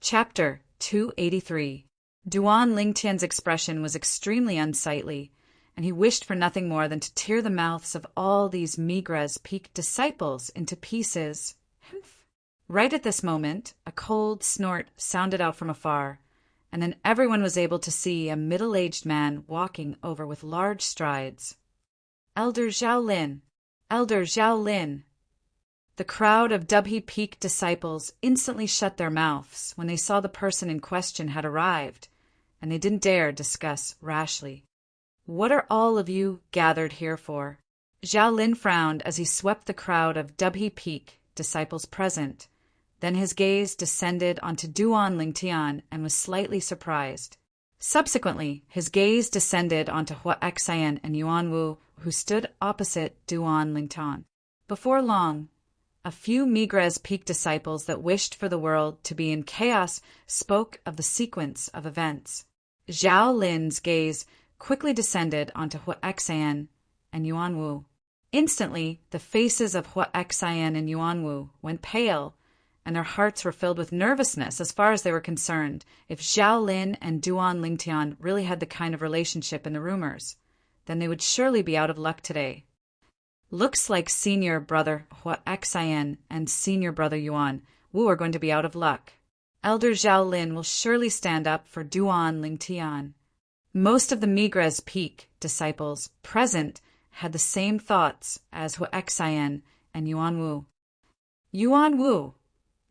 Chapter 283. Duan Lingtian's expression was extremely unsightly, and he wished for nothing more than to tear the mouths of all these Migra's peaked disciples into pieces. Right at this moment, a cold snort sounded out from afar, and then everyone was able to see a middle-aged man walking over with large strides. Elder Zhaolin! Elder Zhaolin! The crowd of Dubhe Peak disciples instantly shut their mouths when they saw the person in question had arrived, and they didn't dare discuss rashly. What are all of you gathered here for? Zhaolin frowned as he swept the crowd of Dubhe Peak disciples present. Then his gaze descended onto Duan Lingtian and was slightly surprised. Subsequently, his gaze descended onto Hua Xian and Yuan Wu, who stood opposite Duan Lingtian. Before long, a few Migra's Peak disciples that wished for the world to be in chaos spoke of the sequence of events. Zhao Lin's gaze quickly descended onto Hua Xian and Yuan Wu. Instantly, the faces of Hua Xian and Yuan Wu went pale, and their hearts were filled with nervousness as far as they were concerned. If Zhao Lin and Duan Lingtian really had the kind of relationship in the rumors, then they would surely be out of luck today. Looks like senior brother Hua Xian and senior brother Yuan Wu are going to be out of luck. Elder Zhao Lin will surely stand up for Duan Lingtian. Most of the Migra's Peak disciples present had the same thoughts as Hua Xian and Yuan Wu. Yuan Wu,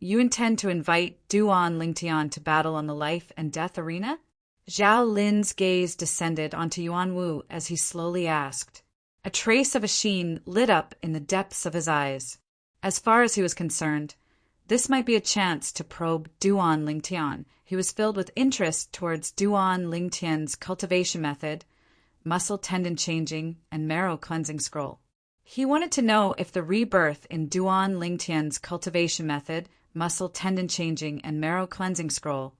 you intend to invite Duan Lingtian to battle on the life and death arena? Zhao Lin's gaze descended onto Yuan Wu as he slowly asked. A trace of a sheen lit up in the depths of his eyes. As far as he was concerned, this might be a chance to probe Duan Lingtian. He was filled with interest towards Duan Lingtian's cultivation method, muscle tendon changing, and marrow cleansing scroll. He wanted to know if the rebirth in Duan Lingtian's cultivation method, muscle tendon changing, and marrow cleansing scroll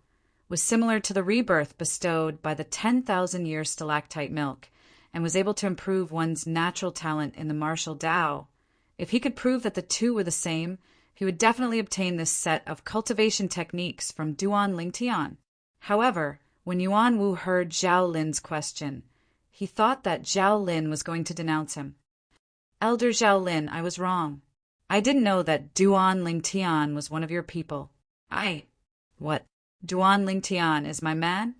was similar to the rebirth bestowed by the 10,000-year stalactite milk, and was able to improve one's natural talent in the martial Tao. If he could prove that the two were the same, he would definitely obtain this set of cultivation techniques from Duan Lingtian. However, when Yuan Wu heard Zhao Lin's question, he thought that Zhao Lin was going to denounce him. Elder Zhao Lin, I was wrong. I didn't know that Duan Lingtian was one of your people. What? Duan Lingtian is my man?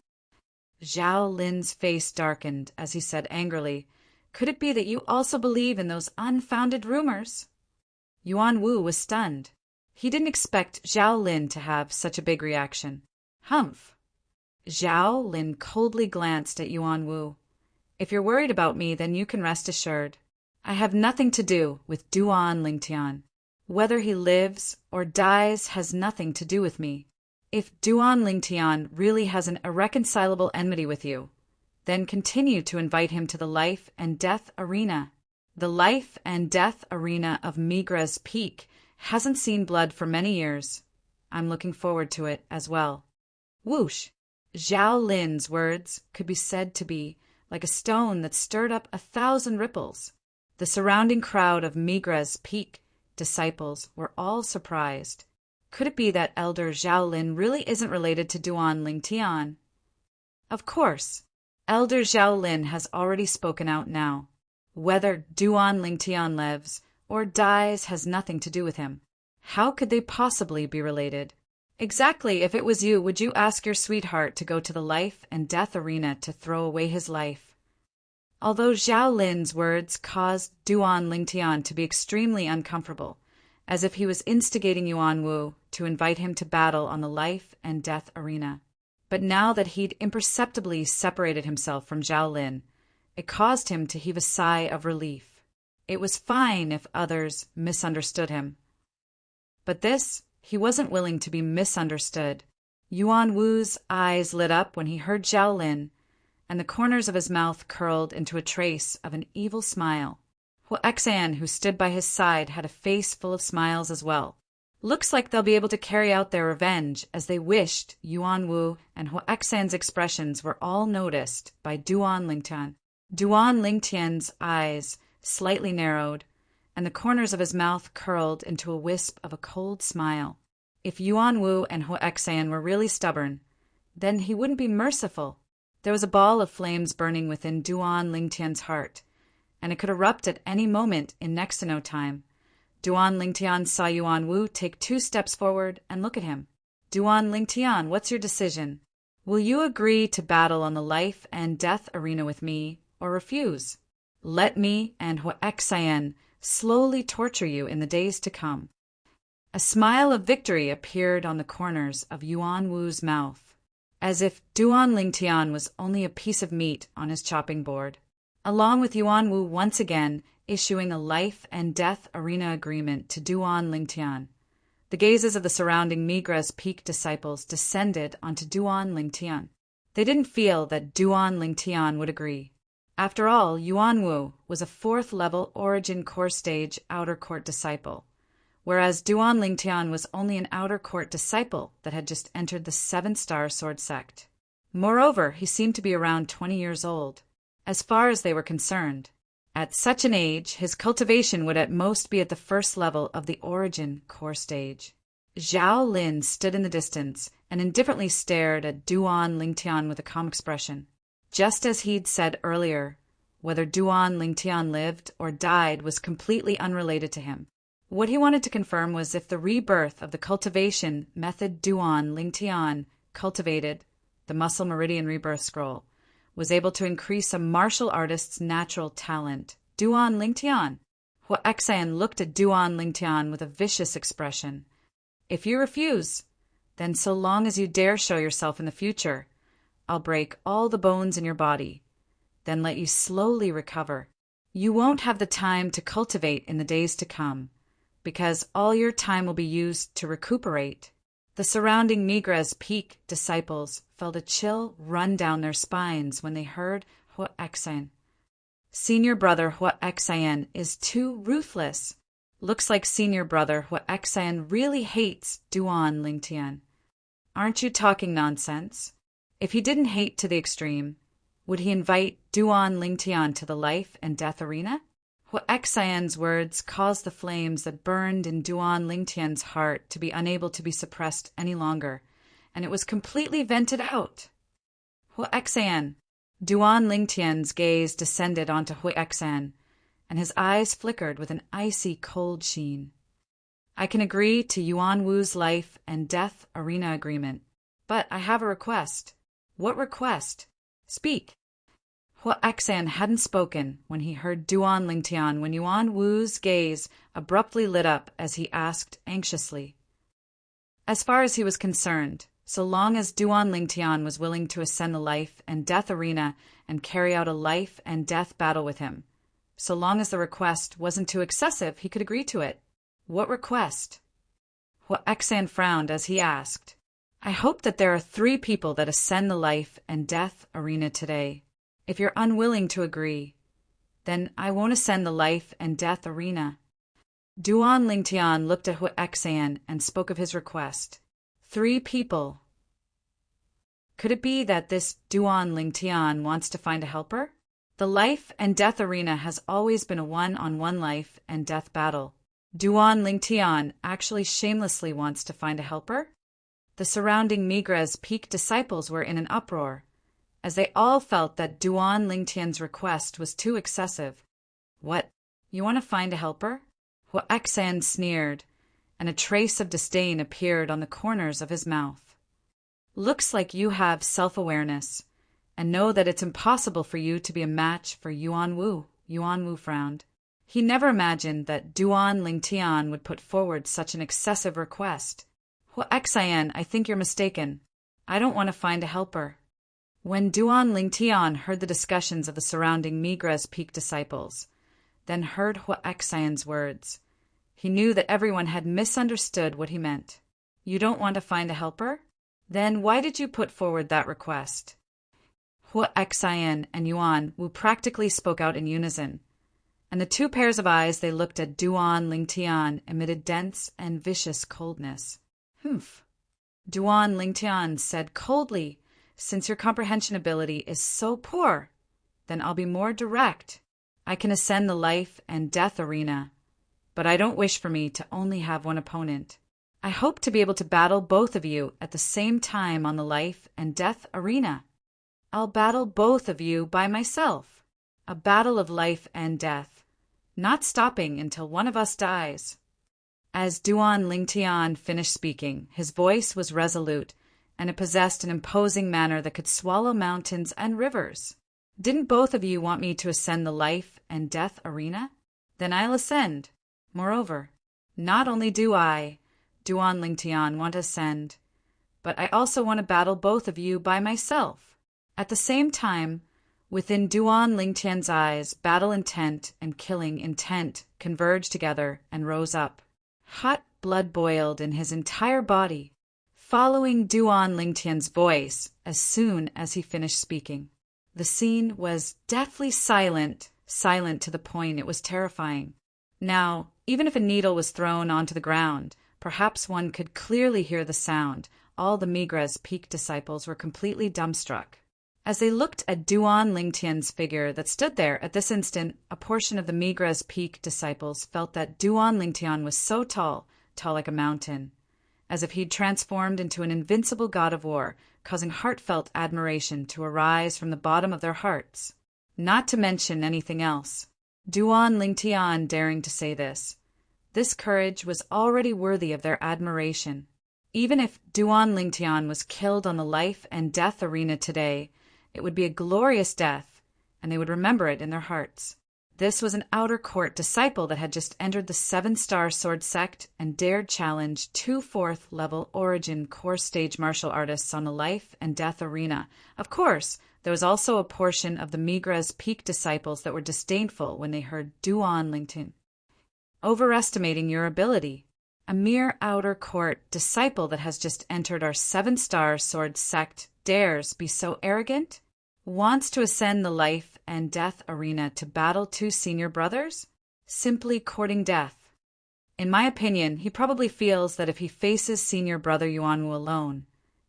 Zhao Lin's face darkened as he said angrily, Could it be that you also believe in those unfounded rumors? Yuan Wu was stunned. He didn't expect Zhao Lin to have such a big reaction. Humph. Zhao Lin coldly glanced at Yuan Wu. If you're worried about me, then you can rest assured. I have nothing to do with Duan Lingtian. Whether he lives or dies has nothing to do with me. If Duan Lingtian really has an irreconcilable enmity with you, then continue to invite him to the life and death arena. The life and death arena of Migra's Peak hasn't seen blood for many years. I'm looking forward to it as well. Whoosh! Zhao Lin's words could be said to be like a stone that stirred up 1,000 ripples. The surrounding crowd of Migra's Peak disciples were all surprised. Could it be that Elder Zhao Lin really isn't related to Duan Lingtian? Of course, Elder Zhao Lin has already spoken out now. Whether Duan Lingtian lives or dies has nothing to do with him. How could they possibly be related? Exactly, if it was you, would you ask your sweetheart to go to the life and death arena to throw away his life? Although Zhao Lin's words caused Duan Lingtian to be extremely uncomfortable, as if he was instigating Yuan Wu to invite him to battle on the life and death arena. But now that he'd imperceptibly separated himself from Zhao Lin, it caused him to heave a sigh of relief. It was fine if others misunderstood him. But this, he wasn't willing to be misunderstood. Yuan Wu's eyes lit up when he heard Zhao Lin, and the corners of his mouth curled into a trace of an evil smile. Hua Xian, who stood by his side, had a face full of smiles as well. Looks like they'll be able to carry out their revenge, as they wished. Yuan Wu and Hua Xian's expressions were all noticed by Duan Lingtian. Duan Lingtian's eyes slightly narrowed, and the corners of his mouth curled into a wisp of a cold smile. If Yuan Wu and Huexan were really stubborn, then he wouldn't be merciful. There was a ball of flames burning within Duan Lingtian's heart, and it could erupt at any moment in next to no time. Duan Lingtian saw Yuan Wu take 2 steps forward and look at him. Duan Lingtian, what's your decision? Will you agree to battle on the life and death arena with me, or refuse? Let me and Huexan slowly torture you in the days to come. A smile of victory appeared on the corners of Yuan Wu's mouth, as if Duan Lingtian was only a piece of meat on his chopping board, along with Yuan Wu once again issuing a life and death arena agreement to Duan Lingtian. The gazes of the surrounding Migra's Peak disciples descended onto Duan Lingtian. They didn't feel that Duan Lingtian would agree. After all, Yuan Wu was a 4th-level Origin Core Stage Outer Court disciple, whereas Duan Lingtian was only an Outer Court disciple that had just entered the 7-star Sword Sect. Moreover, he seemed to be around 20 years old, as far as they were concerned. At such an age, his cultivation would at most be at the 1st level of the Origin Core Stage. Zhao Lin stood in the distance and indifferently stared at Duan Lingtian with a calm expression. Just as he'd said earlier, whether Duan Lingtian lived or died was completely unrelated to him. What he wanted to confirm was if the rebirth of the cultivation method Duan Lingtian cultivated, the Muscle Meridian Rebirth Scroll, was able to increase a martial artist's natural talent. Duan Lingtian. Huexan looked at Duan Lingtian with a vicious expression. If you refuse, then so long as you dare show yourself in the future, I'll break all the bones in your body, then let you slowly recover. You won't have the time to cultivate in the days to come, because all your time will be used to recuperate. The surrounding Migra's Peak disciples felt a chill run down their spines when they heard Huexan. Senior brother Huexan is too ruthless. Looks like senior brother Huexan really hates Duan Lingtian. Aren't you talking nonsense? If he didn't hate to the extreme, would he invite Duan Lingtian to the life and death arena? Huexan's words caused the flames that burned in Duan Lingtian's heart to be unable to be suppressed any longer, and it was completely vented out. Huexan. Duan Lingtian's gaze descended onto Huexan, and his eyes flickered with an icy cold sheen. I can agree to Yuan Wu's life and death arena agreement, but I have a request. What request? Speak. Huexan hadn't spoken when he heard Duan Lingtian when Yuan Wu's gaze abruptly lit up as he asked anxiously. As far as he was concerned, so long as Duan Lingtian was willing to ascend the life and death arena and carry out a life and death battle with him, so long as the request wasn't too excessive, he could agree to it. What request? Huexan frowned as he asked. I hope that there are 3 people that ascend the life and death arena today. If you're unwilling to agree, then I won't ascend the life and death arena. Duan Lingtian looked at Huexan and spoke of his request. 3 people. Could it be that this Duan Lingtian wants to find a helper? The life and death arena has always been a one-on-one life and death battle. Duan Lingtian actually shamelessly wants to find a helper? The surrounding Migra's Peak disciples were in an uproar, as they all felt that Duan Lingtian's request was too excessive. What? You want to find a helper? Huexan sneered, and a trace of disdain appeared on the corners of his mouth. Looks like you have self-awareness, and know that it's impossible for you to be a match for Yuan Wu. Yuan Wu frowned. He never imagined that Duan Lingtian would put forward such an excessive request. Huexan, I think you're mistaken. I don't want to find a helper. When Duan Lingtian heard the discussions of the surrounding Migra's Peak disciples, then heard Huexan's words, he knew that everyone had misunderstood what he meant. You don't want to find a helper? Then why did you put forward that request? Huexan and Yuan Wu practically spoke out in unison, and the 2 pairs of eyes they looked at Duan Lingtian emitted dense and vicious coldness. Humph. Duan Lingtian said coldly, since your comprehension ability is so poor, then I'll be more direct. I can ascend the life and death arena, but I don't wish for me to only have one opponent. I hope to be able to battle both of you at the same time on the life and death arena. I'll battle both of you by myself. A battle of life and death, not stopping until one of us dies." As Duan Lingtian finished speaking, his voice was resolute, and it possessed an imposing manner that could swallow mountains and rivers. "Didn't both of you want me to ascend the life and death arena? Then I'll ascend. Moreover, not only do I, Duan Lingtian, want to ascend, but I also want to battle both of you by myself." At the same time, within Duan Lingtian's eyes, battle intent and killing intent converged together and rose up. Hot blood boiled in his entire body, following Duan Lingtian's voice as soon as he finished speaking. The scene was deathly silent to the point it was terrifying. Now, even if a needle was thrown onto the ground, perhaps one could clearly hear the sound. All the Migra's Peak disciples were completely dumbstruck. As they looked at Duan Lingtian's figure that stood there at this instant, a portion of the Migra's Peak disciples felt that Duan Lingtian was so tall like a mountain, as if he'd transformed into an invincible god of war, causing heartfelt admiration to arise from the bottom of their hearts. Not to mention anything else. Duan Lingtian daring to say this. This courage was already worthy of their admiration. Even if Duan Lingtian was killed on the life and death arena today, it would be a glorious death, and they would remember it in their hearts. This was an outer court disciple that had just entered the 7-star sword sect and dared challenge 2 4th-level origin core stage martial artists on the life and death arena. Of course, there was also a portion of the Migra's Peak disciples that were disdainful when they heard Duan Lingtian. Overestimating your ability. A mere outer court disciple that has just entered our 7-star sword sect dares be so arrogant? Wants to ascend the life and death arena to battle 2 senior brothers? Simply courting death. In my opinion, he probably feels that if he faces senior brother Yuanwu alone,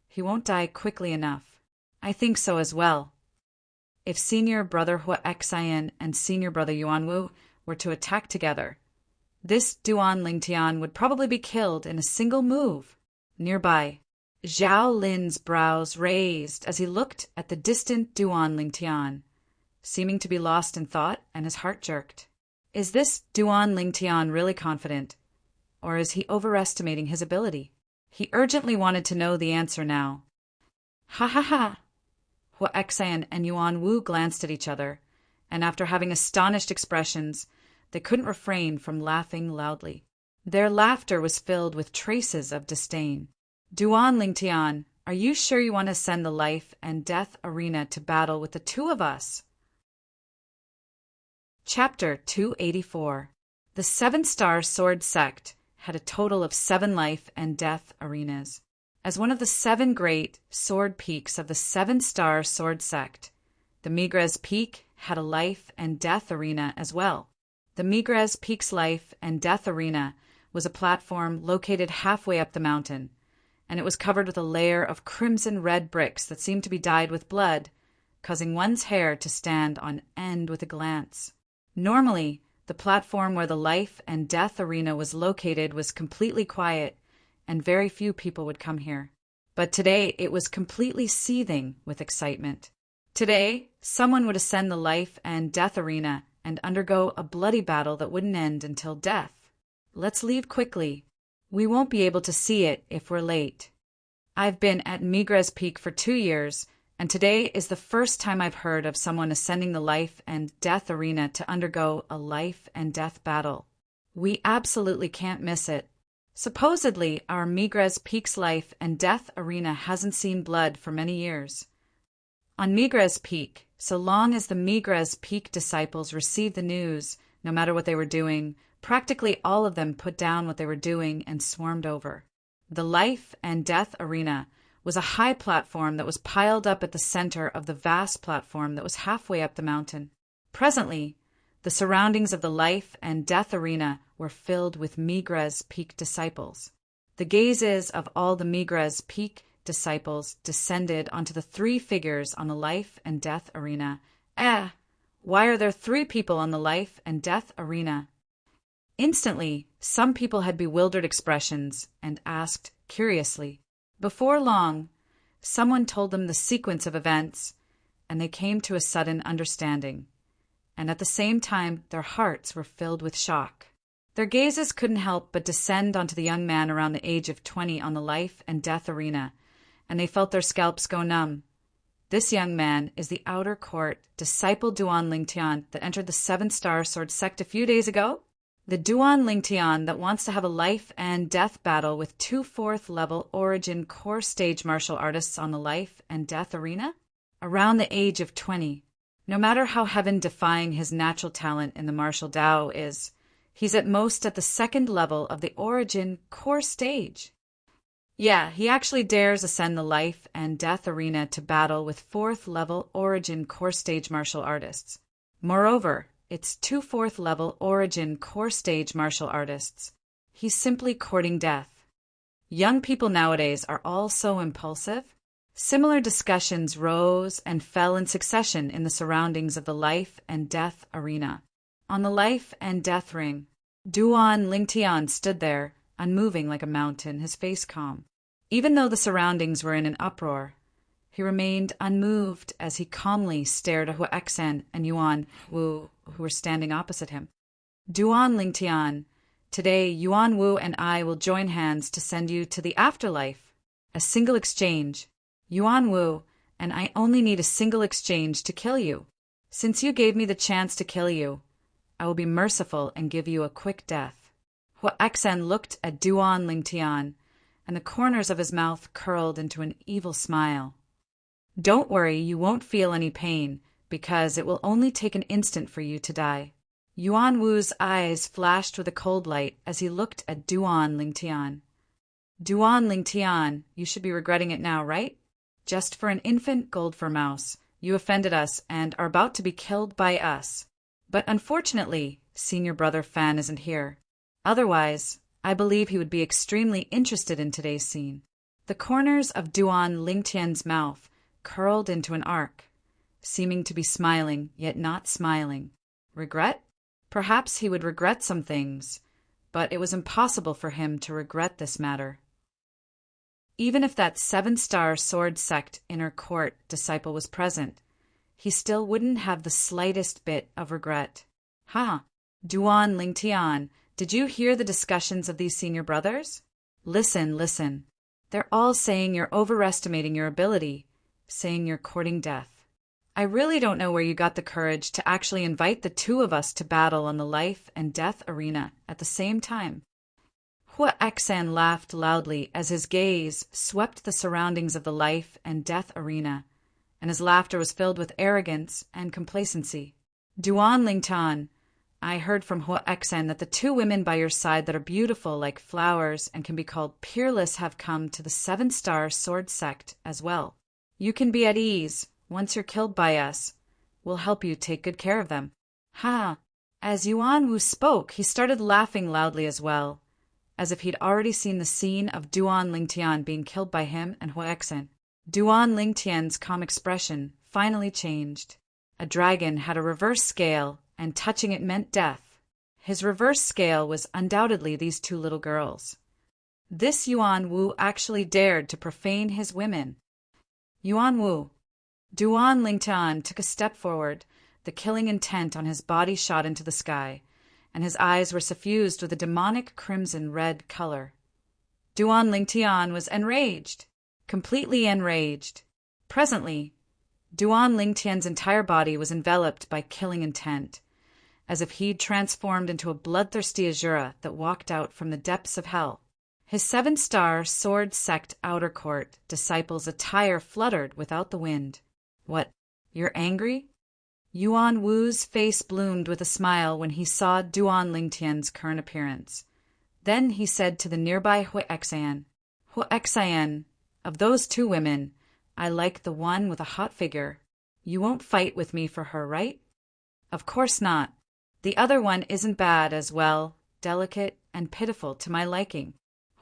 he won't die quickly enough. I think so as well. If senior brother Huaxian and senior brother Yuanwu were to attack together, this Duan Lingtian would probably be killed in a single move. Nearby, Zhao Lin's brows raised as he looked at the distant Duan Lingtian, seeming to be lost in thought, and his heart jerked. Is this Duan Lingtian really confident, or is he overestimating his ability? He urgently wanted to know the answer now. Ha ha ha! Huaxian and Yuan Wu glanced at each other, and after having astonished expressions, they couldn't refrain from laughing loudly. Their laughter was filled with traces of disdain. Duan Lingtian, are you sure you want to send the life and death arena to battle with the 2 of us? Chapter 284. The 7-star sword sect had a total of 7 life and death arenas. As one of the 7 great sword peaks of the 7-star sword sect, the Migra's Peak had a life and death arena as well. The Migra's Peak's life and death arena was a platform located halfway up the mountain, and it was covered with a layer of crimson-red bricks that seemed to be dyed with blood, causing one's hair to stand on end with a glance. Normally, the platform where the life and death arena was located was completely quiet, and very few people would come here. But today it was completely seething with excitement. Today, someone would ascend the life and death arena and undergo a bloody battle that wouldn't end until death. Let's leave quickly. We won't be able to see it if we're late. I've been at Migra's Peak for 2 years, and today is the first time I've heard of someone ascending the life and death arena to undergo a life and death battle. We absolutely can't miss it. Supposedly, our Migra's Peak's life and death arena hasn't seen blood for many years. On Migra's Peak, so long as the Migra's Peak disciples received the news, no matter what they were doing, practically all of them put down what they were doing and swarmed over. The life and death arena was a high platform that was piled up at the center of the vast platform that was halfway up the mountain. Presently, the surroundings of the life and death arena were filled with Migra's Peak disciples. The gazes of all the Migra's Peak disciples descended onto the 3 figures on the life and death arena. Why are there 3 people on the life and death arena? Instantly, some people had bewildered expressions and asked curiously. Before long, someone told them the sequence of events, and they came to a sudden understanding. And at the same time, their hearts were filled with shock. Their gazes couldn't help but descend onto the young man around the age of 20 on the life and death arena, and they felt their scalps go numb. This young man is the outer court disciple Duan Lingtian that entered the 7-star sword sect a few days ago. The Duan Lingtian that wants to have a life and death battle with 2 4th-level origin core stage martial artists on the life and death arena? Around the age of 20. No matter how heaven-defying his natural talent in the martial Dao is, he's at most at the 2nd level of the origin core stage. Yeah, he actually dares ascend the life and death arena to battle with 4th-level origin core stage martial artists. Moreover, it's 2 4th-level origin core stage martial artists. He's simply courting death. Young people nowadays are all so impulsive. Similar discussions rose and fell in succession in the surroundings of the life and death arena. On the life and death ring, Duan Lingtian stood there, unmoving like a mountain, his face calm. Even though the surroundings were in an uproar, he remained unmoved as he calmly stared at Huexen and Yuan Wu, who were standing opposite him. Duan Lingtian, today Yuan Wu and I will join hands to send you to the afterlife. A single exchange. Yuan Wu and I only need a single exchange to kill you. Since you gave me the chance to kill you, I will be merciful and give you a quick death. Huexen looked at Duan Lingtian, and the corners of his mouth curled into an evil smile. Don't worry, you won't feel any pain, because it will only take an instant for you to die. Yuan Wu's eyes flashed with a cold light as he looked at Duan Lingtian. Duan Lingtian, you should be regretting it now, right? Just for an infant goldfur mouse, you offended us and are about to be killed by us. But unfortunately, senior brother Fan isn't here. Otherwise, I believe he would be extremely interested in today's scene. The corners of Duan Lingtian's mouth curled into an arc, seeming to be smiling, yet not smiling. Regret? Perhaps he would regret some things, but it was impossible for him to regret this matter. Even if that 7-star sword sect inner court disciple was present, he still wouldn't have the slightest bit of regret. Ha! Duan Lingtian, did you hear the discussions of these senior brothers? Listen. They're all saying you're overestimating your ability, saying you're courting death. I really don't know where you got the courage to actually invite the 2 of us to battle on the life and death arena at the same time. Huexen laughed loudly as his gaze swept the surroundings of the life and death arena, and his laughter was filled with arrogance and complacency. Duan Lingtian, I heard from Huexen that the 2 women by your side that are beautiful like flowers and can be called peerless have come to the 7-star sword sect as well. You can be at ease. Once you're killed by us, we'll help you take good care of them. Ha! As Yuan Wu spoke, he started laughing loudly as well, as if he'd already seen the scene of Duan Lingtian being killed by him and Huexen. Duan Lingtian's calm expression finally changed. A dragon had a reverse scale, and touching it meant death. His reverse scale was undoubtedly these 2 little girls. This Yuan Wu actually dared to profane his women. Yuan Wu. Duan Lingtian took a step forward, the killing intent on his body shot into the sky, and his eyes were suffused with a demonic crimson-red color. Duan Lingtian was enraged, completely enraged. Presently, Duan Lingtian's entire body was enveloped by killing intent, as if he'd transformed into a bloodthirsty Azura that walked out from the depths of hell. His 7-star sword sect outer court disciple's attire fluttered without the wind. What, you're angry? Yuan Wu's face bloomed with a smile when he saw Duan Lingtian's current appearance. Then he said to the nearby Huexan, Huexan, of those 2 women, I like the one with a hot figure. You won't fight with me for her, right? Of course not. The other one isn't bad as well, delicate and pitiful to my liking.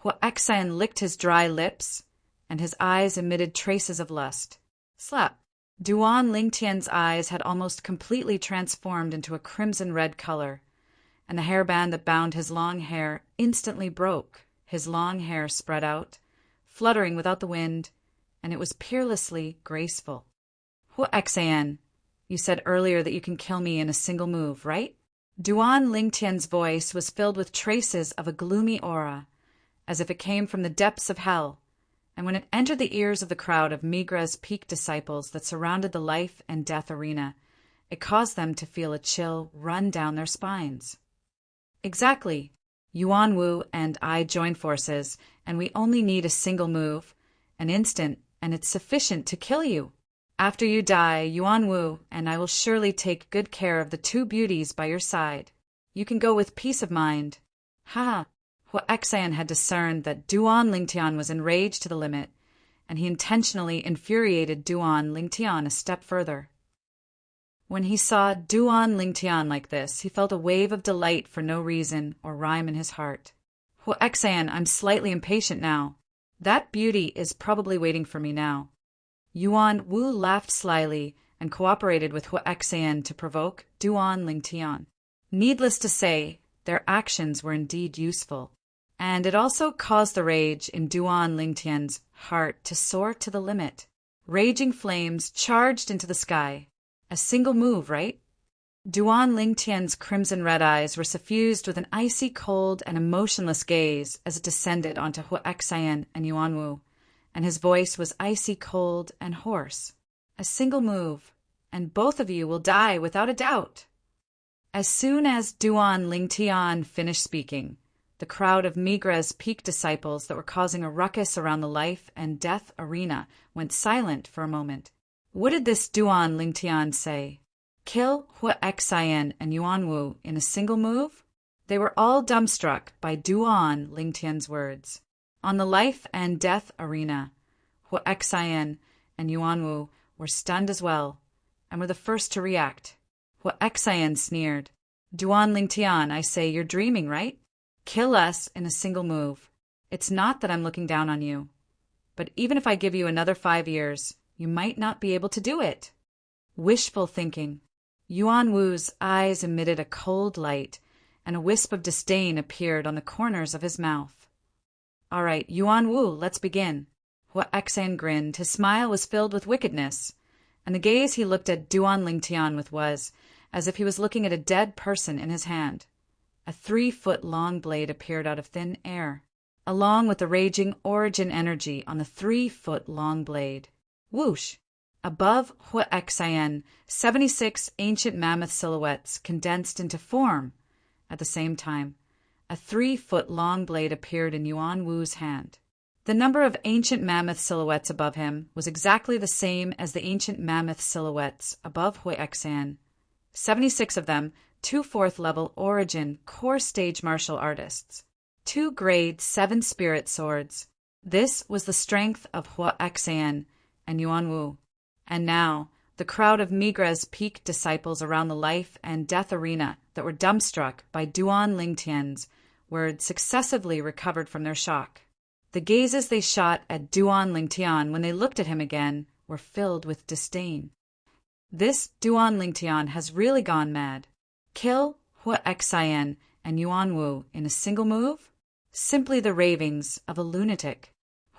Huexan licked his dry lips, and his eyes emitted traces of lust. Slap. Duan Lingtian's eyes had almost completely transformed into a crimson-red color, and the hairband that bound his long hair instantly broke. His long hair spread out, fluttering without the wind, and it was peerlessly graceful. Huexan, you said earlier that you can kill me in a single move, right? Duan Lingtian's voice was filled with traces of a gloomy aura, as if it came from the depths of hell, and when it entered the ears of the crowd of Migra's peak disciples that surrounded the life and death arena, it caused them to feel a chill run down their spines. Exactly. Yuan Wu and I joined forces, and we only need a single move, an instant, and it's sufficient to kill you. After you die, Yuan Wu and I will surely take good care of the two beauties by your side. You can go with peace of mind. Ha! Huexan had discerned that Duan Lingtian was enraged to the limit, and he intentionally infuriated Duan Lingtian a step further. When he saw Duan Lingtian like this, he felt a wave of delight for no reason or rhyme in his heart. Huexan, I'm slightly impatient now. That beauty is probably waiting for me now. Yuan Wu laughed slyly and cooperated with Huexan to provoke Duan Lingtian. Needless to say, their actions were indeed useful, and it also caused the rage in Duan Lingtian's heart to soar to the limit. Raging flames charged into the sky. A single move, right? Duan Lingtian's crimson-red eyes were suffused with an icy cold and emotionless gaze as it descended onto Huexan and Yuan Wu, and his voice was icy cold and hoarse. A single move, and both of you will die without a doubt. As soon as Duan Lingtian finished speaking, the crowd of Migra's peak disciples that were causing a ruckus around the life and death arena went silent for a moment. What did this Duan Lingtian say? Kill Huexan and Yuan Wu in a single move? They were all dumbstruck by Duan Lingtian's words. On the life and death arena, Huexan and Yuan Wu were stunned as well, and were the first to react. Huexan sneered. Duan Lingtian, I say you're dreaming, right? Kill us in a single move. It's not that I'm looking down on you, but even if I give you another 5 years, you might not be able to do it. Wishful thinking. Yuan Wu's eyes emitted a cold light, and a wisp of disdain appeared on the corners of his mouth. All right, Yuan Wu, let's begin. Huexan grinned. His smile was filled with wickedness, and the gaze he looked at Duan Lingtian with was as if he was looking at a dead person in his hand. A 3-foot-long blade appeared out of thin air, along with the raging origin energy on the 3-foot-long blade. Whoosh! Above Huexan, 76 ancient mammoth silhouettes condensed into form. At the same time, a 3-foot-long blade appeared in Yuan Wu's hand. The number of ancient mammoth silhouettes above him was exactly the same as the ancient mammoth silhouettes above Huexan. 76 of them, 2 4th-level origin core stage martial artists. 2 grade 7 spirit swords. This was the strength of Huexan and Yuan Wu. And now, the crowd of Migra's peak disciples around the life and death arena that were dumbstruck by Duan Lingtian's words successively recovered from their shock. The gazes they shot at Duan Lingtian when they looked at him again were filled with disdain. This Duan Lingtian has really gone mad. Kill Huexan and Yuan Wu in a single move? Simply the ravings of a lunatic.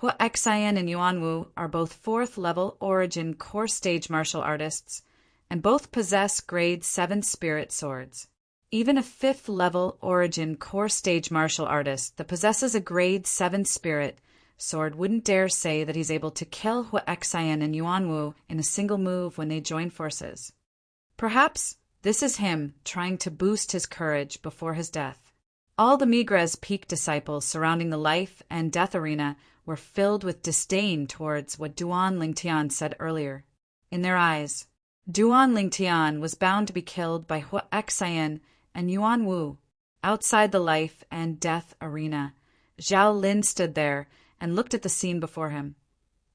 Huexan and Yuan Wu are both 4th-level origin core stage martial artists, and both possess grade 7 spirit swords. Even a 5th-level origin core stage martial artist that possesses a grade 7 spirit sword wouldn't dare say that he's able to kill Huexan and Yuan Wu in a single move when they join forces. Perhaps this is him trying to boost his courage before his death. All the Migra's peak disciples surrounding the life and death arena were filled with disdain towards what Duan Lingtian said earlier. In their eyes, Duan Lingtian was bound to be killed by Huexan and Yuan Wu. Outside the life and death arena, Zhao Lin stood there and looked at the scene before him,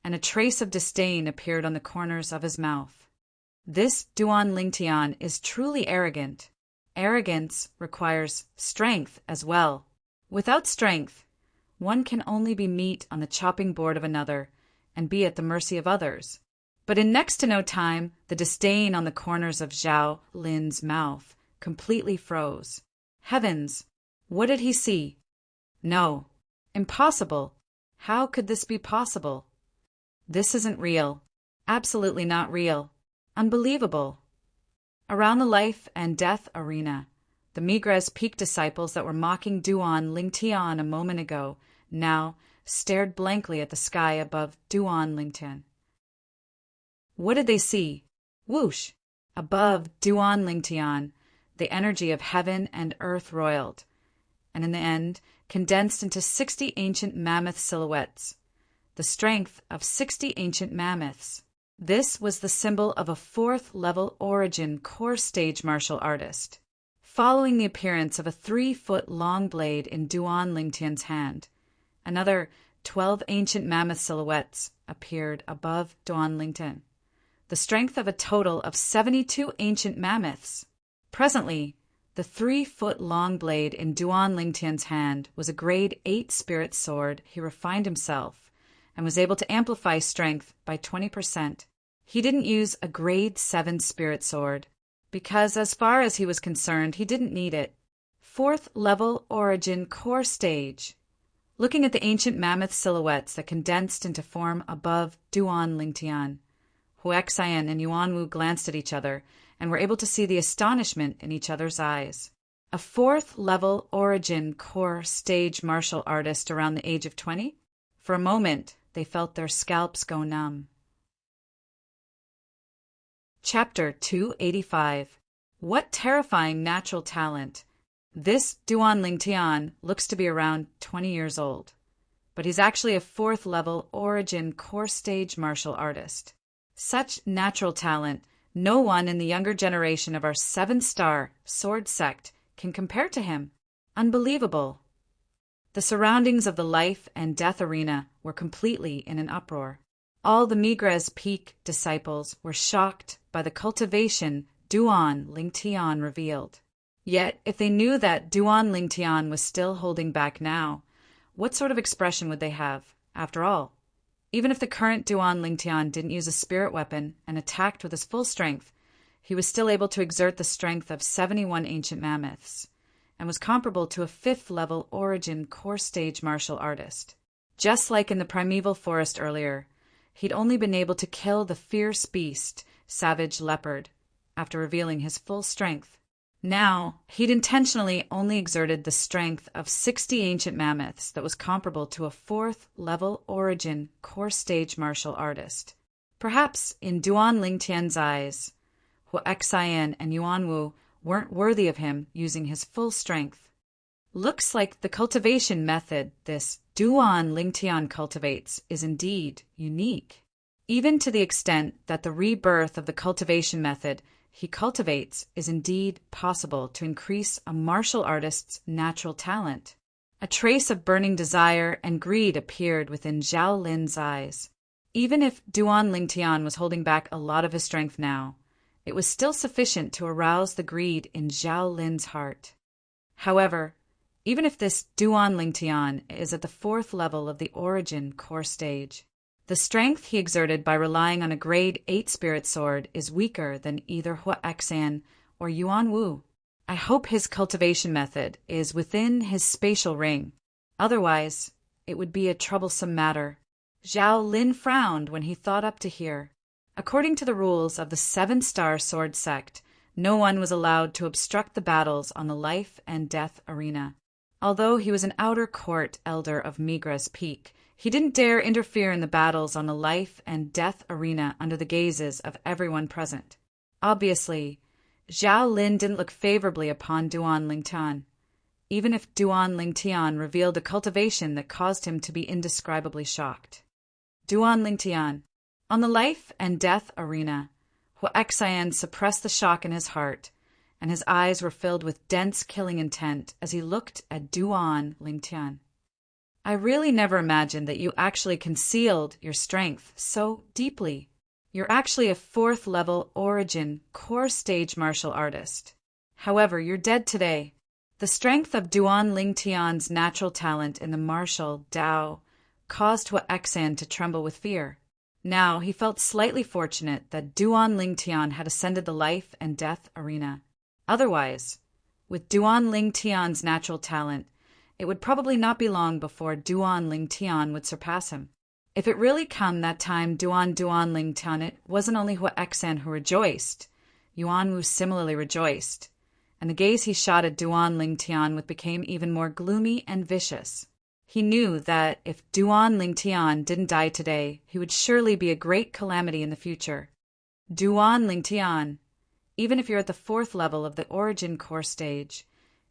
and a trace of disdain appeared on the corners of his mouth. This Duan Lingtian is truly arrogant. Arrogance requires strength as well. Without strength, one can only be meat on the chopping board of another and be at the mercy of others. But in next to no time, the disdain on the corners of Zhao Lin's mouth completely froze, Heavens! What did he see? No. Impossible. How could this be possible? This isn't real. Absolutely not real. Unbelievable. Around the life and death arena, the Migres Peak disciples that were mocking Duan Lingtian a moment ago now stared blankly at the sky above Duan Lingtian. What did they see? Whoosh! Above Duan Lingtian, the energy of heaven and earth roiled, and in the end condensed into 60 ancient mammoth silhouettes, the strength of 60 ancient mammoths. This was the symbol of a fourth-level origin core stage martial artist. Following the appearance of a 3-foot-long blade in Duan Lingtian's hand, another 12 ancient mammoth silhouettes appeared above Duan Lingtian, the strength of a total of 72 ancient mammoths. Presently, the 3-foot-long blade in Duan Lingtian's hand was a grade 8 spirit sword. He refined himself and was able to amplify strength by 20%. He didn't use a grade 7 spirit sword because, as far as he was concerned, he didn't need it. 4th level origin core stage. Looking at the ancient mammoth silhouettes that condensed into form above Duan Lingtian, Huaxian and Yuanwu glanced at each other and were able to see the astonishment in each other's eyes. A 4th level origin core stage martial artist around the age of 20? For a moment, they felt their scalps go numb. Chapter 285. What terrifying natural talent! This Duan Lingtian looks to be around 20 years old, but he's actually a 4th level origin core stage martial artist. Such natural talent, no one in the younger generation of our 7-star sword sect can compare to him. Unbelievable. The surroundings of the life and death arena were completely in an uproar. All the Migres Peak disciples were shocked by the cultivation Duan Lingtian revealed. Yet, if they knew that Duan Lingtian was still holding back now, what sort of expression would they have, after all? Even if the current Duan Lingtian didn't use a spirit weapon and attacked with his full strength, he was still able to exert the strength of 71 ancient mammoths, and was comparable to a 5th-level origin core stage martial artist. Just like in the primeval forest earlier, he'd only been able to kill the fierce beast, Savage Leopard, after revealing his full strength. Now, he'd intentionally only exerted the strength of 60 ancient mammoths that was comparable to a 4th-level origin core stage martial artist. Perhaps, in Duan Lingtian's eyes, Huaxian and Yuanwu weren't worthy of him using his full strength. Looks like the cultivation method this Duan Lingtian cultivates is indeed unique, even to the extent that the rebirth of the cultivation method he cultivates is indeed possible to increase a martial artist's natural talent. A trace of burning desire and greed appeared within Zhao Lin's eyes. Even if Duan Lingtian was holding back a lot of his strength now, it was still sufficient to arouse the greed in Zhao Lin's heart. However, even if this Duan Lingtian is at the 4th level of the origin core stage, the strength he exerted by relying on a grade 8 spirit sword is weaker than either Huaxian or Yuanwu. I hope his cultivation method is within his spatial ring. Otherwise, it would be a troublesome matter. Zhao Lin frowned when he thought up to here. According to the rules of the 7-star sword sect, no one was allowed to obstruct the battles on the life and death arena. Although he was an outer court elder of Migres Peak, he didn't dare interfere in the battles on the life and death arena under the gazes of everyone present. Obviously, Zhao Lin didn't look favorably upon Duan Lingtian, even if Duan Lingtian revealed a cultivation that caused him to be indescribably shocked. Duan Lingtian. On the life and death arena, Huaxian suppressed the shock in his heart, and his eyes were filled with dense killing intent as he looked at Duan Lingtian. I really never imagined that you actually concealed your strength so deeply. You're actually a 4th-level origin core stage martial artist. However, you're dead today. The strength of Duan Lingtian's natural talent in the martial Dao caused Huaxian to tremble with fear. Now he felt slightly fortunate that Duan Lingtian had ascended the life and death arena. Otherwise, With Duan Ling Tian's natural talent, it would probably not be long before Duan Ling Tian would surpass him. If it really come that time Duan Ling Tian, it wasn't only Hua Xan who rejoiced. Yuan Wu similarly rejoiced, and the gaze he shot at Duan Ling Tian with became even more gloomy and vicious. He knew that if Duan Ling Tian didn't die today, he would surely be a great calamity in the future. Duan Ling Tian, even if you're at the 4th level of the origin core stage,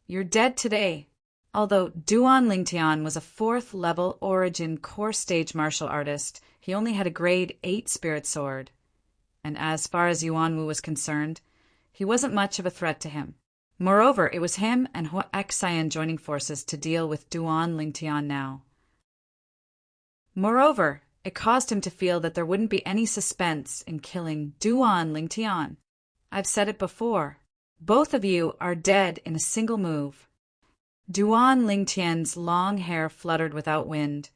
you're dead today. Although Duan Ling Tian was a 4th level origin core stage martial artist, he only had a grade 8 spirit sword. And as far as Yuan Wu was concerned, he wasn't much of a threat to him. Moreover, it was him and Hua Xian joining forces to deal with Duan Ling Tian now. Moreover, it caused him to feel that there wouldn't be any suspense in killing Duan Ling Tian. I've said it before. Both of you are dead in a single move. Duan Ling Tian's long hair fluttered without wind,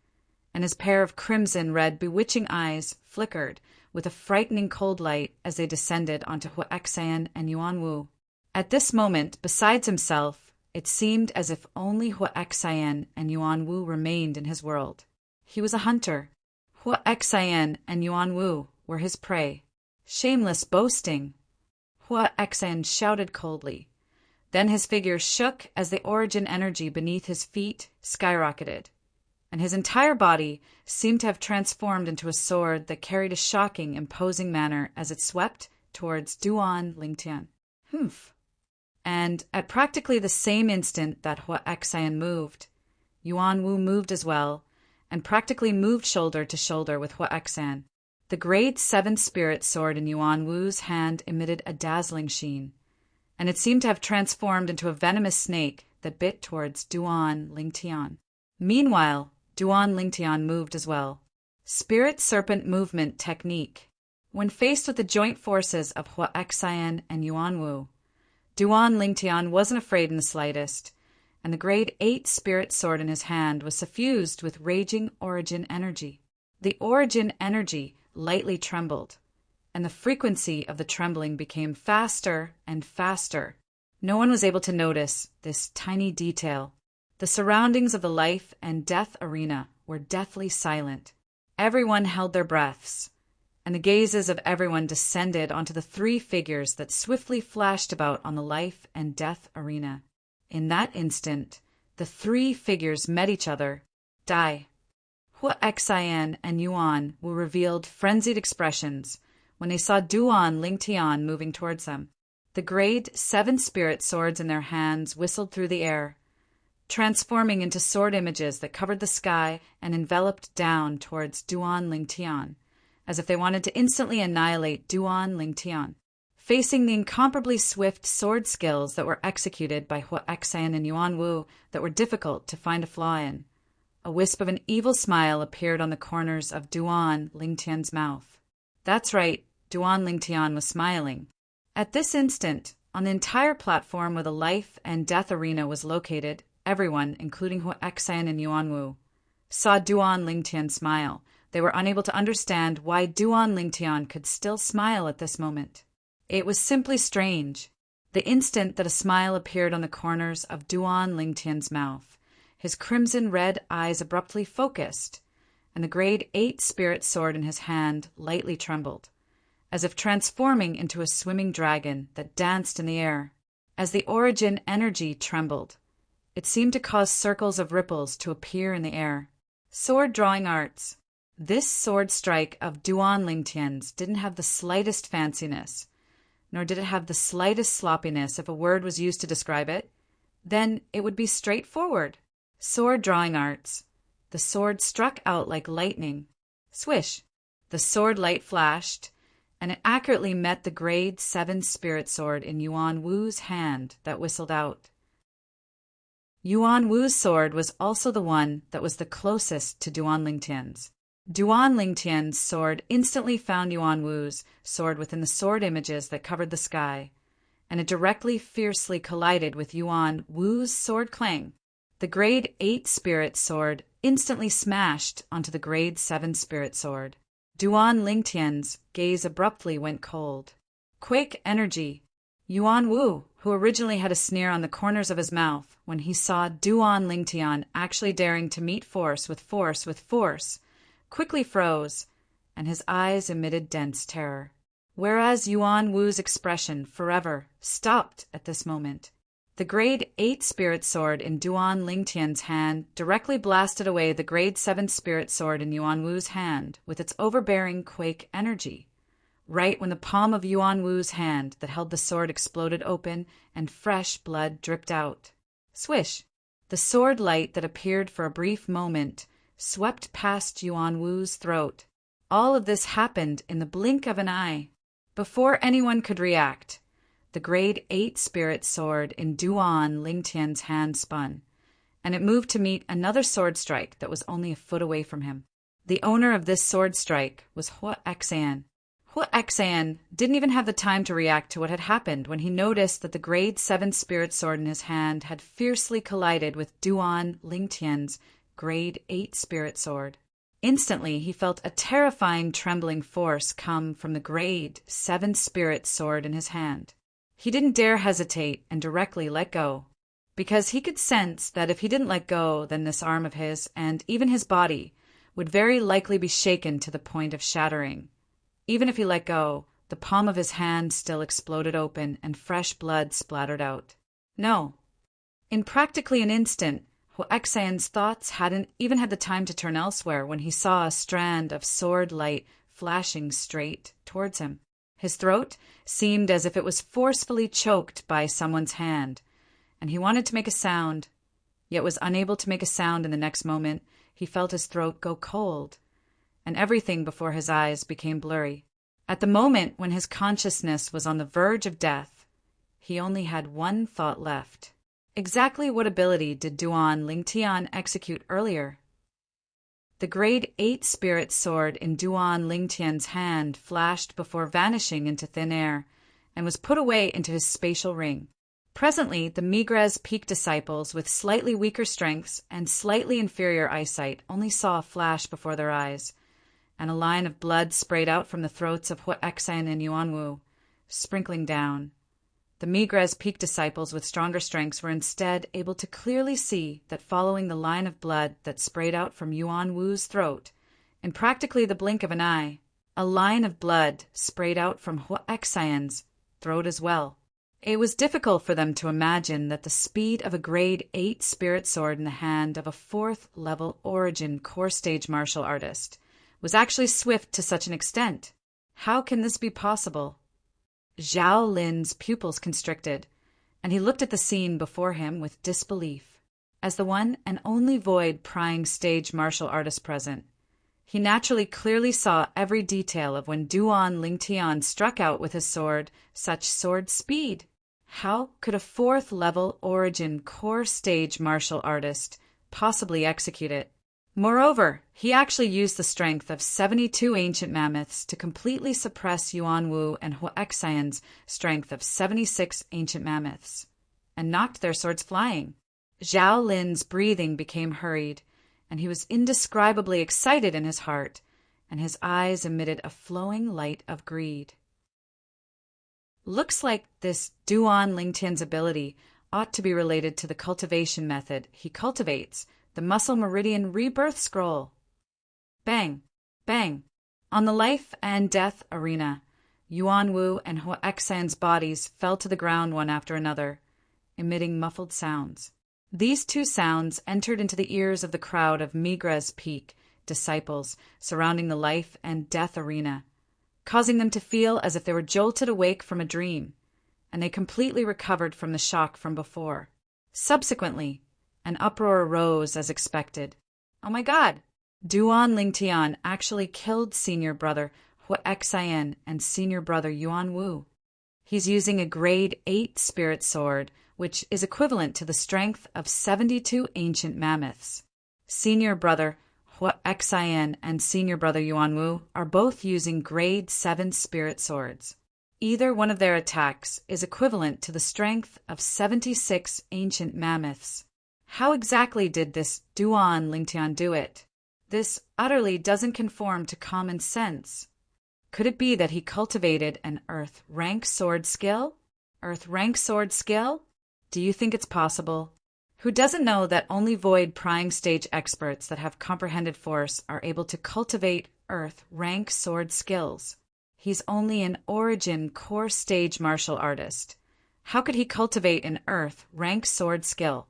and his pair of crimson-red bewitching eyes flickered with a frightening cold light as they descended onto Hua Xian and Yuan Wu. At this moment, besides himself, it seemed as if only Hua Xian and Yuan Wu remained in his world. He was a hunter. Hua Xian and Yuan Wu were his prey. Shameless boasting! Hua Xian shouted coldly. Then his figure shook as the origin energy beneath his feet skyrocketed, and his entire body seemed to have transformed into a sword that carried a shocking, imposing manner as it swept towards Duan Ling Tian. Humph! And at practically the same instant that Hua Xian moved, Yuan Wu moved as well, and practically moved shoulder to shoulder with Hua Xian. The grade 7 spirit sword in Yuan Wu's hand emitted a dazzling sheen, and it seemed to have transformed into a venomous snake that bit towards Duan Ling Tian. Meanwhile, Duan Ling Tian moved as well. Spirit serpent movement technique. When faced with the joint forces of Hua Xian and Yuan Wu, Duan Ling Tian wasn't afraid in the slightest, and the grade 8 spirit sword in his hand was suffused with raging origin energy. The origin energy lightly trembled, and the frequency of the trembling became faster and faster. No one was able to notice this tiny detail. The surroundings of the life and death arena were deathly silent. Everyone held their breaths, and the gazes of everyone descended onto the 3 figures that swiftly flashed about on the life and death arena. In that instant, the 3 figures met each other, die. Hua Xian and Yuan Wu revealed frenzied expressions when they saw Duan Ling Tian moving towards them. The grade 7 spirit swords in their hands whistled through the air, transforming into sword images that covered the sky and enveloped down towards Duan Ling Tian, as if they wanted to instantly annihilate Duan Ling Tian. Facing the incomparably swift sword skills that were executed by Hua Xian and Yuan Wu that were difficult to find a flaw in, a wisp of an evil smile appeared on the corners of Duan Ling Tian's mouth. That's right, Duan Ling Tian was smiling. At this instant, on the entire platform where the life and death arena was located, everyone, including Hua Xian and Yuan Wu, saw Duan Ling Tian smile. They were unable to understand why Duan Ling Tian could still smile at this moment. It was simply strange. The instant that a smile appeared on the corners of Duan Ling Tian's mouth, his crimson-red eyes abruptly focused, and the grade 8 spirit sword in his hand lightly trembled, as if transforming into a swimming dragon that danced in the air. As the origin energy trembled, it seemed to cause circles of ripples to appear in the air. Sword drawing arts. This sword strike of Duan Ling Tian's didn't have the slightest fanciness, nor did it have the slightest sloppiness. If a word was used to describe it, then it would be straightforward. Sword drawing arts. The sword struck out like lightning. Swish! The sword light flashed, and it accurately met the grade 7 spirit sword in Yuan Wu's hand that whistled out. Yuan Wu's sword was also the one that was the closest to Duan Ling Tian's. Duan Ling Tian's sword instantly found Yuan Wu's sword within the sword images that covered the sky, and it directly fiercely collided with Yuan Wu's sword clang. The grade 8 spirit sword instantly smashed onto the grade 7 spirit sword. Duan Ling Tian's gaze abruptly went cold. Quake energy. Yuan Wu, who originally had a sneer on the corners of his mouth when he saw Duan Lingtian actually daring to meet force with force with force, quickly froze, and his eyes emitted dense terror. Whereas Yuan Wu's expression forever stopped at this moment. The grade 8 spirit sword in Duan Lingtian's hand directly blasted away the grade 7 spirit sword in Yuan Wu's hand with its overbearing quake energy. Right when the palm of Yuan Wu's hand that held the sword exploded open and fresh blood dripped out. Swish! The sword light that appeared for a brief moment swept past Yuan Wu's throat. All of this happened in the blink of an eye. Before anyone could react, the grade 8 spirit sword in Duan Lingtian's hand spun, and it moved to meet another sword strike that was only a foot away from him. The owner of this sword strike was Hua Xan. Hua Xan didn't even have the time to react to what had happened when he noticed that the grade 7 spirit sword in his hand had fiercely collided with Duan Lingtian's grade 8 spirit sword. Instantly, he felt a terrifying trembling force come from the grade 7 spirit sword in his hand. He didn't dare hesitate and directly let go, because he could sense that if he didn't let go, then this arm of his, and even his body, would very likely be shaken to the point of shattering. Even if he let go, the palm of his hand still exploded open and fresh blood splattered out. No. In practically an instant, Huaxan's thoughts hadn't even had the time to turn elsewhere when he saw a strand of sword light flashing straight towards him. His throat seemed as if it was forcefully choked by someone's hand, and he wanted to make a sound, yet was unable to make a sound. In the next moment, he felt his throat go cold, and everything before his eyes became blurry. At the moment when his consciousness was on the verge of death, he only had one thought left. Exactly what ability did Duan Lingtian execute earlier? The grade 8 spirit sword in Duan Lingtian's hand flashed before vanishing into thin air and was put away into his spatial ring. Presently, the Migres peak disciples with slightly weaker strengths and slightly inferior eyesight only saw a flash before their eyes, and a line of blood sprayed out from the throats of Huaxan and Yuanwu, sprinkling down. The Migres peak disciples with stronger strengths were instead able to clearly see that following the line of blood that sprayed out from Yuan Wu's throat, in practically the blink of an eye, a line of blood sprayed out from Huaxan's throat as well. It was difficult for them to imagine that the speed of a grade 8 spirit sword in the hand of a 4th level origin core stage martial artist was actually swift to such an extent. How can this be possible? Zhao Lin's pupils constricted, and he looked at the scene before him with disbelief. As the one and only void-prying stage martial artist present, he naturally clearly saw every detail of when Duan Lingtian struck out with his sword such sword speed. How could a 4th level origin core stage martial artist possibly execute it? Moreover, he actually used the strength of 72 ancient mammoths to completely suppress Yuan Wu and Huaxan's strength of 76 ancient mammoths, and knocked their swords flying. Zhao Lin's breathing became hurried, and he was indescribably excited in his heart, and his eyes emitted a flowing light of greed. Looks like this Duan Lingtian's ability ought to be related to the cultivation method he cultivates, the Muscle Meridian Rebirth Scroll. Bang! Bang! On the life and death arena, Yuan Wu and Huaxan's bodies fell to the ground one after another, emitting muffled sounds. These two sounds entered into the ears of the crowd of Migres Peak disciples surrounding the life and death arena, causing them to feel as if they were jolted awake from a dream, and they completely recovered from the shock from before. Subsequently, an uproar arose as expected. Oh my God! Duan Lingtian actually killed senior brother Huaxan and senior brother Yuan Wu. He's using a grade 8 spirit sword, which is equivalent to the strength of 72 ancient mammoths. Senior brother Huaxan and senior brother Yuan Wu are both using grade 7 spirit swords. Either one of their attacks is equivalent to the strength of 76 ancient mammoths. How exactly did this Duan Lingtian do it? This utterly doesn't conform to common sense. Could it be that he cultivated an earth rank sword skill? Earth rank sword skill? Do you think it's possible? Who doesn't know that only void prying stage experts that have comprehended force are able to cultivate Earth rank sword skills? He's only an origin core stage martial artist. How could he cultivate an Earth rank sword skill?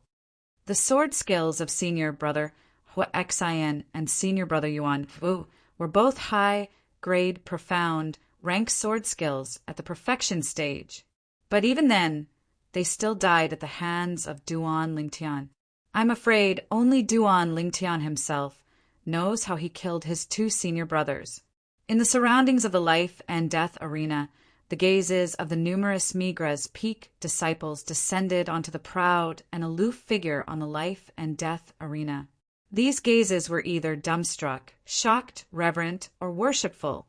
The sword skills of senior brother Huaxian and senior brother Yuan Wu were both high-grade, profound, rank sword skills at the perfection stage. But even then, they still died at the hands of Duan Lingtian. I'm afraid only Duan Lingtian himself knows how he killed his two senior brothers. In the surroundings of the life and death arena, the gazes of the numerous Migra's peak disciples descended onto the proud and aloof figure on the life and death arena. These gazes were either dumbstruck, shocked, reverent, or worshipful.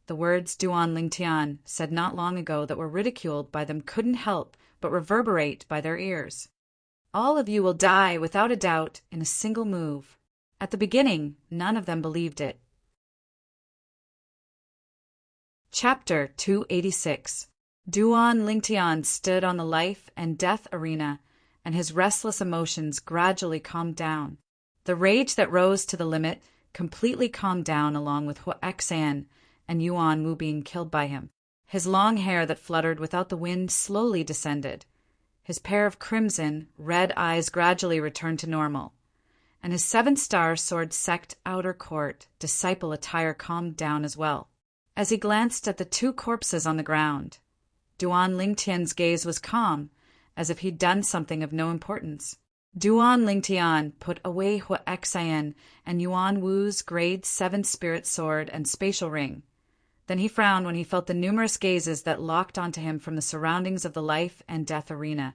The words Duan Lingtian said not long ago that were ridiculed by them couldn't help but reverberate by their ears. All of you will die without a doubt in a single move. At the beginning, none of them believed it. Chapter 286. Duan Lingtian stood on the life and death arena, and his restless emotions gradually calmed down. The rage that rose to the limit completely calmed down along with Huaxian and Yuan Wu being killed by him. His long hair that fluttered without the wind slowly descended. His pair of crimson, red eyes gradually returned to normal, and his seven-star sword sect outer court disciple attire calmed down as well. As he glanced at the two corpses on the ground, Duan Lingtian's gaze was calm, as if he'd done something of no importance. Duan Lingtian put away Huaxian and Yuan Wu's grade 7 spirit sword and spatial ring. Then he frowned when he felt the numerous gazes that locked onto him from the surroundings of the life and death arena.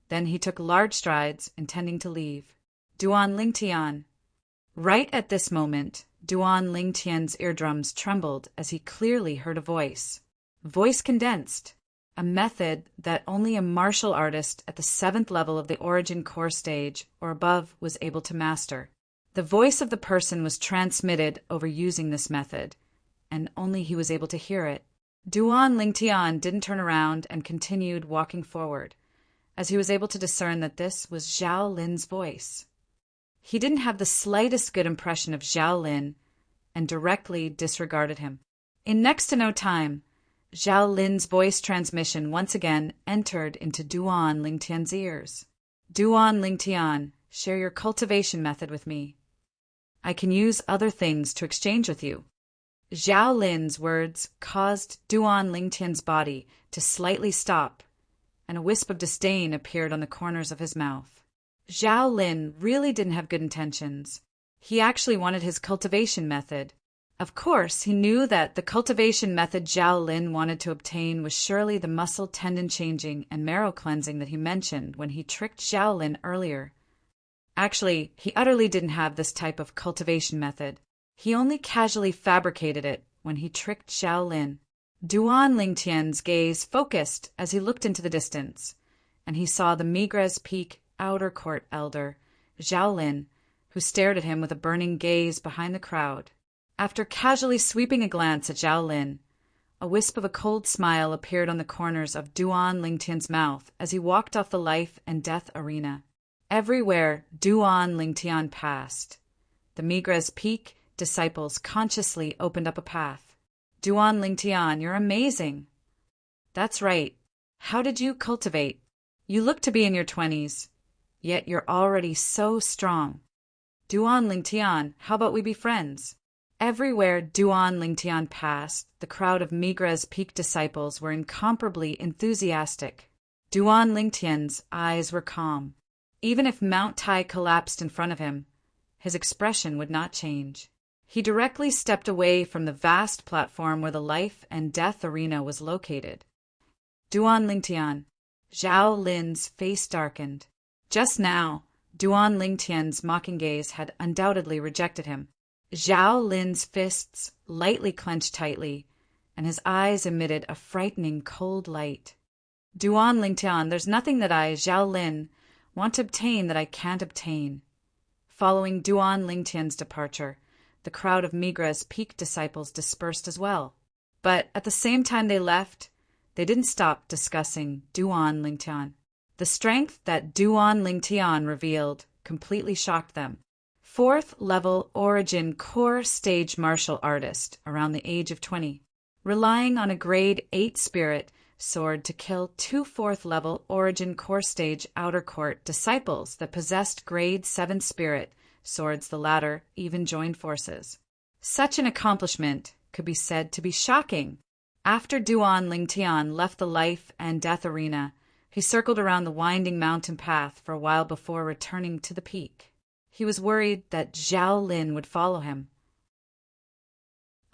Then he took large strides, intending to leave. Duan Lingtian. Right at this moment, Duan Lingtian's eardrums trembled as he clearly heard a voice. Voice condensed, a method that only a martial artist at the 7th level of the origin core stage or above was able to master. The voice of the person was transmitted over using this method, and only he was able to hear it. Duan Lingtian didn't turn around and continued walking forward, as he was able to discern that this was Zhao Lin's voice. He didn't have the slightest good impression of Zhao Lin and directly disregarded him. In next to no time, Zhao Lin's voice transmission once again entered into Duan Lingtian's ears. Duan Lingtian, share your cultivation method with me. I can use other things to exchange with you. Zhao Lin's words caused Duan Lingtian's body to slightly stop, and a wisp of disdain appeared on the corners of his mouth. Zhao Lin really didn't have good intentions. He actually wanted his cultivation method. Of course, he knew that the cultivation method Zhao Lin wanted to obtain was surely the muscle tendon changing and marrow cleansing that he mentioned when he tricked Zhao Lin earlier. Actually, he utterly didn't have this type of cultivation method. He only casually fabricated it when he tricked Zhao Lin. Duan Lingtian's gaze focused as he looked into the distance, and he saw the Migra's Peak outer court elder, Zhao Lin, who stared at him with a burning gaze behind the crowd. After casually sweeping a glance at Zhao Lin, a wisp of a cold smile appeared on the corners of Duan Lingtian's mouth as he walked off the life and death arena. Everywhere Duan Lingtian passed, the Migra's Peak disciples consciously opened up a path. Duan Lingtian, you're amazing. That's right. How did you cultivate? You look to be in your 20s. Yet you're already so strong. Duan Lingtian, how about we be friends? Everywhere Duan Lingtian passed, the crowd of Migra's Peak disciples were incomparably enthusiastic. Duan Lingtian's eyes were calm. Even if Mount Tai collapsed in front of him, his expression would not change. He directly stepped away from the vast platform where the life and death arena was located. Duan Lingtian. Zhao Lin's face darkened. Just now, Duan Lingtian's mocking gaze had undoubtedly rejected him. Zhao Lin's fists lightly clenched tightly, and his eyes emitted a frightening cold light. Duan Lingtian, there's nothing that I, Zhao Lin, want to obtain that I can't obtain. Following Duan Lingtian's departure, the crowd of Migra's Peak disciples dispersed as well. But at the same time they left, they didn't stop discussing Duan Lingtian. The strength that Duan Lingtian revealed completely shocked them. Fourth-level origin core stage martial artist around the age of 20, relying on a grade 8 spirit sword to kill 2 fourth-level origin core stage outer court disciples that possessed grade 7 spirit swords, the latter even joined forces. Such an accomplishment could be said to be shocking. After Duan Lingtian left the life and death arena, he circled around the winding mountain path for a while before returning to the peak. He was worried that Zhao Lin would follow him.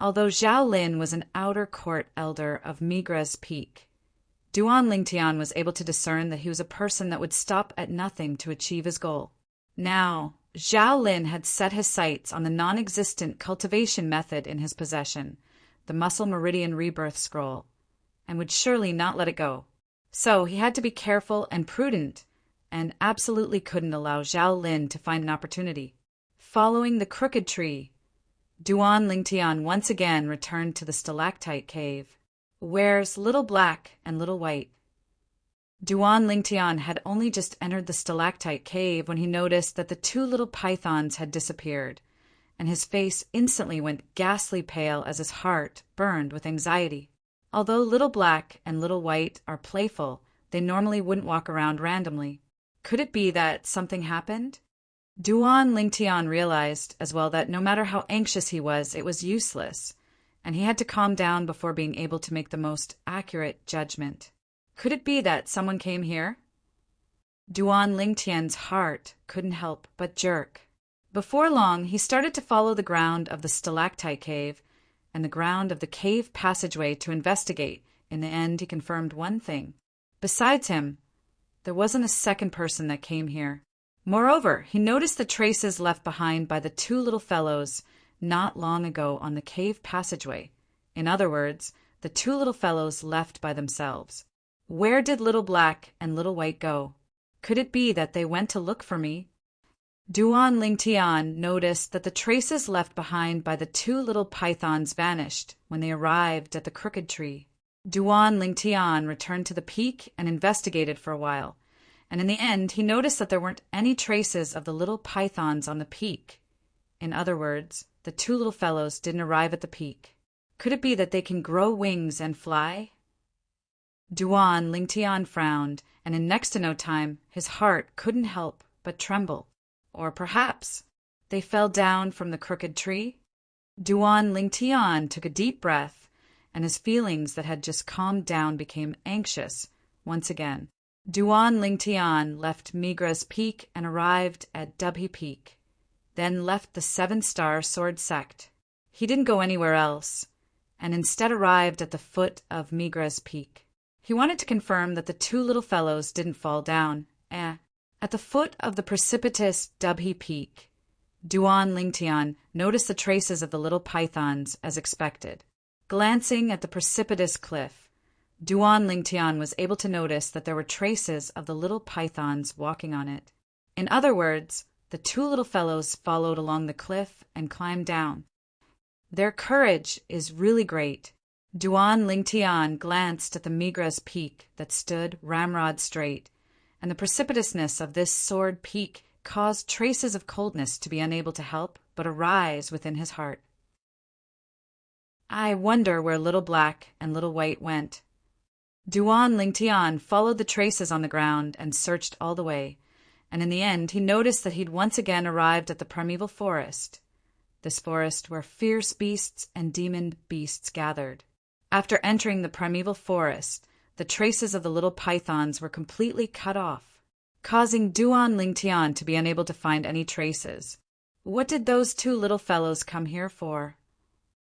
Although Zhao Lin was an outer court elder of Migra's peak, Duan Lingtian was able to discern that he was a person that would stop at nothing to achieve his goal. Now, Zhao Lin had set his sights on the non-existent cultivation method in his possession, the Muscle Meridian Rebirth Scroll, and would surely not let it go. So he had to be careful and prudent, and absolutely couldn't allow Zhao Lin to find an opportunity. Following the crooked tree, Duan Lingtian once again returned to the stalactite cave. Where's Little Black and Little White? Duan Lingtian had only just entered the stalactite cave when he noticed that the 2 little pythons had disappeared, and his face instantly went ghastly pale as his heart burned with anxiety. Although Little Black and Little White are playful, they normally wouldn't walk around randomly. Could it be that something happened? Duan Lingtian realized as well that no matter how anxious he was, it was useless, and he had to calm down before being able to make the most accurate judgment. Could it be that someone came here? Duan Lingtian's heart couldn't help but jerk. Before long, he started to follow the ground of the stalactite cave and the ground of the cave passageway to investigate. In the end, he confirmed one thing. Besides him, there wasn't a second person that came here. Moreover, he noticed the traces left behind by the 2 little fellows not long ago on the cave passageway. In other words, the 2 little fellows left by themselves. Where did Little Black and Little White go? Could it be that they went to look for me? Duan Lingtian noticed that the traces left behind by the 2 little pythons vanished when they arrived at the crooked tree. Duan Lingtian returned to the peak and investigated for a while, and in the end he noticed that there weren't any traces of the little pythons on the peak. In other words, the 2 little fellows didn't arrive at the peak. Could it be that they can grow wings and fly? Duan Lingtian frowned, and in next to no time his heart couldn't help but tremble. Or perhaps they fell down from the crooked tree? Duan Lingtian took a deep breath, and his feelings that had just calmed down became anxious once again. Duan Lingtian left Migra's peak and arrived at Dubhe Peak, then left the 7-star sword sect. He didn't go anywhere else, and instead arrived at the foot of Migra's peak. He wanted to confirm that the 2 little fellows didn't fall down. At the foot of the precipitous Dubhe Peak, Duan Lingtian noticed the traces of the little pythons as expected. Glancing at the precipitous cliff, Duan Lingtian was able to notice that there were traces of the little pythons walking on it. In other words, the 2 little fellows followed along the cliff and climbed down. Their courage is really great. Duan Lingtian glanced at the Migra's peak that stood ramrod straight, and the precipitousness of this sword peak caused traces of coldness to be unable to help but arise within his heart. I wonder where Little Black and Little White went. Duan Lingtian followed the traces on the ground and searched all the way, and in the end he noticed that he'd once again arrived at the primeval forest, this forest where fierce beasts and demon beasts gathered. After entering the primeval forest, the traces of the little pythons were completely cut off, causing Duan Lingtian to be unable to find any traces. What did those 2 little fellows come here for?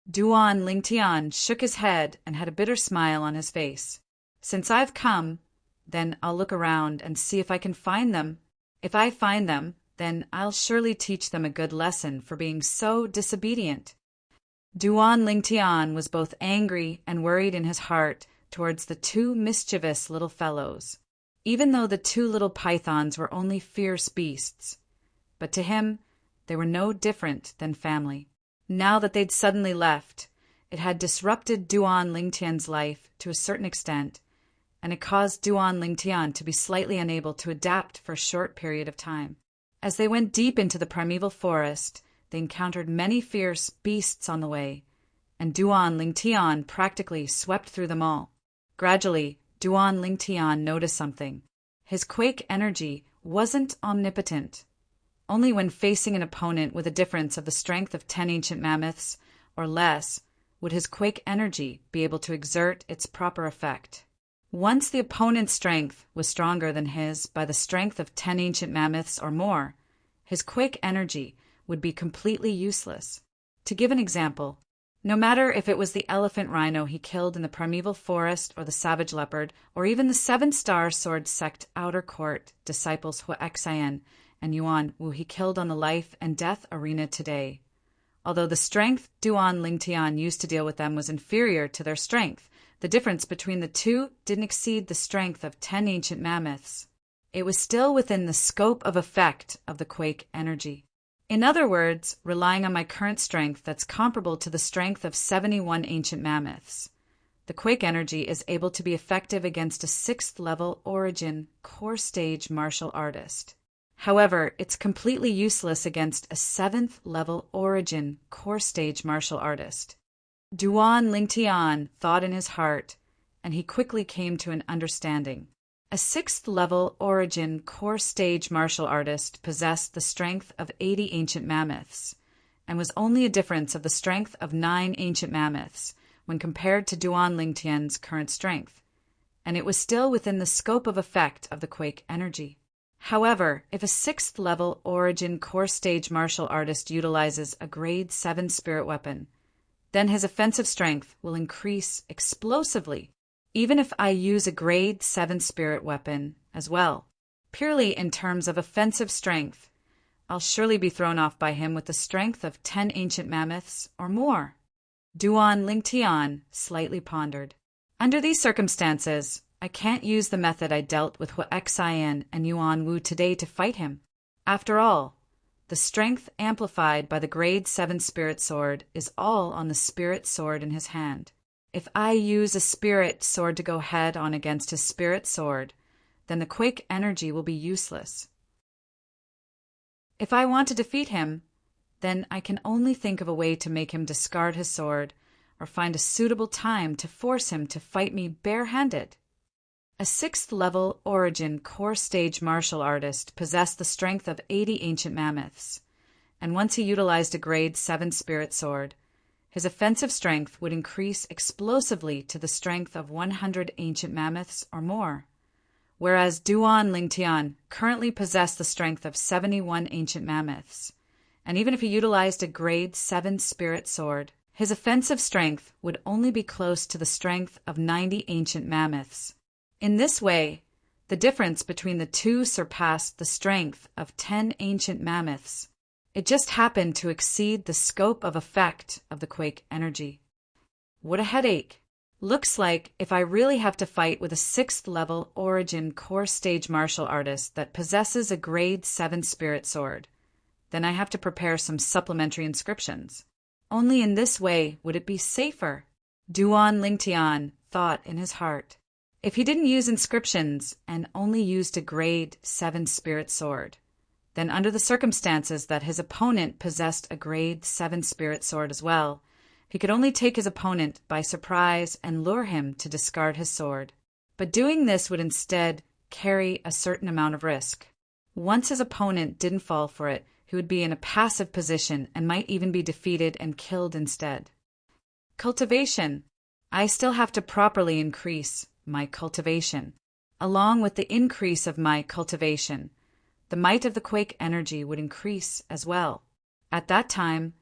Duan Lingtian shook his head and had a bitter smile on his face. Since I've come, then I'll look around and see if I can find them. If I find them, then I'll surely teach them a good lesson for being so disobedient. Duan Lingtian was both angry and worried in his heart towards the 2 mischievous little fellows, even though the 2 little pythons were only fierce beasts. But to him, they were no different than family. Now that they'd suddenly left, it had disrupted Duan Lingtian's life to a certain extent, and it caused Duan Lingtian to be slightly unable to adapt for a short period of time. As they went deep into the primeval forest, they encountered many fierce beasts on the way, and Duan Lingtian practically swept through them all. Gradually, Duan Lingtian noticed something. His quake energy wasn't omnipotent. Only when facing an opponent with a difference of the strength of 10 ancient mammoths or less would his quake energy be able to exert its proper effect. Once the opponent's strength was stronger than his by the strength of 10 ancient mammoths or more, his quake energy would be completely useless. To give an example, no matter if it was the elephant rhino he killed in the primeval forest or the savage leopard, or even the 7-star sword sect outer court disciples Huaxian and Yuan Wu he killed on the life and death arena today. Although the strength Duan Lingtian used to deal with them was inferior to their strength, the difference between the two didn't exceed the strength of 10 ancient mammoths. It was still within the scope of effect of the quake energy. In other words, relying on my current strength that's comparable to the strength of 71 ancient mammoths, the quake energy is able to be effective against a 6th-level origin core stage martial artist. However, it's completely useless against a 7th-level origin core stage martial artist. Duan Lingtian thought in his heart, and he quickly came to an understanding. A 6th-level origin core stage martial artist possessed the strength of 80 ancient mammoths, and was only a difference of the strength of 9 ancient mammoths when compared to Duan Lingtian's current strength, and it was still within the scope of effect of the quake energy. However, if a 6th-level origin core stage martial artist utilizes a grade 7 spirit weapon, then his offensive strength will increase explosively, even if I use a grade 7 spirit weapon as well. Purely in terms of offensive strength, I'll surely be thrown off by him with the strength of 10 ancient mammoths or more. Duan Lingtian slightly pondered. Under these circumstances, I can't use the method I dealt with Huaxian and Yuan Wu today to fight him. After all, the strength amplified by the grade 7 spirit sword is all on the spirit sword in his hand. If I use a spirit sword to go head-on against his spirit sword, then the quake energy will be useless. If I want to defeat him, then I can only think of a way to make him discard his sword or find a suitable time to force him to fight me barehanded. A 6th-level origin core stage martial artist possessed the strength of 80 ancient mammoths, and once he utilized a grade 7 spirit sword, his offensive strength would increase explosively to the strength of 100 ancient mammoths or more, whereas Duan Lingtian currently possessed the strength of 71 ancient mammoths, and even if he utilized a grade 7 spirit sword, his offensive strength would only be close to the strength of 90 ancient mammoths. In this way, the difference between the two surpassed the strength of 10 ancient mammoths. It just happened to exceed the scope of effect of the quake energy. What a headache! Looks like if I really have to fight with a 6th-level origin core stage martial artist that possesses a grade 7 spirit sword, then I have to prepare some supplementary inscriptions. Only in this way would it be safer. Duan Lingtian thought in his heart. If he didn't use inscriptions and only used a grade 7 spirit sword, then under the circumstances that his opponent possessed a grade 7 spirit sword as well, he could only take his opponent by surprise and lure him to discard his sword. But doing this would instead carry a certain amount of risk. Once his opponent didn't fall for it, he would be in a passive position and might even be defeated and killed instead. Cultivation. I still have to properly increase my cultivation. Along with the increase of my cultivation, the might of the quake energy would increase as well. At that time,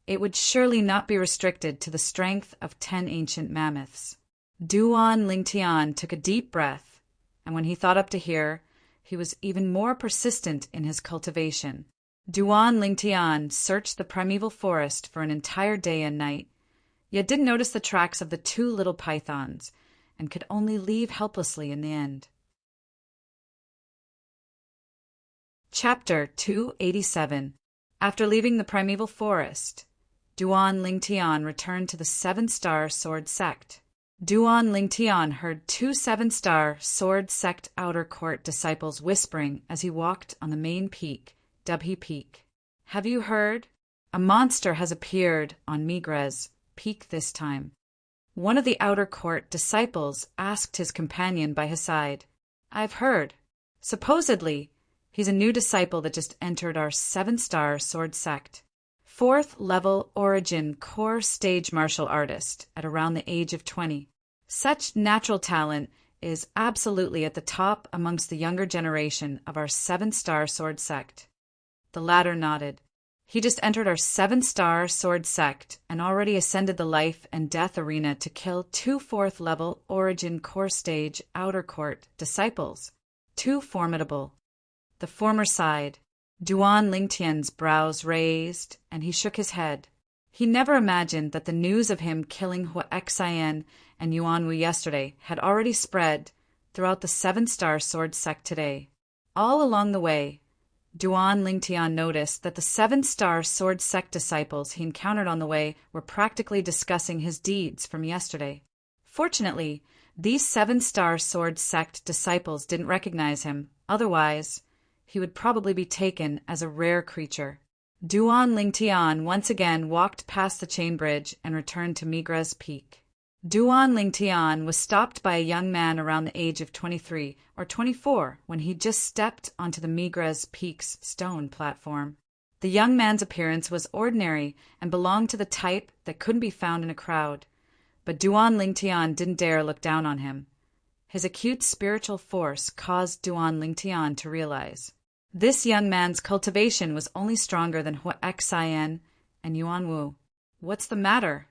it would surely not be restricted to the strength of 10 ancient mammoths. Duan Lingtian took a deep breath, and when he thought up to here, he was even more persistent in his cultivation. Duan Lingtian searched the primeval forest for an entire day and night, yet didn't notice the tracks of the 2 little pythons, and could only leave helplessly in the end. Chapter 287. After leaving the primeval forest, Duan Lingtian returned to the 7-star sword sect. Duan Lingtian heard two seven-star sword sect outer court disciples whispering as he walked on the main peak, Dubhe Peak. Have you heard? A monster has appeared on Migres Peak this time. One of the outer court disciples asked his companion by his side. I've heard. Supposedly, he's a new disciple that just entered our seven-star sword sect. 4th level origin core stage martial artist at around the age of 20. Such natural talent is absolutely at the top amongst the younger generation of our 7-star sword sect. The latter nodded. He just entered our 7-star sword sect and already ascended the life and death arena to kill 2 4th level origin core stage outer court disciples. Too formidable. The former sighed. Duan Lingtian's brows raised, and he shook his head. He never imagined that the news of him killing Huaxian and Yuanwu yesterday had already spread throughout the 7-star sword sect today. All along the way, Duan Lingtian noticed that the 7-star sword sect disciples he encountered on the way were practically discussing his deeds from yesterday. Fortunately, these 7-star sword sect disciples didn't recognize him. Otherwise, he would probably be taken as a rare creature. Duan Lingtian once again walked past the chain bridge and returned to Migres Peak. Duan Lingtian was stopped by a young man around the age of 23 or 24 when he just stepped onto the Migres Peak's stone platform. The young man's appearance was ordinary and belonged to the type that couldn't be found in a crowd, but Duan Lingtian didn't dare look down on him. His acute spiritual force caused Duan Lingtian to realize this young man's cultivation was only stronger than Huaxian and Yuanwu. What's the matter?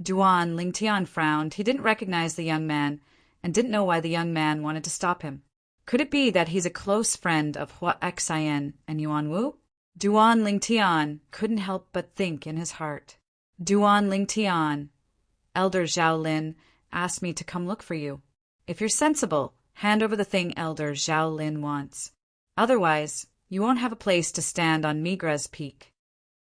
Duan Lingtian frowned. He didn't recognize the young man and didn't know why the young man wanted to stop him. Could it be that he's a close friend of Huaxian and Yuanwu? Duan Lingtian couldn't help but think in his heart. Duan Lingtian, Elder Zhao Lin asked me to come look for you. If you're sensible, hand over the thing Elder Zhao Lin wants. Otherwise, you won't have a place to stand on Migres Peak.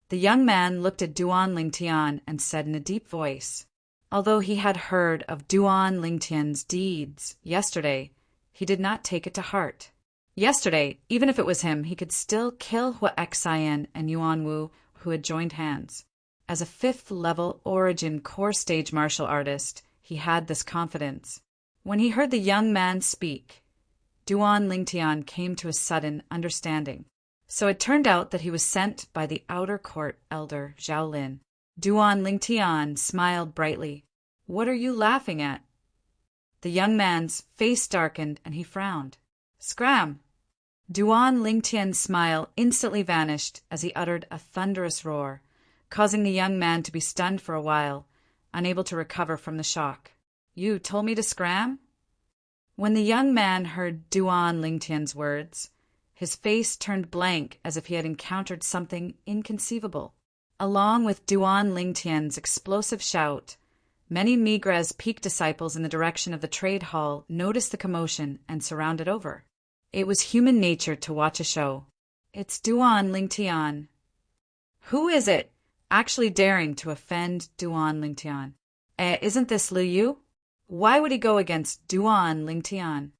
The young man looked at Duan Lingtian and said in a deep voice, although he had heard of Duan Lingtian's deeds yesterday, he did not take it to heart. Yesterday, even if it was him, he could still kill Huaxian and Yuanwu who had joined hands. As a 5th level origin core stage martial artist, he had this confidence. When he heard the young man speak, Duan Lingtian came to a sudden understanding. So it turned out that he was sent by the outer court elder Zhao Lin. Duan Lingtian smiled brightly. What are you laughing at? The young man's face darkened and he frowned. Scram! Duan Lingtian's smile instantly vanished as he uttered a thunderous roar, causing the young man to be stunned for a while, unable to recover from the shock. You told me to scram? When the young man heard Duan Lingtian's words, his face turned blank as if he had encountered something inconceivable. Along with Duan Lingtian's explosive shout, many Migres Peak disciples in the direction of the trade hall noticed the commotion and surrounded over. It was human nature to watch a show. It's Duan Lingtian. Who is it actually daring to offend Duan Lingtian? Isn't this Lu Yu? Why would he go against Duan Lingtian?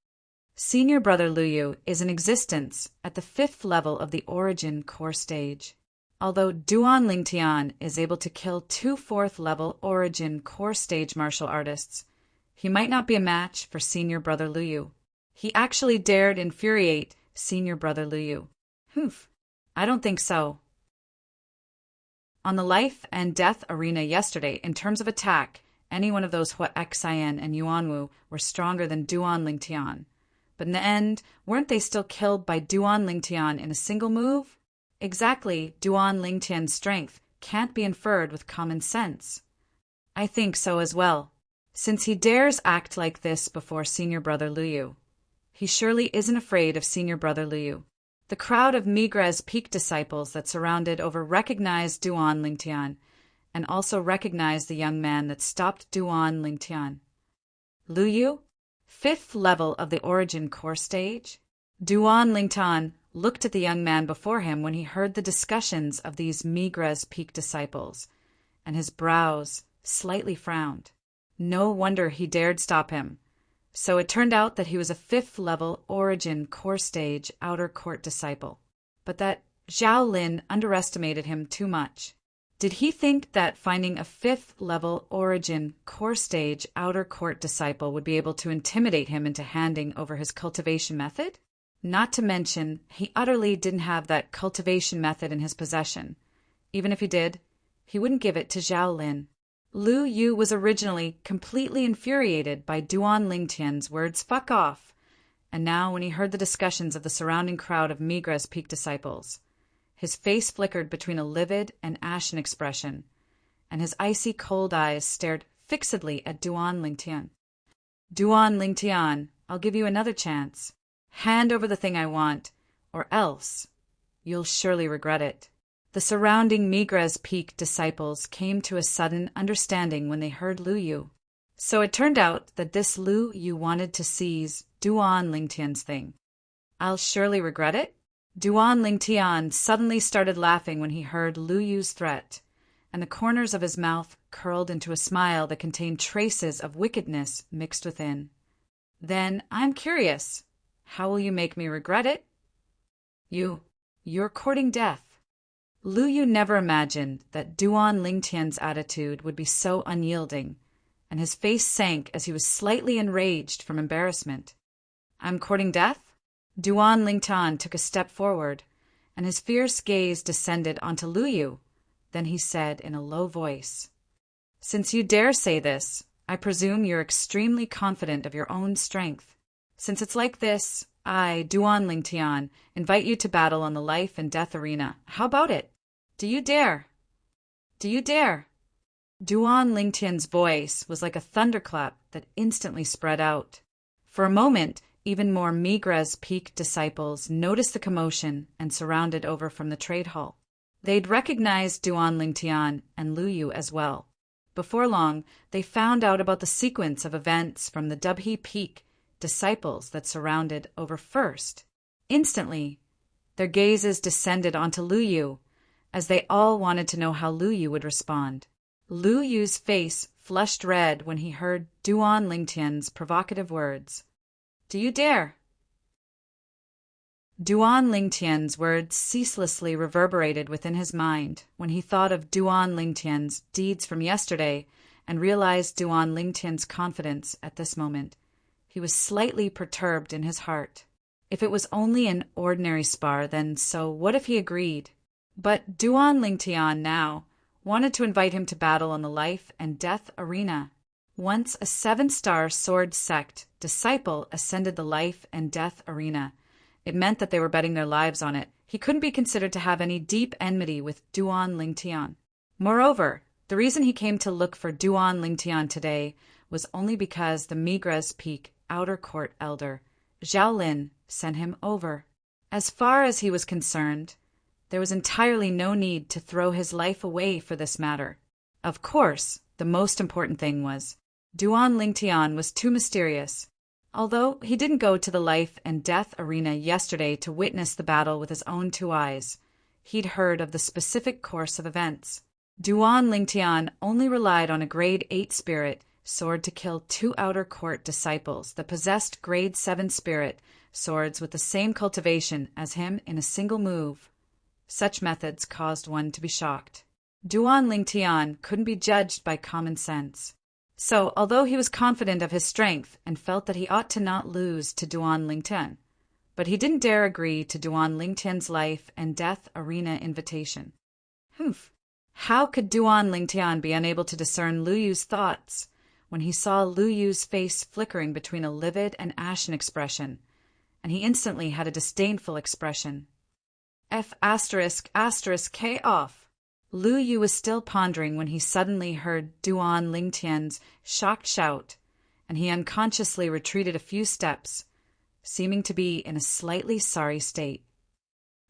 Senior Brother Lu Yu is in existence at the 5th level of the origin core stage. Although Duan Lingtian is able to kill 2 4th level origin core stage martial artists, he might not be a match for Senior Brother Lu Yu. He actually dared infuriate Senior Brother Lu Yu. Humph, I don't think so. On the life and death arena yesterday, in terms of attack, any one of those Huaxian and Yuanwu were stronger than Duan Lingtian. But in the end, weren't they still killed by Duan Lingtian in a single move? Exactly, Duan Lingtian's strength can't be inferred with common sense. I think so as well, since he dares act like this before Senior Brother Lu Yu. He surely isn't afraid of Senior Brother Lu Yu. The crowd of Migres Peak disciples that surrounded over recognized Duan Lingtian, and also recognized the young man that stopped Duan Lingtian. Lu Yu? 5th level of the origin core stage? Duan Lingtian looked at the young man before him when he heard the discussions of these Migres Peak disciples, and his brows slightly frowned. No wonder he dared stop him. So it turned out that he was a 5th-level Origin Core Stage Outer Court disciple, but that Zhao Lin underestimated him too much. Did he think that finding a 5th-level Origin Core Stage Outer Court disciple would be able to intimidate him into handing over his cultivation method? Not to mention, he utterly didn't have that cultivation method in his possession. Even if he did, he wouldn't give it to Zhao Lin. Lu Yu was originally completely infuriated by Duan Lingtian's words "fuck off," and now when he heard the discussions of the surrounding crowd of Migra's Peak disciples, his face flickered between a livid and ashen expression, and his icy cold eyes stared fixedly at Duan Lingtian. "Duan Lingtian, I'll give you another chance. Hand over the thing I want, or else you'll surely regret it." The surrounding Migra's Peak disciples came to a sudden understanding when they heard Lu Yu. So it turned out that this Lu Yu wanted to seize Duan Lingtian's thing. "I'll surely regret it?" Duan Lingtian suddenly started laughing when he heard Lu Yu's threat, and the corners of his mouth curled into a smile that contained traces of wickedness mixed within. "Then I'm curious. How will you make me regret it?" You're courting death." Lu Yu never imagined that Duan Lingtian's attitude would be so unyielding, and his face sank as he was slightly enraged from embarrassment. "I'm courting death?" Duan Lingtian took a step forward, and his fierce gaze descended onto Lu Yu. Then he said in a low voice, "Since you dare say this, I presume you're extremely confident of your own strength. Since it's like this, I, Duan Lingtian, invite you to battle on the life and death arena. How about it? Do you dare? Do you dare?" Duan Lingtian's voice was like a thunderclap that instantly spread out. For a moment, even more Migra's Peak disciples noticed the commotion and surrounded over from the trade hall. They'd recognized Duan Lingtian and Lu Yu as well. Before long, they found out about the sequence of events from the Dubhe Peak disciples that surrounded over first. Instantly, their gazes descended onto Lu Yu, as they all wanted to know how Lu Yu would respond. Lu Yu's face flushed red when he heard Duan Lingtian's provocative words. "Do you dare?" Duan Lingtian's words ceaselessly reverberated within his mind when he thought of Duan Lingtian's deeds from yesterday and realized Duan Lingtian's confidence at this moment. He was slightly perturbed in his heart. If it was only an ordinary spar, then so what if he agreed? But Duan Lingtian now wanted to invite him to battle on the life and death arena. Once a 7-star sword sect disciple ascended the life and death arena, it meant that they were betting their lives on it. He couldn't be considered to have any deep enmity with Duan Lingtian. Moreover, the reason he came to look for Duan Lingtian today was only because the Migra's Peak Outer Court elder, Zhao Lin, sent him over. As far as he was concerned, there was entirely no need to throw his life away for this matter. Of course, the most important thing was, Duan Lingtian was too mysterious. Although he didn't go to the life and death arena yesterday to witness the battle with his own 2 eyes, he'd heard of the specific course of events. Duan Lingtian only relied on a grade 8 spirit sword to kill 2 outer court disciples that possessed grade 7 spirit swords with the same cultivation as him in a single move. Such methods caused one to be shocked. Duan Lingtian couldn't be judged by common sense. So, although he was confident of his strength and felt that he ought to not lose to Duan Lingtian, but he didn't dare agree to Duan Lingtian's life and death arena invitation. How could Duan Lingtian be unable to discern Lu Yu's thoughts when he saw Lu Yu's face flickering between a livid and ashen expression, and he instantly had a disdainful expression. F***K off. Lu Yu was still pondering when he suddenly heard Duan Lingtian's shocked shout, and he unconsciously retreated a few steps, seeming to be in a slightly sorry state.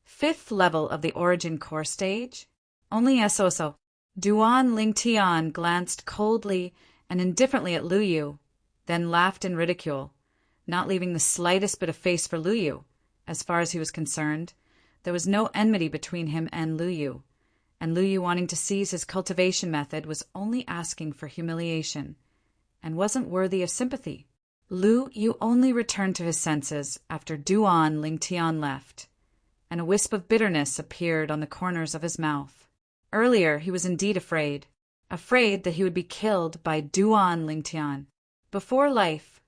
5th level of the Origin Core stage? Only so. Duan Lingtian glanced coldly and indifferently at Lu Yu, then laughed in ridicule, not leaving the slightest bit of face for Lu Yu. As far as he was concerned, there was no enmity between him and Lu Yu wanting to seize his cultivation method was only asking for humiliation. and wasn't worthy of sympathy. Lu Yu only returned to his senses after Duan Lingtian left, and a wisp of bitterness appeared on the corners of his mouth. Earlier he was indeed afraid that he would be killed by Duan Lingtian. Before life,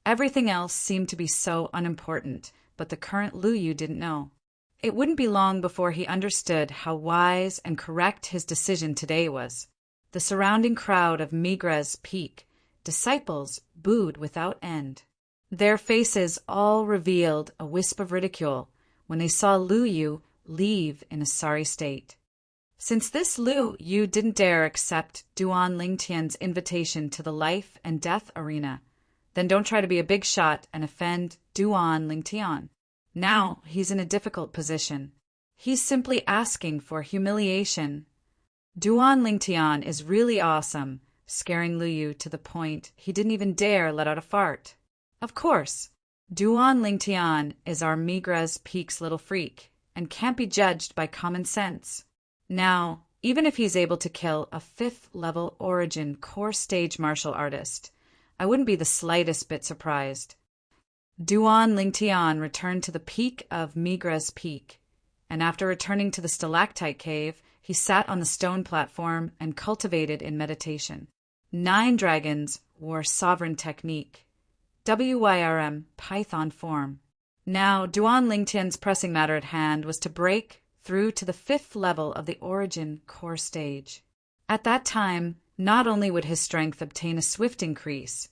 everything else seemed to be so unimportant, but the current Lu Yu didn't know. It wouldn't be long before he understood how wise and correct his decision today was. The surrounding crowd of Migres Peak disciples booed without end. Their faces all revealed a wisp of ridicule when they saw Lu Yu leave in a sorry state. Since this Lu Yu didn't dare accept Duan Lingtian's invitation to the life and death arena, then don't try to be a big shot and offend Duan Lingtian. Now he's in a difficult position. He's simply asking for humiliation. Duan Lingtian is really awesome, scaring Lu Yu to the point he didn't even dare let out a fart. Of course, Duan Lingtian is our Migres Peak's little freak and can't be judged by common sense. Now, even if he's able to kill a 5th-level origin core stage martial artist, I wouldn't be the slightest bit surprised. Duan Lingtian returned to the peak of Migres Peak, and after returning to the stalactite cave, he sat on the stone platform and cultivated in meditation. 9 dragons wore sovereign technique, WYRM Python form. Now, Duan Lingtian's pressing matter at hand was to break through to the 5th level of the origin core stage. At that time, not only would his strength obtain a swift increase,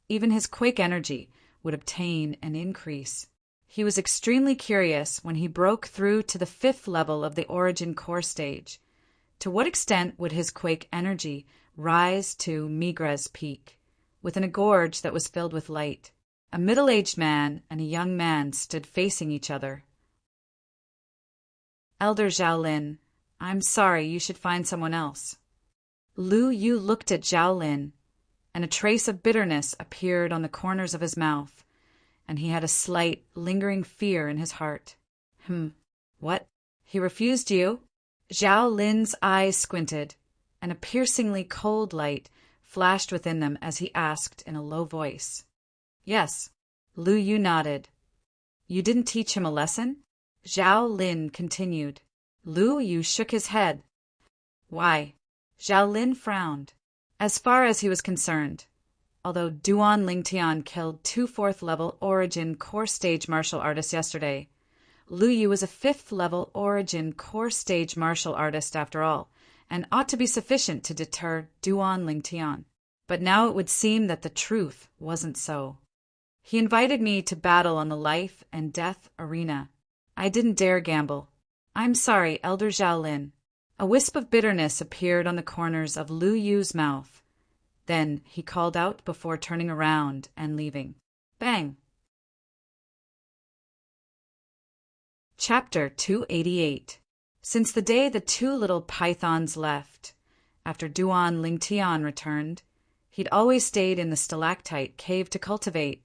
even his quake energy would obtain an increase. He was extremely curious when he broke through to the 5th level of the origin core stage. To what extent would his quake energy rise to Migres Peak, within a gorge that was filled with light? A middle-aged man and a young man stood facing each other. Elder Zhao Lin, I'm sorry, you should find someone else. Lu Yu looked at Zhao Lin, and a trace of bitterness appeared on the corners of his mouth, and he had a slight, lingering fear in his heart. What? He refused you? Zhao Lin's eyes squinted, and a piercingly cold light flashed within them as he asked in a low voice. Yes. Lu Yu nodded. You didn't teach him a lesson? Zhao Lin continued. Lu Yu shook his head. Why? Zhao Lin frowned. As far as he was concerned, although Duan Lingtian killed 2 4th-level origin core stage martial artists yesterday, Lu Yu was a 5th-level origin core stage martial artist after all, and ought to be sufficient to deter Duan Lingtian. But now it would seem that the truth wasn't so. He invited me to battle on the life and death arena. I didn't dare gamble. I'm sorry, Elder Zhao Lin. A wisp of bitterness appeared on the corners of Lu Yu's mouth. Then he called out before turning around and leaving. Bang! Chapter 288. Since the day the 2 little pythons left, after Duan Lingtian returned, he'd always stayed in the stalactite cave to cultivate,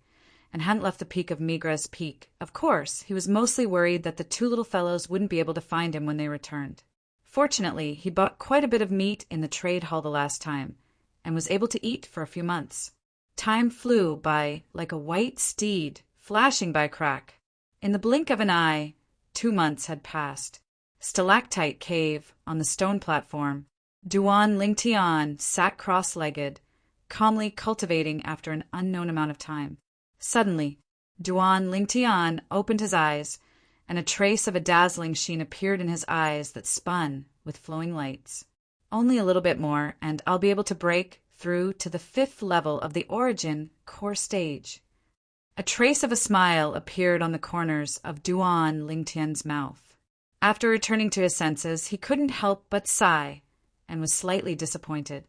and hadn't left the peak of Migres Peak. Of course, he was mostly worried that the 2 little fellows wouldn't be able to find him when they returned. Fortunately, he bought quite a bit of meat in the trade hall the last time, and was able to eat for a few months. Time flew by like a white steed, flashing by crack. In the blink of an eye, 2 months had passed. Stalactite cave, on the stone platform, Duan Lingtian sat cross-legged, calmly cultivating after an unknown amount of time. Suddenly, Duan Lingtian opened his eyes, and a trace of a dazzling sheen appeared in his eyes that spun with flowing lights. Only a little bit more, and I'll be able to break through to the 5th level of the origin core stage. A trace of a smile appeared on the corners of Duan Lingtian's mouth. After returning to his senses, he couldn't help but sigh, and was slightly disappointed.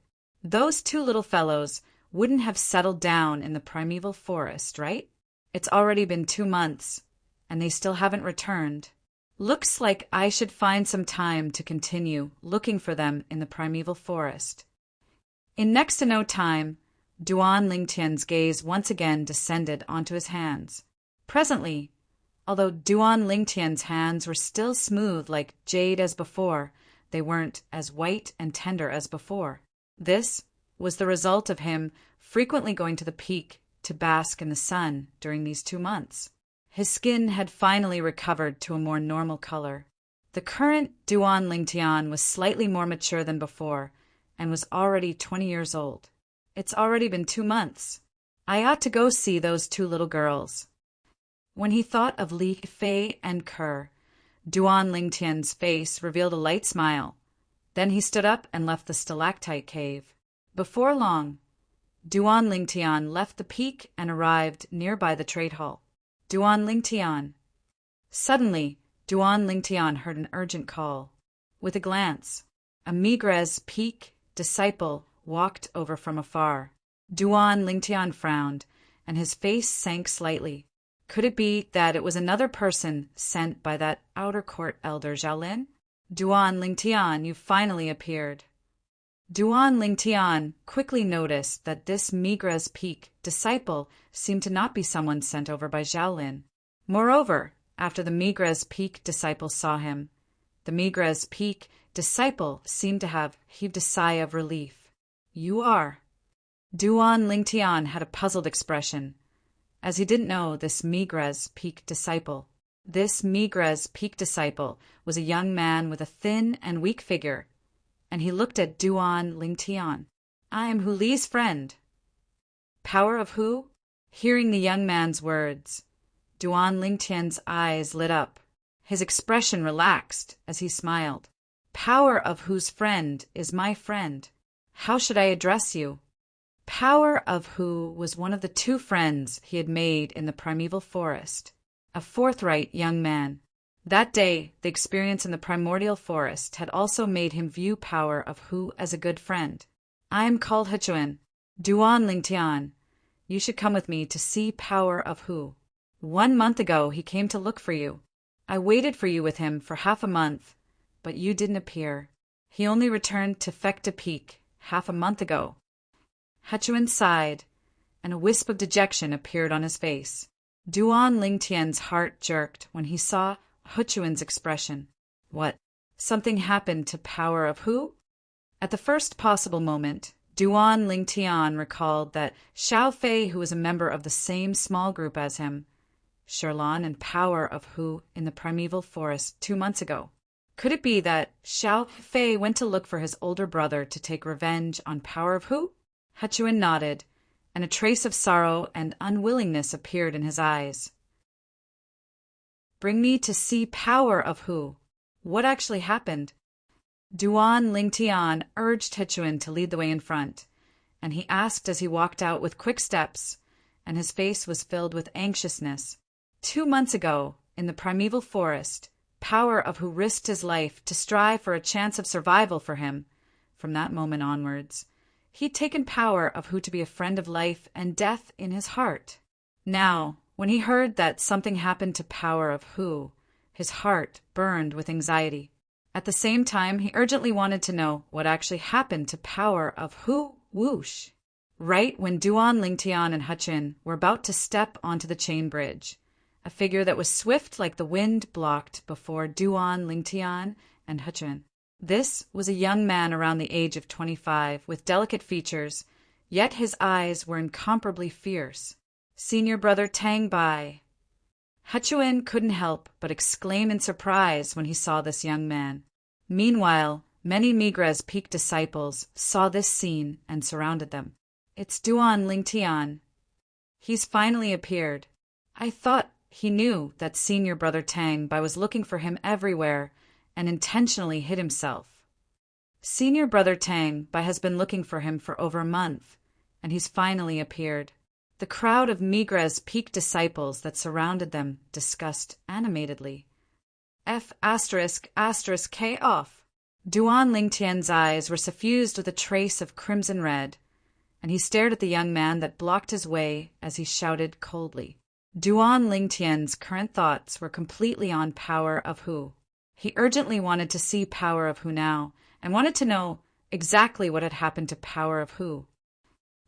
Those 2 little fellows wouldn't have settled down in the primeval forest, right? It's already been 2 months, and they still haven't returned. Looks like I should find some time to continue looking for them in the primeval forest. In next to no time, Duan Lingtian's gaze once again descended onto his hands. Presently, although Duan Lingtian's hands were still smooth like jade as before, they weren't as white and tender as before. This was the result of him frequently going to the peak to bask in the sun during these 2 months. His skin had finally recovered to a more normal color. The current Duan Lingtian was slightly more mature than before and was already 20 years old. It's already been 2 months. I ought to go see those 2 little girls. When he thought of Li Fei and Kerr, Duan Lingtian's face revealed a light smile. Then he stood up and left the stalactite cave. Before long, Duan Lingtian left the peak and arrived nearby the trade hall. Duan Lingtian. Suddenly, Duan Lingtian heard an urgent call. With a glance, a Migres Peak disciple walked over from afar. Duan Lingtian frowned, and his face sank slightly. Could it be that it was another person sent by that outer court elder Zhaolin? Duan Lingtian, you finally appeared. Duan Lingtian quickly noticed that this Migres Peak disciple seemed to not be someone sent over by Zhaolin. Moreover, after the Migres Peak disciple saw him, the Migres Peak disciple seemed to have heaved a sigh of relief. You are. Duan Lingtian had a puzzled expression, as he didn't know this Migres Peak disciple. This Migres Peak disciple was a young man with a thin and weak figure, and he looked at Duan Lingtian. I am Hu Li's friend. Power of who? Hearing the young man's words, Duan Lingtian's eyes lit up. His expression relaxed as he smiled. Power of whose friend is my friend. How should I address you? Power of who was one of the 2 friends he had made in the primeval forest, a forthright young man. That day, the experience in the primordial forest had also made him view Power of who as a good friend. I am called Hechuan. Duan Lingtian, you should come with me to see Power of who. 1 month ago he came to look for you. I waited for you with him for half a month, but you didn't appear. He only returned to Fekta Peak half a month ago. Hechuan sighed, and a wisp of dejection appeared on his face. Duan Lingtian's heart jerked when he saw Hechuan's expression. What? Something happened to Power of who? At the first possible moment, Duan Lingtian recalled that Xiao Fei, who was a member of the same small group as him, Sherlan and Power of who in the primeval forest 2 months ago. Could it be that Xiao Fei went to look for his older brother to take revenge on Power of who? Hechuan nodded, and a trace of sorrow and unwillingness appeared in his eyes. Bring me to see Power of who? What actually happened? Duan Lingtian urged Hechuan to lead the way in front, and he asked as he walked out with quick steps, and his face was filled with anxiousness. 2 months ago, in the primeval forest, Power of who risked his life to strive for a chance of survival for him. From that moment onwards, he'd taken Power of who to be a friend of life and death in his heart. Now, when he heard that something happened to Power of who, his heart burned with anxiety. At the same time, he urgently wanted to know what actually happened to Power of who whoosh. Right when Duan Lingtian and Hechuan were about to step onto the chain bridge, a figure that was swift like the wind blocked before Duan Lingtian and Hechuan. This was a young man around the age of 25 with delicate features, yet his eyes were incomparably fierce. Senior brother Tang Bai. Hechuan couldn't help but exclaim in surprise when he saw this young man. Meanwhile, many Migres Peak disciples saw this scene and surrounded them. It's Duan Lingtian. He's finally appeared. I thought he knew that senior brother Tang Bai was looking for him everywhere and intentionally hid himself. Senior brother Tang Bai has been looking for him for over a month, and he's finally appeared. The crowd of Migres Peak disciples that surrounded them discussed animatedly. F***K off. Duan Lingtian's eyes were suffused with a trace of crimson red, and he stared at the young man that blocked his way as he shouted coldly. Duan Lingtian's current thoughts were completely on Power of who. He urgently wanted to see Power of who now, and wanted to know exactly what had happened to Power of who.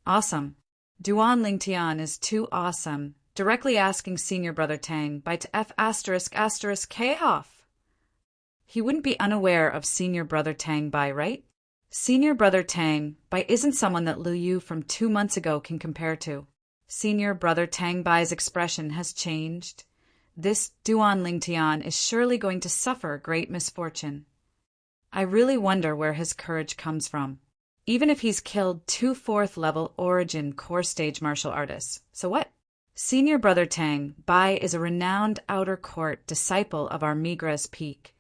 Awesome. Duan Lingtian is too awesome, directly asking senior brother Tang Bai to F***K off. He wouldn't be unaware of senior brother Tang Bai, right? Senior brother Tang Bai isn't someone that Lu Yu from 2 months ago can compare to. Senior brother Tang Bai's expression has changed. This Duan Lingtian is surely going to suffer great misfortune. I really wonder where his courage comes from. Even if he's killed 2 4th-level origin core stage martial artists, so what? Senior brother Tang Bai is a renowned outer court disciple of our Migra's Peak,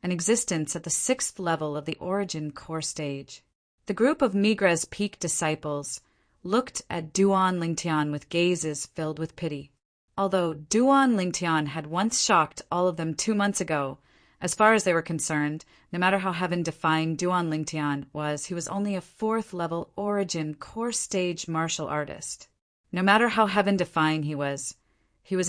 an existence at the 6th level of the origin core stage. The group of Migra's Peak disciples looked at Duan Lingtian with gazes filled with pity. Although Duan Lingtian had once shocked all of them 2 months ago, as far as they were concerned, no matter how heaven-defying Duan Lingtian was, he was only a 4th-level origin core stage martial artist. No matter how heaven-defying he was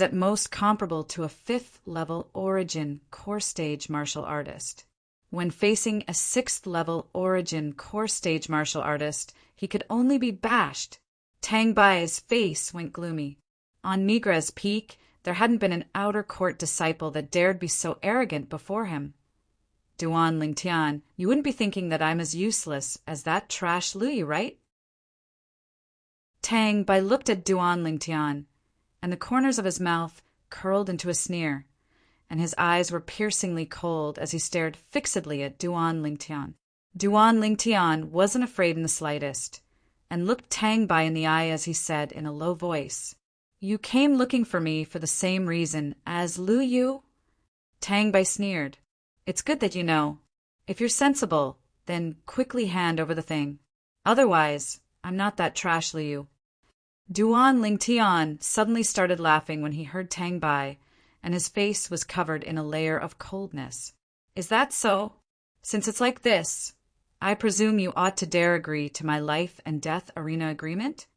at most comparable to a 5th-level origin core stage martial artist. When facing a 6th-level origin core stage martial artist, he could only be bashed. Tang Bai's face went gloomy. On Migra's Peak, there hadn't been an outer court disciple that dared be so arrogant before him. Duan Lingtian, you wouldn't be thinking that I'm as useless as that trash Lu Yu, right? Tang Bai looked at Duan Lingtian, and the corners of his mouth curled into a sneer, and his eyes were piercingly cold as he stared fixedly at Duan Lingtian. Duan Lingtian wasn't afraid in the slightest, and looked Tang Bai in the eye as he said in a low voice, "You came looking for me for the same reason as Lu Yu?" Tang Bai sneered. "It's good that you know. If you're sensible, then quickly hand over the thing. Otherwise, I'm not that trash Lu Yu." Duan Lingtian suddenly started laughing when he heard Tang Bai, and his face was covered in a layer of coldness. "Is that so? Since it's like this, I presume you ought to dare agree to my life and death arena agreement?"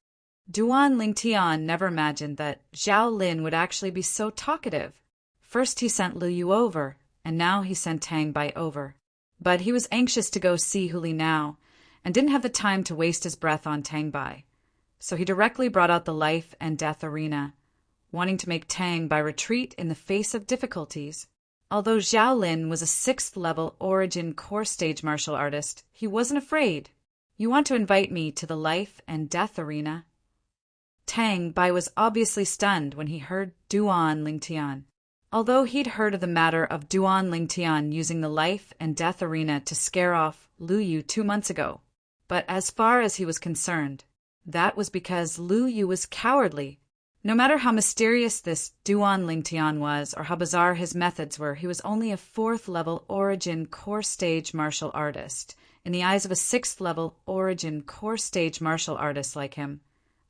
Duan Lingtian never imagined that Zhao Lin would actually be so talkative. First he sent Lu Yu over, and now he sent Tang Bai over. But he was anxious to go see Hu Li now, and didn't have the time to waste his breath on Tang Bai. So he directly brought out the life and death arena, wanting to make Tang Bai retreat in the face of difficulties. Although Zhao Lin was a 6th-level origin core stage martial artist, he wasn't afraid. "You want to invite me to the life and death arena?" Tang Bai was obviously stunned when he heard Duan Lingtian. Although he'd heard of the matter of Duan Lingtian using the life and death arena to scare off Lu Yu 2 months ago, but as far as he was concerned, that was because Lu Yu was cowardly. No matter how mysterious this Duan Lingtian was or how bizarre his methods were, he was only a 4th-level origin core stage martial artist. In the eyes of a 6th-level origin core stage martial artist like him,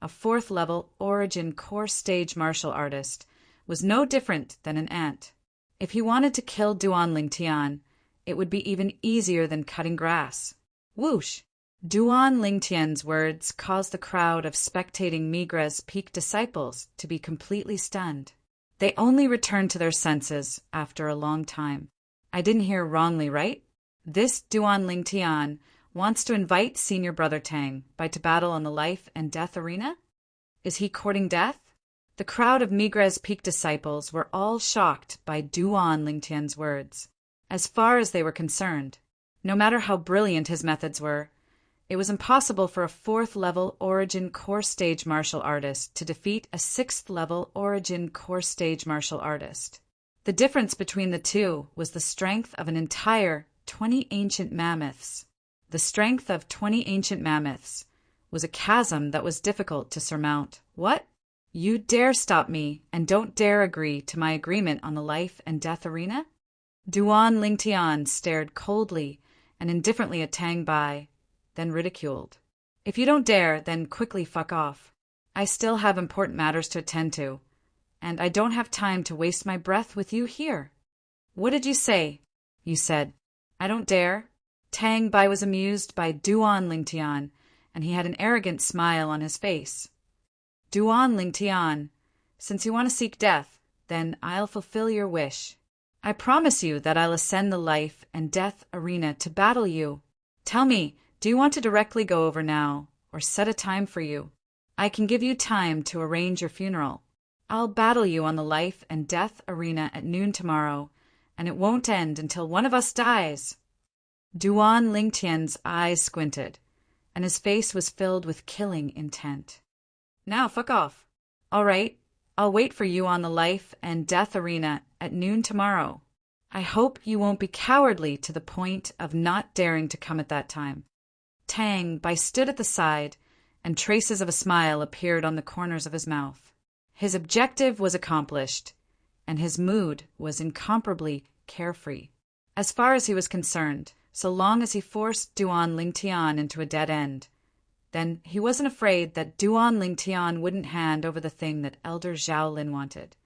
a 4th-level origin core stage martial artist was no different than an ant. If he wanted to kill Duan Lingtian, it would be even easier than cutting grass. Whoosh! Duan Lingtian's words caused the crowd of spectating Migra's Peak disciples to be completely stunned. They only returned to their senses after a long time. I didn't hear wrongly, right? This Duan Lingtian wants to invite senior brother Tang Bai to battle on the life and death arena? Is he courting death? The crowd of Migra's Peak disciples were all shocked by Duan Lingtian's words. As far as they were concerned, no matter how brilliant his methods were, it was impossible for a 4th-level origin core stage martial artist to defeat a 6th-level origin core stage martial artist. The difference between the two was the strength of an entire 20 ancient mammoths. The strength of 20 ancient mammoths was a chasm that was difficult to surmount. What? You dare stop me and don't dare agree to my agreement on the life and death arena? Duan Lingtian stared coldly and indifferently at Tang Bai, then ridiculed. "If you don't dare, then quickly fuck off. I still have important matters to attend to, and I don't have time to waste my breath with you here." "What did you say?" "You said, I don't dare." Tang Bai was amused by Duan Lingtian, and he had an arrogant smile on his face. "Duan Lingtian, since you want to seek death, then I'll fulfill your wish. I promise you that I'll ascend the life and death arena to battle you. Tell me, do you want to directly go over now, or set a time for you? I can give you time to arrange your funeral. I'll battle you on the life and death arena at noon tomorrow, and it won't end until one of us dies." Duan Lingtian's eyes squinted, and his face was filled with killing intent. Now fuck off. All right, I'll wait for you on the life and death arena at noon tomorrow. I hope you won't be cowardly to the point of not daring to come at that time. Tang Bai stood at the side, and traces of a smile appeared on the corners of his mouth. His objective was accomplished, and his mood was incomparably carefree. As far as he was concerned, so long as he forced Duan Lingtian into a dead end, then he wasn't afraid that Duan Lingtian wouldn't hand over the thing that Elder Zhao Lin wanted.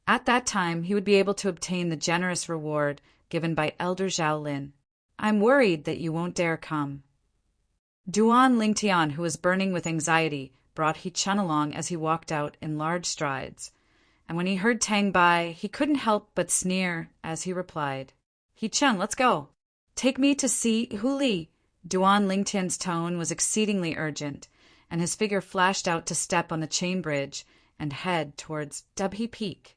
At that time, he would be able to obtain the generous reward given by Elder Zhao Lin. I'm worried that you won't dare come. Duan Lingtian, who was burning with anxiety, brought He Chun along as he walked out in large strides, and when he heard Tang Bai, he couldn't help but sneer as he replied, He Chun, let's go. Take me to see Hu Li. Duan Lingtian's tone was exceedingly urgent, and his figure flashed out to step on the chain bridge and head towards Dubhe Peak.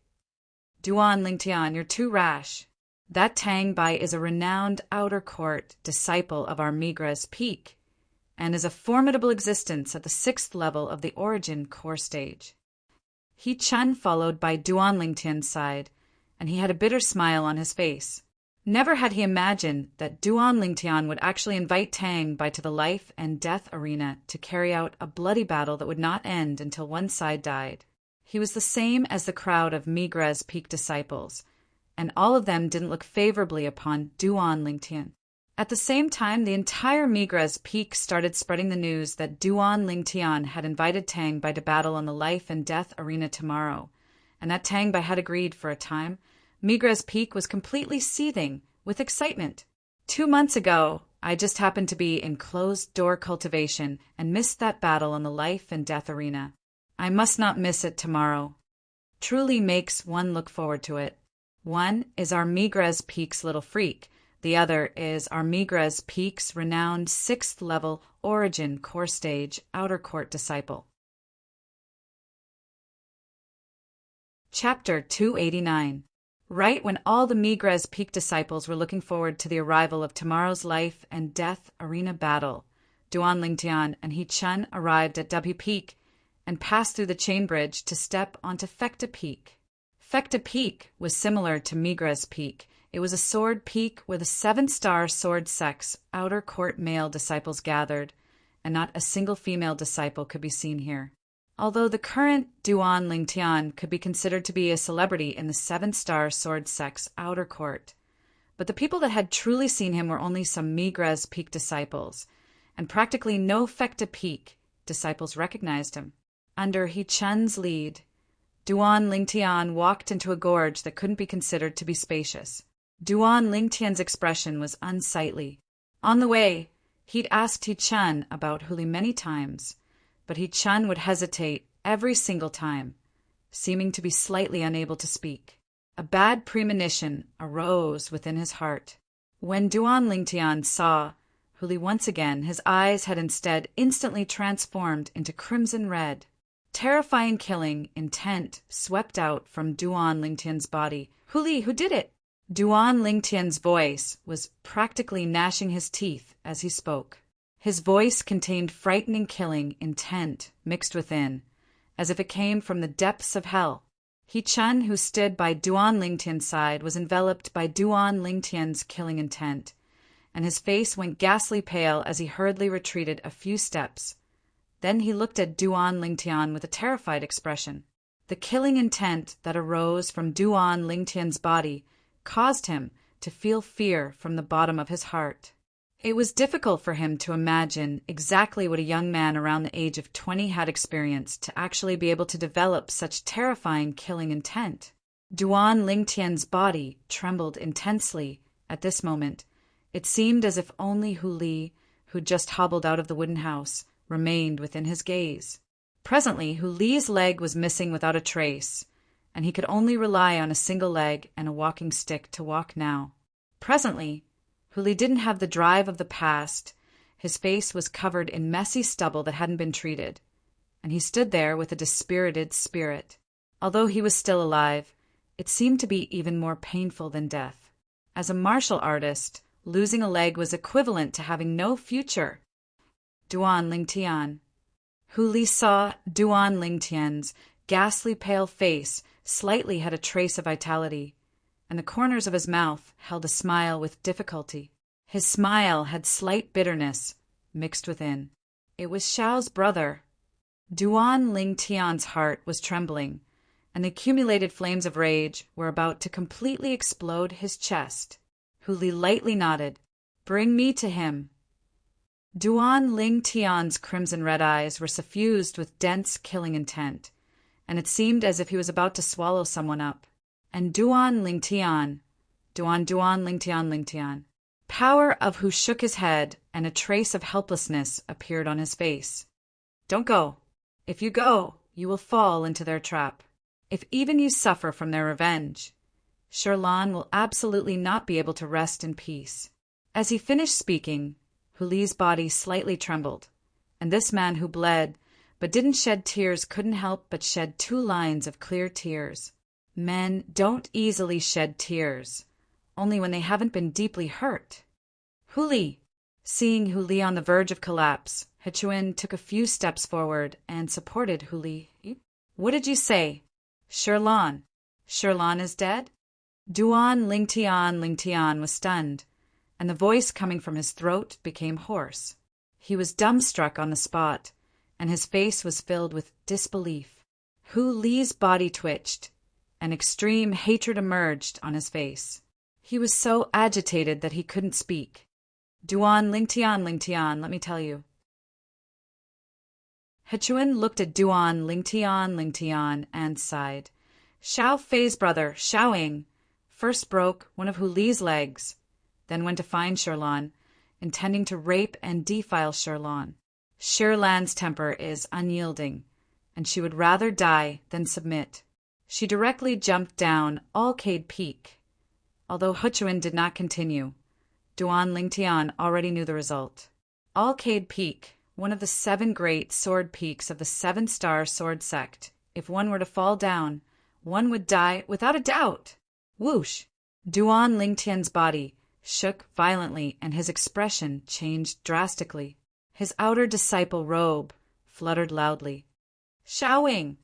Duan Lingtian, you're too rash. That Tang Bai is a renowned outer court disciple of our Migra's Peak, and is a formidable existence at the 6th level of the Origin core stage. He Chun followed by Duan Lingtian's side, and he had a bitter smile on his face. Never had he imagined that Duan Lingtian would actually invite Tang Bai to the life and death arena to carry out a bloody battle that would not end until one side died. He was the same as the crowd of Migra's Peak disciples, and all of them didn't look favorably upon Duan Lingtian. At the same time, the entire Migra's Peak started spreading the news that Duan Lingtian had invited Tang Bai to battle on the life and death arena tomorrow, and that Tang Bai had agreed for a time. Migra's Peak was completely seething with excitement. 2 months ago, I just happened to be in closed-door cultivation and missed that battle on the life and death arena. I must not miss it tomorrow. Truly makes one look forward to it. One is our Migra's Peak's little freak. The other is our Migra's Peak's renowned 6th level Origin core stage outer court disciple. Chapter 289. Right when all the Migra's Peak disciples were looking forward to the arrival of tomorrow's life and death arena battle, Duan Lingtian and He Chun arrived at Dubhe Peak and passed through the chain bridge to step onto Fecta Peak. Fecta Peak was similar to Migra's Peak. It was a sword peak where the 7-star sword sex outer court male disciples gathered, and not a single female disciple could be seen here. Although the current Duan Lingtian could be considered to be a celebrity in the 7-star sword sex outer court, but the people that had truly seen him were only some Migra's Peak disciples, and practically no Fecta Peak disciples recognized him. Under He Chun's lead, Duan Lingtian walked into a gorge that couldn't be considered to be spacious. Duan Lingtian's expression was unsightly. On the way, he'd asked He Chun about Hu Li many times, but He Chun would hesitate every single time, seeming to be slightly unable to speak. A bad premonition arose within his heart. When Duan Lingtian saw Hu Li once again, his eyes had instead instantly transformed into crimson red. Terrifying killing intent swept out from Duan Lingtian's body. Hu Li, who did it? Duan Lingtian's voice was practically gnashing his teeth as he spoke. His voice contained frightening killing intent mixed within, as if it came from the depths of hell. He Chun, who stood by Duan Lingtian's side, was enveloped by Duan Lingtian's killing intent, and his face went ghastly pale as he hurriedly retreated a few steps. Then he looked at Duan Lingtian with a terrified expression. The killing intent that arose from Duan Lingtian's body caused him to feel fear from the bottom of his heart. It was difficult for him to imagine exactly what a young man around the age of 20 had experienced to actually be able to develop such terrifying killing intent. Duan Lingtian's body trembled intensely at this moment. It seemed as if only Hu Li, who'd just hobbled out of the wooden house, remained within his gaze. Presently, Hu Li's leg was missing without a trace, and he could only rely on a single leg and a walking stick to walk now. Presently, Hu Li didn't have the drive of the past. His face was covered in messy stubble that hadn't been treated, and he stood there with a dispirited spirit. Although he was still alive, it seemed to be even more painful than death. As a martial artist, losing a leg was equivalent to having no future. Duan Lingtian. Hu Li saw Duan Lingtian's ghastly pale face slightly had a trace of vitality, and the corners of his mouth held a smile with difficulty. His smile had slight bitterness mixed within. It was Xiao's brother. Duan Lingtian's heart was trembling, and the accumulated flames of rage were about to completely explode his chest. Hu Li lightly nodded. "Bring me to him." Duan Lingtian's crimson-red eyes were suffused with dense, killing intent, and it seemed as if he was about to swallow someone up. And Duan Lingtian, Duan Lingtian, power of who shook his head, and a trace of helplessness appeared on his face. "Don't go. If you go, you will fall into their trap. If even you suffer from their revenge, Sherlan will absolutely not be able to rest in peace." As he finished speaking, Hu Li's body slightly trembled, and this man who bled but didn't shed tears couldn't help but shed 2 lines of clear tears. Men don't easily shed tears, only when they haven't been deeply hurt. "Hu Li." Seeing Hu Li on the verge of collapse, Hechuan took a few steps forward and supported Hu Li. "What did you say?" "Sherlan. Sherlan is dead?" Duan Lingtian was stunned, and the voice coming from his throat became hoarse. He was dumbstruck on the spot, and his face was filled with disbelief. Hu Li's body twitched, and extreme hatred emerged on his face. He was so agitated that he couldn't speak. "Duan Lingtian, let me tell you." Hechuan looked at Duan Lingtian and sighed. "Xiao Fei's brother, Xiaoing, first broke one of Hu Li's legs, then went to find Sherlan, intending to rape and defile Sherlan. Sherlan's temper is unyielding, and she would rather die than submit. She directly jumped down Alcade Peak." Although Hechuan did not continue, Duan Lingtian already knew the result. Alcade Peak, one of the 7 great sword peaks of the 7-star sword sect. If one were to fall down, one would die without a doubt. Whoosh! Duan Lingtian's body shook violently, and his expression changed drastically. His outer disciple robe fluttered loudly. "Xiaoing!"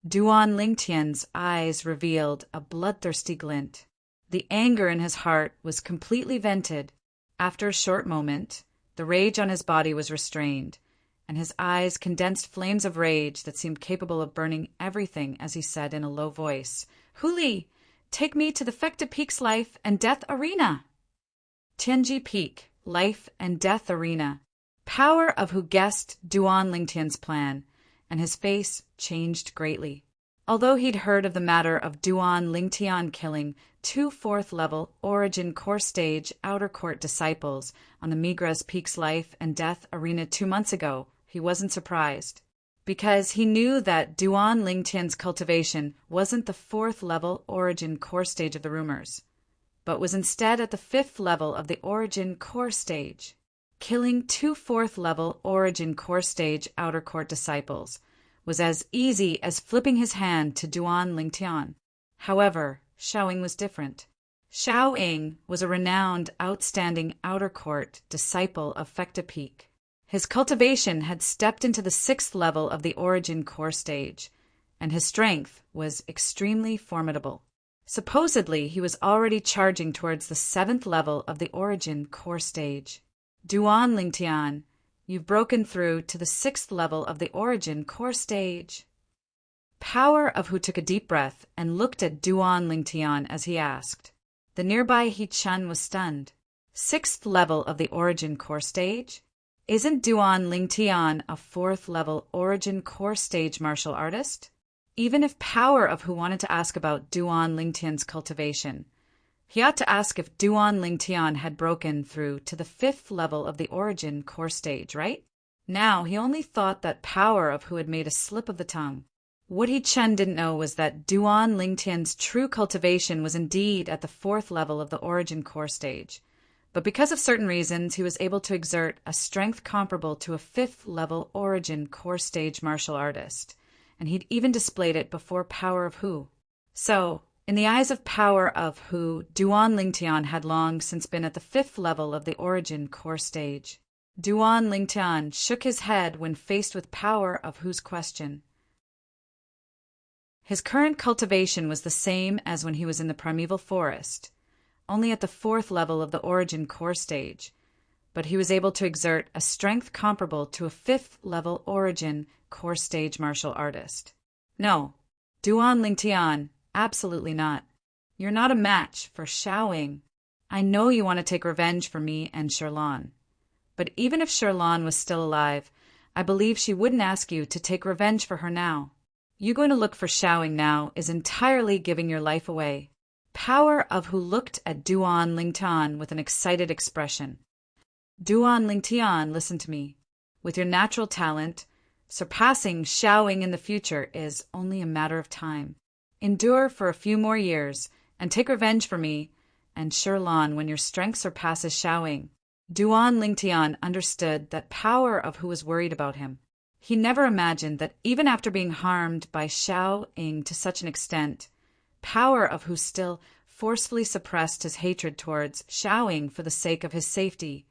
Duan Lingtian's eyes revealed a bloodthirsty glint. The anger in his heart was completely vented. After a short moment, the rage on his body was restrained, and his eyes condensed flames of rage that seemed capable of burning everything as he said in a low voice, "Hu Li, take me to the Fecta Peak's life and death arena." Tianji Peak, life and death arena. Power of who guessed Duan Lingtian's plan, and his face changed greatly. Although he'd heard of the matter of Duan Lingtian killing 2 4th-level Origin Core Stage Outer Court disciples on the Migres Peak's life and death arena 2 months ago, he wasn't surprised, because he knew that Duan Lingtian's cultivation wasn't the 4th-level Origin Core Stage of the rumors, but was instead at the 5th level of the Origin Core Stage. Killing 2 4th-level Origin Core Stage Outer Court disciples was as easy as flipping his hand to Duan Lingtian. However, Xiaoing was different. Xiaoing was a renowned, outstanding Outer Court disciple of Fecta Peak. His cultivation had stepped into the 6th level of the Origin Core Stage, and his strength was extremely formidable. Supposedly, he was already charging towards the 7th level of the Origin Core Stage. "Duan Lingtian, you've broken through to the 6th level of the Origin Core Stage." Power of who took a deep breath and looked at Duan Lingtian as he asked. The nearby He Chun was stunned. 6th level of the Origin Core Stage? Isn't Duan Lingtian a 4th level Origin Core Stage martial artist? Even if Power of who wanted to ask about Duan Lingtian's cultivation, he ought to ask if Duan Lingtian had broken through to the 5th level of the Origin Core Stage, right? Now he only thought that Power of who had made a slip of the tongue. What He Chun didn't know was that Duan Lingtian's true cultivation was indeed at the 4th level of the Origin Core Stage, but because of certain reasons he was able to exert a strength comparable to a 5th level Origin Core Stage martial artist, and he'd even displayed it before Power of who. So, In the eyes of power of who, Duan Lingtian had long since been at the 5th level of the origin core stage. Duan Lingtian shook his head when faced with power of who's question. His current cultivation was the same as when he was in the primeval forest, only at the 4th level of the origin core stage, but he was able to exert a strength comparable to a 5th level origin core stage martial artist. No, Duan Lingtian, absolutely not. You're not a match for Xiaoying. I know you want to take revenge for me and Sherlan. But even if Sherlan was still alive, I believe she wouldn't ask you to take revenge for her now. You going to look for Xiaoying now is entirely giving your life away. Power of who looked at Duan Lingtian with an excited expression. Duan Lingtian, listen to me. With your natural talent, surpassing Xiaoying in the future is only a matter of time. Endure for a few more years, and take revenge for me and Sherlan when your strength surpasses Xiaoying. Duan Lingtian understood that power of who was worried about him. He never imagined that even after being harmed by Xiaoying to such an extent, power of who still forcefully suppressed his hatred towards Xiaoying for the sake of his safety.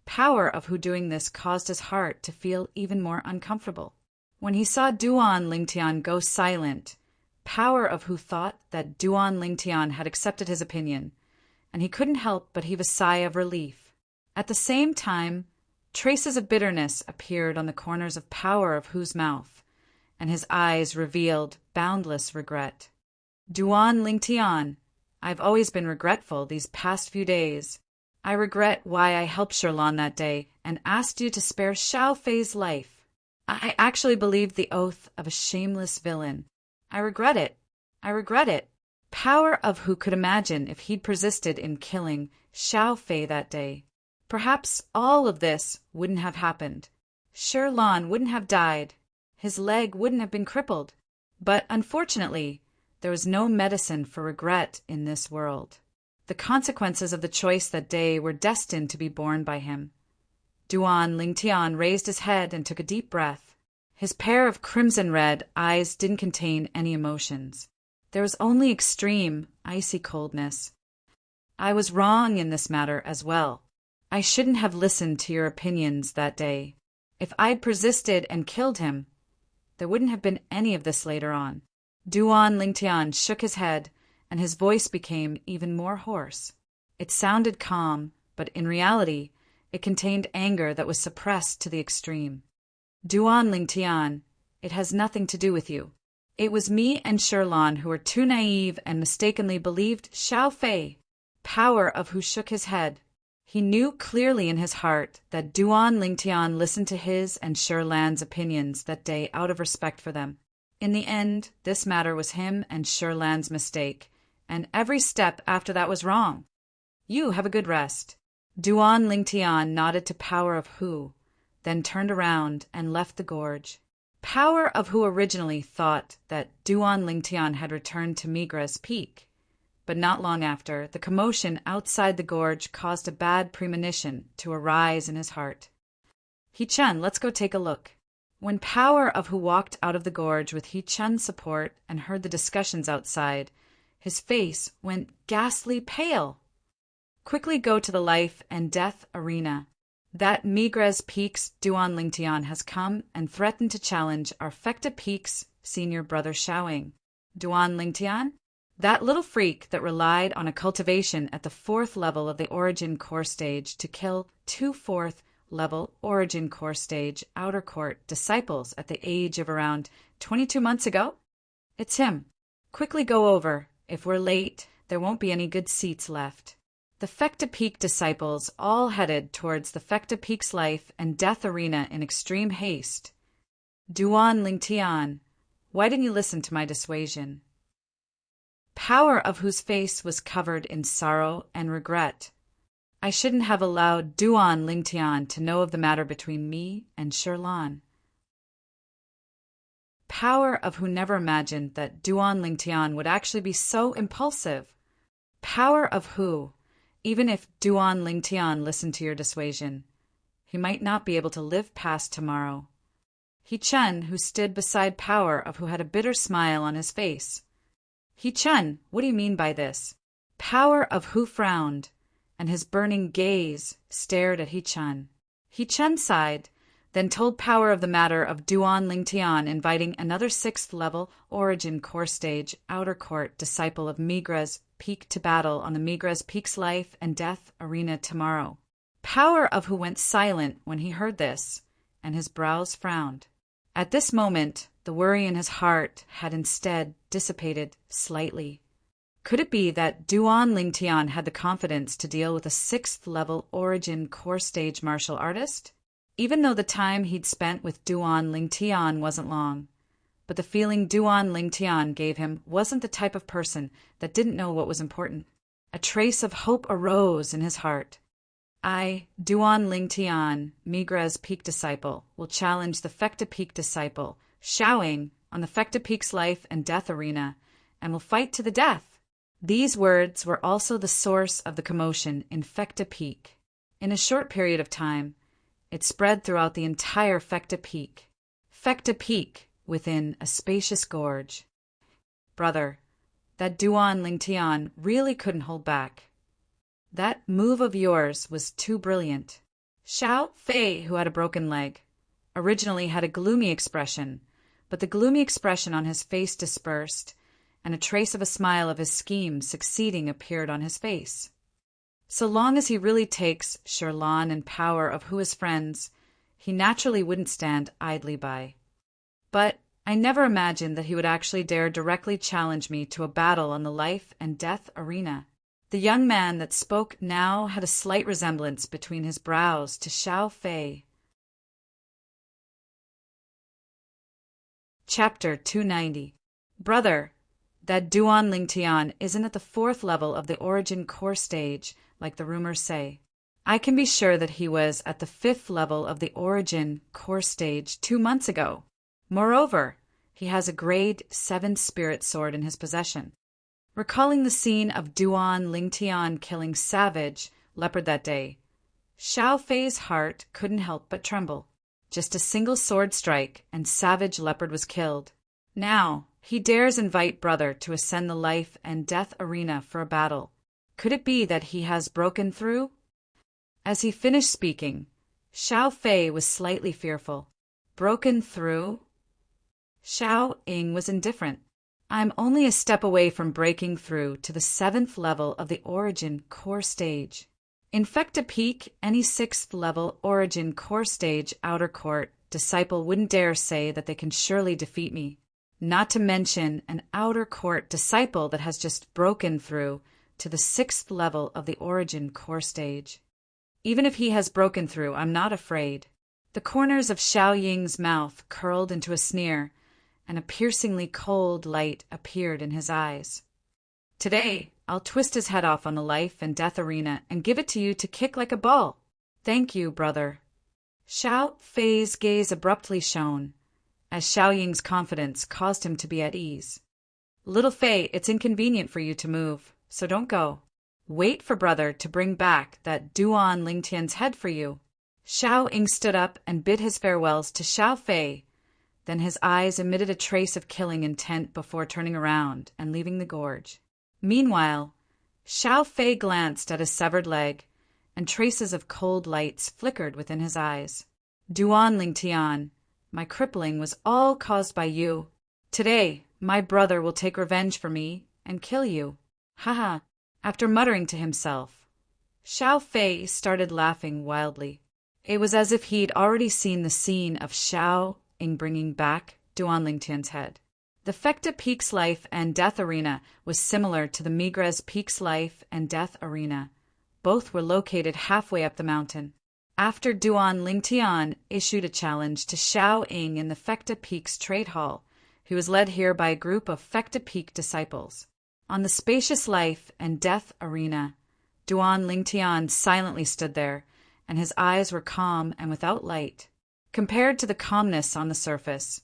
Power of who doing this caused his heart to feel even more uncomfortable. When he saw Duan Lingtian go silent, power of who thought that Duan Lingtian had accepted his opinion, and he couldn't help but heave a sigh of relief. At the same time, traces of bitterness appeared on the corners of power of who's mouth, and his eyes revealed boundless regret. Duan Lingtian, I've always been regretful these past few days. I regret why I helped Sherlan that day and asked you to spare Xiao Fei's life. I actually believed the oath of a shameless villain. I regret it. I regret it. Power of who could imagine if he'd persisted in killing Xiao Fei that day. Perhaps all of this wouldn't have happened. Sherlan wouldn't have died. His leg wouldn't have been crippled. But unfortunately, there was no medicine for regret in this world. The consequences of the choice that day were destined to be borne by him. Duan Lingtian raised his head and took a deep breath. His pair of crimson-red eyes didn't contain any emotions. There was only extreme, icy coldness. I was wrong in this matter as well. I shouldn't have listened to your opinions that day. If I'd persisted and killed him, there wouldn't have been any of this later on. Duan Lingtian shook his head, and his voice became even more hoarse. It sounded calm, but in reality, it contained anger that was suppressed to the extreme. Duan Lingtian, it has nothing to do with you. It was me and Sherlan who were too naive and mistakenly believed Xiao Fei. Power of who shook his head. He knew clearly in his heart that Duan Lingtian listened to his and Sherlan's opinions that day out of respect for them. In the end, this matter was him and Sherlan's mistake, and every step after that was wrong. You have a good rest. Duan Lingtian nodded to Power of Who, then turned around and left the gorge. Power of Who originally thought that Duan Lingtian had returned to Migra's peak, but not long after, the commotion outside the gorge caused a bad premonition to arise in his heart. He-Chun, let's go take a look. When Power of Who walked out of the gorge with He-Chun's support and heard the discussions outside, his face went ghastly pale. Quickly go to the life and death arena. That Migra's Peak's Duan Lingtian has come and threatened to challenge our Fecta Peak's senior brother Xiaoying. Duan Lingtian? That little freak that relied on a cultivation at the 4th level of the Origin Core Stage to kill 2 4th level Origin Core Stage Outer Court disciples at the age of around 22 months ago? It's him. Quickly go over. If we're late, there won't be any good seats left. The Fecta Peak disciples all headed towards the Fecta Peak's life and death arena in extreme haste. Duan Lingtian, why didn't you listen to my dissuasion? Power of whose face was covered in sorrow and regret. I shouldn't have allowed Duan Lingtian to know of the matter between me and Sherlan. Power of who never imagined that Duan Lingtian would actually be so impulsive. Power of who, even if Duan Lingtian listened to your dissuasion, he might not be able to live past tomorrow. He-Chun, who stood beside Power of who had a bitter smile on his face. He Chun, what do you mean by this? Power of Hu frowned, and his burning gaze stared at He Chun. He Chun sighed, then told Power of the matter of Duan Ling Tian inviting another 6th level Origin Core Stage Outer Court disciple of Migra's Peak to battle on the Migra's Peak's Life and Death Arena tomorrow. Power of Hu went silent when he heard this, and his brows frowned. At this moment, the worry in his heart had instead dissipated slightly. Could it be that Duan Ling Tian had the confidence to deal with a 6th level Origin Core Stage martial artist? Even though the time he'd spent with Duan Ling Tian wasn't long, but the feeling Duan Ling Tian gave him wasn't the type of person that didn't know what was important. A trace of hope arose in his heart. I, Duan Ling Tian, Migra's Peak disciple, will challenge the Fecta Peak disciple, Xiaoying, on the Fecta Peak's Life and Death Arena, and will fight to the death. These words were also the source of the commotion in Fecta Peak. In a short period of time, it spread throughout the entire Fecta Peak. Fecta Peak, within a spacious gorge. Brother, that Duan Ling Tian really couldn't hold back. That move of yours was too brilliant. Xiao Fei, who had a broken leg, originally had a gloomy expression, but the gloomy expression on his face dispersed, and a trace of a smile of his scheme succeeding appeared on his face. So long as he really takes Sherlan and Power of Hu as friends, he naturally wouldn't stand idly by. But I never imagined that he would actually dare directly challenge me to a battle on the life and death arena. The young man that spoke now had a slight resemblance between his brows to Xiao Fei. Chapter 290. Brother, that Duan Ling Tian isn't at the 4th level of the Origin Core Stage, like the rumors say. I can be sure that he was at the 5th level of the Origin Core Stage 2 months ago. Moreover, he has a grade 7 spirit sword in his possession. Recalling the scene of Duan Ling Tian killing Savage Leopard that day, Xiao Fei's heart couldn't help but tremble. Just a single sword strike, and Savage Leopard was killed. Now, he dares invite brother to ascend the life and death arena for a battle. Could it be that he has broken through? As he finished speaking, Xiao Fei was slightly fearful. Broken through? Xiao Ying was indifferent. I'm only a step away from breaking through to the 7th level of the Origin Core Stage. In Fecta Peak, any 6th level Origin Core Stage Outer Court disciple wouldn't dare say that they can surely defeat me. Not to mention an Outer Court disciple that has just broken through to the 6th level of the Origin Core Stage. Even if he has broken through, I'm not afraid. The corners of Xiao Ying's mouth curled into a sneer, and a piercingly cold light appeared in his eyes. Today, I'll twist his head off on the life and death arena and give it to you to kick like a ball. Thank you, brother. Xiao Fei's gaze abruptly shone, as Xiao Ying's confidence caused him to be at ease. Little Fei, it's inconvenient for you to move, so don't go. Wait for brother to bring back that Duan Ling Tian's head for you. Xiao Ying stood up and bid his farewells to Xiao Fei. Then his eyes emitted a trace of killing intent before turning around and leaving the gorge. Meanwhile, Xiao Fei glanced at his severed leg, and traces of cold lights flickered within his eyes. Duan Ling Tian, my crippling was all caused by you. Today, my brother will take revenge for me and kill you. Haha. After muttering to himself, Xiao Fei started laughing wildly. It was as if he'd already seen the scene of Xiao Ying bringing back Duan Ling Tian's head. The Fecta Peak's Life and Death Arena was similar to the Migra's Peak's Life and Death Arena. Both were located halfway up the mountain. After Duan Ling Tian issued a challenge to Xiao Ying in the Fecta Peak's Trade Hall, he was led here by a group of Fecta Peak disciples. On the spacious Life and Death Arena, Duan Ling Tian silently stood there, and his eyes were calm and without light. Compared to the calmness on the surface,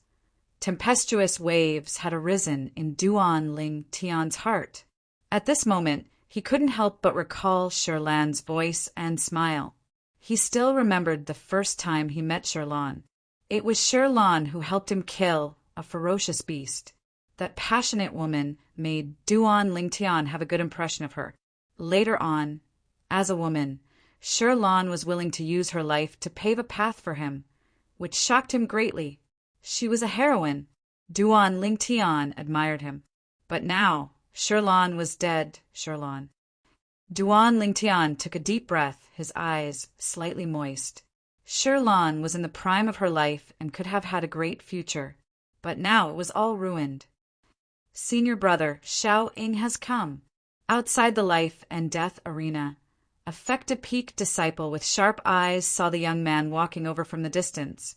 tempestuous waves had arisen in Duan Ling Tian's heart. At this moment, he couldn't help but recall Sherlan's voice and smile. He still remembered the first time he met Sherlan. It was Sherlan who helped him kill a ferocious beast. That passionate woman made Duan Lingtian have a good impression of her. Later on, as a woman, Shirlan was willing to use her life to pave a path for him, which shocked him greatly. She was a heroine. Duan Lingtian admired him. But now, Shirlan was dead, Shirlan. Duan Lingtian took a deep breath, his eyes slightly moist. Shirlan was in the prime of her life and could have had a great future. But now it was all ruined. Senior brother Xiao Ying has come. Outside the life and death arena, a Fecta Peak disciple with sharp eyes saw the young man walking over from the distance,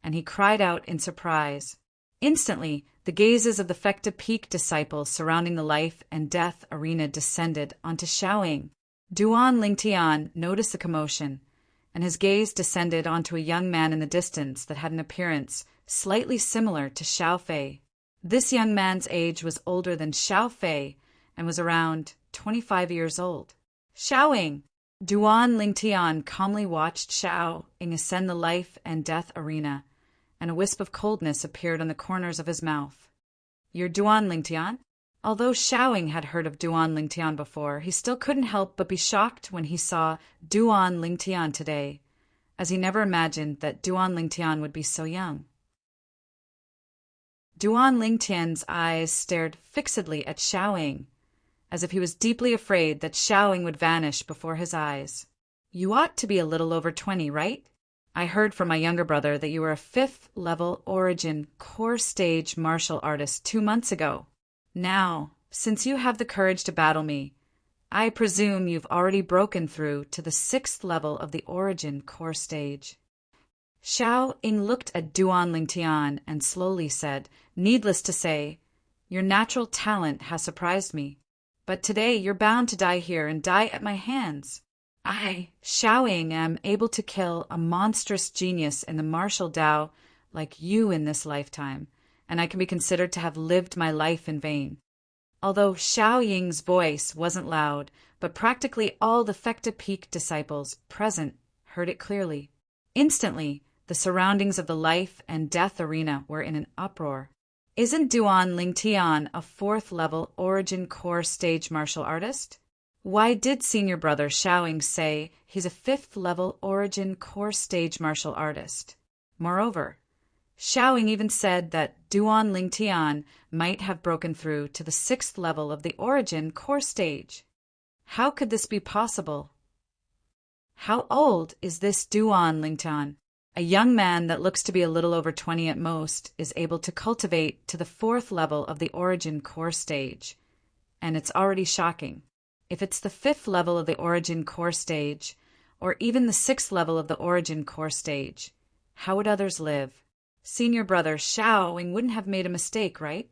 and he cried out in surprise. Instantly, the gazes of the Fecta Peak disciples surrounding the life and death arena descended onto Xiao Ying. Duan Lingtian noticed the commotion, and his gaze descended onto a young man in the distance that had an appearance slightly similar to Xiao Fei. This young man's age was older than Xiao Fei and was around 25 years old. Xiao Ying! Duan Lingtian calmly watched Xiao Ying ascend the life and death arena, and a wisp of coldness appeared on the corners of his mouth. You're Duan Lingtian? Although Xiao Ying had heard of Duan Lingtian before, he still couldn't help but be shocked when he saw Duan Lingtian today, as he never imagined that Duan Lingtian would be so young. Duan Lingtian's eyes stared fixedly at Xiao Ying, as if he was deeply afraid that Xiao Ying would vanish before his eyes. You ought to be a little over 20, right? I heard from my younger brother that you were a 5th-level origin core stage martial artist 2 months ago. Now, since you have the courage to battle me, I presume you've already broken through to the 6th level of the origin core stage. Xiao Ying looked at Duan Lingtian and slowly said, needless to say, your natural talent has surprised me. But today you're bound to die here and die at my hands. I, Xiao Ying, am able to kill a monstrous genius in the martial Tao like you in this lifetime, and I can be considered to have lived my life in vain. Although Xiao Ying's voice wasn't loud, but practically all the Fecta Peak disciples present heard it clearly. Instantly, the surroundings of the life and death arena were in an uproar. Isn't Duan Lingtian a 4th-level origin core stage martial artist? Why did senior brother Xiao Ying say he's a 5th-level origin core stage martial artist? Moreover, Xiao Ying even said that Duan Lingtian might have broken through to the 6th level of the origin core stage. How could this be possible? How old is this Duan Lingtian? A young man that looks to be a little over 20 at most is able to cultivate to the 4th level of the origin core stage. And it's already shocking. If it's the 5th level of the origin core stage, or even the 6th level of the origin core stage, how would others live? Senior brother Xiao Ying wouldn't have made a mistake, right?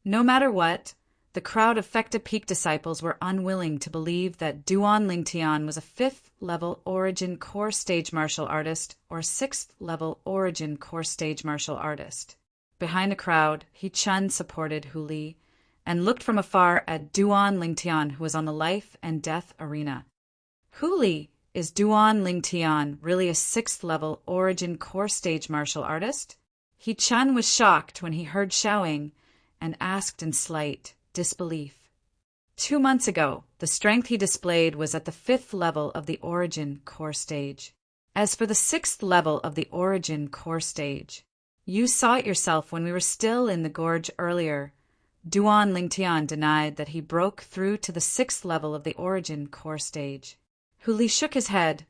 No matter what, the crowd of Fecta Peak disciples were unwilling to believe that Duan Lingtian was a 5th-level origin core stage martial artist or 6th-level origin core stage martial artist. Behind the crowd, He Chun supported Hu Li and looked from afar at Duan Lingtian, who was on the life and death arena. Hu Li, is Duan Lingtian really a 6th-level origin core stage martial artist? He Chun was shocked when he heard Xiao Ying and asked in slight disbelief. 2 months ago, the strength he displayed was at the 5th level of the origin core stage. As for the 6th level of the origin core stage, you saw it yourself when we were still in the gorge earlier. Duan Lingtian denied that he broke through to the 6th level of the origin core stage. Hu Li shook his head,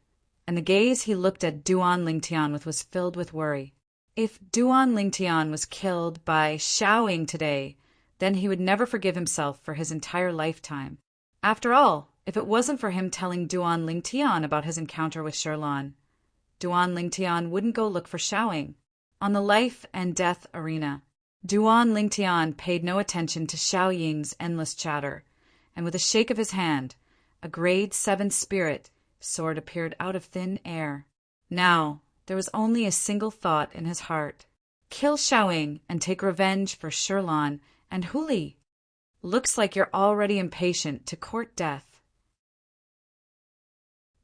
and the gaze he looked at Duan Lingtian with was filled with worry. If Duan Lingtian was killed by Xiao Ying today, then he would never forgive himself for his entire lifetime. After all, if it wasn't for him telling Duan Lingtian about his encounter with Shirlan, Duan Lingtian wouldn't go look for Xiao Ying. On the life and death arena, Duan Lingtian paid no attention to Xiao Ying's endless chatter, and with a shake of his hand, a grade 7 spirit sword appeared out of thin air. Now, there was only a single thought in his heart. Kill Xiao Ying and take revenge for Shirlan and Hu Li. Looks like you're already impatient to court death.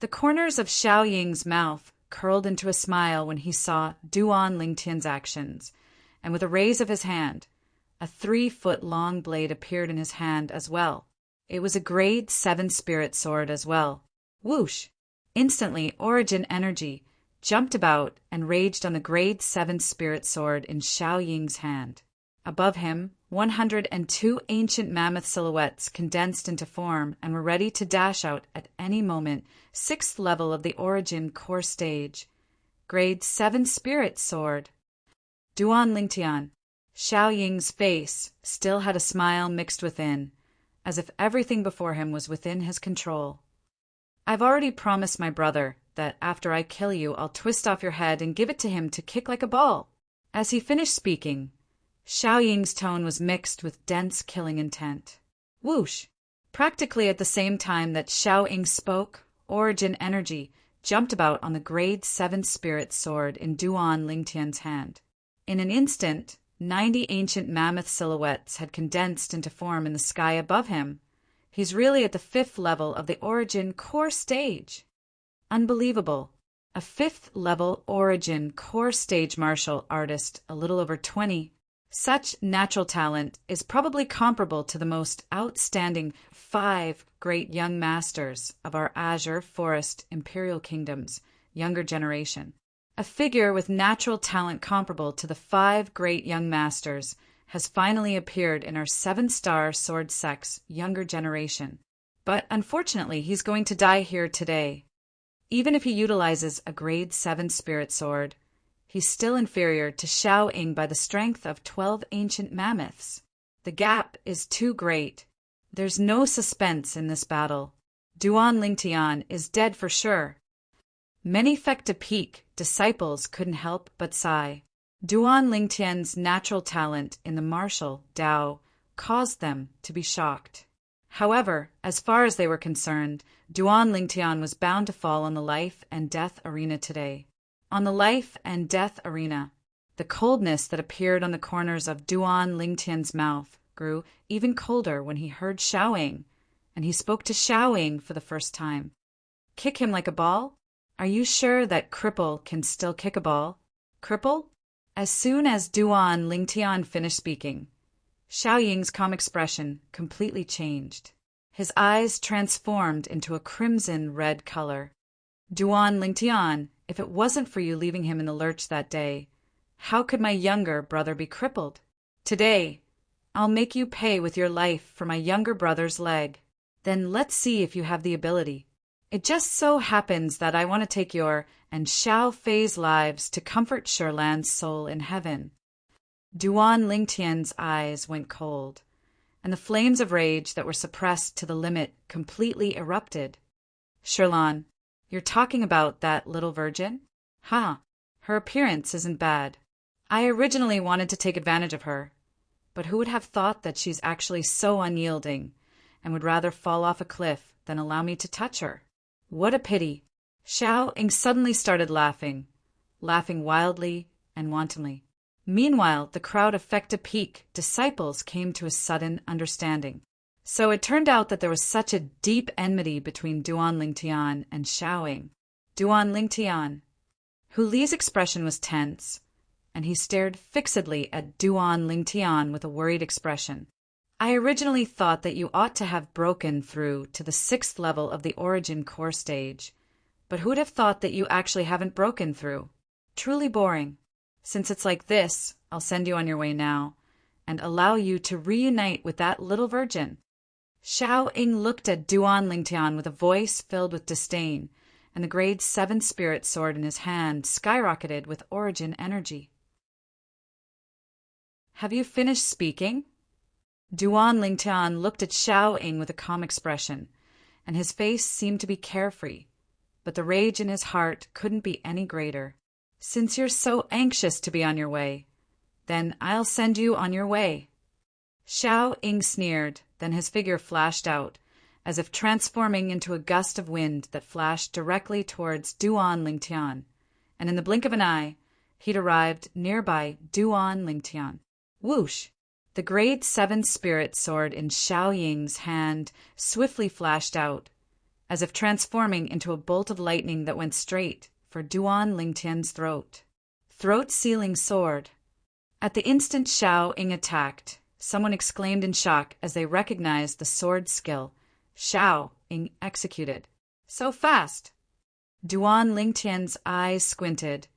The corners of Xiao Ying's mouth curled into a smile when he saw Duan Lingtian's actions, and with a raise of his hand, A 3-foot-long blade appeared in his hand as well. It was a grade 7 spirit sword as well. Whoosh! Instantly, origin energy jumped about and raged on the grade 7 spirit sword in Xiao Ying's hand. Above him, 102 ancient mammoth silhouettes condensed into form and were ready to dash out at any moment. 6th level of the origin core stage. Grade 7 spirit sword. Duan Lingtian. Xiao Ying's face still had a smile mixed within, as if everything before him was within his control. I've already promised my brother that after I kill you, I'll twist off your head and give it to him to kick like a ball. As he finished speaking, Xiao Ying's tone was mixed with dense killing intent. Whoosh! Practically at the same time that Xiao Ying spoke, origin energy jumped about on the grade 7 spirit sword in Duan Lingtian's hand. In an instant, 90 ancient mammoth silhouettes had condensed into form in the sky above him. He's really at the 5th level of the origin core stage. Unbelievable. A 5th level origin core stage martial artist, a little over 20. Such natural talent is probably comparable to the most outstanding 5 great young masters of our Azure Forest Imperial Kingdom's younger generation. A figure with natural talent comparable to the 5 great young masters has finally appeared in our 7-star sword sect's younger generation. But unfortunately, he's going to die here today. Even if he utilizes a grade 7 spirit sword, he's still inferior to Xiao Ying by the strength of 12 ancient mammoths. The gap is too great. There's no suspense in this battle. Duan Lingtian is dead for sure. Many Fecta Peak disciples couldn't help but sigh. Duan Lingtian's natural talent in the martial Dao caused them to be shocked. However, as far as they were concerned, Duan Lingtian was bound to fall on the life and death arena today. On the life and death arena, the coldness that appeared on the corners of Duan Lingtian's mouth grew even colder when he heard Xiao Ying, and he spoke to Xiao Ying for the first time. Kick him like a ball? Are you sure that cripple can still kick a ball? Cripple? As soon as Duan Lingtian finished speaking, Xiao Ying's calm expression completely changed. His eyes transformed into a crimson red color. Duan Lingtian, if it wasn't for you leaving him in the lurch that day, how could my younger brother be crippled? Today, I'll make you pay with your life for my younger brother's leg. Then let's see if you have the ability. It just so happens that I want to take your and Xiao Fei's lives to comfort Sherlan's soul in heaven. Duan Lingtian's eyes went cold, and the flames of rage that were suppressed to the limit completely erupted. Sherlan, you're talking about that little virgin? Ha! Her appearance isn't bad. I originally wanted to take advantage of her, but who would have thought that she's actually so unyielding and would rather fall off a cliff than allow me to touch her? What a pity. Xiao Ying suddenly started laughing wildly and wantonly. Meanwhile, the crowd of Fecta Peak disciples came to a sudden understanding. So it turned out that there was such a deep enmity between Duan Lingtian and Xiao Ying. Duan Lingtian, Hu Li's expression was tense, and he stared fixedly at Duan Lingtian with a worried expression. I originally thought that you ought to have broken through to the 6th level of the origin core stage, but who'd have thought that you actually haven't broken through? Truly boring. Since it's like this, I'll send you on your way now, and allow you to reunite with that little virgin. Xiao Ying looked at Duan Lingtian with a voice filled with disdain, and the grade 7 spirit sword in his hand skyrocketed with origin energy. Have you finished speaking? Duan Lingtian looked at Xiao Ying with a calm expression, and his face seemed to be carefree, but the rage in his heart couldn't be any greater. Since you're so anxious to be on your way, then I'll send you on your way. Xiao Ying sneered, then his figure flashed out, as if transforming into a gust of wind that flashed directly towards Duan Lingtian, and in the blink of an eye, he'd arrived nearby Duan Lingtian. Whoosh! The grade 7 spirit sword in Xiao Ying's hand swiftly flashed out, as if transforming into a bolt of lightning that went straight for Duan Lingtian's throat. Throat-sealing sword. At the instant Xiao Ying attacked, Someone exclaimed in shock as they recognized the sword skill Xiao Ying executed. So fast! Duan Lingtian's eyes squinted,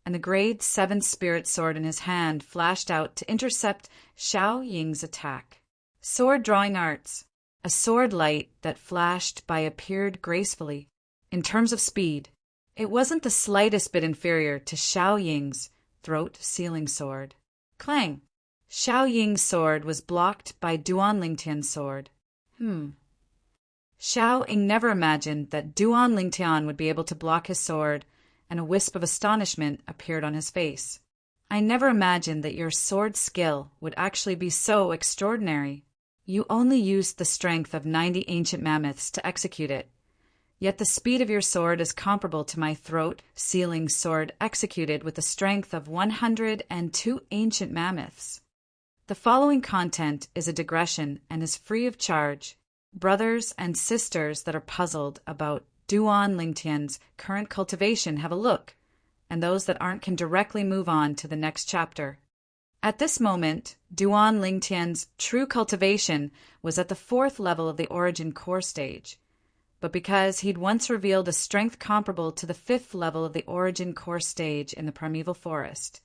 and the grade 7 spirit sword in his hand flashed out to intercept Xiao Ying's attack. Sword drawing arts. A sword light that flashed by appeared gracefully. In terms of speed, it wasn't the slightest bit inferior to Xiao Ying's throat-sealing sword. Clang! Xiao Ying's sword was blocked by Duan Lingtian's sword. Xiao Ying never imagined that Duan Lingtian would be able to block his sword, and a wisp of astonishment appeared on his face. I never imagined that your sword skill would actually be so extraordinary. You only used the strength of 90 ancient mammoths to execute it. Yet the speed of your sword is comparable to my throat-sealing sword executed with the strength of 102 ancient mammoths. The following content is a digression and is free of charge. Brothers and sisters that are puzzled about Duan Lingtian's current cultivation have a look, and those that aren't can directly move on to the next chapter. At this moment, Duan Lingtian's true cultivation was at the 4th level of the origin core stage. But because he'd once revealed a strength comparable to the 5th level of the origin core stage in the primeval forest,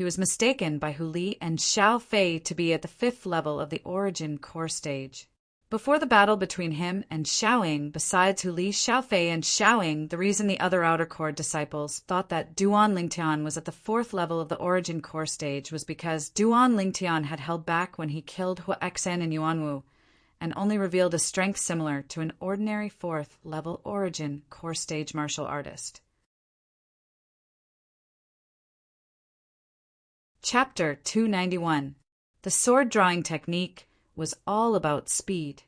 he was mistaken by Hu Li and Xiao Fei to be at the 5th level of the origin core stage. Before the battle between him and Xiao Ying, besides Hu Li, Xiao Fei, and Xiao Ying, the reason the other outer core disciples thought that Duan Lingtian was at the 4th level of the origin core stage was because Duan Lingtian had held back when he killed Hua Exan and Yuanwu, and only revealed a strength similar to an ordinary 4th level origin core stage martial artist. Chapter 291. The sword drawing technique was all about speed.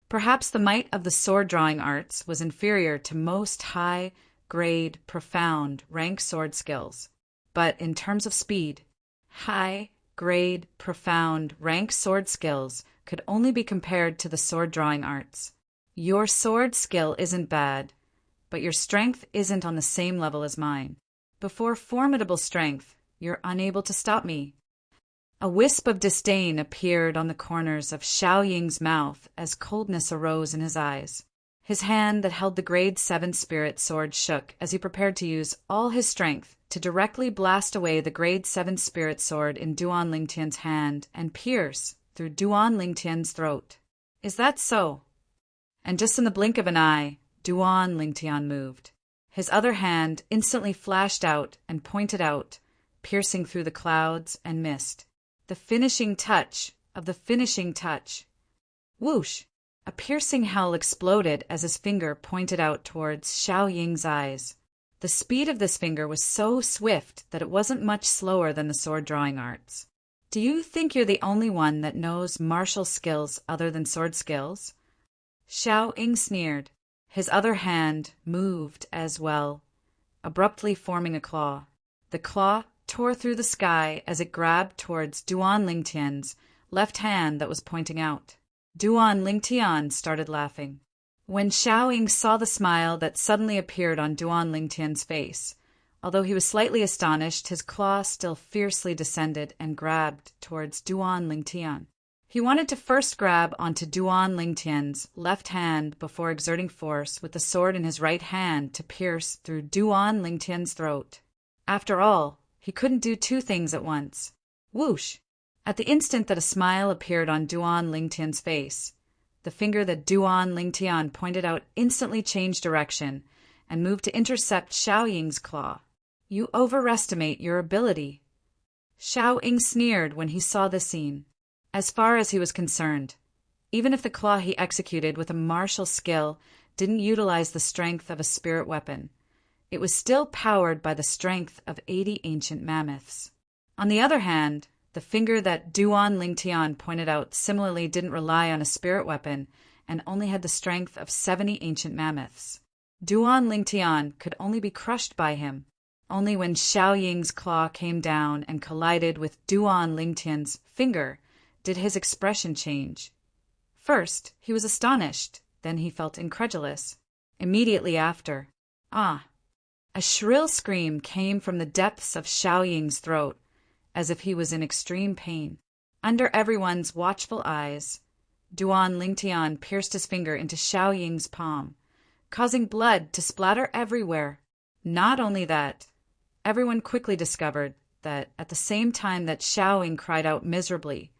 Perhaps the might of the sword drawing arts was inferior to most high-grade, profound rank sword skills, but in terms of speed, high-grade, profound rank sword skills could only be compared to the sword drawing arts. Your sword skill isn't bad, but your strength isn't on the same level as mine. Before formidable strength, you're unable to stop me. A wisp of disdain appeared on the corners of Xiao Ying's mouth as coldness arose in his eyes. His hand that held the grade 7 spirit sword shook as he prepared to use all his strength to directly blast away the grade 7 spirit sword in Duan Lingtian's hand and pierce through Duan Lingtian's throat. Is that so? And just in the blink of an eye, Duan Lingtian moved. His other hand instantly flashed out and pointed out, piercing through the clouds and mist. The finishing touch of the finishing touch. Whoosh! A piercing howl exploded as his finger pointed out towards Xiao Ying's eyes. The speed of this finger was so swift that it wasn't much slower than the sword drawing arts. Do you think you're the only one that knows martial skills other than sword skills? Xiao Ying sneered. His other hand moved as well, abruptly forming a claw. The claw tore through the sky as it grabbed towards Duan Lingtian's left hand that was pointing out. Duan Lingtian started laughing. When Xiao Ying saw the smile that suddenly appeared on Duan Lingtian's face, although he was slightly astonished, his claw still fiercely descended and grabbed towards Duan Lingtian. He wanted to first grab onto Duan Lingtian's left hand before exerting force with the sword in his right hand to pierce through Duan Lingtian's throat. After all, he couldn't do two things at once. Whoosh! At the instant that a smile appeared on Duan Lingtian's face, the finger that Duan Lingtian pointed out instantly changed direction and moved to intercept Xiao Ying's claw. You overestimate your ability. Xiao Ying sneered when he saw this scene. As far as he was concerned, even if the claw he executed with a martial skill didn't utilize the strength of a spirit weapon, it was still powered by the strength of 80 ancient mammoths. On the other hand, the finger that Duan Lingtian pointed out similarly didn't rely on a spirit weapon and only had the strength of 70 ancient mammoths. Duan Lingtian could only be crushed by him. Only when Xiao Ying's claw came down and collided with Duan Lingtian's finger did his expression change. First, he was astonished, then he felt incredulous. Immediately after, a shrill scream came from the depths of Xiao Ying's throat, as if he was in extreme pain. Under everyone's watchful eyes, Duan Lingtian pierced his finger into Xiao Ying's palm, causing blood to splatter everywhere. Not only that, everyone quickly discovered that at the same time that Xiao Ying cried out miserably,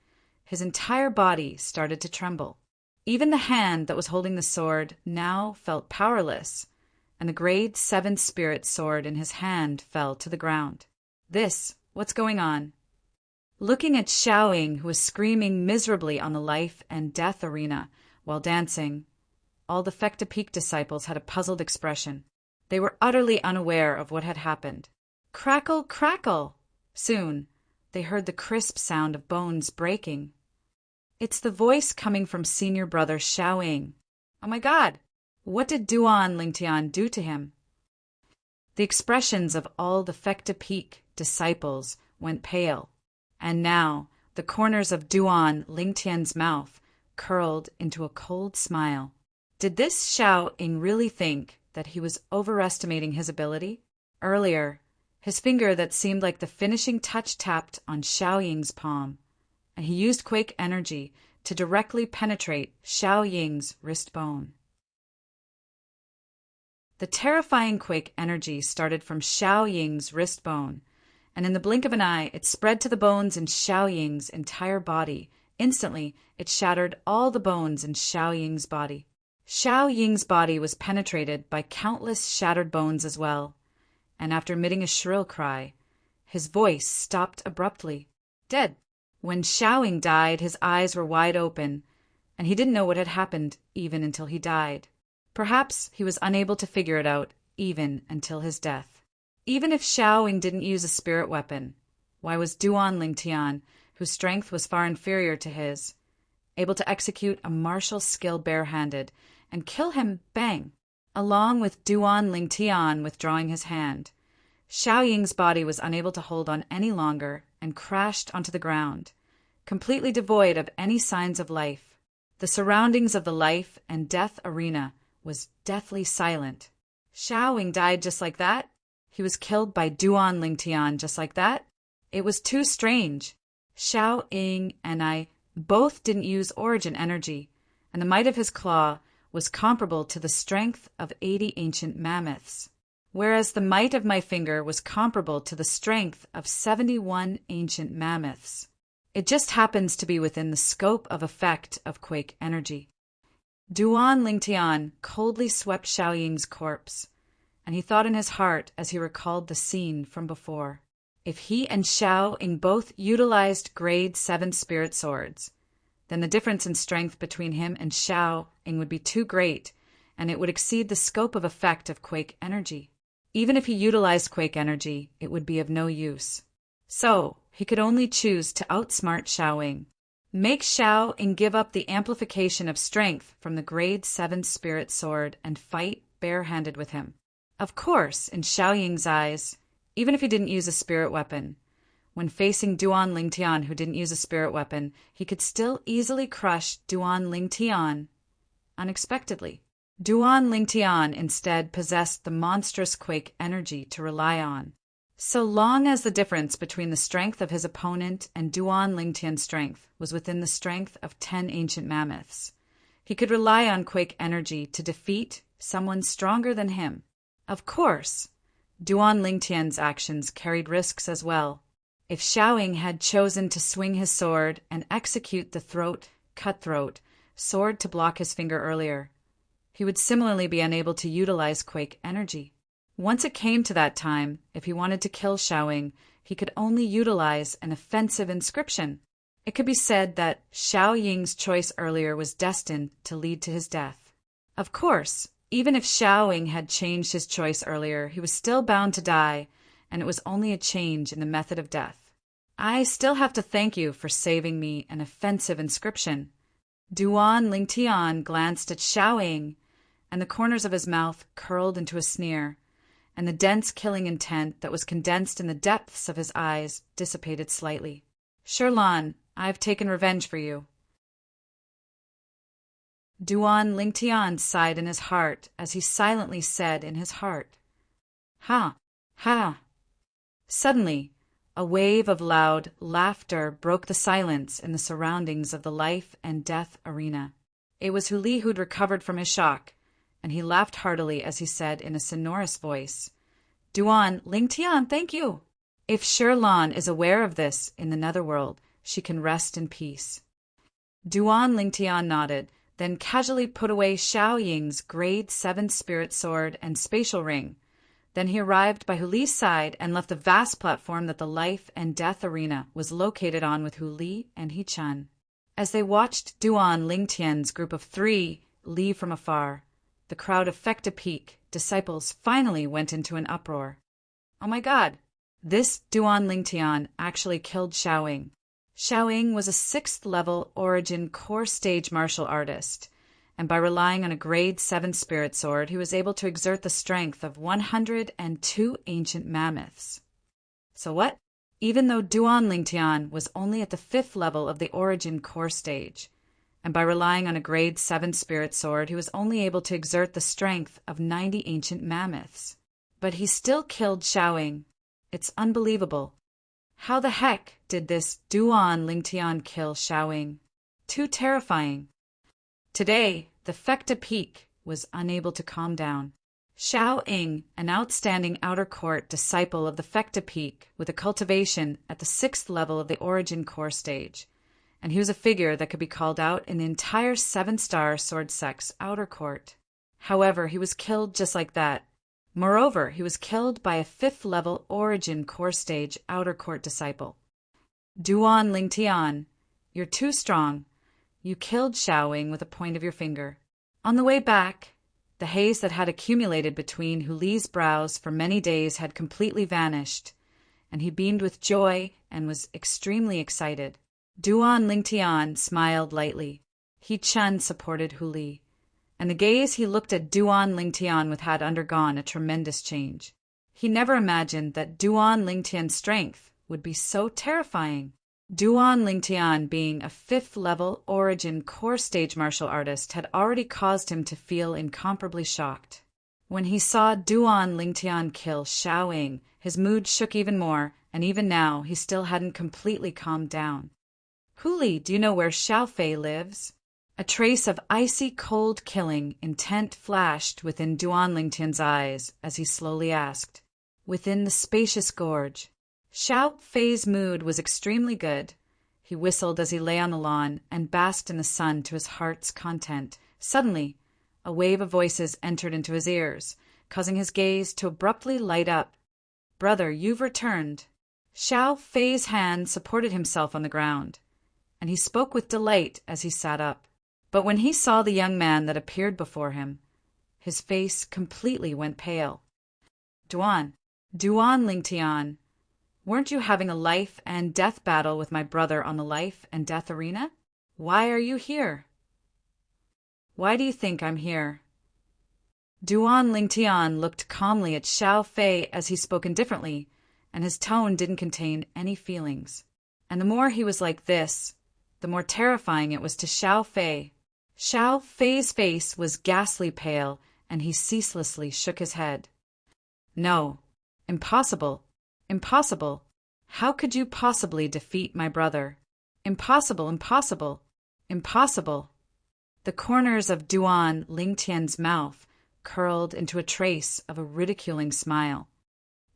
his entire body started to tremble. Even the hand that was holding the sword now felt powerless, and the grade 7 spirit sword in his hand fell to the ground. What's going on? Looking at Xiao Ying, who was screaming miserably on the life and death arena while dancing, all the Fecta Peak disciples had a puzzled expression. They were utterly unaware of what had happened. Crackle, crackle! Soon, they heard the crisp sound of bones breaking. It's the voice coming from senior brother Xiao Ying. Oh my God! What did Duan Lingtian do to him? The expressions of all the Fecta Peak disciples went pale, and now the corners of Duan Lingtian's mouth curled into a cold smile. Did this Xiao Ying really think that he was overestimating his ability? Earlier, his finger that seemed like the finishing touch tapped on Xiao Ying's palm, and he used Quake energy to directly penetrate Xiao Ying's wrist bone. The terrifying Quake energy started from Xiao Ying's wrist bone, and in the blink of an eye, it spread to the bones in Xiao Ying's entire body. Instantly, it shattered all the bones in Xiao Ying's body. Xiao Ying's body was penetrated by countless shattered bones as well, and after emitting a shrill cry, his voice stopped abruptly. Dead. When Xiao Ying died, his eyes were wide open, and he didn't know what had happened even until he died. Perhaps he was unable to figure it out even until his death. Even if Xiao Ying didn't use a spirit weapon, why was Duan Lingtian, whose strength was far inferior to his, able to execute a martial skill barehanded and kill him, bang, along with Duan Lingtian withdrawing his hand? Xiao Ying's body was unable to hold on any longer and crashed onto the ground, completely devoid of any signs of life. The surroundings of the life and death arena was deathly silent. Xiao Ying died just like that? He was killed by Duan Lingtian just like that? It was too strange. Xiao Ying and I both didn't use origin energy, and the might of his claw was comparable to the strength of 80 ancient mammoths, whereas the might of my finger was comparable to the strength of 71 ancient mammoths. It just happens to be within the scope of effect of Quake energy. Duan Lingtian coldly swept Xiao Ying's corpse, and he thought in his heart as he recalled the scene from before. If he and Xiao Ying both utilized grade 7 spirit swords, then the difference in strength between him and Xiao Ying would be too great, and it would exceed the scope of effect of Quake energy. Even if he utilized Quake energy, it would be of no use. So, he could only choose to outsmart Xiao Ying. Make Xiao Ying give up the amplification of strength from the grade 7 spirit sword and fight barehanded with him. Of course, in Xiao Ying's eyes, even if he didn't use a spirit weapon, when facing Duan Lingtian who didn't use a spirit weapon, he could still easily crush Duan Lingtian unexpectedly. Duan Lingtian instead possessed the monstrous Quake energy to rely on. So long as the difference between the strength of his opponent and Duan Lingtian's strength was within the strength of 10 ancient mammoths, he could rely on Quake energy to defeat someone stronger than him. Of course, Duan Lingtian's actions carried risks as well. If Xiao Ying had chosen to swing his sword and execute the cutthroat sword to block his finger earlier, he would similarly be unable to utilize Quake energy. Once it came to that time, if he wanted to kill Xiao Ying, he could only utilize an offensive inscription. It could be said that Xiao Ying's choice earlier was destined to lead to his death. Of course, even if Xiao Ying had changed his choice earlier, he was still bound to die, and it was only a change in the method of death. I still have to thank you for saving me an offensive inscription. Duan Lingtian glanced at Xiao Ying, and the corners of his mouth curled into a sneer, and the dense killing intent that was condensed in the depths of his eyes dissipated slightly. Sherlan, I've taken revenge for you. Duan Lingtian sighed in his heart as he silently said in his heart, Ha! Ha! Suddenly, A wave of loud laughter broke the silence in the surroundings of the life and death arena. It was Huli who'd recovered from his shock, and he laughed heartily as he said in a sonorous voice, "Duan, Ling Tian, thank you! If Shirlan is aware of this in the netherworld, she can rest in peace." Duan Ling Tian nodded, then casually put away Xiao Ying's grade 7 spirit sword and spatial ring. Then he arrived by Huli's side and left the vast platform that the life and death arena was located on with Huli and He-chan. As they watched Duan Ling Tian's group of 3 leave from afar, the crowd of Fecta Peak disciples finally went into an uproar. Oh my god! This Duan Ling Tian actually killed Xiao Ying. Xiao Ying was a 6th level origin core stage martial artist, and by relying on a grade 7 spirit sword, he was able to exert the strength of 102 ancient mammoths. So what? Even though Duan Ling Tian was only at the 5th level of the origin core stage, and by relying on a grade 7 spirit sword, he was only able to exert the strength of 90 ancient mammoths. But he still killed Xiao Ying. It's unbelievable. How the heck did this Duan Ling Tian kill Xiao Ying? Too terrifying. Today, the Fecta Peak was unable to calm down. Xiao Ying, an outstanding outer court disciple of the Fecta Peak with a cultivation at the 6th level of the origin core stage, and he was a figure that could be called out in the entire 7-star sword sect's outer court. However, he was killed just like that. Moreover, he was killed by a 5th level origin core stage outer court disciple. Duan Ling Tian, you're too strong. You killed Xiao Ying with a point of your finger. On the way back, the haze that had accumulated between Huli's brows for many days had completely vanished, and he beamed with joy and was extremely excited. Duan Ling Tian smiled lightly. He-chan supported Huli, and the gaze he looked at Duan Ling Tian with had undergone a tremendous change. He never imagined that Duan Ling Tian's strength would be so terrifying. Duan Ling Tian, being a 5th level origin core stage martial artist, had already caused him to feel incomparably shocked. When he saw Duan Ling Tian kill Xiao Ying, his mood shook even more, and even now he still hadn't completely calmed down. "Huli, do you know where Xiao Fei lives?" A trace of icy cold killing intent flashed within Duan Ling Tian's eyes as he slowly asked. "Within the spacious gorge." Xiao Fei's mood was extremely good. He whistled as he lay on the lawn and basked in the sun to his heart's content. Suddenly, a wave of voices entered into his ears, causing his gaze to abruptly light up. "Brother, you've returned." Xiao Fei's hand supported himself on the ground, and he spoke with delight as he sat up. But when he saw the young man that appeared before him, his face completely went pale. Duan Ling Tian, weren't you having a life and death battle with my brother on the life and death arena? Why are you here?" "Why do you think I'm here?" Duan Ling Tian looked calmly at Xiao Fei as he spoke indifferently, and his tone didn't contain any feelings. And the more he was like this, the more terrifying it was to Xiao Fei. Xiao Fei's face was ghastly pale, and he ceaselessly shook his head. "No, impossible. Impossible. How could you possibly defeat my brother? Impossible, impossible, impossible." The corners of Duan Ling Tian's mouth curled into a trace of a ridiculing smile.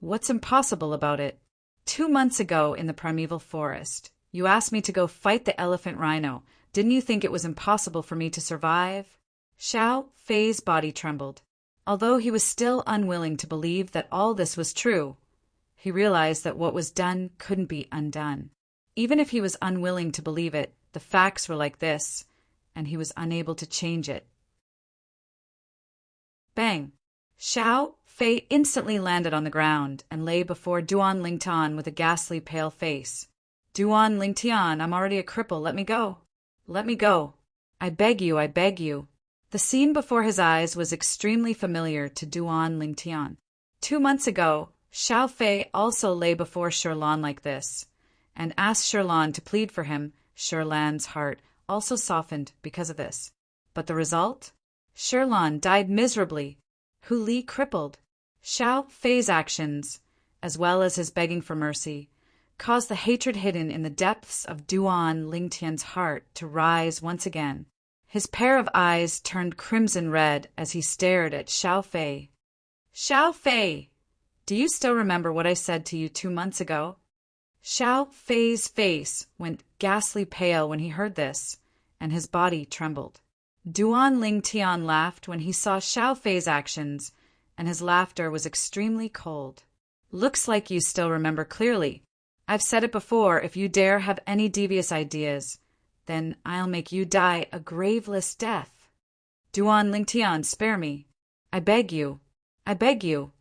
"What's impossible about it? 2 months ago in the primeval forest, you asked me to go fight the elephant rhino. Didn't you think it was impossible for me to survive?" Xiao Fei's body trembled. Although he was still unwilling to believe that all this was true, he realized that what was done couldn't be undone. Even if he was unwilling to believe it, the facts were like this, and he was unable to change it. Bang! Xiao Fei instantly landed on the ground and lay before Duan Ling Tian with a ghastly pale face. "Duan Ling Tian, I'm already a cripple. Let me go. Let me go. I beg you, I beg you." The scene before his eyes was extremely familiar to Duan Ling Tian. 2 months ago, Xiao Fei also lay before Shirlan like this, and asked Shirlan to plead for him. Shirlan's heart also softened because of this. But the result? Shirlan died miserably, Huli crippled. Xiao Fei's actions, as well as his begging for mercy, caused the hatred hidden in the depths of Duan Lingtian's heart to rise once again. His pair of eyes turned crimson red as he stared at Xiao Fei. "Xiao Fei! Do you still remember what I said to you 2 months ago?" Xiao Fei's face went ghastly pale when he heard this, and his body trembled. Duan Lingtian laughed when he saw Xiao Fei's actions, and his laughter was extremely cold. "Looks like you still remember clearly. I've said it before, if you dare have any devious ideas, then I'll make you die a graveless death. Duan Lingtian, spare me. I beg you. I beg you."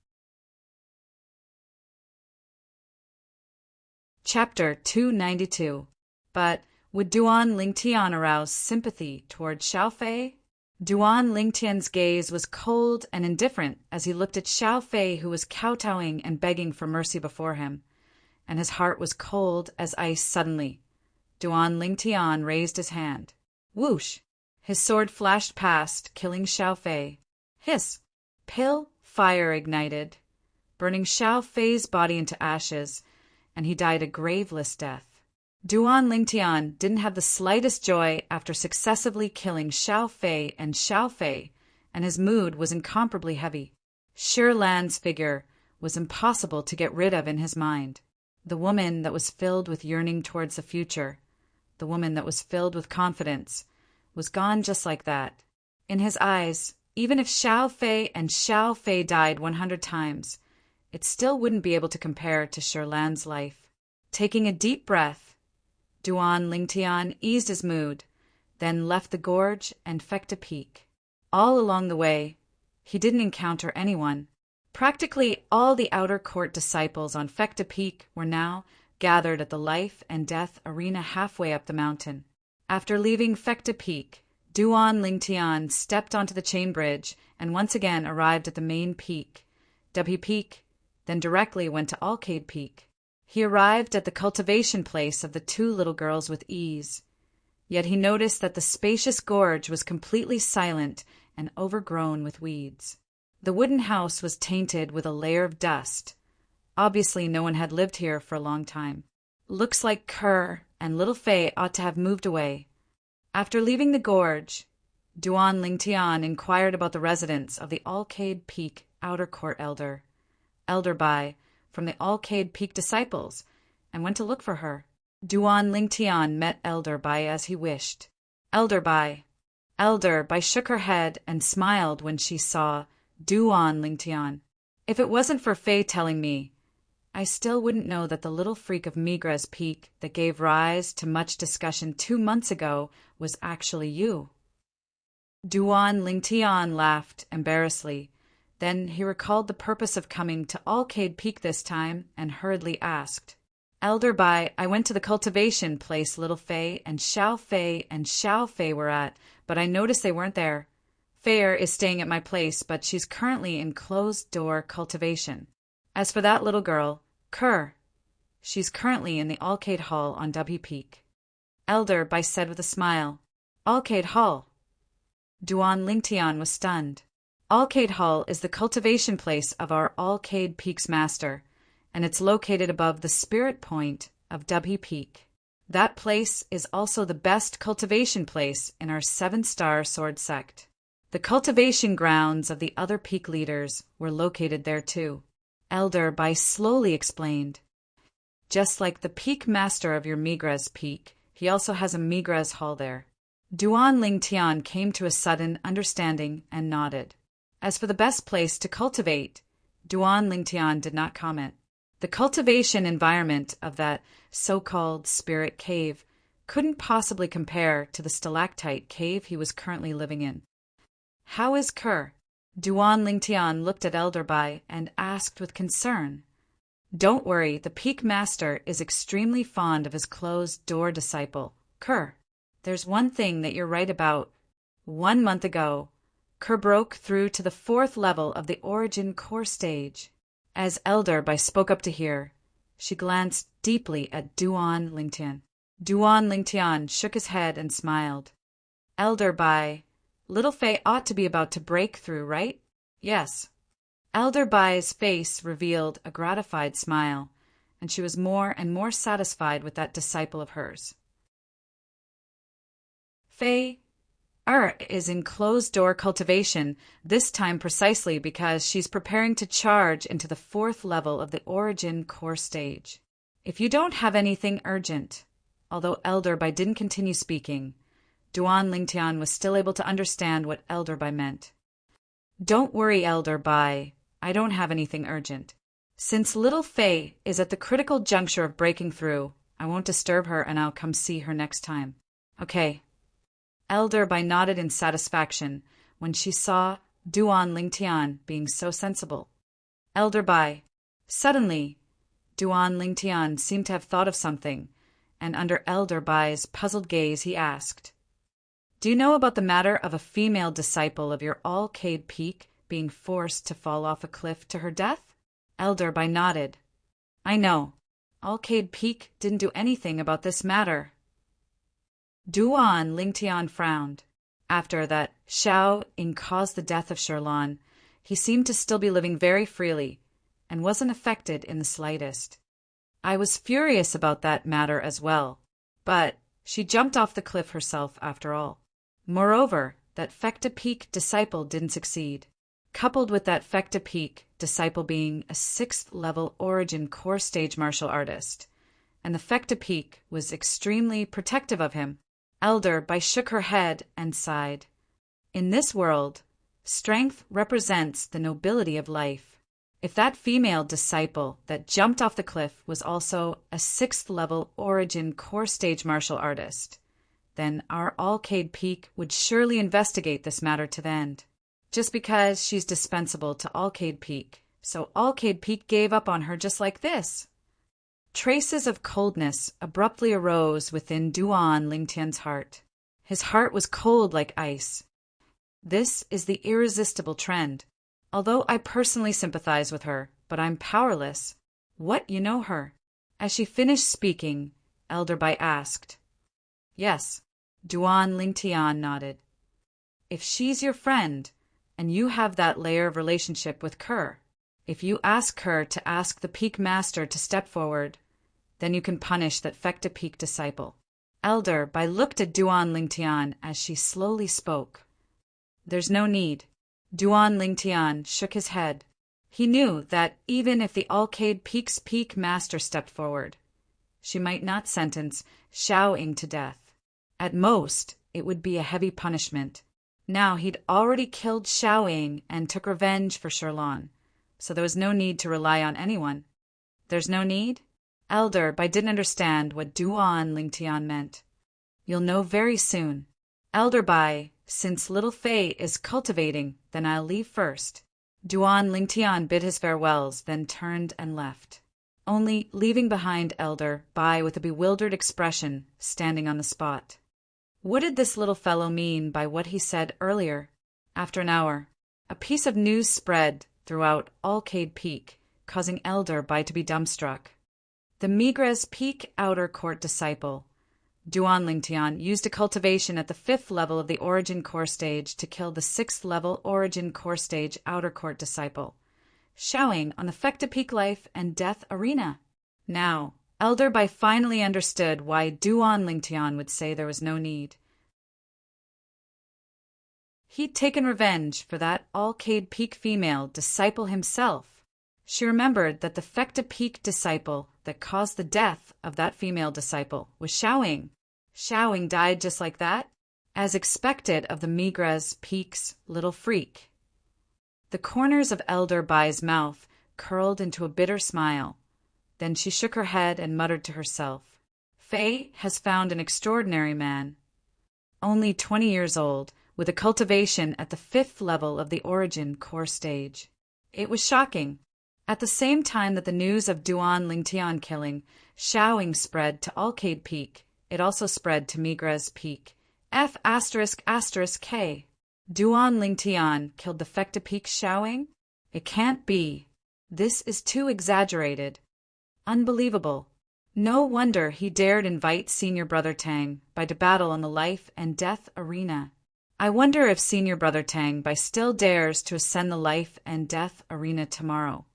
Chapter 292. But would Duan Lingtian arouse sympathy toward Xiao Fei? Duan Lingtian's gaze was cold and indifferent as he looked at Xiao Fei, who was kowtowing and begging for mercy before him, and his heart was cold as ice. Suddenly, Duan Lingtian raised his hand. Whoosh! His sword flashed past, killing Xiao Fei. Hiss! Pale fire ignited, burning Xiao Fei's body into ashes, and he died a graveless death. Duan Lingtian didn't have the slightest joy after successively killing Xiao Fei, and his mood was incomparably heavy. Shi Lan's figure was impossible to get rid of in his mind. The woman that was filled with yearning towards the future, the woman that was filled with confidence, was gone just like that. In his eyes, even if Xiao Fei died 100 times, it still wouldn't be able to compare to Shi Lan's life. Taking a deep breath, Duan Lingtian eased his mood, then left the gorge and Fekta Peak. All along the way, he didn't encounter anyone. Practically all the outer court disciples on Fekta Peak were now gathered at the life and death arena halfway up the mountain. After leaving Fekta Peak, Duan Lingtian stepped onto the chain bridge and once again arrived at the main peak, Dubhe Peak, then directly went to Alcade Peak. He arrived at the cultivation place of the 2 little girls with ease. Yet he noticed that the spacious gorge was completely silent and overgrown with weeds. The wooden house was tainted with a layer of dust. Obviously no one had lived here for a long time. Looks like Kerr and little Fei ought to have moved away. After leaving the gorge, Duan Lingtian inquired about the residence of the Alcade Peak outer court elder, Elder Bai, from the Alcade Peak disciples, and went to look for her. Duan Lingtian met Elder Bai as he wished. Elder Bai shook her head and smiled when she saw Duan Lingtian. If it wasn't for Fei telling me, I still wouldn't know that the little freak of Migra's Peak that gave rise to much discussion 2 months ago was actually you. Duan Lingtian laughed embarrassedly. Then he recalled the purpose of coming to Alcade Peak this time and hurriedly asked, Elder Bai, I went to the cultivation place little Fei and Xiao Fei were at, but I noticed they weren't there. Fei is staying at my place, but she's currently in closed-door cultivation. As for that little girl, Kerr, she's currently in the Alcade Hall on Dubhe Peak. Elder Bai said with a smile, Alcade Hall. Duan Lingtian was stunned. Alcade Hall is the cultivation place of our Alcade Peak's master, and it's located above the spirit point of Dubhe Peak. That place is also the best cultivation place in our 7-star sword sect. The cultivation grounds of the other peak leaders were located there too. Elder Bai slowly explained. Just like the peak master of your Migra's Peak, he also has a Migra's Hall there. Duan Lingtian came to a sudden understanding and nodded. As for the best place to cultivate, Duan Lingtian did not comment. The cultivation environment of that so-called spirit cave couldn't possibly compare to the stalactite cave he was currently living in. How is Kerr? Duan Lingtian looked at Elder Bai and asked with concern. Don't worry, the peak master is extremely fond of his closed-door disciple, Kerr. There's one thing that you're right about. 1 month ago, Kerr broke through to the 4th level of the Origin Core stage. As Elder Bai spoke up to hear, she glanced deeply at Duan Lingtian. Duan Lingtian shook his head and smiled. Elder Bai, little Fei ought to be about to break through, right? Yes. Elder Bai's face revealed a gratified smile, and she was more and more satisfied with that disciple of hers. Faye is in closed-door cultivation, this time precisely because she's preparing to charge into the 4th level of the Origin Core Stage. If you don't have anything urgent, although Elder Bai didn't continue speaking, Duan Lingtian was still able to understand what Elder Bai meant. Don't worry, Elder Bai, I don't have anything urgent. Since little Faye is at the critical juncture of breaking through, I won't disturb her and I'll come see her next time. Okay. Elder Bai nodded in satisfaction when she saw Duan Lingtian being so sensible. Elder Bai. Suddenly, Duan Lingtian seemed to have thought of something, and under Elder Bai's puzzled gaze he asked, Do you know about the matter of a female disciple of your Alcade Peak being forced to fall off a cliff to her death? Elder Bai nodded. I know. Alcade Peak didn't do anything about this matter. Duan Lingtian frowned. After that Xiao Ying caused the death of Sherlan, he seemed to still be living very freely, and wasn't affected in the slightest. I was furious about that matter as well, but she jumped off the cliff herself after all. Moreover, that Fecta Peak disciple didn't succeed. Coupled with that Fecta Peak disciple being a 6th-level Origin Core Stage martial artist, and the Fecta Peak was extremely protective of him, Elder Bai shook her head and sighed. In this world, strength represents the nobility of life. If that female disciple that jumped off the cliff was also a 6th-level Origin Core Stage martial artist, then our Alcade Peak would surely investigate this matter to the end. Just because she's dispensable to Alcade Peak, so Alcade Peak gave up on her just like this. Traces of coldness abruptly arose within Duan Lingtian's heart. His heart was cold like ice. This is the irresistible trend. Although I personally sympathize with her, but I'm powerless. What, you know her? As she finished speaking, Elder Bai asked. Yes, Duan Lingtian nodded. If she's your friend, and you have that layer of relationship with Kerr, if you ask her to ask the Peak Master to step forward, then you can punish that Fecta Peak disciple. Elder Bai looked at Duan Lingtian as she slowly spoke. There's no need. Duan Lingtian shook his head. He knew that even if the Alcade Peak's Peak Master stepped forward, she might not sentence Xiao Ying to death. At most, it would be a heavy punishment. Now he'd already killed Xiao Ying and took revenge for Sherlan, so there was no need to rely on anyone. There's no need? Elder Bai didn't understand what Duan Lingtian meant. You'll know very soon. Elder Bai, since little Faye is cultivating, then I'll leave first. Duan Lingtian bid his farewells, then turned and left, only leaving behind Elder Bai with a bewildered expression, standing on the spot. What did this little fellow mean by what he said earlier? After an hour, a piece of news spread throughout Alcade Peak, causing Elder Bai to be dumbstruck. The Migres Peak Outer Court disciple, Duan Lingtian, used a cultivation at the 5th level of the Origin Core Stage to kill the 6th level Origin Core Stage Outer Court disciple, Xiao Ying on the Fecta Peak Life and Death Arena. Now, Elder Bai finally understood why Duan Lingtian would say there was no need. He'd taken revenge for that Alcade Peak female disciple himself. She remembered that the Fecta Peak disciple that caused the death of that female disciple was Xiao Ying. Xiao Ying died just like that, as expected of the Migres Peak's little freak. The corners of Elder Bai's mouth curled into a bitter smile. Then she shook her head and muttered to herself, Faye has found an extraordinary man. Only 20 years old, with a cultivation at the 5th level of the Origin Core Stage. It was shocking. At the same time that the news of Duan Lingtian killing Xiao Ying spread to Alcade Peak, it also spread to Migres Peak. F***K. Duan Lingtian killed the Fecta Peak Xiao Ying? It can't be. This is too exaggerated. Unbelievable. No wonder he dared invite Senior Brother Tang Bai to battle on the life and death arena. I wonder if Senior Brother Tang Bai still dares to ascend the life and death arena tomorrow.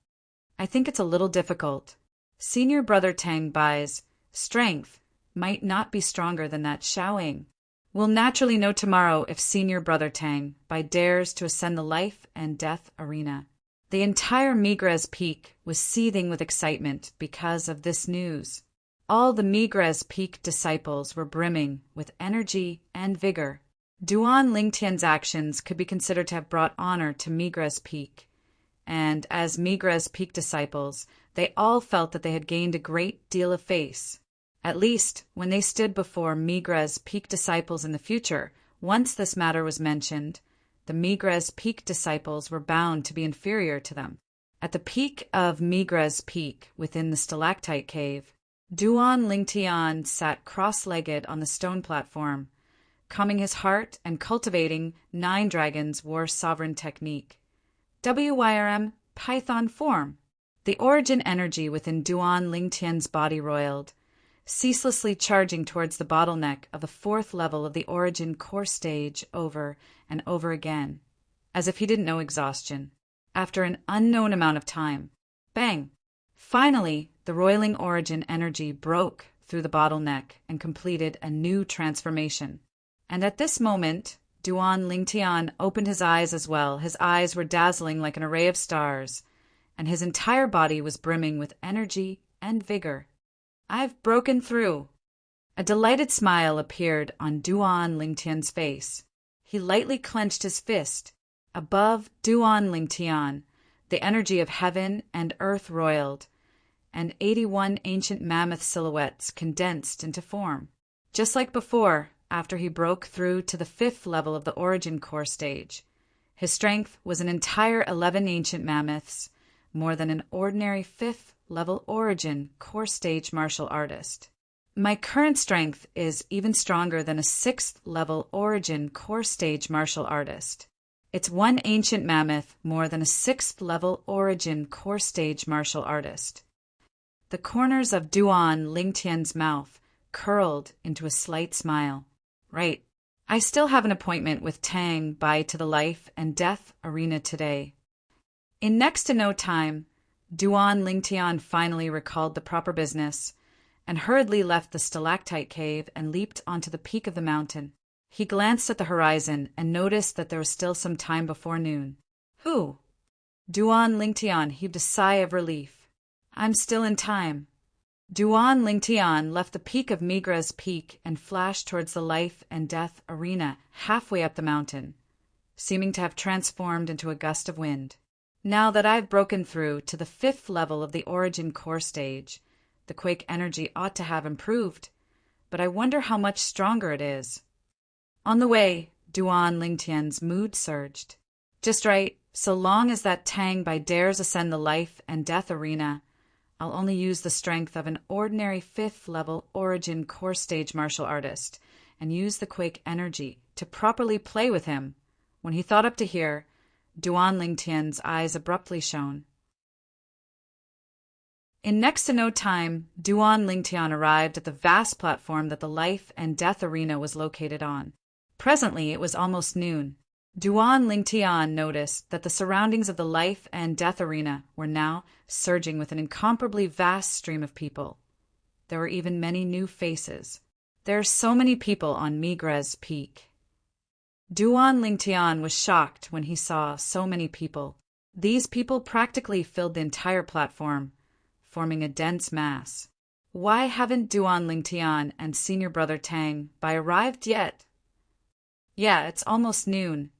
I think it's a little difficult. Senior brother Tang Bai's strength might not be stronger than that Xiaoying. We'll naturally know tomorrow if senior brother Tang Bai dares to ascend the life and death arena. The entire Migres Peak was seething with excitement because of this news. All the Migres Peak disciples were brimming with energy and vigor. Duan Lingtian's actions could be considered to have brought honor to Migres Peak, and as Migres Peak disciples, they all felt that they had gained a great deal of face. At least, when they stood before Migres Peak disciples in the future, once this matter was mentioned, the Migres Peak disciples were bound to be inferior to them. At the peak of Migres Peak, within the stalactite cave, Duan Lingtian sat cross-legged on the stone platform, calming his heart and cultivating 9 Dragons War Sovereign technique. WYRM Python form. The origin energy within Duan Lingtian's body roiled, ceaselessly charging towards the bottleneck of the 4th level of the origin core stage over and over again, as if he didn't know exhaustion. After an unknown amount of time, bang! Finally, the roiling origin energy broke through the bottleneck and completed a new transformation. And at this moment, Duan Lingtian opened his eyes as well. His eyes were dazzling like an array of stars, and his entire body was brimming with energy and vigor. I've broken through. A delighted smile appeared on Duan Lingtian's face. He lightly clenched his fist. Above Duan Lingtian, the energy of heaven and earth roiled, and 81 ancient mammoth silhouettes condensed into form. Just like before, after he broke through to the 5th level of the origin core stage, his strength was an entire 11 ancient mammoths, more than an ordinary 5th level origin core stage martial artist. My current strength is even stronger than a 6th level origin core stage martial artist. It's 1 ancient mammoth more than a 6th level origin core stage martial artist. The corners of Duan Lingtian's mouth curled into a slight smile. Right. I still have an appointment with Tang Bai to the life and death arena today. In next to no time, Duan Lingtian finally recalled the proper business and hurriedly left the stalactite cave and leaped onto the peak of the mountain. He glanced at the horizon and noticed that there was still some time before noon. Who? Duan Lingtian heaved a sigh of relief. I'm still in time. Duan Lingtian left the peak of Migres Peak and flashed towards the life and death arena halfway up the mountain, seeming to have transformed into a gust of wind. Now that I've broken through to the 5th level of the origin core stage, the quake energy ought to have improved, but I wonder how much stronger it is. On the way, Duan Lingtian's mood surged. Just right, so long as that Tang Bai dares ascend the life and death arena, I'll only use the strength of an ordinary 5th level origin core stage martial artist and use the quake energy to properly play with him. When he thought up to here, Duan Lingtian's eyes abruptly shone. In next to no time, Duan Lingtian arrived at the vast platform that the life and death arena was located on. Presently, it was almost noon. Duan Lingtian noticed that the surroundings of the life and death arena were now surging with an incomparably vast stream of people. There were even many new faces. There are so many people on Migres Peak. Duan Lingtian was shocked when he saw so many people. These people practically filled the entire platform, forming a dense mass. Why haven't Duan Lingtian and senior brother Tang Bai arrived yet? Yeah, it's almost noon,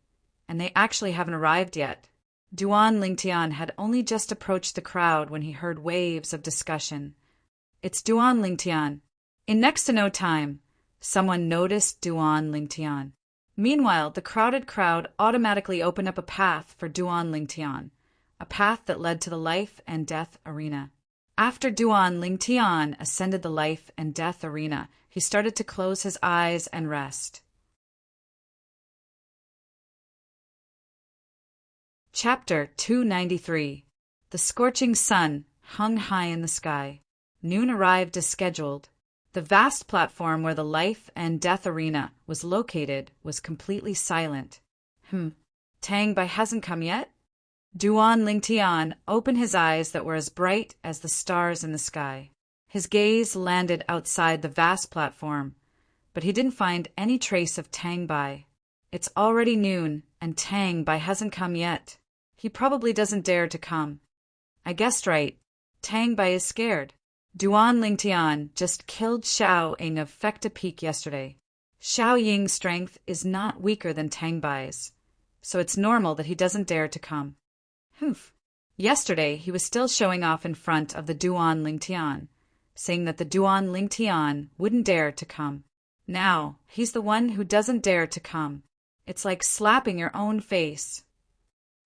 and they actually haven't arrived yet. Duan Lingtian had only just approached the crowd when he heard waves of discussion. It's Duan Lingtian. In next to no time, someone noticed Duan Lingtian. Meanwhile, the crowded crowd automatically opened up a path for Duan Lingtian, a path that led to the life and death arena. After Duan Lingtian ascended the life and death arena, he started to close his eyes and rest. Chapter 293. The scorching sun hung high in the sky. Noon arrived as scheduled. The vast platform where the life and death arena was located was completely silent. Tang Bai hasn't come yet? Duan Lingtian opened his eyes that were as bright as the stars in the sky. His gaze landed outside the vast platform, but he didn't find any trace of Tang Bai. It's already noon, and Tang Bai hasn't come yet. He probably doesn't dare to come. I guessed right. Tang Bai is scared. Duan Lingtian just killed Xiao Ying of Fekta Peak yesterday. Xiao Ying's strength is not weaker than Tang Bai's, so it's normal that he doesn't dare to come. Humph. Yesterday he was still showing off in front of the Duan Lingtian, saying that the Duan Lingtian wouldn't dare to come. Now he's the one who doesn't dare to come. It's like slapping your own face.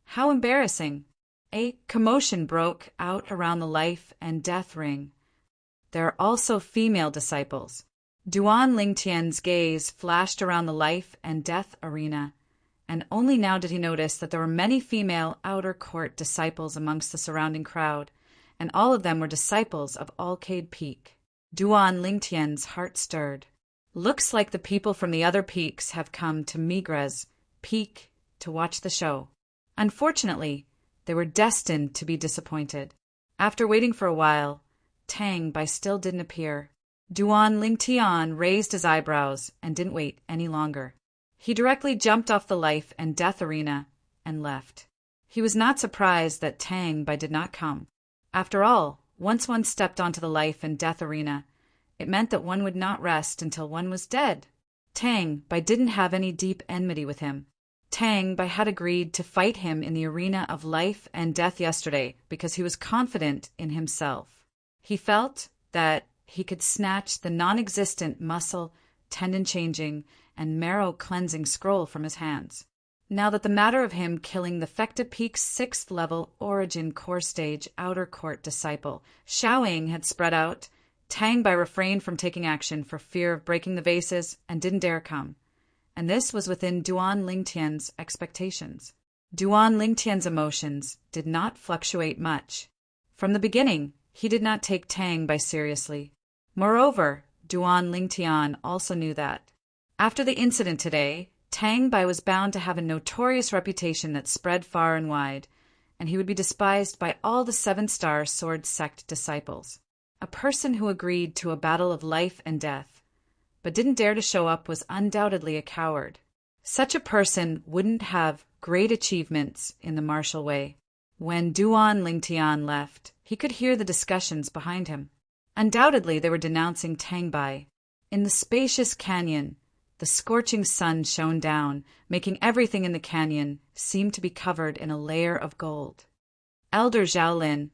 How embarrassing. A commotion broke out around the life and death ring. There are also female disciples. Duan Lingtian's gaze flashed around the life and death arena, and only now did he notice that there were many female outer court disciples amongst the surrounding crowd, and all of them were disciples of Alcade Peak. Duan Lingtian's heart stirred. Looks like the people from the other peaks have come to Migres Peak to watch the show. Unfortunately, they were destined to be disappointed. After waiting for a while, Tang Bai still didn't appear. Duan Lingtian raised his eyebrows and didn't wait any longer. He directly jumped off the life and death arena and left. He was not surprised that Tang Bai did not come. After all, once one stepped onto the life and death arena, it meant that one would not rest until one was dead. Tang Bai didn't have any deep enmity with him. Tang Bai had agreed to fight him in the arena of life and death yesterday because he was confident in himself. He felt that he could snatch the non-existent muscle, tendon-changing, and marrow-cleansing scroll from his hands. Now that the matter of him killing the Fekta Peak's 6th level Origin Core Stage Outer Court disciple, Xiao Ying, had spread out, Tang Bai refrained from taking action for fear of breaking the vases and didn't dare come. And this was within Duan Lingtian's expectations. Duan Lingtian's emotions did not fluctuate much. From the beginning, he did not take Tang Bai seriously. Moreover, Duan Lingtian also knew that. After the incident today, Tang Bai was bound to have a notorious reputation that spread far and wide, and he would be despised by all the 7-star sword sect disciples. A person who agreed to a battle of life and death, but didn't dare to show up, was undoubtedly a coward. Such a person wouldn't have great achievements in the martial way. When Duan Lingtian left, he could hear the discussions behind him. Undoubtedly they were denouncing Tang Bai. In the spacious canyon, the scorching sun shone down, making everything in the canyon seem to be covered in a layer of gold. Elder Zhaolin,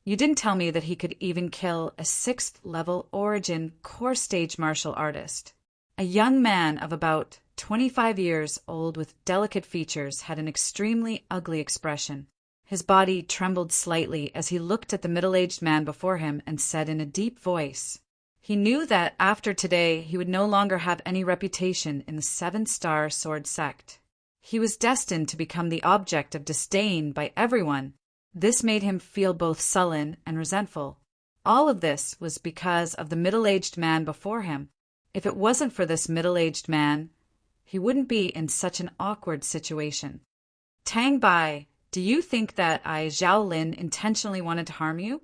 you didn't tell me that he could even kill a 6th level Origin Core Stage martial artist. A young man of about 25 years old with delicate features had an extremely ugly expression. His body trembled slightly as he looked at the middle-aged man before him and said in a deep voice, he knew that after today he would no longer have any reputation in the 7-star sword sect. He was destined to become the object of disdain by everyone. This made him feel both sullen and resentful. All of this was because of the middle-aged man before him. If it wasn't for this middle-aged man, he wouldn't be in such an awkward situation. Tang Bai, do you think that I, Zhao Lin, intentionally wanted to harm you?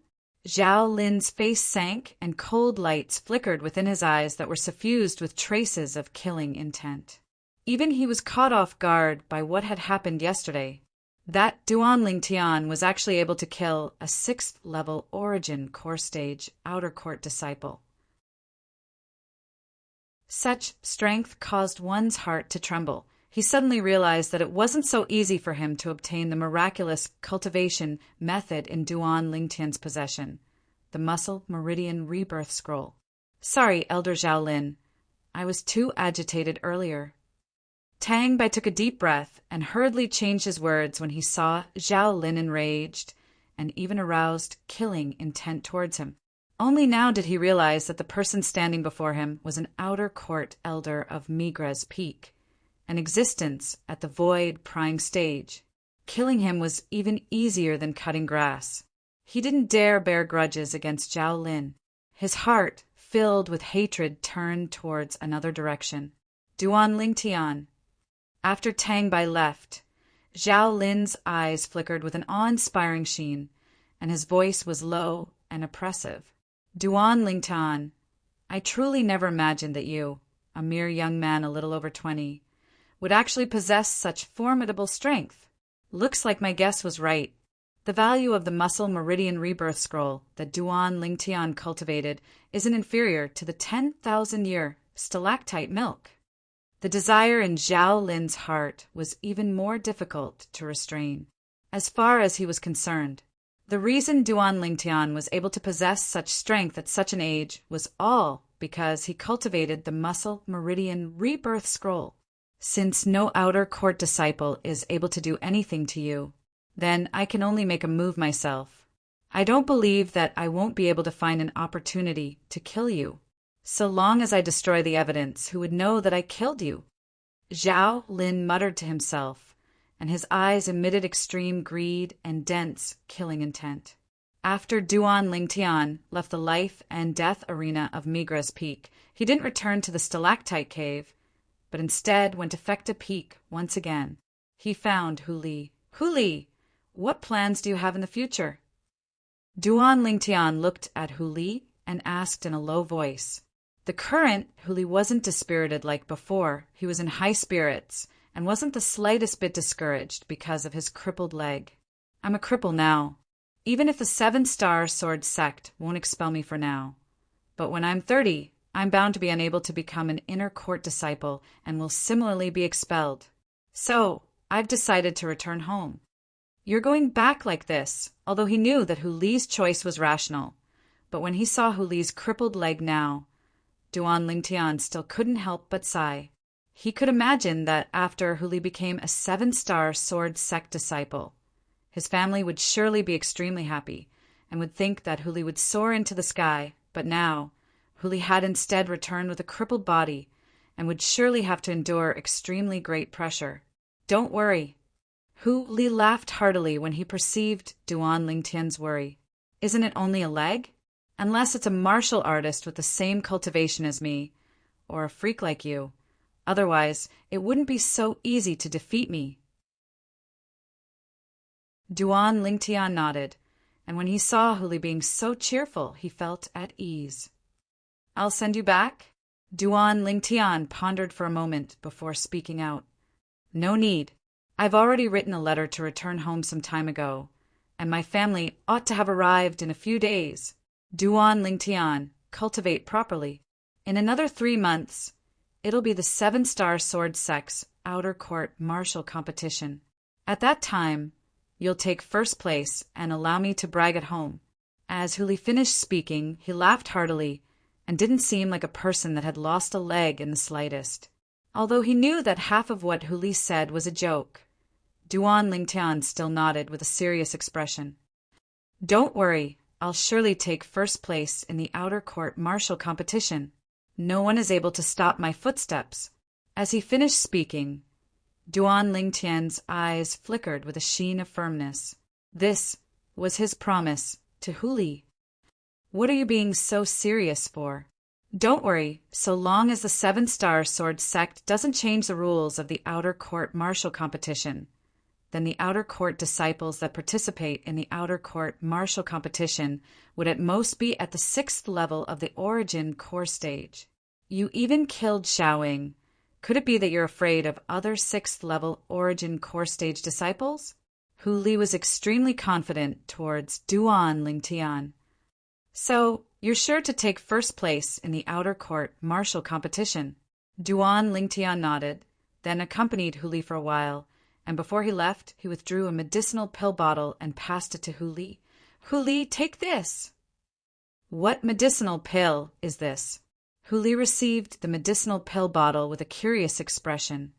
Zhao Lin's face sank and cold lights flickered within his eyes that were suffused with traces of killing intent. Even he was caught off guard by what had happened yesterday. That Duan Lingtian was actually able to kill a 6th level Origin Core Stage Outer Court disciple. Such strength caused one's heart to tremble. He suddenly realized that it wasn't so easy for him to obtain the miraculous cultivation method in Duan Lingtian's possession, the Muscle Meridian Rebirth Scroll. Sorry, Elder Zhaolin. I was too agitated earlier. Tang Bai took a deep breath and hurriedly changed his words when he saw Zhao Lin enraged and even aroused killing intent towards him. Only now did he realize that the person standing before him was an outer court elder of Migres Peak, an existence at the void prying stage. Killing him was even easier than cutting grass. He didn't dare bear grudges against Zhao Lin. His heart, filled with hatred, turned towards another direction. Duan Lingtian. After Tang Bai left, Zhao Lin's eyes flickered with an awe-inspiring sheen, and his voice was low and oppressive. Duan Lingtian, I truly never imagined that you, a mere young man a little over 20, would actually possess such formidable strength. Looks like my guess was right. The value of the muscle meridian rebirth scroll that Duan Lingtian cultivated isn't inferior to the 10,000-year stalactite milk. The desire in Zhao Lin's heart was even more difficult to restrain. As far as he was concerned, the reason Duan Lingtian was able to possess such strength at such an age was all because he cultivated the muscle meridian rebirth scroll. Since no outer court disciple is able to do anything to you, then I can only make a move myself. I don't believe that I won't be able to find an opportunity to kill you. So long as I destroy the evidence, who would know that I killed you? Zhao Lin muttered to himself, and his eyes emitted extreme greed and dense, killing intent. After Duan Lingtian left the life and death arena of Migra's Peak, he didn't return to the stalactite cave, but instead went to Fecta Peak once again. He found Hu Li. Hu Li, what plans do you have in the future? Duan Lingtian looked at Hu Li and asked in a low voice. The current Hu Li wasn't dispirited like before. He was in high spirits and wasn't the slightest bit discouraged because of his crippled leg. I'm a cripple now. Even if the 7-star sword sect won't expel me for now. But when I'm 30, I'm bound to be unable to become an inner court disciple and will similarly be expelled. So, I've decided to return home. You're going back like this, although he knew that Hu Li's choice was rational. But when he saw Hu Li's crippled leg now, Duan Lingtian still couldn't help but sigh. He could imagine that after Hu Li became a 7-star sword sect disciple, his family would surely be extremely happy and would think that Hu Li would soar into the sky, but now Hu Li had instead returned with a crippled body and would surely have to endure extremely great pressure. Don't worry. Hu Li laughed heartily when he perceived Duan Lingtian's worry. Isn't it only a leg? Unless it's a martial artist with the same cultivation as me, or a freak like you. Otherwise, it wouldn't be so easy to defeat me. Duan Lingtian nodded, and when he saw Hu Li being so cheerful, he felt at ease. I'll send you back? Duan Lingtian pondered for a moment before speaking out. No need. I've already written a letter to return home some time ago, and my family ought to have arrived in a few days. Duan Lingtian, cultivate properly. In another 3 months, it'll be the 7-star sword sect's outer court martial competition. At that time, you'll take first place and allow me to brag at home. As Hu Li finished speaking, he laughed heartily and didn't seem like a person that had lost a leg in the slightest. Although he knew that half of what Hu Li said was a joke, Duan Lingtian still nodded with a serious expression. Don't worry, I'll surely take first place in the outer court martial competition. No one is able to stop my footsteps. As he finished speaking, Duan Lingtian's eyes flickered with a sheen of firmness. This was his promise to Hu Li. What are you being so serious for? Don't worry, so long as the 7-star sword sect doesn't change the rules of the outer court martial competition, then the outer court disciples that participate in the outer court martial competition would at most be at the 6th level of the origin core stage. You even killed Xiaoying. Could it be that you're afraid of other 6th level origin core stage disciples? Hu Li was extremely confident towards Duan Lingtian. So, you're sure to take first place in the outer court martial competition? Duan Lingtian nodded, then accompanied Hu Li for a while, and before he left, he withdrew a medicinal pill bottle and passed it to Hu Li. Hu Li, take this! What medicinal pill is this? Hu Li received the medicinal pill bottle with a curious expression.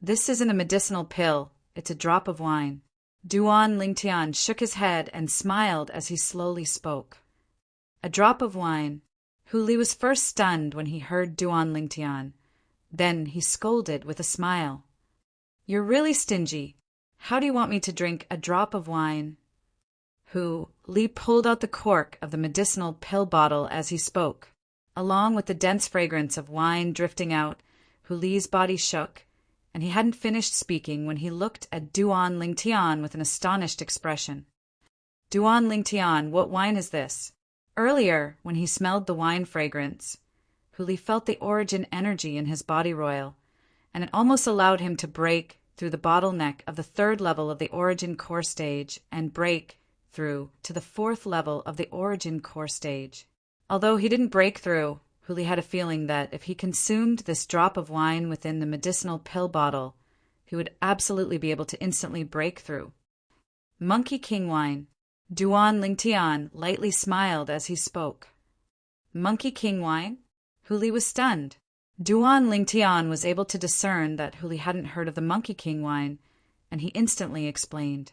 This isn't a medicinal pill, it's a drop of wine. Duan Lingtian shook his head and smiled as he slowly spoke. A drop of wine. Hu Li was first stunned when he heard Duan Lingtian. Then he scolded with a smile. You're really stingy. How do you want me to drink a drop of wine? Hu Li pulled out the cork of the medicinal pill bottle as he spoke. Along with the dense fragrance of wine drifting out, Hu Li's body shook, and he hadn't finished speaking when he looked at Duan Lingtian with an astonished expression. Duan Lingtian, what wine is this? Earlier, when he smelled the wine fragrance, Huli felt the origin energy in his body royal, and it almost allowed him to break through the bottleneck of the third level of the origin core stage and break through to the fourth level of the origin core stage. Although he didn't break through, Huli had a feeling that if he consumed this drop of wine within the medicinal pill bottle, he would absolutely be able to instantly break through. Monkey King wine. Duan Lingtian lightly smiled as he spoke. Monkey King wine? Huli was stunned. Duan Lingtian was able to discern that Huli hadn't heard of the Monkey King wine, and he instantly explained.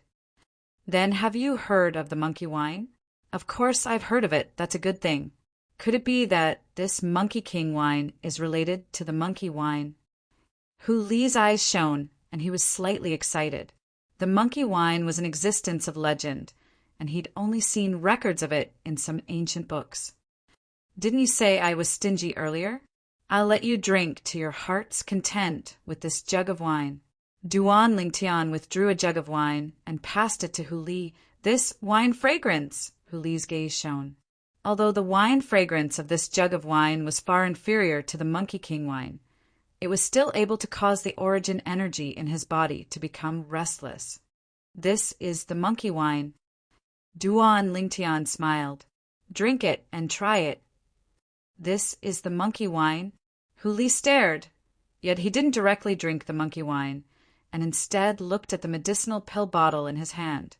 Then have you heard of the monkey wine? Of course I've heard of it, that's a good thing. Could it be that this Monkey King wine is related to the monkey wine? Huli's eyes shone, and he was slightly excited. The monkey wine was an existence of legend, and he'd only seen records of it in some ancient books. Didn't you say I was stingy earlier? I'll let you drink to your heart's content with this jug of wine. Duan Lingtian withdrew a jug of wine and passed it to Huli. This wine fragrance, Huli's gaze shone. Although the wine fragrance of this jug of wine was far inferior to the Monkey King wine, it was still able to cause the origin energy in his body to become restless. This is the monkey wine. Duan Lingtian smiled. Drink it and try it. This is the monkey wine. Huli stared, yet he didn't directly drink the monkey wine, and instead looked at the medicinal pill bottle in his hand.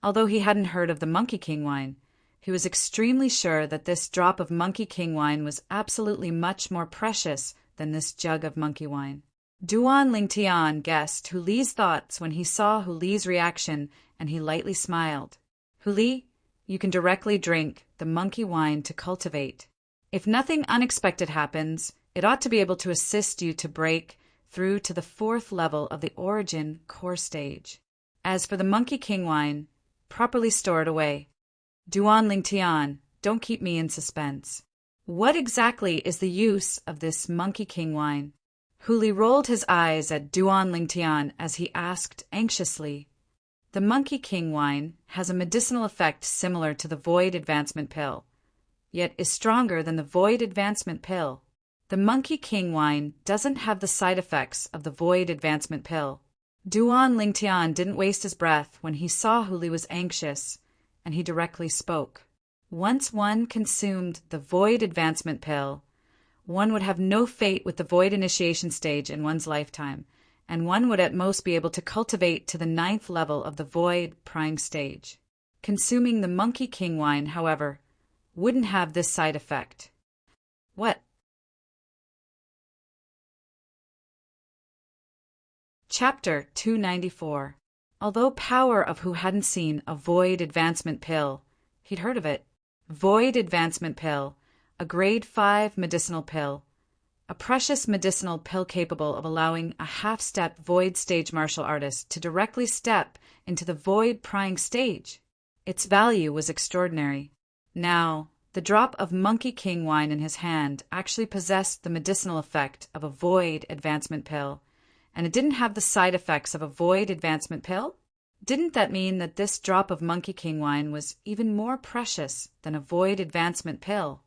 Although he hadn't heard of the Monkey King wine, he was extremely sure that this drop of Monkey King wine was absolutely much more precious than this jug of monkey wine. Duan Lingtian guessed Huli's thoughts when he saw Huli's reaction, and he lightly smiled. Huli, you can directly drink the monkey wine to cultivate. If nothing unexpected happens, it ought to be able to assist you to break through to the fourth level of the origin core stage. As for the Monkey King wine, properly store it away. Duan Lingtian, don't keep me in suspense. What exactly is the use of this Monkey King wine? Huli rolled his eyes at Duan Lingtian as he asked anxiously. The Monkey King wine has a medicinal effect similar to the Void Advancement Pill, yet is stronger than the Void Advancement Pill. The Monkey King wine doesn't have the side effects of the Void Advancement Pill. Duan Lingtian didn't waste his breath when he saw Huli was anxious, and he directly spoke. Once one consumed the Void Advancement Pill, one would have no fate with the Void Initiation stage in one's lifetime, and one would at most be able to cultivate to the 9th level of the Void Prying stage. Consuming the Monkey King wine, however, wouldn't have this side effect. What? Chapter 294. Although Power of Who hadn't seen a Void Advancement Pill, he'd heard of it. Void Advancement Pill, a grade 5 medicinal pill, a precious medicinal pill capable of allowing a half-step Void stage martial artist to directly step into the Void Prying stage. Its value was extraordinary. Now, the drop of Monkey King wine in his hand actually possessed the medicinal effect of a Void Advancement Pill, and it didn't have the side effects of a Void Advancement Pill? Didn't that mean that this drop of Monkey King wine was even more precious than a Void Advancement Pill?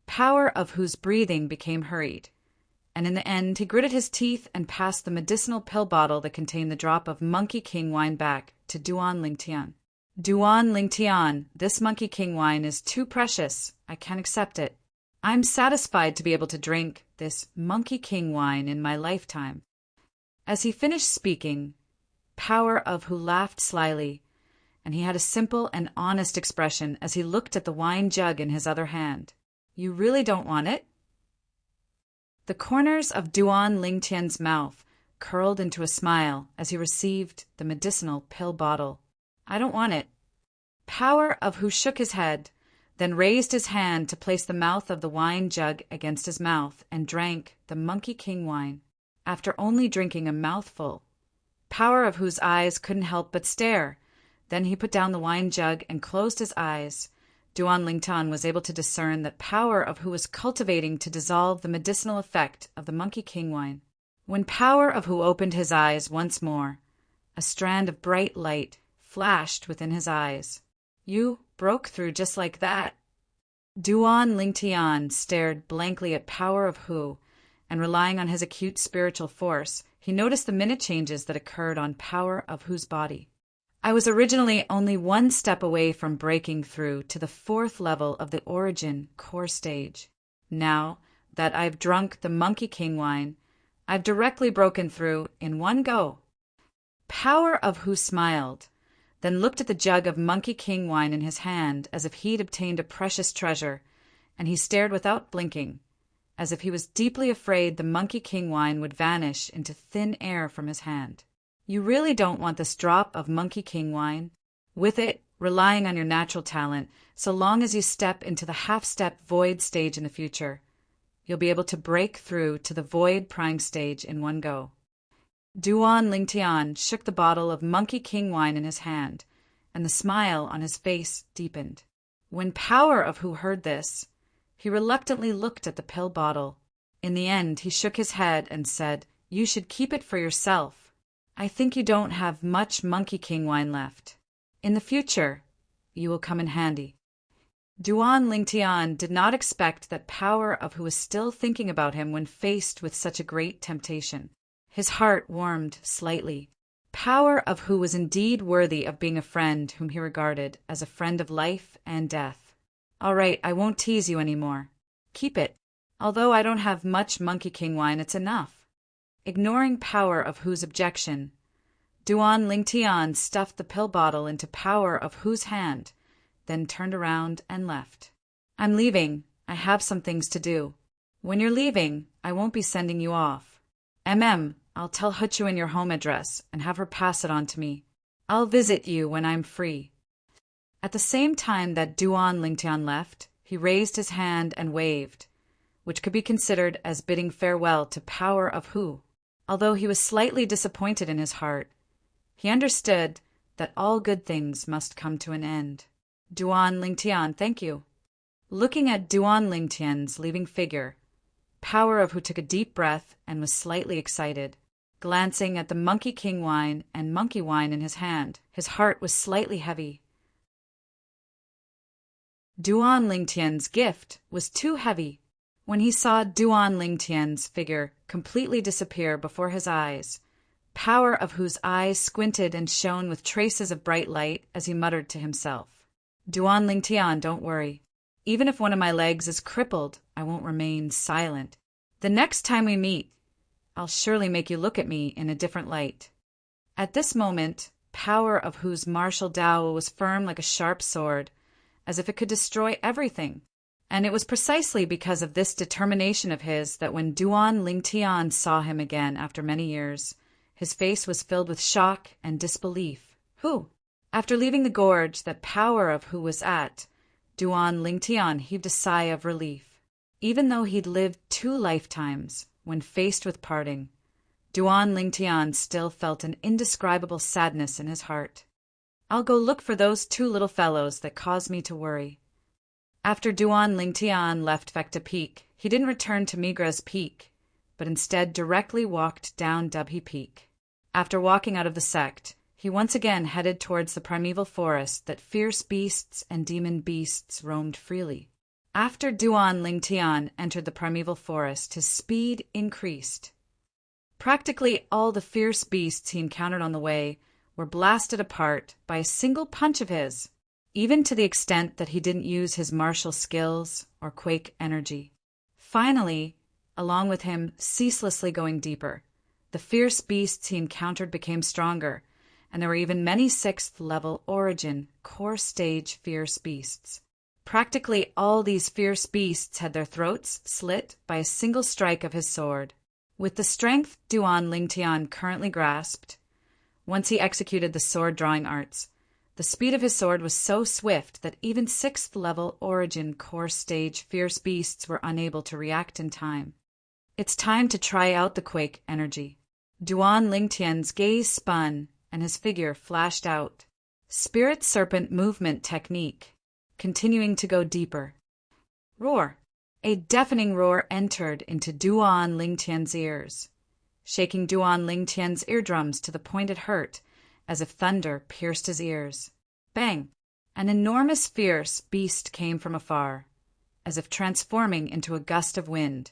Power of Whose breathing became hurried, and in the end he gritted his teeth and passed the medicinal pill bottle that contained the drop of Monkey King wine back to Duan Lingtian. Duan Lingtian, this Monkey King wine is too precious. I can't accept it. I'm satisfied to be able to drink this Monkey King wine in my lifetime. As he finished speaking, Power of Who laughed slyly, and he had a simple and honest expression as he looked at the wine jug in his other hand. You really don't want it? The corners of Duan Lingtian's mouth curled into a smile as he received the medicinal pill bottle. I don't want it. Power of Who shook his head, then raised his hand to place the mouth of the wine jug against his mouth and drank the Monkey King wine. After only drinking a mouthful, Power of Whose eyes couldn't help but stare. Then he put down the wine jug and closed his eyes, Duan Lingtan was able to discern that power of Hu was cultivating to dissolve the medicinal effect of the Monkey King wine. When power of Hu opened his eyes once more, a strand of bright light flashed within his eyes. You broke through just like that. Duan Lingtian stared blankly at power of Hu, and relying on his acute spiritual force, he noticed the minute changes that occurred on power of Hu's body. I was originally only one step away from breaking through to the 4th level of the origin core stage. Now that I've drunk the Monkey King wine, I've directly broken through in one go. Power of Hu smiled, then looked at the jug of Monkey King wine in his hand as if he'd obtained a precious treasure, and he stared without blinking, as if he was deeply afraid the Monkey King wine would vanish into thin air from his hand. You really don't want this drop of Monkey King wine? With it, relying on your natural talent, so long as you step into the half-step void stage in the future, you'll be able to break through to the void prying stage in one go. Duan Lingtian shook the bottle of Monkey King wine in his hand, and the smile on his face deepened. When power of Hu heard this, he reluctantly looked at the pill bottle. In the end, he shook his head and said, "You should keep it for yourself. I think you don't have much Monkey King wine left. In the future, you will come in handy." Duan Lingtian did not expect that power of Hu was still thinking about him when faced with such a great temptation. His heart warmed slightly. Power of Hu was indeed worthy of being a friend whom he regarded as a friend of life and death. "All right, I won't tease you anymore. Keep it. Although I don't have much Monkey King wine, it's enough." Ignoring power of Hu's objection, Duan Lingtian stuffed the pill bottle into power of Hu's hand, then turned around and left. "I'm leaving. I have some things to do. When you're leaving, I won't be sending you off. I'll tell Huchuin your home address and have her pass it on to me. I'll visit you when I'm free." At the same time that Duan Lingtian left, he raised his hand and waved, which could be considered as bidding farewell to power of Hu. Although he was slightly disappointed in his heart, he understood that all good things must come to an end. "Duan Lingtian, thank you." Looking at Duan Lingtian's leaving figure, power of Hu took a deep breath and was slightly excited. Glancing at the Monkey King wine and monkey wine in his hand, his heart was slightly heavy. Duan Lingtian's gift was too heavy. When he saw Duan Lingtian's figure completely disappear before his eyes, power of Hu's eyes squinted and shone with traces of bright light as he muttered to himself, "Duan Lingtian, don't worry. Even if one of my legs is crippled, I won't remain silent. The next time we meet, I'll surely make you look at me in a different light." At this moment, power of Hu's martial Dao was firm like a sharp sword, as if it could destroy everything. And it was precisely because of this determination of his that when Duan Lingtian saw him again after many years, his face was filled with shock and disbelief. Who? After leaving the gorge that power of Hu was at, Duan Lingtian heaved a sigh of relief. Even though he'd lived 2 lifetimes, when faced with parting, Duan Lingtian still felt an indescribable sadness in his heart. "I'll go look for those 2 little fellows that caused me to worry." After Duan Lingtian left Vecta Peak, he didn't return to Migra's Peak, but instead directly walked down Dubhi Peak. After walking out of the sect, he once again headed towards the primeval forest that fierce beasts and demon beasts roamed freely. After Duan Lingtian entered the primeval forest, his speed increased. Practically all the fierce beasts he encountered on the way were blasted apart by a single punch of his, even to the extent that he didn't use his martial skills or quake energy. Finally, along with him ceaselessly going deeper, the fierce beasts he encountered became stronger, and there were even many 6th-level origin core stage fierce beasts. Practically all these fierce beasts had their throats slit by a single strike of his sword. With the strength Duan Lingtian currently grasped, once he executed the sword-drawing arts, the speed of his sword was so swift that even 6th-level origin core stage fierce beasts were unable to react in time. "It's time to try out the quake energy." Duan Lingtian's gaze spun, and his figure flashed out. Spirit Serpent Movement Technique. continuing to go deeper. Roar! A deafening roar entered into Duan Lingtian's ears, shaking Duan Lingtian's eardrums to the point it hurt, as if thunder pierced his ears. Bang! An enormous fierce beast came from afar, as if transforming into a gust of wind,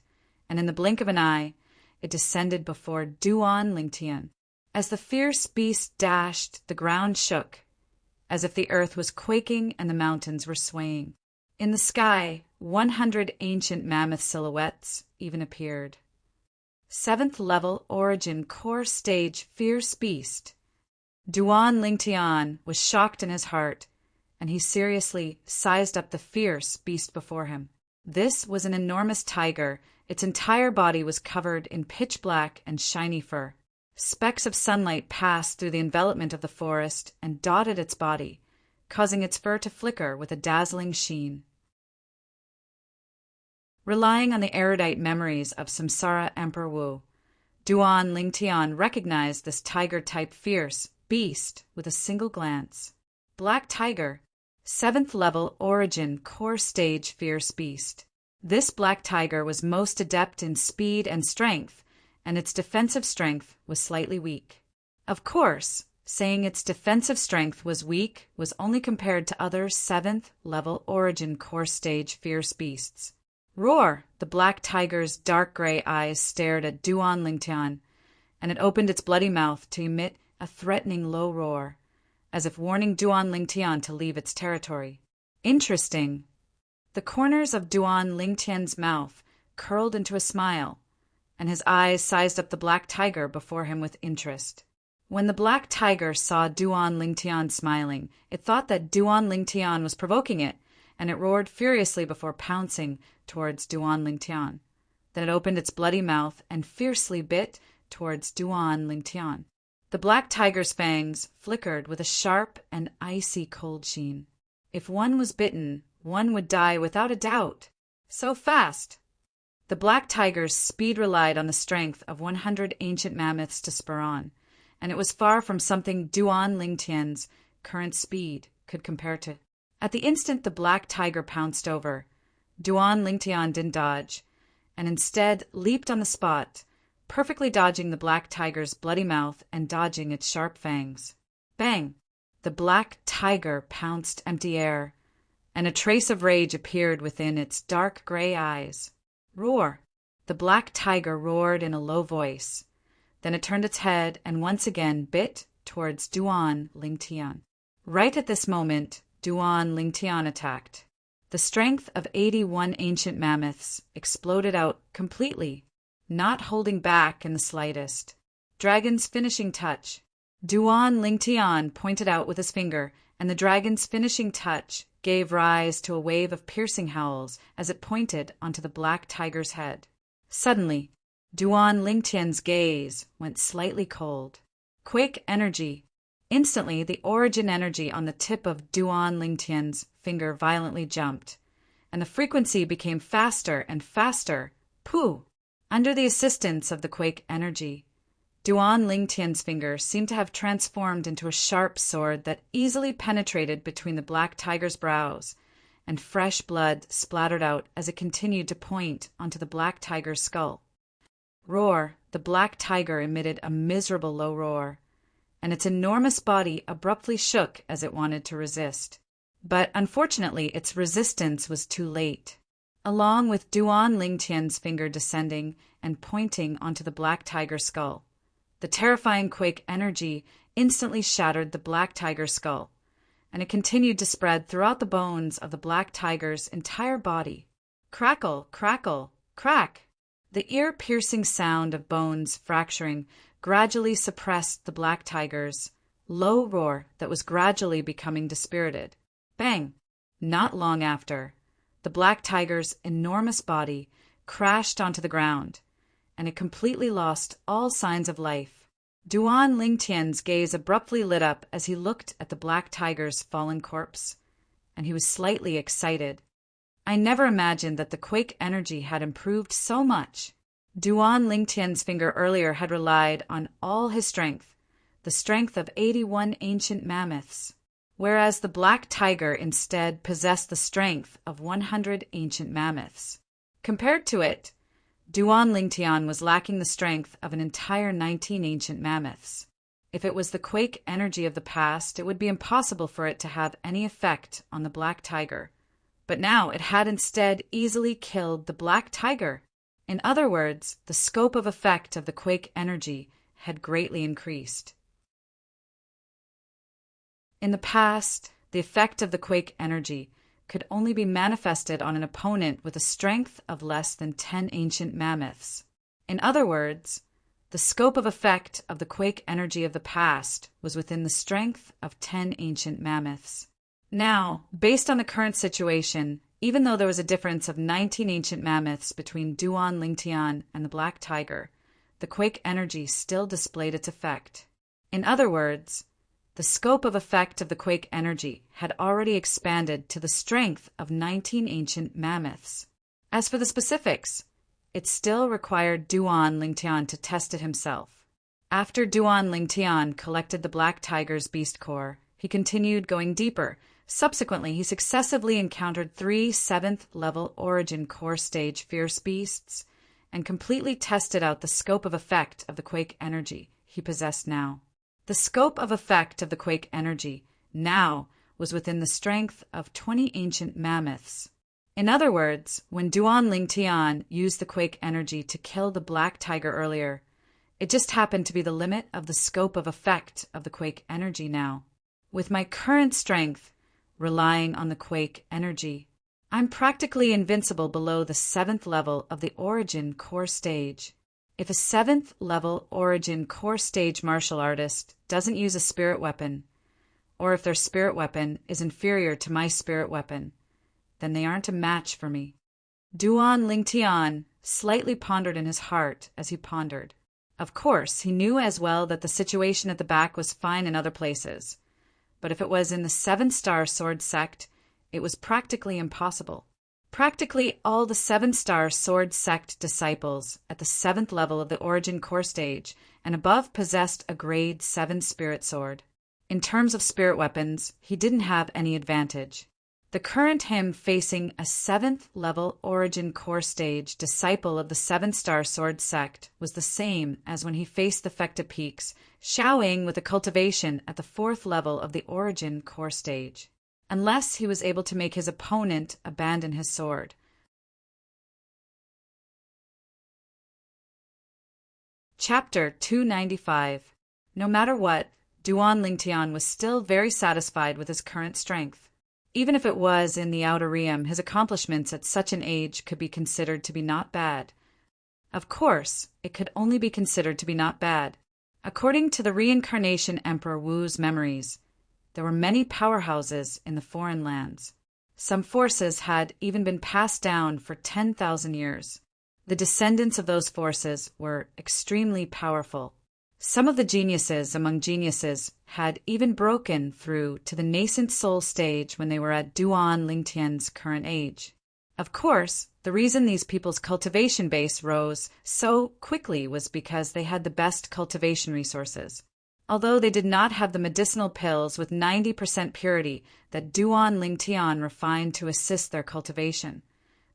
and in the blink of an eye, it descended before Duan Lingtian. As the fierce beast dashed, the ground shook, as if the earth was quaking and the mountains were swaying. In the sky, 100 ancient mammoth silhouettes even appeared. 7th level origin core stage fierce beast. Duan Lingtian was shocked in his heart, and he seriously sized up the fierce beast before him. This was an enormous tiger. Its entire body was covered in pitch black and shiny fur. Specks of sunlight passed through the envelopment of the forest and dotted its body, causing its fur to flicker with a dazzling sheen. Relying on the erudite memories of Samsara Emperor Wu, Duan Lingtian recognized this tiger-type fierce beast with a single glance. Black tiger, 7th level origin core stage fierce beast. This black tiger was most adept in speed and strength, and its defensive strength was slightly weak. Of course, saying its defensive strength was weak was only compared to other 7th level origin core stage fierce beasts. Roar! The black tiger's dark gray eyes stared at Duan Lingtian, and it opened its bloody mouth to emit a threatening low roar, as if warning Duan Lingtian to leave its territory. Interesting. The corners of Duan Lingtian's mouth curled into a smile, and his eyes sized up the black tiger before him with interest. When the black tiger saw Duan Lingtian smiling, it thought that Duan Lingtian was provoking it, and it roared furiously before pouncing towards Duan Lingtian. Then it opened its bloody mouth and fiercely bit towards Duan Lingtian. The black tiger's fangs flickered with a sharp and icy cold sheen. If one was bitten, one would die without a doubt. So fast! The black tiger's speed relied on the strength of 100 ancient mammoths to spur on, and it was far from something Duan Lingtian's current speed could compare to. At the instant the black tiger pounced over, Duan Lingtian didn't dodge, and instead leaped on the spot, perfectly dodging the black tiger's bloody mouth and dodging its sharp fangs. Bang! The black tiger pounced empty air, and a trace of rage appeared within its dark gray eyes. Roar! The black tiger roared in a low voice. Then it turned its head and once again bit towards Duan Lingtian. Right at this moment, Duan Lingtian attacked. The strength of 81 ancient mammoths exploded out completely, not holding back in the slightest. Dragon's finishing touch. Duan Lingtian pointed out with his finger, and the dragon's finishing touch gave rise to a wave of piercing howls as it pointed onto the black tiger's head. Suddenly, Duan Lingtian's gaze went slightly cold. Quake energy. Instantly, the origin energy on the tip of Duan Lingtian's finger violently jumped, and the frequency became faster and faster. Pooh! Under the assistance of the quake energy, Duan Lingtian's finger seemed to have transformed into a sharp sword that easily penetrated between the black tiger's brows, and fresh blood splattered out as it continued to point onto the black tiger's skull. Roar! The black tiger emitted a miserable low roar, and its enormous body abruptly shook as it wanted to resist. But unfortunately, its resistance was too late. Along with Duan Lingtian's finger descending and pointing onto the black tiger's skull, the terrifying quake energy instantly shattered the black tiger's skull, and it continued to spread throughout the bones of the black tiger's entire body. Crackle, crackle, crack! The ear-piercing sound of bones fracturing gradually suppressed the black tiger's low roar that was gradually becoming dispirited. Bang! Not long after, the black tiger's enormous body crashed onto the ground, and it completely lost all signs of life. Duan Lingtian's gaze abruptly lit up as he looked at the black tiger's fallen corpse, and he was slightly excited. I never imagined that the quake energy had improved so much. Duan Lingtian's finger earlier had relied on all his strength, the strength of 81 ancient mammoths. whereas the black tiger instead possessed the strength of 100 ancient mammoths. Compared to it, Duan Lingtian was lacking the strength of an entire 19 ancient mammoths. If it was the quake energy of the past, it would be impossible for it to have any effect on the black tiger. But now it had instead easily killed the black tiger. In other words, the scope of effect of the quake energy had greatly increased. In the past, the effect of the quake energy could only be manifested on an opponent with a strength of less than 10 ancient mammoths. In other words, the scope of effect of the quake energy of the past was within the strength of 10 ancient mammoths. Now, based on the current situation, even though there was a difference of 19 ancient mammoths between Duan Lingtian and the black tiger, the quake energy still displayed its effect. In other words, the scope of effect of the quake energy had already expanded to the strength of 19 ancient mammoths. As for the specifics, it still required Duan Lingtian to test it himself. After Duan Lingtian collected the black tiger's beast core, he continued going deeper. Subsequently, he successively encountered 3 7th-level origin core stage fierce beasts and completely tested out the scope of effect of the quake energy he possessed now. The scope of effect of the quake energy now was within the strength of 20 ancient mammoths. In other words, when Duan Lingtian used the quake energy to kill the black tiger earlier, it just happened to be the limit of the scope of effect of the quake energy now. With my current strength, relying on the quake energy, I'm practically invincible below the 7th level of the origin core stage. If a 7th level origin core stage martial artist doesn't use a spirit weapon, or if their spirit weapon is inferior to my spirit weapon, then they aren't a match for me. Duan Lingtian slightly pondered in his heart as he pondered. Of course, he knew as well that the situation at the back was fine in other places, but if it was in the 7-star sword sect, it was practically impossible. Practically all the 7-star sword sect disciples at the 7th level of the origin core stage and above possessed a grade 7 spirit sword. In terms of spirit weapons, he didn't have any advantage. The current him facing a 7th level origin core stage disciple of the 7-star sword sect was the same as when he faced the Fecta Peaks, Xiaoing with a cultivation at the 4th level of the origin core stage, unless he was able to make his opponent abandon his sword. Chapter 295. No matter what, Duan Lingtian was still very satisfied with his current strength. Even if it was in the outer realm, his accomplishments at such an age could be considered to be not bad. Of course, it could only be considered to be not bad. According to the reincarnation Emperor Wu's memories, there were many powerhouses in the foreign lands. Some forces had even been passed down for 10,000 years. The descendants of those forces were extremely powerful. Some of the geniuses among geniuses had even broken through to the nascent soul stage when they were at Duan Lingtian's current age. Of course, the reason these people's cultivation base rose so quickly was because they had the best cultivation resources. Although they did not have the medicinal pills with 90% purity that Duan Lingtian refined to assist their cultivation,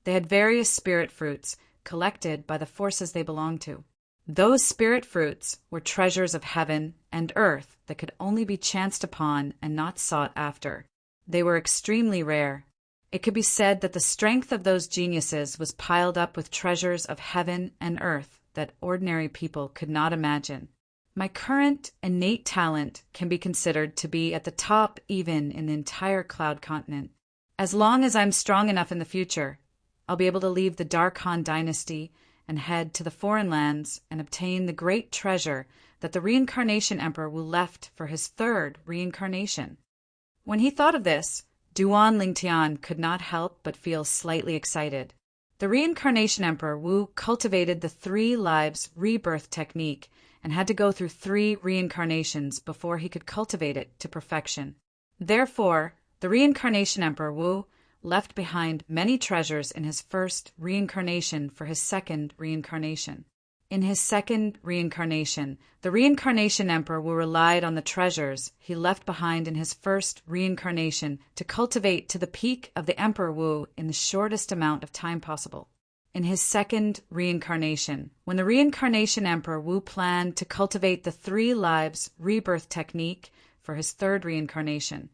they had various spirit fruits collected by the forces they belonged to. Those spirit fruits were treasures of heaven and earth that could only be chanced upon and not sought after. They were extremely rare. It could be said that the strength of those geniuses was piled up with treasures of heaven and earth that ordinary people could not imagine. My current innate talent can be considered to be at the top even in the entire Cloud Continent. As long as I'm strong enough in the future, I'll be able to leave the Dark Han dynasty and head to the foreign lands and obtain the great treasure that the reincarnation emperor Wu left for his 3rd reincarnation. When he thought of this, Duan Lingtian could not help but feel slightly excited. The reincarnation emperor Wu cultivated the 3 lives rebirth technique and had to go through 3 reincarnations before he could cultivate it to perfection. Therefore, the reincarnation emperor Wu left behind many treasures in his 1st reincarnation for his 2nd reincarnation. In his second reincarnation, the reincarnation emperor Wu relied on the treasures he left behind in his first reincarnation to cultivate to the peak of the Emperor Wu in the shortest amount of time possible. In his second reincarnation, when the reincarnation emperor Wu planned to cultivate the 3 lives rebirth technique for his third reincarnation,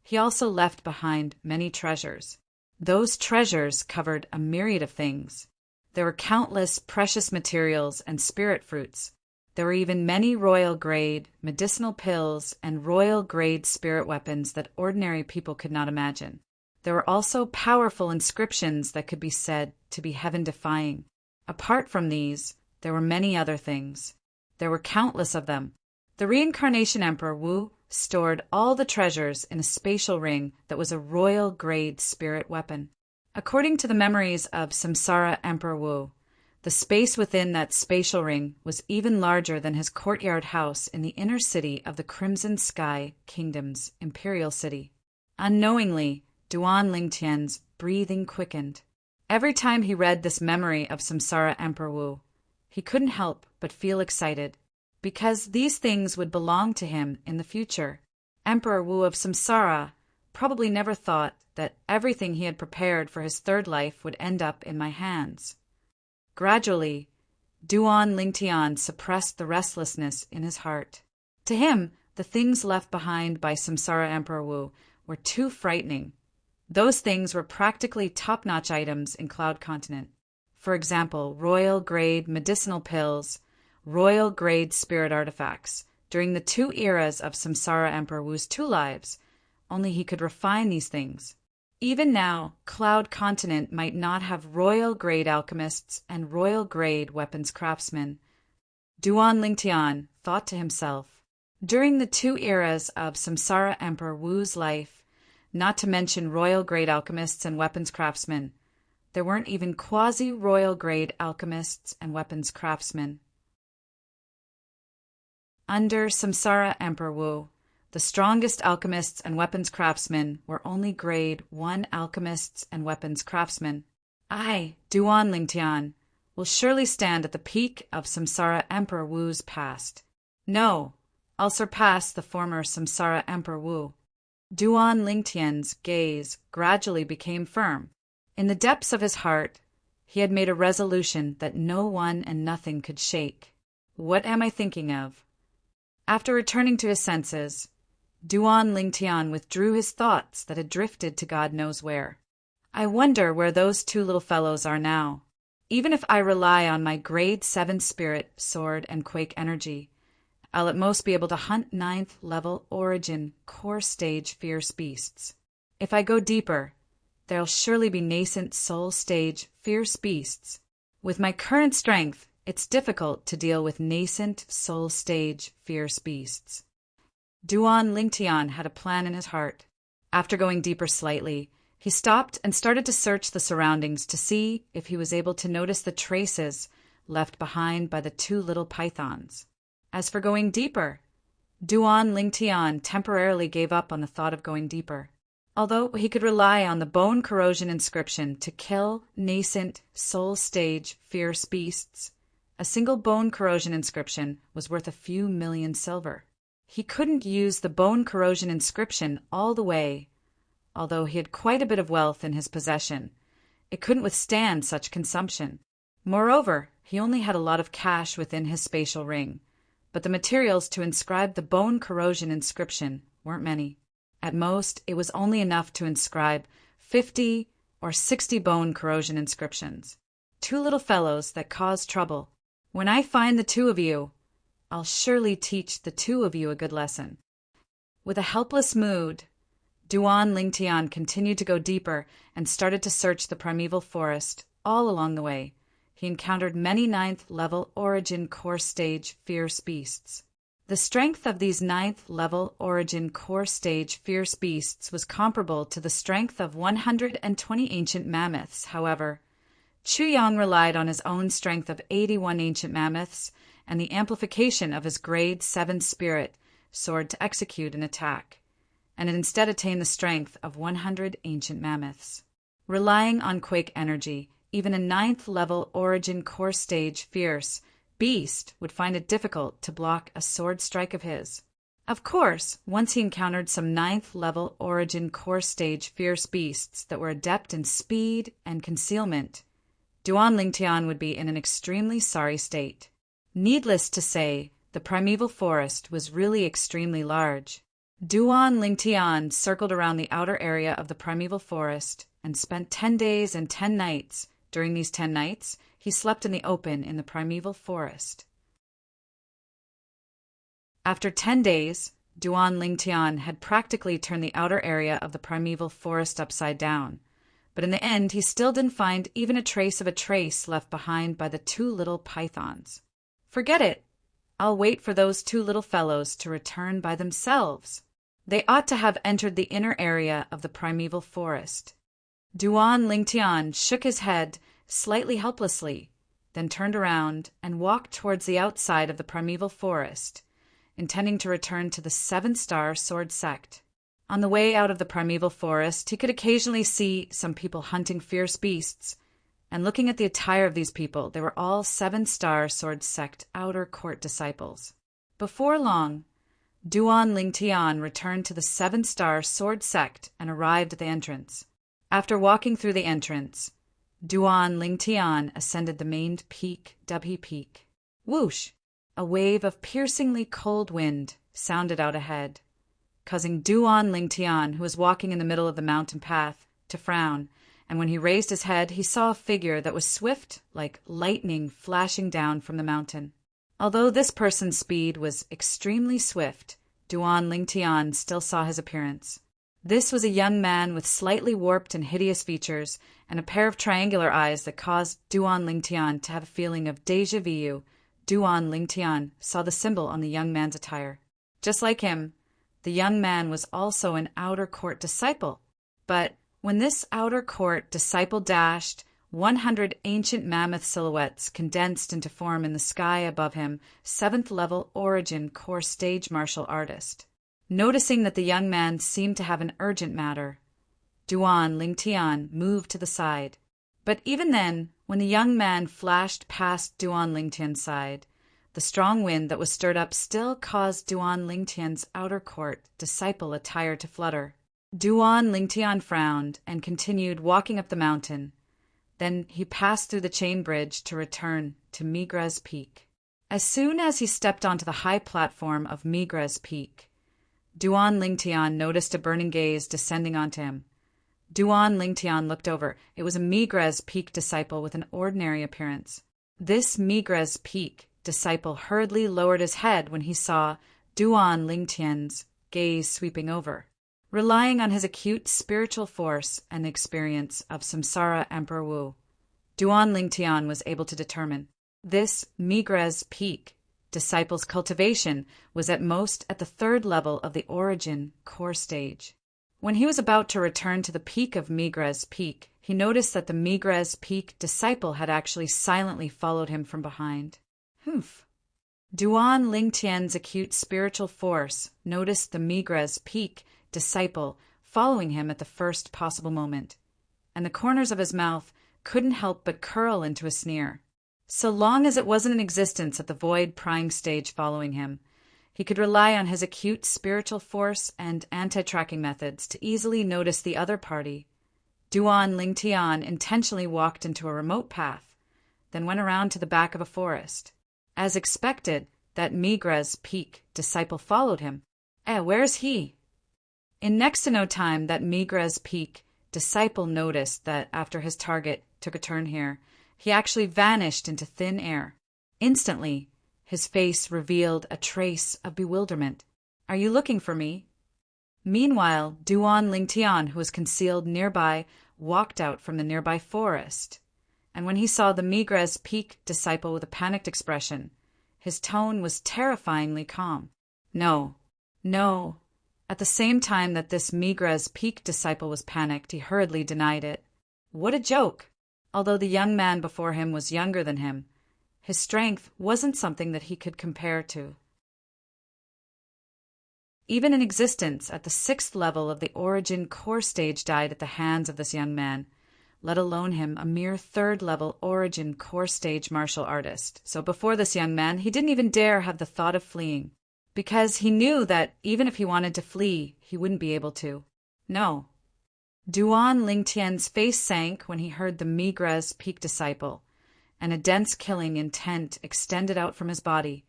he also left behind many treasures. Those treasures covered a myriad of things. There were countless precious materials and spirit fruits. There were even many royal-grade medicinal pills and royal-grade spirit weapons that ordinary people could not imagine. There were also powerful inscriptions that could be said to be heaven-defying. Apart from these, there were many other things. There were countless of them. The reincarnation emperor Wu stored all the treasures in a spatial ring that was a royal-grade spirit weapon. According to the memories of Samsara Emperor Wu, the space within that spatial ring was even larger than his courtyard house in the inner city of the Crimson Sky Kingdom's imperial city. Unknowingly, Duan Lingtian's breathing quickened. Every time he read this memory of Samsara Emperor Wu, he couldn't help but feel excited, because these things would belong to him in the future. Emperor Wu of Samsara probably never thought that everything he had prepared for his third life would end up in my hands. Gradually, Duan Lingtian suppressed the restlessness in his heart. To him, the things left behind by Samsara Emperor Wu were too frightening. Those things were practically top-notch items in Cloud Continent. For example, royal-grade medicinal pills, royal-grade spirit artifacts. During the 2 eras of Samsara Emperor Wu's 2 lives, only he could refine these things. Even now, Cloud Continent might not have royal-grade alchemists and royal-grade weapons craftsmen. Duan Lingtian thought to himself, during the 2 eras of Samsara Emperor Wu's life, not to mention royal-grade alchemists and weapons craftsmen, there weren't even quasi-royal-grade alchemists and weapons craftsmen. Under Samsara Emperor Wu, the strongest alchemists and weapons craftsmen were only grade 1 alchemists and weapons craftsmen. I, Duan Lingtian, will surely stand at the peak of Samsara Emperor Wu's past. No, I'll surpass the former Samsara Emperor Wu. Duan Lingtian's gaze gradually became firm. In the depths of his heart, he had made a resolution that no one and nothing could shake. What am I thinking of? After returning to his senses, Duan Lingtian withdrew his thoughts that had drifted to God knows where. I wonder where those 2 little fellows are now. Even if I rely on my grade 7 spirit, sword, and quake energy, I'll at most be able to hunt 9th level origin core stage fierce beasts. If I go deeper, there'll surely be nascent soul stage fierce beasts. With my current strength, it's difficult to deal with nascent soul stage fierce beasts. Duan Lingtian had a plan in his heart. After going deeper slightly, he stopped and started to search the surroundings to see if he was able to notice the traces left behind by the 2 little pythons. As for going deeper, Duan Lingtian temporarily gave up on the thought of going deeper. Although he could rely on the bone corrosion inscription to kill nascent soul stage fierce beasts, a single bone corrosion inscription was worth a few million silver. He couldn't use the bone corrosion inscription all the way. Although he had quite a bit of wealth in his possession, it couldn't withstand such consumption. Moreover, he only had a lot of cash within his spatial ring, but the materials to inscribe the bone corrosion inscription weren't many. At most, it was only enough to inscribe 50 or 60 bone corrosion inscriptions. 2 little fellows that cause trouble. When I find the 2 of you, I'll surely teach the 2 of you a good lesson. With a helpless mood, Duan Lingtian continued to go deeper and started to search the primeval forest. All along the way, he encountered many 9th level origin core stage fierce beasts. The strength of these 9th level origin core stage fierce beasts was comparable to the strength of 120 ancient mammoths. However, Chu Yang relied on his own strength of 81 ancient mammoths and the amplification of his grade 7 spirit sword to execute an attack, and it instead attained the strength of 100 ancient mammoths. Relying on quake energy, even a 9th level origin core stage fierce beast would find it difficult to block a sword strike of his. Of course, once he encountered some 9th-level Origin Core Stage fierce beasts that were adept in speed and concealment, Duan Lingtian would be in an extremely sorry state. Needless to say, the primeval forest was really extremely large. Duan Lingtian circled around the outer area of the primeval forest and spent 10 days and 10 nights. During these 10 nights, he slept in the open in the primeval forest. After 10 days, Duan Lingtian had practically turned the outer area of the primeval forest upside down, but in the end he still didn't find even a trace of a trace left behind by the 2 little pythons. Forget it. I'll wait for those 2 little fellows to return by themselves. They ought to have entered the inner area of the primeval forest. Duan Lingtian shook his head slightly helplessly, then turned around and walked towards the outside of the primeval forest, intending to return to the 7-star sword sect. On the way out of the primeval forest, he could occasionally see some people hunting fierce beasts, and looking at the attire of these people, they were all 7-star sword sect outer court disciples. Before long, Duan Lingtian returned to the 7-star sword sect and arrived at the entrance. After walking through the entrance, Duan Lingtian ascended the main peak, Dubhe Peak. Whoosh! A wave of piercingly cold wind sounded out ahead, causing Duan Lingtian, who was walking in the middle of the mountain path, to frown, and when he raised his head, he saw a figure that was swift like lightning flashing down from the mountain. Although this person's speed was extremely swift, Duan Lingtian still saw his appearance. This was a young man with slightly warped and hideous features and a pair of triangular eyes that caused Duan Lingtian to have a feeling of déjà vu. Duan Lingtian saw the symbol on the young man's attire. Just like him, the young man was also an outer court disciple. But when this outer court disciple dashed, 100 ancient mammoth silhouettes condensed into form in the sky above him, 7th-level Origin Core Stage martial artist. Noticing that the young man seemed to have an urgent matter, Duan Lingtian moved to the side. But even then, when the young man flashed past Duan Lingtian's side, the strong wind that was stirred up still caused Duan Lingtian's outer court disciple attire to flutter. Duan Lingtian frowned and continued walking up the mountain. Then he passed through the chain bridge to return to Migres Peak. As soon as he stepped onto the high platform of Migres Peak, Duan Lingtian noticed a burning gaze descending onto him. Duan Lingtian looked over. It was a Migres Peak disciple with an ordinary appearance. This Migres Peak disciple hurriedly lowered his head when he saw Duan Lingtian's gaze sweeping over. Relying on his acute spiritual force and experience of Samsara Emperor Wu, Duan Lingtian was able to determine this Migres Peak disciple's cultivation was at most at the 3rd level of the Origin Core Stage. When he was about to return to the peak of Migres Peak, he noticed that the Migres Peak disciple had actually silently followed him from behind. Humph. Duan Lingtian's acute spiritual force noticed the Migres Peak disciple following him at the first possible moment, and the corners of his mouth couldn't help but curl into a sneer. So long as it wasn't in existence at the void prying stage following him, he could rely on his acute spiritual force and anti-tracking methods to easily notice the other party. Duan Lingtian intentionally walked into a remote path, then went around to the back of a forest. As expected, that Migres Peak disciple followed him. Where's he? In next to no time, that Migres Peak disciple noticed that after his target took a turn here, he actually vanished into thin air. Instantly, his face revealed a trace of bewilderment. Are you looking for me? Meanwhile, Duan Lingtian, who was concealed nearby, walked out from the nearby forest. And when he saw the Migres Peak disciple with a panicked expression, his tone was terrifyingly calm. No. At the same time that this Migres Peak disciple was panicked, he hurriedly denied it. What a joke! Although the young man before him was younger than him, his strength wasn't something that he could compare to. Even in existence at the 6th level of the Origin Core Stage died at the hands of this young man, let alone him, a mere third-level origin core stage martial artist. So before this young man, he didn't even dare have the thought of fleeing, because he knew that even if he wanted to flee, he wouldn't be able to. No. Duan Lingtian's face sank when he heard the Migres peak disciple, and a dense killing intent extended out from his body,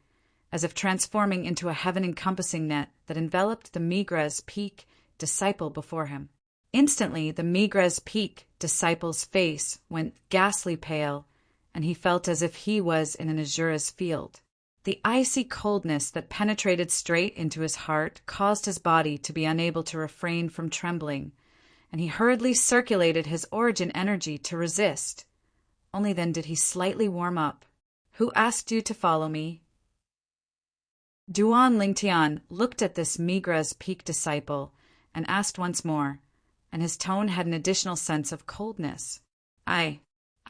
as if transforming into a heaven-encompassing net that enveloped the Migres peak disciple before him. Instantly, the Migres peak disciple's face went ghastly pale, and he felt as if he was in an azurous field. The icy coldness that penetrated straight into his heart caused his body to be unable to refrain from trembling, and he hurriedly circulated his origin energy to resist. Only then did he slightly warm up. "Who asked you to follow me?" Duan Lingtian looked at this Migres peak disciple and asked once more, and his tone had an additional sense of coldness. I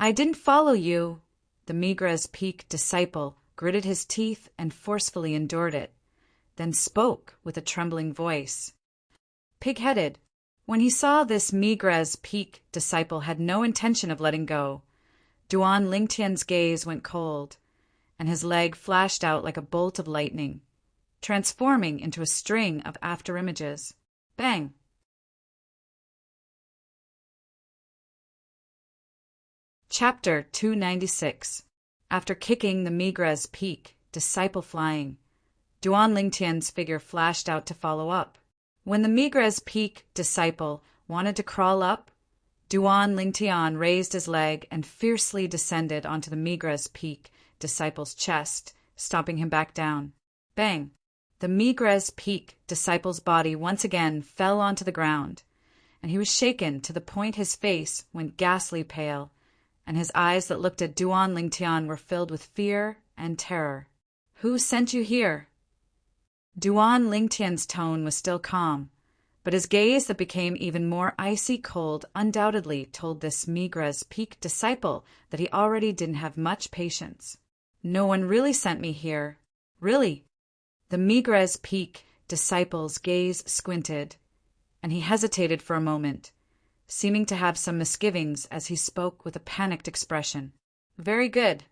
didn't follow you." The Migres peak disciple gritted his teeth and forcefully endured it, then spoke with a trembling voice. Pig-headed, when he saw this Migres peak disciple had no intention of letting go, Duan Lingtian's gaze went cold, and his leg flashed out like a bolt of lightning, transforming into a string of afterimages. Bang! Chapter 296. After kicking the Migres peak disciple flying, Duan Lingtian's figure flashed out to follow up. When the Migres peak disciple wanted to crawl up, Duan Lingtian raised his leg and fiercely descended onto the Migres peak disciple's chest, stomping him back down. Bang! The Migres peak disciple's body once again fell onto the ground, and he was shaken to the point his face went ghastly pale, and his eyes that looked at Duan Lingtian were filled with fear and terror. "Who sent you here?" Duan Lingtian's tone was still calm, but his gaze that became even more icy cold undoubtedly told this Migres peak disciple that he already didn't have much patience. "No one really sent me here. Really?" The Migres peak disciple's gaze squinted, and he hesitated for a moment, seeming to have some misgivings as he spoke with a panicked expression. "Very good."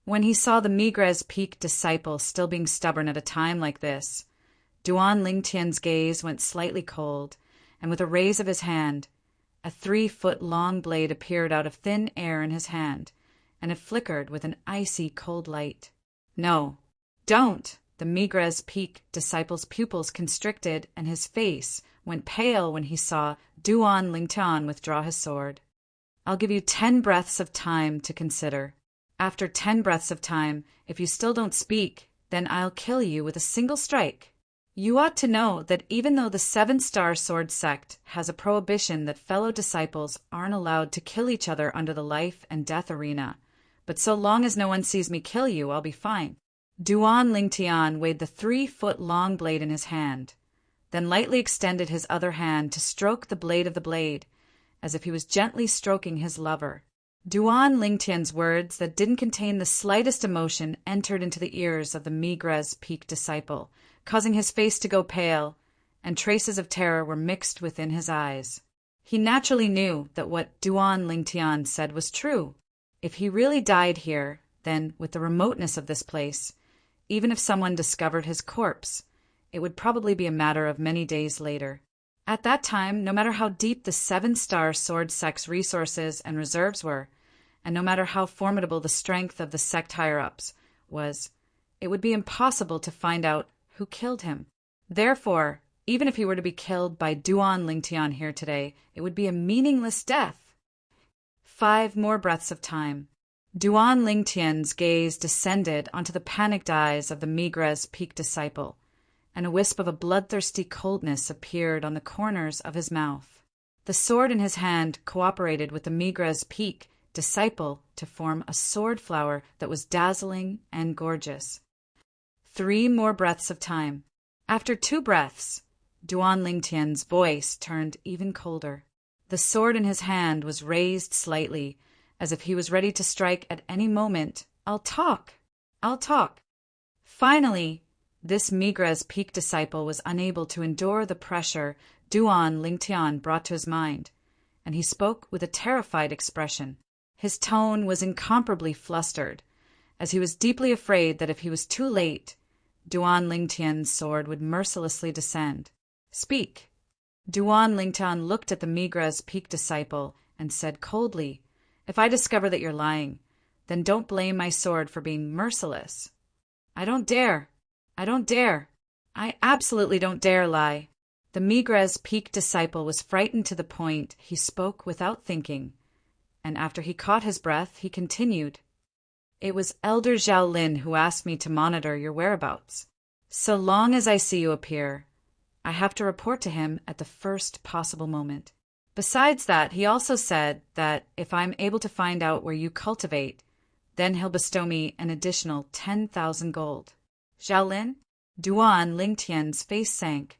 When he saw the Migres peak disciple still being stubborn at a time like this, Duan Lingtian's gaze went slightly cold, and with a raise of his hand, a 3-foot-long blade appeared out of thin air in his hand, and it flickered with an icy cold light. "No, don't!" The Migres peak disciple's pupils constricted, and his face went pale when he saw Duan Lingtian withdraw his sword. "I'll give you 10 breaths of time to consider. After 10 breaths of time, if you still don't speak, then I'll kill you with a single strike. You ought to know that even though the 7-Star Sword sect has a prohibition that fellow disciples aren't allowed to kill each other under the life and death arena, but so long as no one sees me kill you, I'll be fine." Duan Lingtian weighed the 3-foot-long blade in his hand, then lightly extended his other hand to stroke the blade of the blade, as if he was gently stroking his lover. Duan Lingtian's words that didn't contain the slightest emotion entered into the ears of the Migres peak disciple, causing his face to go pale, and traces of terror were mixed within his eyes. He naturally knew that what Duan Lingtian said was true. If he really died here, then, with the remoteness of this place, even if someone discovered his corpse, it would probably be a matter of many days later. At that time, no matter how deep the 7-Star Sword sect's resources and reserves were, and no matter how formidable the strength of the sect higher-ups was, it would be impossible to find out who killed him. Therefore, even if he were to be killed by Duan Lingtian here today, it would be a meaningless death. 5 more breaths of time. Duan Lingtian's gaze descended onto the panicked eyes of the Migres peak disciple, and a wisp of a bloodthirsty coldness appeared on the corners of his mouth. The sword in his hand cooperated with the Migres peak disciple to form a sword flower that was dazzling and gorgeous. 3 more breaths of time. After 2 breaths, Duan Lingtian's voice turned even colder. The sword in his hand was raised slightly, as if he was ready to strike at any moment. I'll talk. Finally, this Migres peak disciple was unable to endure the pressure Duan Lingtian brought to his mind, and he spoke with a terrified expression. His tone was incomparably flustered, as he was deeply afraid that if he was too late, Duan Lingtian's sword would mercilessly descend. "Speak." Duan Lingtian looked at the Migra's peak disciple and said coldly, "If I discover that you're lying, then don't blame my sword for being merciless." "I don't dare. I don't dare. I absolutely don't dare lie." The Migra's peak disciple was frightened to the point he spoke without thinking, and after he caught his breath, he continued, "It was Elder Zhao Lin who asked me to monitor your whereabouts. So long as I see you appear, I have to report to him at the first possible moment. Besides that, he also said that if I'm able to find out where you cultivate, then he'll bestow me an additional 10,000 gold." "Zhao Lin?" Duan Lingtian's face sank.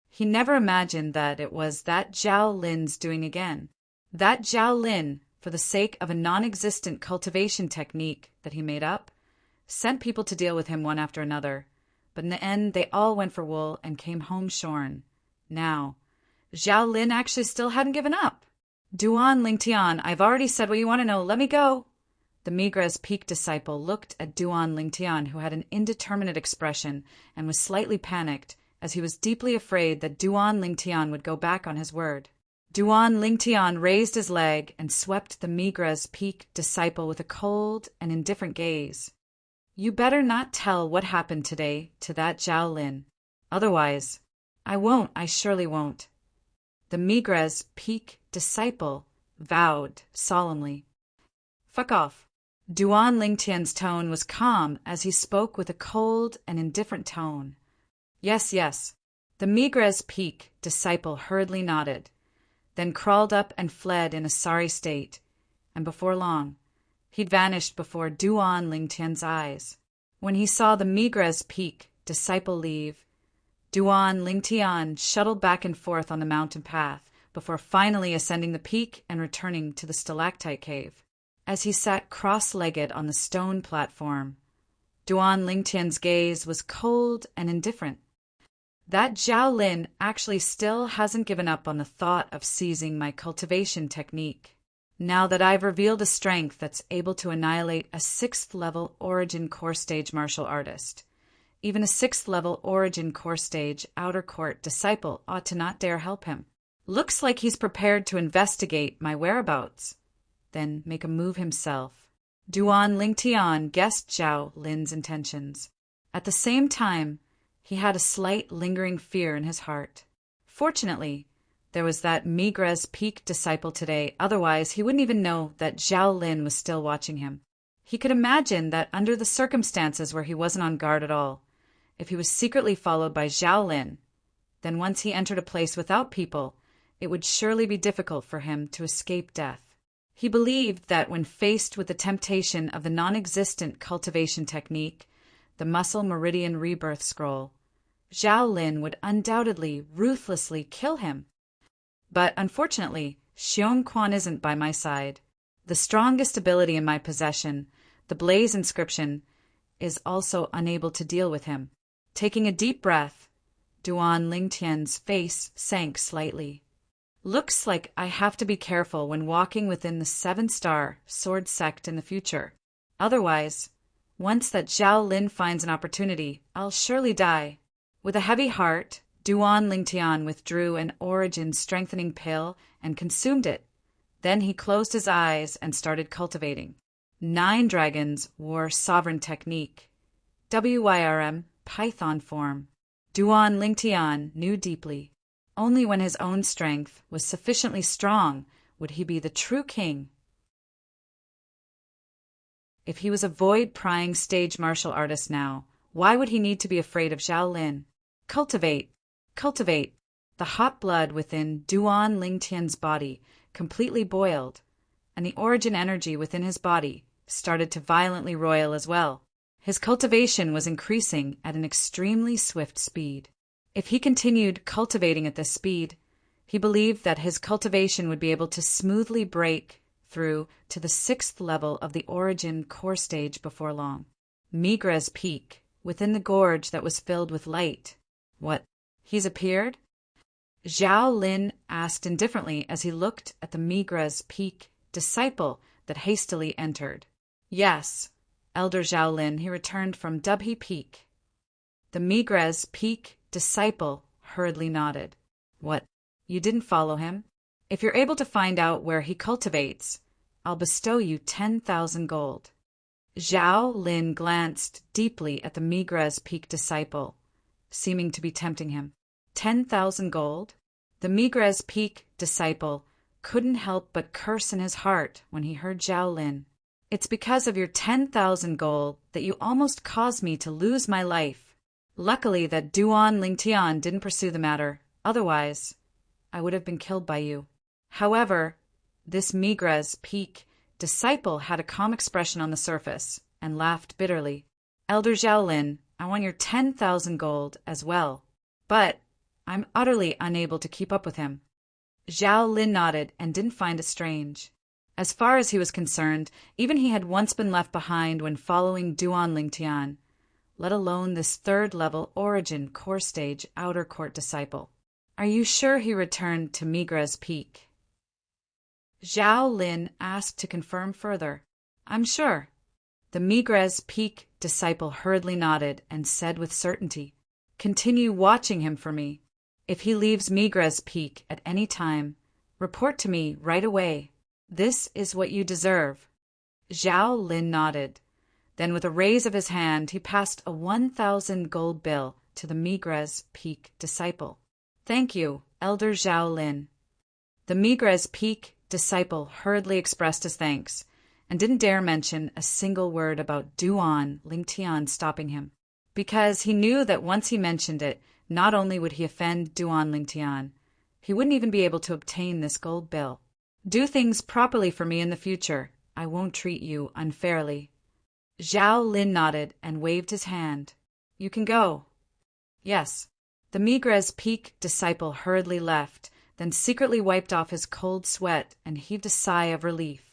He never imagined that it was that Zhao Lin's doing again. That Zhao Lin, for the sake of a non-existent cultivation technique that he made up, sent people to deal with him one after another, but in the end they all went for wool and came home shorn. Now, Zhao Lin actually still hadn't given up. "Duan Lingtian, I've already said what you want to know. Let me go." The Migra's peak disciple looked at Duan Lingtian, who had an indeterminate expression and was slightly panicked, as he was deeply afraid that Duan Lingtian would go back on his word. Duan Lingtian raised his leg and swept the Migra's peak disciple with a cold and indifferent gaze. "You better not tell what happened today to that Zhao Lin. Otherwise, I won't, I surely won't." The Migra's peak disciple vowed solemnly. "Fuck off." Duan Lingtian's tone was calm as he spoke with a cold and indifferent tone. "Yes, yes." The Migra's peak disciple hurriedly nodded, then crawled up and fled in a sorry state, and before long, he'd vanished before Duan Lingtian's eyes. When he saw the Migra's peak disciple leave, Duan Lingtian shuttled back and forth on the mountain path before finally ascending the peak and returning to the stalactite cave. As he sat cross-legged on the stone platform, Duan Lingtian's gaze was cold and indifferent. That Zhao Lin actually still hasn't given up on the thought of seizing my cultivation technique. Now that I've revealed a strength that's able to annihilate a 6th-level Origin Core Stage martial artist, even a 6th-level Origin Core Stage Outer Court disciple ought to not dare help him. Looks like he's prepared to investigate my whereabouts, then make a move himself. Duan Lingtian guessed Zhao Lin's intentions. At the same time, he had a slight lingering fear in his heart. Fortunately, there was that Migra's peak disciple today, otherwise he wouldn't even know that Zhao Lin was still watching him. He could imagine that under the circumstances where he wasn't on guard at all, if he was secretly followed by Zhao Lin, then once he entered a place without people, it would surely be difficult for him to escape death. He believed that when faced with the temptation of the non-existent cultivation technique, the Muscle Meridian Rebirth Scroll, Zhao Lin would undoubtedly ruthlessly kill him. But unfortunately, Xiong Quan isn't by my side. The strongest ability in my possession, the Blaze Inscription, is also unable to deal with him. Taking a deep breath, Duan Lingtian's face sank slightly. Looks like I have to be careful when walking within the 7-star sword sect in the future. Otherwise, once that Zhao Lin finds an opportunity, I'll surely die. With a heavy heart, Duan Lingtian withdrew an Origin strengthening pill and consumed it. Then he closed his eyes and started cultivating. 9 dragons wore sovereign technique. WYRM, Python form. Duan Lingtian knew deeply. Only when his own strength was sufficiently strong would he be the true king. If he was a void-prying stage martial artist now, why would he need to be afraid of Zhao Lin? Cultivate, cultivate. The hot blood within Duan Lingtian's body completely boiled, and the Origin energy within his body started to violently roil as well. His cultivation was increasing at an extremely swift speed. If he continued cultivating at this speed, he believed that his cultivation would be able to smoothly break through to the 6th level of the Origin Core Stage before long. Migra's peak, within the gorge that was filled with light. What? He's appeared? Zhao Lin asked indifferently as he looked at the Migra's Peak disciple that hastily entered. Yes, Elder Zhao Lin, he returned from Dubhe Peak. The Migra's Peak disciple hurriedly nodded. What? You didn't follow him? If you're able to find out where he cultivates, I'll bestow you 10,000 gold. Zhao Lin glanced deeply at the Migra's Peak disciple, seeming to be tempting him. 10,000 gold? The Migra's Peak disciple couldn't help but curse in his heart when he heard Zhao Lin. It's because of your 10,000 gold that you almost caused me to lose my life. Luckily that Duan Lingtian didn't pursue the matter. Otherwise, I would have been killed by you. However, this Migra's Peak disciple had a calm expression on the surface and laughed bitterly. Elder Zhao Lin, I want your 10,000 gold as well. But I'm utterly unable to keep up with him. Zhao Lin nodded and didn't find it strange. As far as he was concerned, even he had once been left behind when following Duan Lingtian, let alone this third-level origin core stage outer court disciple. Are you sure he returned to Migra's Peak? Zhao Lin asked to confirm further. I'm sure. The Migra's Peak disciple hurriedly nodded and said with certainty, Continue watching him for me. If he leaves Migra's Peak at any time, report to me right away. This is what you deserve. Zhao Lin nodded. Then with a raise of his hand, he passed a 1,000 gold bill to the Migra's Peak disciple. Thank you, Elder Zhao Lin. The Migra's Peak disciple hurriedly expressed his thanks and didn't dare mention a single word about Duan Lingtian stopping him, because he knew that once he mentioned it, not only would he offend Duan Lingtian, he wouldn't even be able to obtain this gold bill. Do things properly for me in the future. I won't treat you unfairly. Zhao Lin nodded and waved his hand. You can go. Yes. The Migra's Peak disciple hurriedly left, then secretly wiped off his cold sweat and heaved a sigh of relief.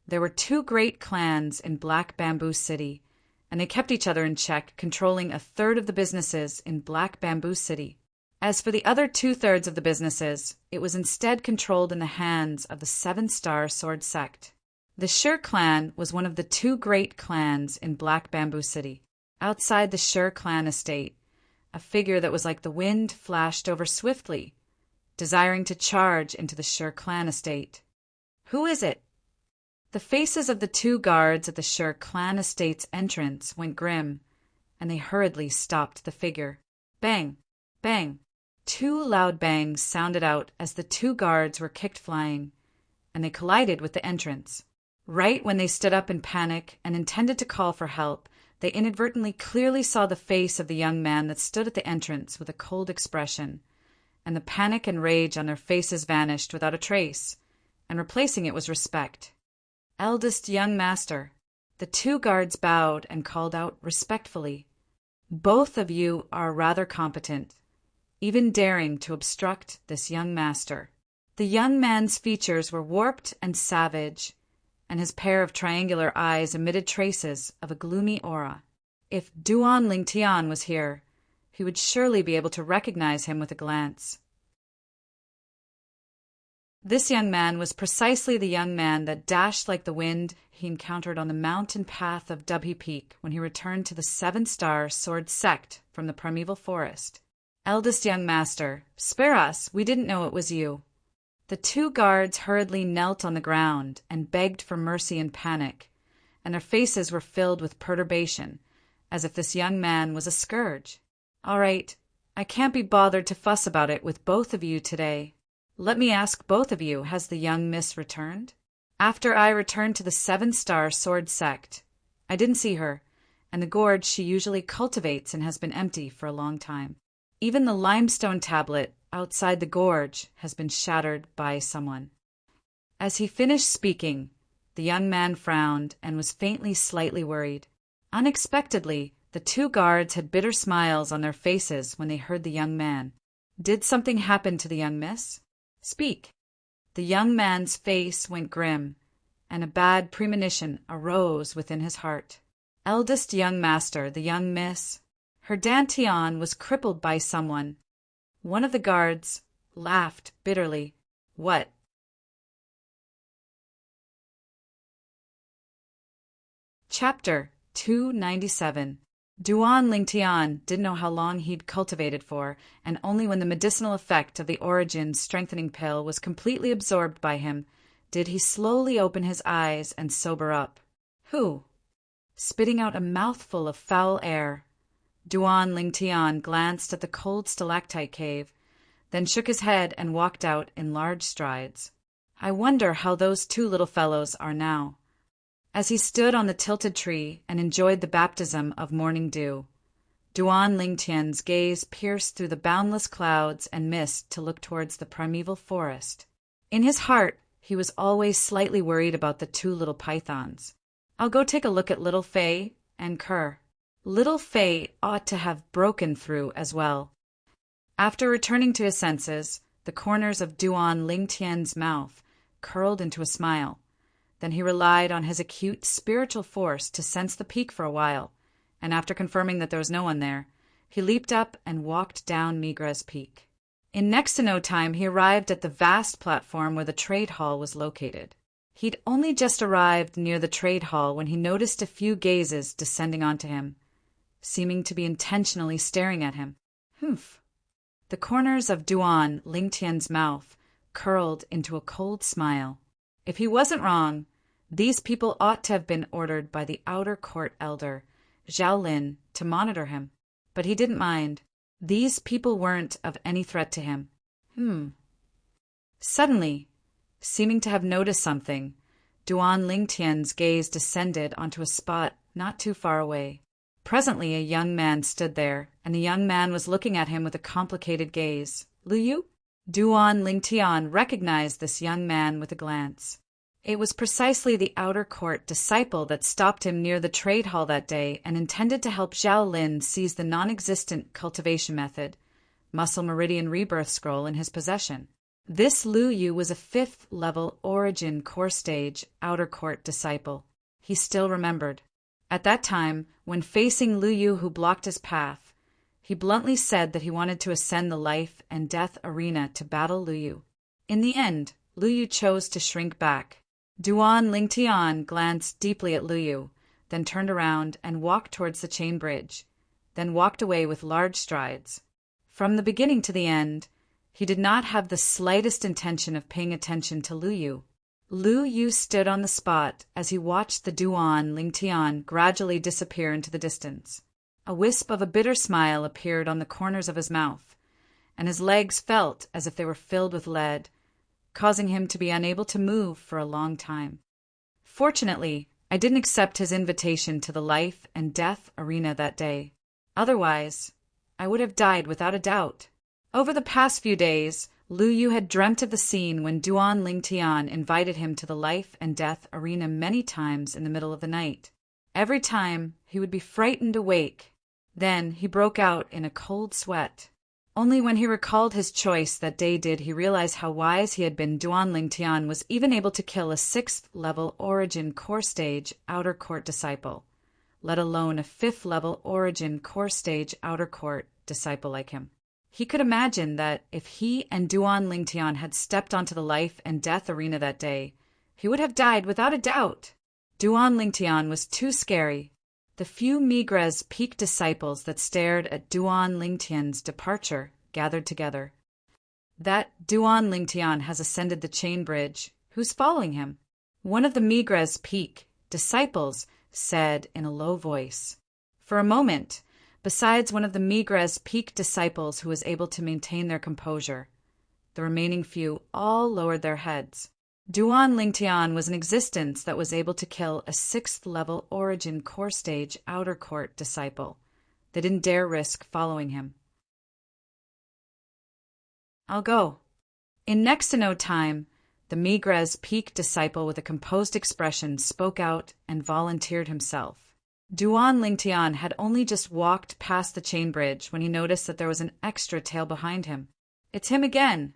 There were 2 great clans in Black Bamboo City, and they kept each other in check, controlling 1/3 of the businesses in Black Bamboo City. As for the other 2/3 of the businesses, it was instead controlled in the hands of the 7-Star Sword Sect. The Shur clan was one of the 2 great clans in Black Bamboo City. Outside the Shur clan estate, a figure that was like the wind flashed over swiftly, desiring to charge into the Shur clan estate. Who is it? The faces of the 2 guards at the Shur clan estate's entrance went grim, and they hurriedly stopped the figure. Bang! Bang! 2 loud bangs sounded out as the 2 guards were kicked flying, and they collided with the entrance. Right when they stood up in panic and intended to call for help, they inadvertently clearly saw the face of the young man that stood at the entrance with a cold expression, and the panic and rage on their faces vanished without a trace, and replacing it was respect. Eldest young master. The 2 guards bowed and called out respectfully. Both of you are rather competent, even daring to obstruct this young master. The young man's features were warped and savage, and his pair of triangular eyes emitted traces of a gloomy aura. If Duan Lingtian was here, he would surely be able to recognize him with a glance. This young man was precisely the young man that dashed like the wind he encountered on the mountain path of Dubhe Peak when he returned to the 7-Star Sword Sect from the primeval forest. Eldest young master, spare us, we didn't know it was you. The 2 guards hurriedly knelt on the ground and begged for mercy in panic, and their faces were filled with perturbation, as if this young man was a scourge. All right, I can't be bothered to fuss about it with both of you today. Let me ask both of you, has the young miss returned? After I returned to the 7-Star Sword Sect, I didn't see her, and the gorge she usually cultivates and has been empty for a long time. Even the limestone tablet outside the gorge has been shattered by someone. As he finished speaking, the young man frowned and was faintly slightly worried. Unexpectedly, the 2 guards had bitter smiles on their faces when they heard the young man. Did something happen to the young miss? Speak. The young man's face went grim, and a bad premonition arose within his heart. Eldest young master, the young miss, her dantian was crippled by someone. One of the guards, laughed bitterly. What? Chapter 297. Duan Lingtian didn't know how long he'd cultivated for, and only when the medicinal effect of the Origin strengthening pill was completely absorbed by him did he slowly open his eyes and sober up. Who? Spitting out a mouthful of foul air, Duan Lingtian glanced at the cold stalactite cave, then shook his head and walked out in large strides. I wonder how those two little fellows are now. As he stood on the tilted tree and enjoyed the baptism of morning dew, Duan Lingtian's gaze pierced through the boundless clouds and mist to look towards the primeval forest. In his heart, he was always slightly worried about the two little pythons. I'll go take a look at little Fei and Kerr. Little Fei ought to have broken through as well. After returning to his senses, the corners of Duan Lingtian's mouth curled into a smile. Then he relied on his acute spiritual force to sense the peak for a while, and after confirming that there was no one there, he leaped up and walked down Migra's peak. In next to no time, he arrived at the vast platform where the trade hall was located. He'd only just arrived near the trade hall when he noticed a few gazes descending onto him, seeming to be intentionally staring at him. Humph! The corners of Duan Lingtian's mouth curled into a cold smile. If he wasn't wrong, these people ought to have been ordered by the outer court elder, Zhao Lin, to monitor him. But he didn't mind. These people weren't of any threat to him. Suddenly, seeming to have noticed something, Duan Lingtian's gaze descended onto a spot not too far away. Presently a young man stood there, and the young man was looking at him with a complicated gaze. Lu Yu? Duan Lingtian recognized this young man with a glance. It was precisely the outer court disciple that stopped him near the trade hall that day and intended to help Zhao Lin seize the non-existent cultivation method, muscle meridian rebirth scroll, in his possession. This Lu Yu was a 5th level Origin core stage outer court disciple. He still remembered. At that time, when facing Lu Yu who blocked his path, he bluntly said that he wanted to ascend the life and death arena to battle Lu Yu. In the end, Lu Yu chose to shrink back. Duan Lingtian glanced deeply at Lu Yu, then turned around and walked towards the chain bridge, then walked away with large strides. From the beginning to the end, he did not have the slightest intention of paying attention to Lu Yu. Lu Yu stood on the spot as he watched the Duan Lingtian gradually disappear into the distance. A wisp of a bitter smile appeared on the corners of his mouth, and his legs felt as if they were filled with lead, causing him to be unable to move for a long time. Fortunately, I didn't accept his invitation to the life and death arena that day. Otherwise, I would have died without a doubt. Over the past few days, Lu Yu had dreamt of the scene when Duan Lingtian invited him to the life and death arena many times in the middle of the night. Every time, he would be frightened awake. Then he broke out in a cold sweat. Only when he recalled his choice that day did he realize how wise he had been. Duan Lingtian was even able to kill a 6th level Origin core stage outer court disciple, let alone a 5th level Origin core stage outer court disciple like him. He could imagine that if he and Duan Lingtian had stepped onto the life and death arena that day, he would have died without a doubt. Duan Lingtian was too scary. The few Migra's peak disciples that stared at Duan Lingtian's departure gathered together. That Duan Lingtian has ascended the chain bridge. Who's following him? One of the Migra's peak disciples said in a low voice. For a moment, besides one of the Migra's peak disciples who was able to maintain their composure, the remaining few all lowered their heads. Duan Lingtian was an existence that was able to kill a 6th level Origin core stage outer court disciple. They didn't dare risk following him. I'll go. In next to no time, the Migra's peak disciple with a composed expression spoke out and volunteered himself. Duan Lingtian had only just walked past the chain bridge when he noticed that there was an extra tail behind him. It's him again.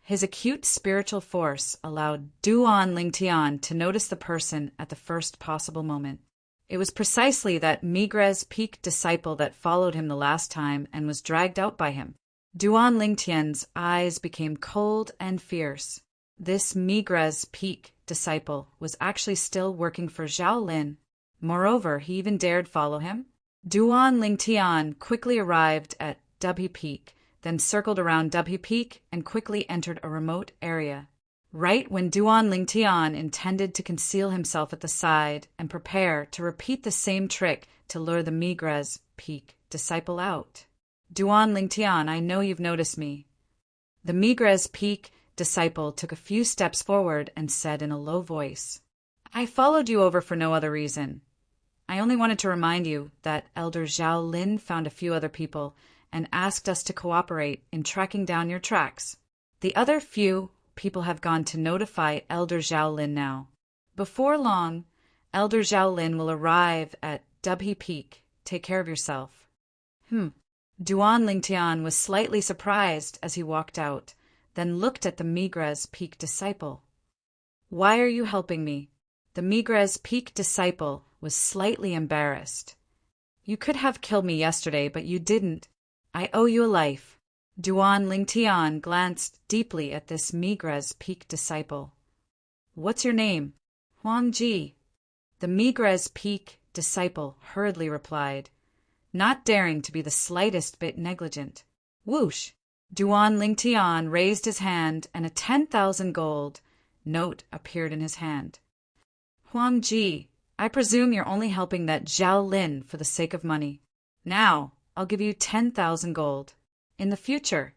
His acute spiritual force allowed Duan Lingtian to notice the person at the first possible moment. It was precisely that Migra's peak disciple that followed him the last time and was dragged out by him. Duan Lingtian's eyes became cold and fierce. This Migres Peak disciple was actually still working for Zhao Lin. Moreover, he even dared follow him. Duan Lingtian quickly arrived at Dubhe Peak, then circled around Dubhe Peak and quickly entered a remote area. Right when Duan Lingtian intended to conceal himself at the side and prepare to repeat the same trick to lure the Migres Peak disciple out. Duan Lingtian, I know you've noticed me. The Migres Peak disciple took a few steps forward and said in a low voice, I followed you over for no other reason. I only wanted to remind you that Elder Zhao Lin found a few other people and asked us to cooperate in tracking down your tracks. The other few people have gone to notify Elder Zhao Lin now. Before long, Elder Zhao Lin will arrive at Dubhe Peak. Take care of yourself. Duan Lingtian was slightly surprised as he walked out, then looked at the Migres Peak disciple. Why are you helping me? The Migres Peak disciple was slightly embarrassed. You could have killed me yesterday, but you didn't. I owe you a life. Duan Lingtian glanced deeply at this Migres Peak disciple. What's your name? Huang Ji. The Migres Peak disciple hurriedly replied, not daring to be the slightest bit negligent. Whoosh! Duan Lingtian raised his hand and a 10,000 gold note appeared in his hand. Huang Ji, I presume you're only helping that Zhao Lin for the sake of money. Now, I'll give you 10,000 gold. In the future,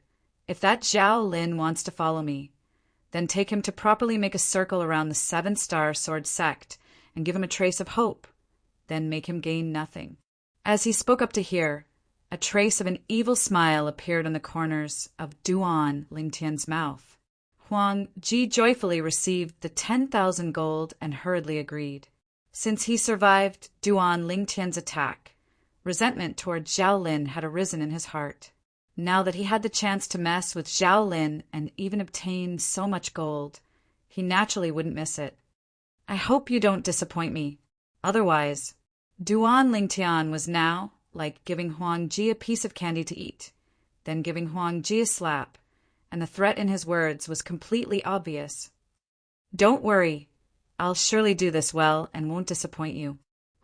if that Zhao Lin wants to follow me, then take him to properly make a circle around the 7-star sword sect and give him a trace of hope, then make him gain nothing. As he spoke up to hear, a trace of an evil smile appeared on the corners of Duan Lingtian's mouth. Huang Ji joyfully received the 10,000 gold and hurriedly agreed. Since he survived Duan Lingtian's attack, resentment toward Zhao Lin had arisen in his heart. Now that he had the chance to mess with Zhao Lin and even obtain so much gold, he naturally wouldn't miss it. I hope you don't disappoint me. Otherwise, Duan Lingtian was now like giving Huang Ji a piece of candy to eat, then giving Huang Ji a slap, and the threat in his words was completely obvious. Don't worry, I'll surely do this well and won't disappoint you.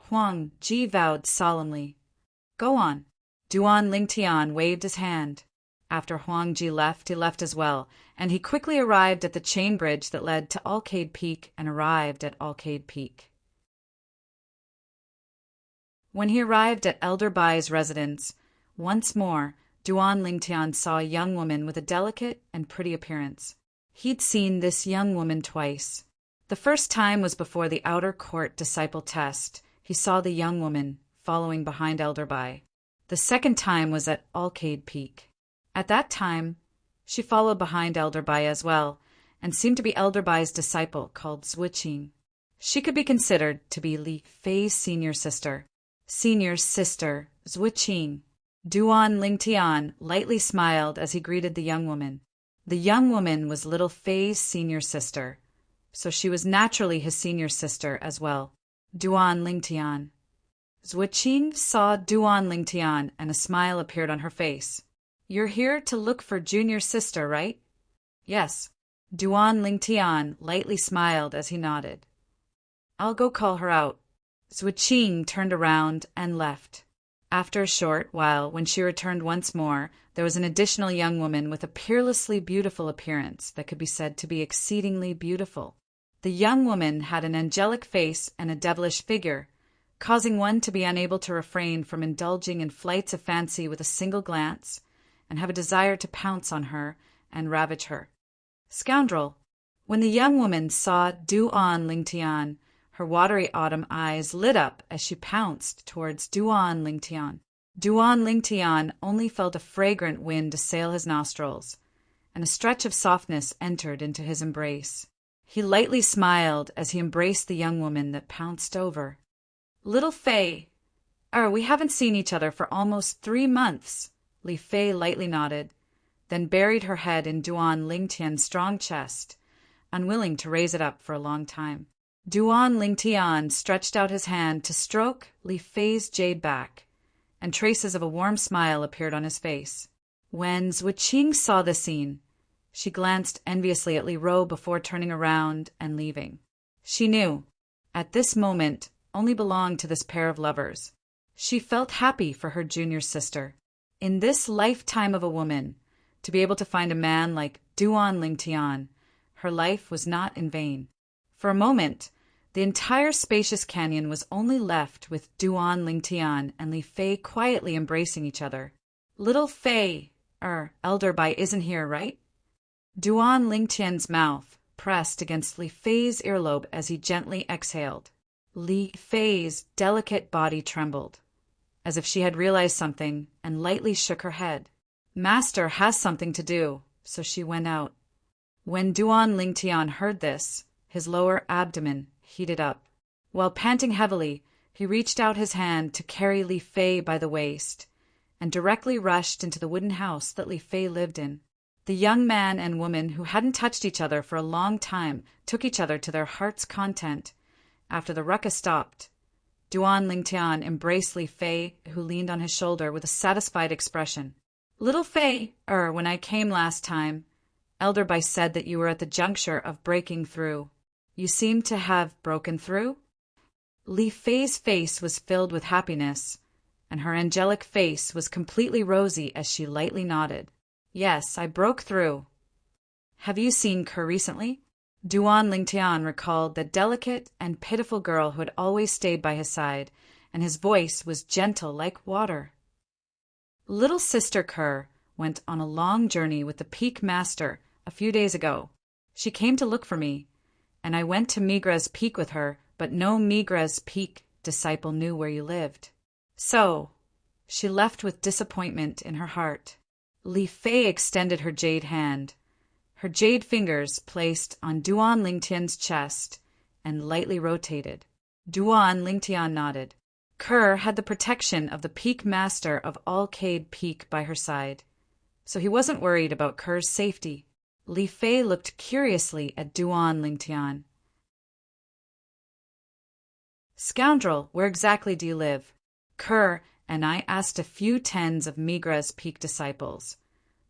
Huang Ji vowed solemnly. Go on. Duan Lingtian waved his hand. After Huang Ji left, he left as well, and he quickly arrived at the chain bridge that led to Alcade Peak and arrived at Alcade Peak. When he arrived at Elder Bai's residence, once more, Duan Lingtian saw a young woman with a delicate and pretty appearance. He'd seen this young woman twice. The first time was before the outer court disciple test. He saw the young woman following behind Elder Bai. The second time was at Alcade Peak. At that time, she followed behind Elder Bai as well, and seemed to be Elder Bai's disciple called Zwiqing. She could be considered to be Li Fei's senior sister. Senior's sister, Zwiqing. Duan Lingtian lightly smiled as he greeted the young woman. The young woman was little Fei's senior sister, so she was naturally his senior sister as well. Duan Lingtian. Zwiqing saw Duan Lingtian and a smile appeared on her face. You're here to look for junior sister, right? Yes. Duan Lingtian lightly smiled as he nodded. I'll go call her out. Zwiqing turned around and left. After a short while, when she returned once more, there was an additional young woman with a peerlessly beautiful appearance that could be said to be exceedingly beautiful. The young woman had an angelic face and a devilish figure, causing one to be unable to refrain from indulging in flights of fancy with a single glance, and have a desire to pounce on her and ravage her. Scoundrel! When the young woman saw Duan Lingtian, her watery autumn eyes lit up as she pounced towards Duan Lingtian. Duan Lingtian only felt a fragrant wind assail his nostrils, and a stretch of softness entered into his embrace. He lightly smiled as he embraced the young woman that pounced over. Little Fei, we haven't seen each other for almost 3 months. Li Fei lightly nodded, then buried her head in Duan Lingtian's strong chest, unwilling to raise it up for a long time. Duan Lingtian stretched out his hand to stroke Li Fei's jade back, and traces of a warm smile appeared on his face. When Zhuqing saw the scene, she glanced enviously at Li Ro before turning around and leaving. She knew, at this moment, only belonged to this pair of lovers. She felt happy for her junior sister. In this lifetime of a woman, to be able to find a man like Duan Lingtian, her life was not in vain. For a moment, the entire spacious canyon was only left with Duan Lingtian and Li Fei quietly embracing each other. Little Fei, Elder Bai isn't here, right? Duan Lingtian's mouth pressed against Li Fei's earlobe as he gently exhaled. Li Fei's delicate body trembled, as if she had realized something, and lightly shook her head. Master has something to do, so she went out. When Duan Lingtian heard this, his lower abdomen heated up. While panting heavily, he reached out his hand to carry Li Fei by the waist, and directly rushed into the wooden house that Li Fei lived in. The young man and woman who hadn't touched each other for a long time took each other to their heart's content. After the ruckus stopped, Duan Lingtian embraced Li Fei, who leaned on his shoulder with a satisfied expression. Little Fei, when I came last time, Elder Bai said that you were at the juncture of breaking through. You seem to have broken through? Li Fei's face was filled with happiness, and her angelic face was completely rosy as she lightly nodded. Yes, I broke through. Have you seen Ke recently? Duan Lingtian recalled the delicate and pitiful girl who had always stayed by his side, and his voice was gentle like water. Little sister Ke went on a long journey with the Peak Master a few days ago. She came to look for me, and I went to Migra's Peak with her, but no Migra's Peak disciple knew where you lived. So, she left with disappointment in her heart. Li Fei extended her jade hand, her jade fingers placed on Duan Lingtian's chest and lightly rotated. Duan Lingtian nodded. Ke had the protection of the Peak Master of Alcade Peak by her side, so he wasn't worried about Ke's safety. Li Fei looked curiously at Duan Lingtian. Scoundrel, where exactly do you live? Ke and I asked a few tens of Migra's Peak disciples,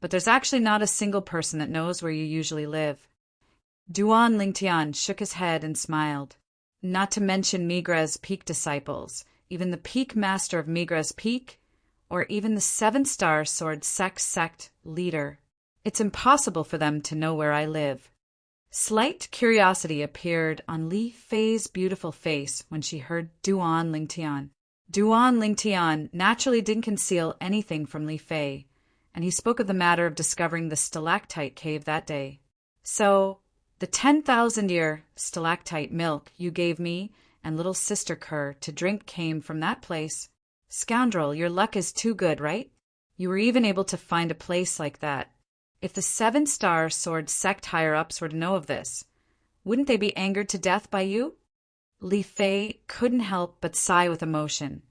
but there's actually not a single person that knows where you usually live. Duan Lingtian shook his head and smiled. Not to mention Migra's Peak disciples, even the Peak Master of Migra's Peak, or even the 7-star sword sect leader. It's impossible for them to know where I live. Slight curiosity appeared on Li Fei's beautiful face when she heard Duan Lingtian. Duan Lingtian naturally didn't conceal anything from Li Fei, and he spoke of the matter of discovering the stalactite cave that day. So, the 10,000-year stalactite milk you gave me and little sister Ke to drink came from that place. Scoundrel, your luck is too good, right? You were even able to find a place like that. If the 7-star sword sect higher-ups were to know of this, wouldn't they be angered to death by you? Li Fei couldn't help but sigh with emotion,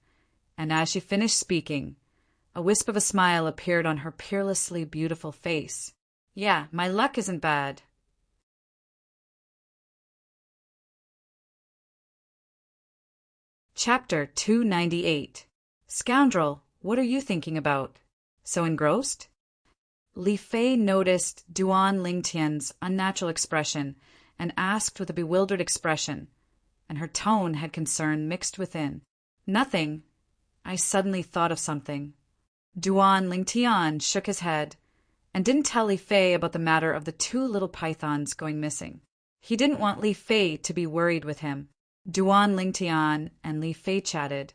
and as she finished speaking, a wisp of a smile appeared on her peerlessly beautiful face. Yeah, my luck isn't bad. Chapter 298. Scoundrel, what are you thinking about? So engrossed? Li Fei noticed Duan Lingtian's unnatural expression and asked with a bewildered expression, and her tone had concern mixed within. Nothing. I suddenly thought of something. Duan Lingtian shook his head and didn't tell Li Fei about the matter of the 2 little pythons going missing. He didn't want Li Fei to be worried with him. Duan Lingtian and Li Fei chatted,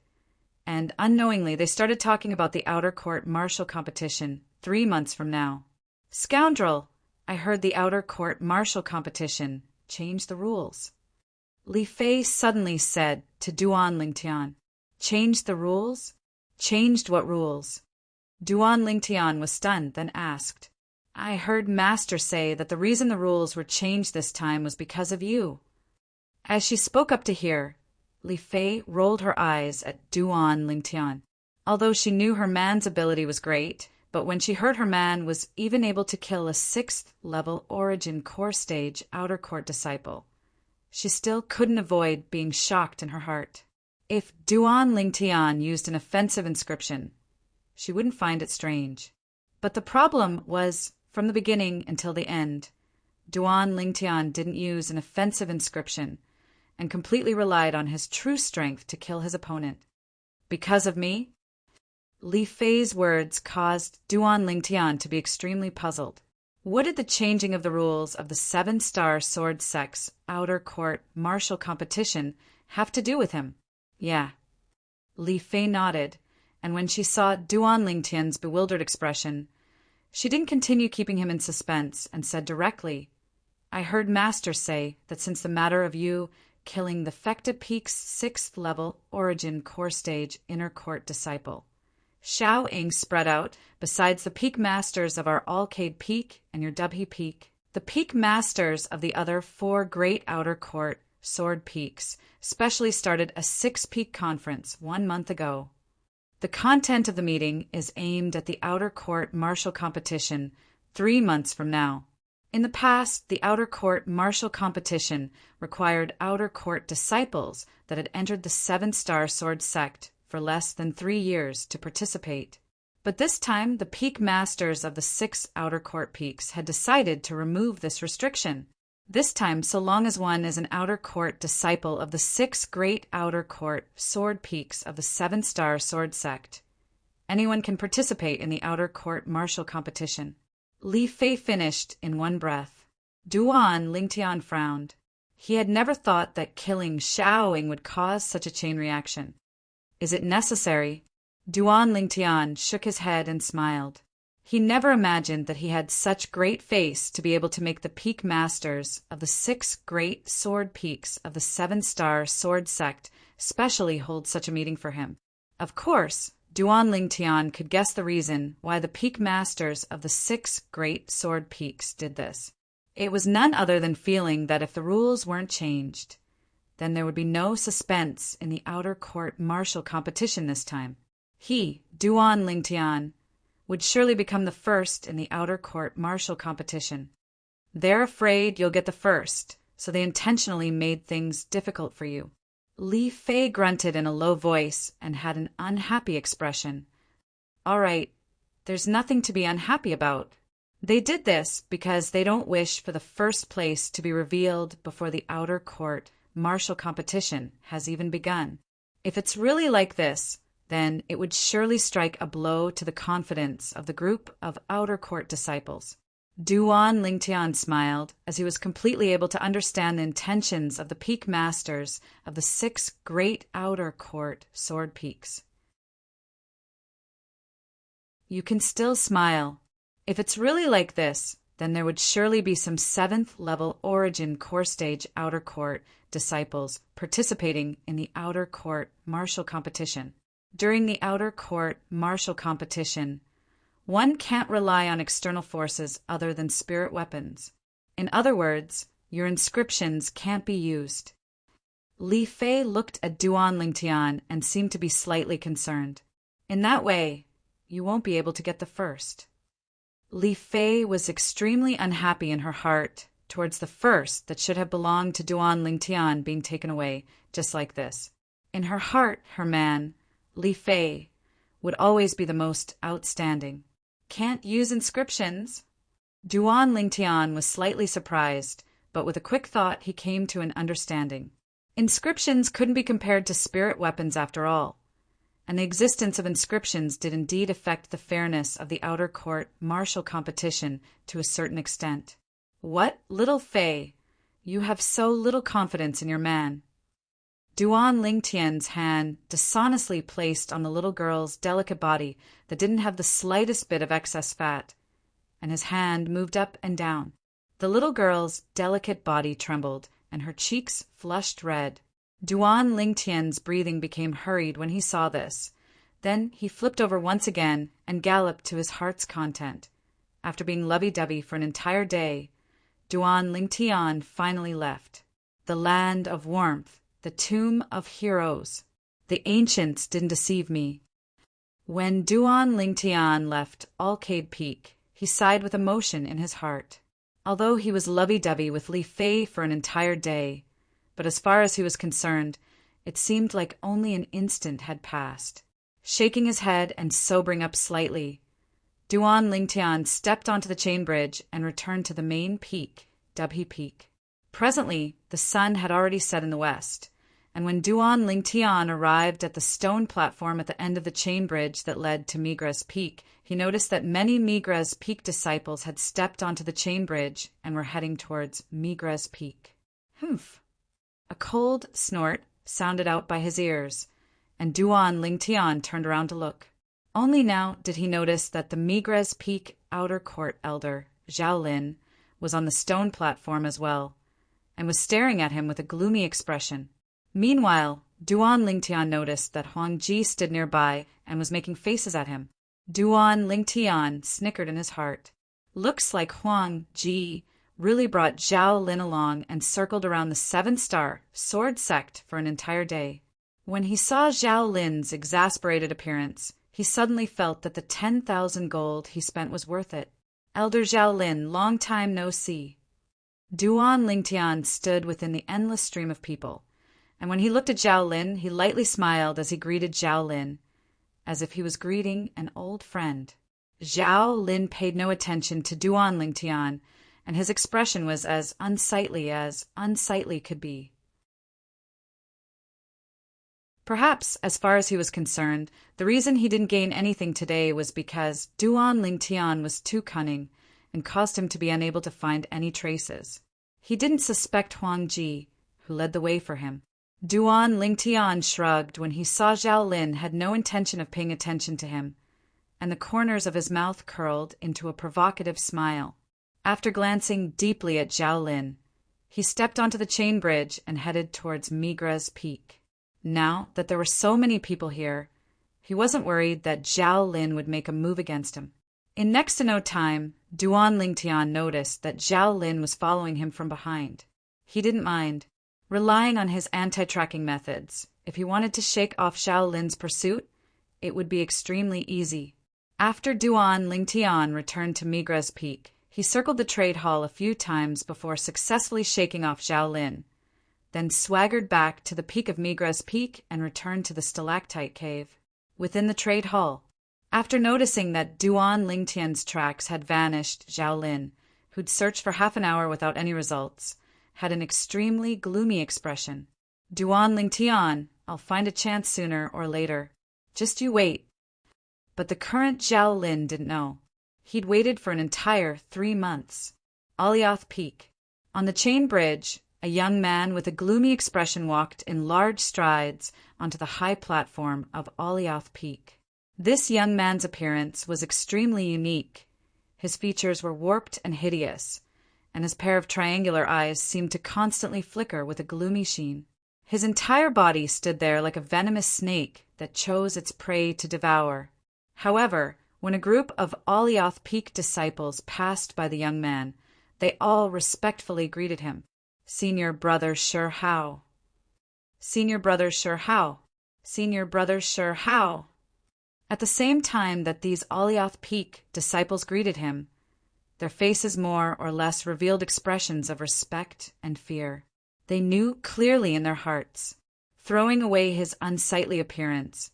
and unknowingly they started talking about the outer court martial competition 3 months from now. Scoundrel! I heard the outer court martial competition changed the rules. Li Fei suddenly said to Duan Lingtian, Changed the rules? Changed what rules? Duan Lingtian was stunned, then asked, I heard Master say that the reason the rules were changed this time was because of you. As she spoke up to hear, Li Fei rolled her eyes at Duan Lingtian. Although she knew her man's ability was great, but when she heard her man was even able to kill a 6th-level Origin Core Stage Outer Court disciple, she still couldn't avoid being shocked in her heart. If Duan Lingtian used an offensive inscription, she wouldn't find it strange. But the problem was, from the beginning until the end, Duan Lingtian didn't use an offensive inscription and completely relied on his true strength to kill his opponent. Because of me? Li Fei's words caused Duan Lingtian to be extremely puzzled. What did the changing of the rules of the 7-star sword sect's outer court martial competition have to do with him? Yeah. Li Fei nodded, and when she saw Duan Lingtian's bewildered expression, she didn't continue keeping him in suspense and said directly, I heard Master say that since the matter of you killing the Fecta Peak's 6th level origin core stage inner court disciple, Xiao Ing spread out, besides the peak masters of our Alcade Peak and your Dubhe Peak, the peak masters of the other 4 great outer court sword peaks specially started a 6-peak conference 1 month ago. The content of the meeting is aimed at the outer court martial competition 3 months from now. In the past, the outer court martial competition required outer court disciples that had entered the 7-star sword sect for less than 3 years to participate. But this time, the peak masters of the 6 outer court peaks had decided to remove this restriction. This time, so long as one is an outer court disciple of the 6 great outer court sword peaks of the 7-star sword sect, anyone can participate in the outer court martial competition. Li Fei finished in one breath. Duan Lingtian frowned. He had never thought that killing Xiao Ing would cause such a chain reaction. Is it necessary? Duan Lingtian shook his head and smiled. He never imagined that he had such great face to be able to make the peak masters of the 6 great sword peaks of the 7-star sword sect specially hold such a meeting for him. Of course, Duan Lingtian could guess the reason why the peak masters of the 6 great sword peaks did this. It was none other than feeling that if the rules weren't changed, then there would be no suspense in the outer court martial competition this time. He, Duan Lingtian, would surely become the first in the outer court martial competition. They're afraid you'll get the first, so they intentionally made things difficult for you. Li Fei grunted in a low voice and had an unhappy expression. All right, there's nothing to be unhappy about. They did this because they don't wish for the first place to be revealed before the outer court martial competition has even begun. If it's really like this, then it would surely strike a blow to the confidence of the group of outer court disciples. Duan Lingtian smiled as he was completely able to understand the intentions of the peak masters of the 6 great outer court sword peaks. You can still smile. If it's really like this, then there would surely be some 7th level origin core stage outer court disciples participating in the outer court martial competition. During the outer court martial competition, one can't rely on external forces other than spirit weapons. In other words, your inscriptions can't be used. Li Fei looked at Duan Lingtian and seemed to be slightly concerned. In that way, you won't be able to get the first. Li Fei was extremely unhappy in her heart towards the first that should have belonged to Duan Lingtian being taken away, just like this. In her heart, her man, Li Fei, would always be the most outstanding. Can't use inscriptions? Duan Lingtian was slightly surprised, but with a quick thought he came to an understanding. Inscriptions couldn't be compared to spirit weapons after all, and the existence of inscriptions did indeed affect the fairness of the outer court martial competition to a certain extent. What, little Fei, you have so little confidence in your man. Duan Lingtian's hand dishonestly placed on the little girl's delicate body that didn't have the slightest bit of excess fat, and his hand moved up and down. The little girl's delicate body trembled, and her cheeks flushed red. Duan Lingtian's breathing became hurried when he saw this. Then he flipped over once again and galloped to his heart's content. After being lovey-dovey for an entire day, Duan Lingtian finally left. The land of warmth, the tomb of heroes. The ancients didn't deceive me. When Duan Lingtian left Alcade Peak, he sighed with emotion in his heart. Although he was lovey-dovey with Li Fei for an entire day, but as far as he was concerned, it seemed like only an instant had passed. Shaking his head and sobering up slightly, Duan Lingtian stepped onto the chain bridge and returned to the main peak, Dubhe Peak. Presently, the sun had already set in the west, and when Duan Lingtian arrived at the stone platform at the end of the chain bridge that led to Migres Peak, he noticed that many Migres Peak disciples had stepped onto the chain bridge and were heading towards Migres Peak. Humph! A cold snort sounded out by his ears, and Duan Lingtian turned around to look. Only now did he notice that the Migres Peak outer court elder, Zhao Lin, was on the stone platform as well, and was staring at him with a gloomy expression. Meanwhile, Duan Lingtian noticed that Huang Ji stood nearby and was making faces at him. Duan Lingtian snickered in his heart. Looks like Huang Ji really brought Zhao Lin along and circled around the 7-star sword sect for an entire day. When he saw Zhao Lin's exasperated appearance, he suddenly felt that the 10,000 gold he spent was worth it. Elder Zhao Lin, long time no see. Duan Lingtian stood within the endless stream of people, and when he looked at Zhao Lin, he lightly smiled as he greeted Zhao Lin, as if he was greeting an old friend. Zhao Lin paid no attention to Duan Lingtian, and his expression was as unsightly could be. Perhaps, as far as he was concerned, the reason he didn't gain anything today was because Duan Lingtian was too cunning and caused him to be unable to find any traces. He didn't suspect Huang Ji, who led the way for him. Duan Lingtian shrugged when he saw Zhao Lin had no intention of paying attention to him, and the corners of his mouth curled into a provocative smile. After glancing deeply at Zhao Lin, he stepped onto the chain bridge and headed towards Migres Peak. Now that there were so many people here, he wasn't worried that Zhao Lin would make a move against him. In next to no time, Duan Lingtian noticed that Zhao Lin was following him from behind. He didn't mind. Relying on his anti-tracking methods, if he wanted to shake off Zhao Lin's pursuit, it would be extremely easy. After Duan Lingtian returned to Migres Peak, he circled the trade hall a few times before successfully shaking off Zhao Lin, then swaggered back to the peak of Migres Peak and returned to the stalactite cave. Within the trade hall, after noticing that Duan Lingtian's tracks had vanished, Zhao Lin, who'd searched for half an hour without any results, had an extremely gloomy expression. Duan Lingtian, I'll find a chance sooner or later. Just you wait. But the current Zhao Lin didn't know. He'd waited for an entire 3 months. Alioth Peak. On the chain bridge, a young man with a gloomy expression walked in large strides onto the high platform of Alioth Peak. This young man's appearance was extremely unique. His features were warped and hideous, and his pair of triangular eyes seemed to constantly flicker with a gloomy sheen. His entire body stood there like a venomous snake that chose its prey to devour. However, when a group of Alioth Peak disciples passed by the young man, they all respectfully greeted him. Senior Brother Sure How. Senior Brother Sure How. Senior Brother Sure How. At the same time that these Alioth Peak disciples greeted him, their faces more or less revealed expressions of respect and fear. They knew clearly in their hearts, throwing away his unsightly appearance,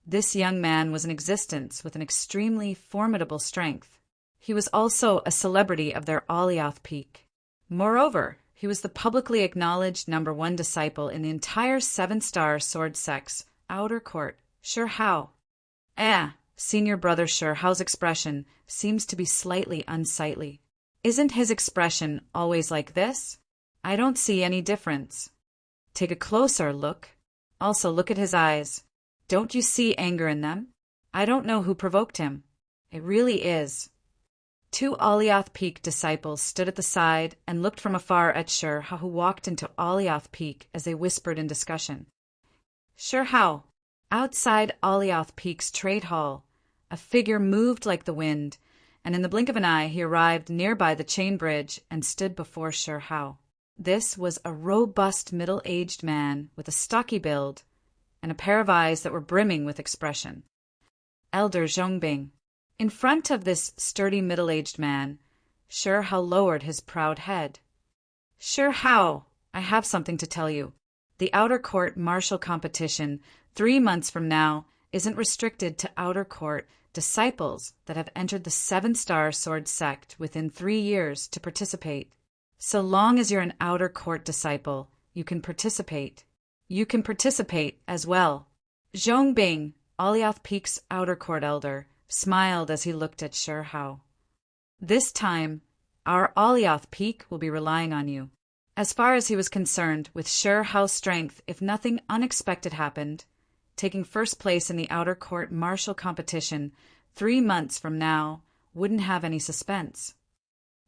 this young man was in existence with an extremely formidable strength. He was also a celebrity of their Alioth Peak. Moreover, he was the publicly acknowledged #1 disciple in the entire 7-star sword sect's outer court. Sure How. Senior Brother Sure How's expression seems to be slightly unsightly. Isn't his expression always like this? I don't see any difference. Take a closer look. Also look at his eyes. Don't you see anger in them? I don't know who provoked him. It really is. 2 Alioth Peak disciples stood at the side and looked from afar at Sure How, who walked into Alioth Peak as they whispered in discussion. Sure How. Outside Alioth Peak's trade hall, a figure moved like the wind, and in the blink of an eye he arrived nearby the chain bridge and stood before Sure How. This was a robust middle-aged man with a stocky build and a pair of eyes that were brimming with expression. Elder Zhongbing. In front of this sturdy middle-aged man, Sure How lowered his proud head. Sure How, I have something to tell you. The outer court martial competition 3 months from now isn't restricted to outer court disciples that have entered the 7-star sword sect within 3 years to participate. So long as you're an outer court disciple, you can participate. You can participate as well. Zhongbing, Alioth Peak's outer court elder, smiled as he looked at Shi Hao. This time, our Alioth Peak will be relying on you. As far as he was concerned, with Shi Hao's strength, if nothing unexpected happened, taking first place in the outer court martial competition 3 months from now wouldn't have any suspense.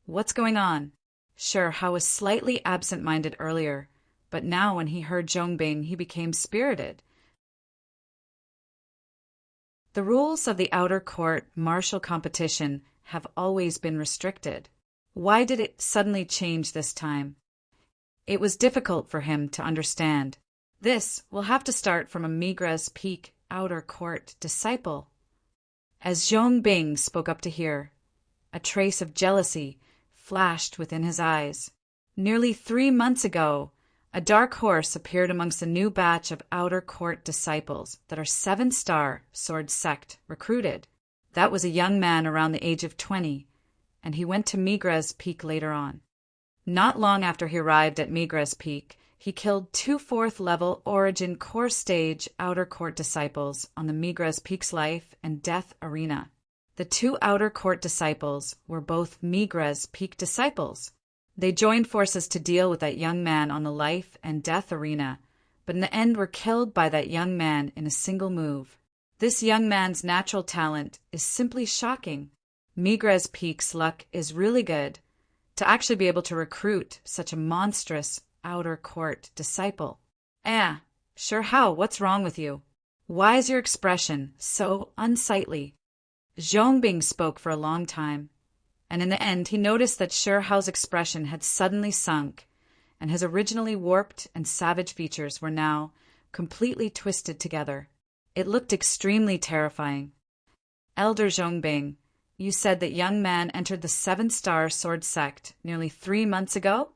What's going on? Shi Hao was slightly absent-minded earlier, but now when he heard Zhongbing, he became spirited. The rules of the outer court martial competition have always been restricted. Why did it suddenly change this time? It was difficult for him to understand. This will have to start from a Migra's Peak outer court disciple. As Zhongbing spoke up to hear, a trace of jealousy flashed within his eyes. Nearly 3 months ago, a dark horse appeared amongst a new batch of outer court disciples that our 7-star sword sect recruited. That was a young man around the age of 20, and he went to Migra's Peak later on. Not long after he arrived at Migra's Peak, he killed 2 4th-level Origin Core Stage outer court disciples on the Migra's Peak's life and death arena. The 2 outer court disciples were both Migra's Peak disciples. They joined forces to deal with that young man on the life and death arena, but in the end were killed by that young man in a single move. This young man's natural talent is simply shocking. Migra's Peak's luck is really good to actually be able to recruit such a monstrous outer court disciple. Shi Hao, what's wrong with you? Why is your expression so unsightly? Zhongbing spoke for a long time, and in the end he noticed that Shi Hao's expression had suddenly sunk, and his originally warped and savage features were now completely twisted together. It looked extremely terrifying. Elder Zhongbing, you said that young man entered the 7-star sword sect nearly 3 months ago?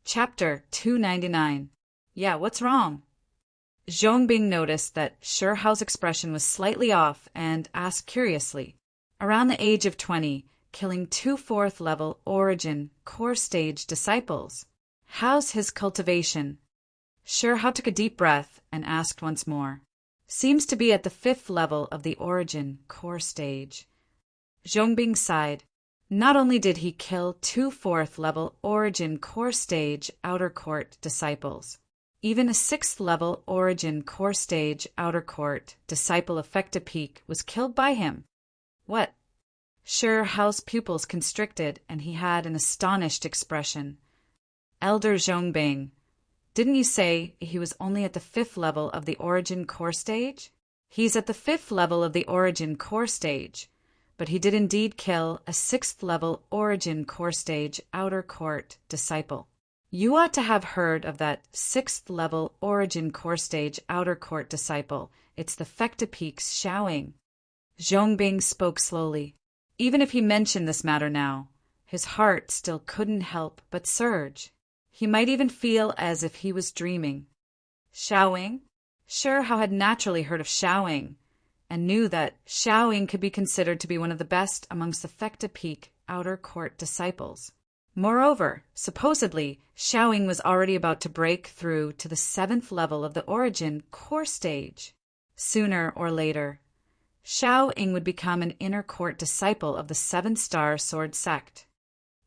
Chapter 299. Yeah, what's wrong? Zhongbing noticed that Shi Hao's expression was slightly off and asked curiously. Around the age of 20, killing 2 4th-level Origin Core Stage disciples. How's his cultivation? Shi Hao took a deep breath and asked once more. Seems to be at the 5th level of the Origin Core Stage. Zhongbing sighed. Not only did he kill 2 4th-level Origin Core Stage outer court disciples, even a 6th-level Origin Core Stage outer court disciple effective peak was killed by him. What? Shi Hao's pupils constricted, and he had an astonished expression. Elder Zhongbing, didn't you say he was only at the 5th level of the Origin Core Stage? He's at the 5th level of the Origin Core Stage, but he did indeed kill a 6th-level Origin Core Stage outer court disciple. You ought to have heard of that 6th-level Origin Core Stage outer court disciple. It's the Fecta Peak's Xiaoying. Zhongbing spoke slowly. Even if he mentioned this matter now, his heart still couldn't help but surge. He might even feel as if he was dreaming. Xiaoying? Shi Hao had naturally heard of Xiaoying, and knew that Xiaoying could be considered to be one of the best amongst the Fecta Peak outer court disciples. Moreover, supposedly, Xiaoying was already about to break through to the 7th level of the Origin Core Stage. Sooner or later, Xiaoying would become an inner court disciple of the 7-star sword sect.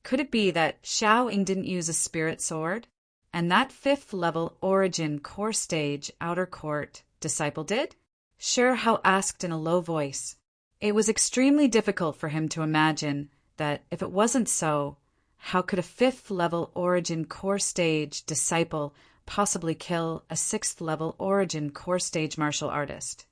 Could it be that Xiaoying didn't use a spirit sword, and that 5th-level Origin Core Stage outer court disciple did? Shi Hao asked in a low voice. It was extremely difficult for him to imagine that if it wasn't so, how could a 5th-level Origin Core Stage disciple possibly kill a 6th-level Origin Core Stage martial artist?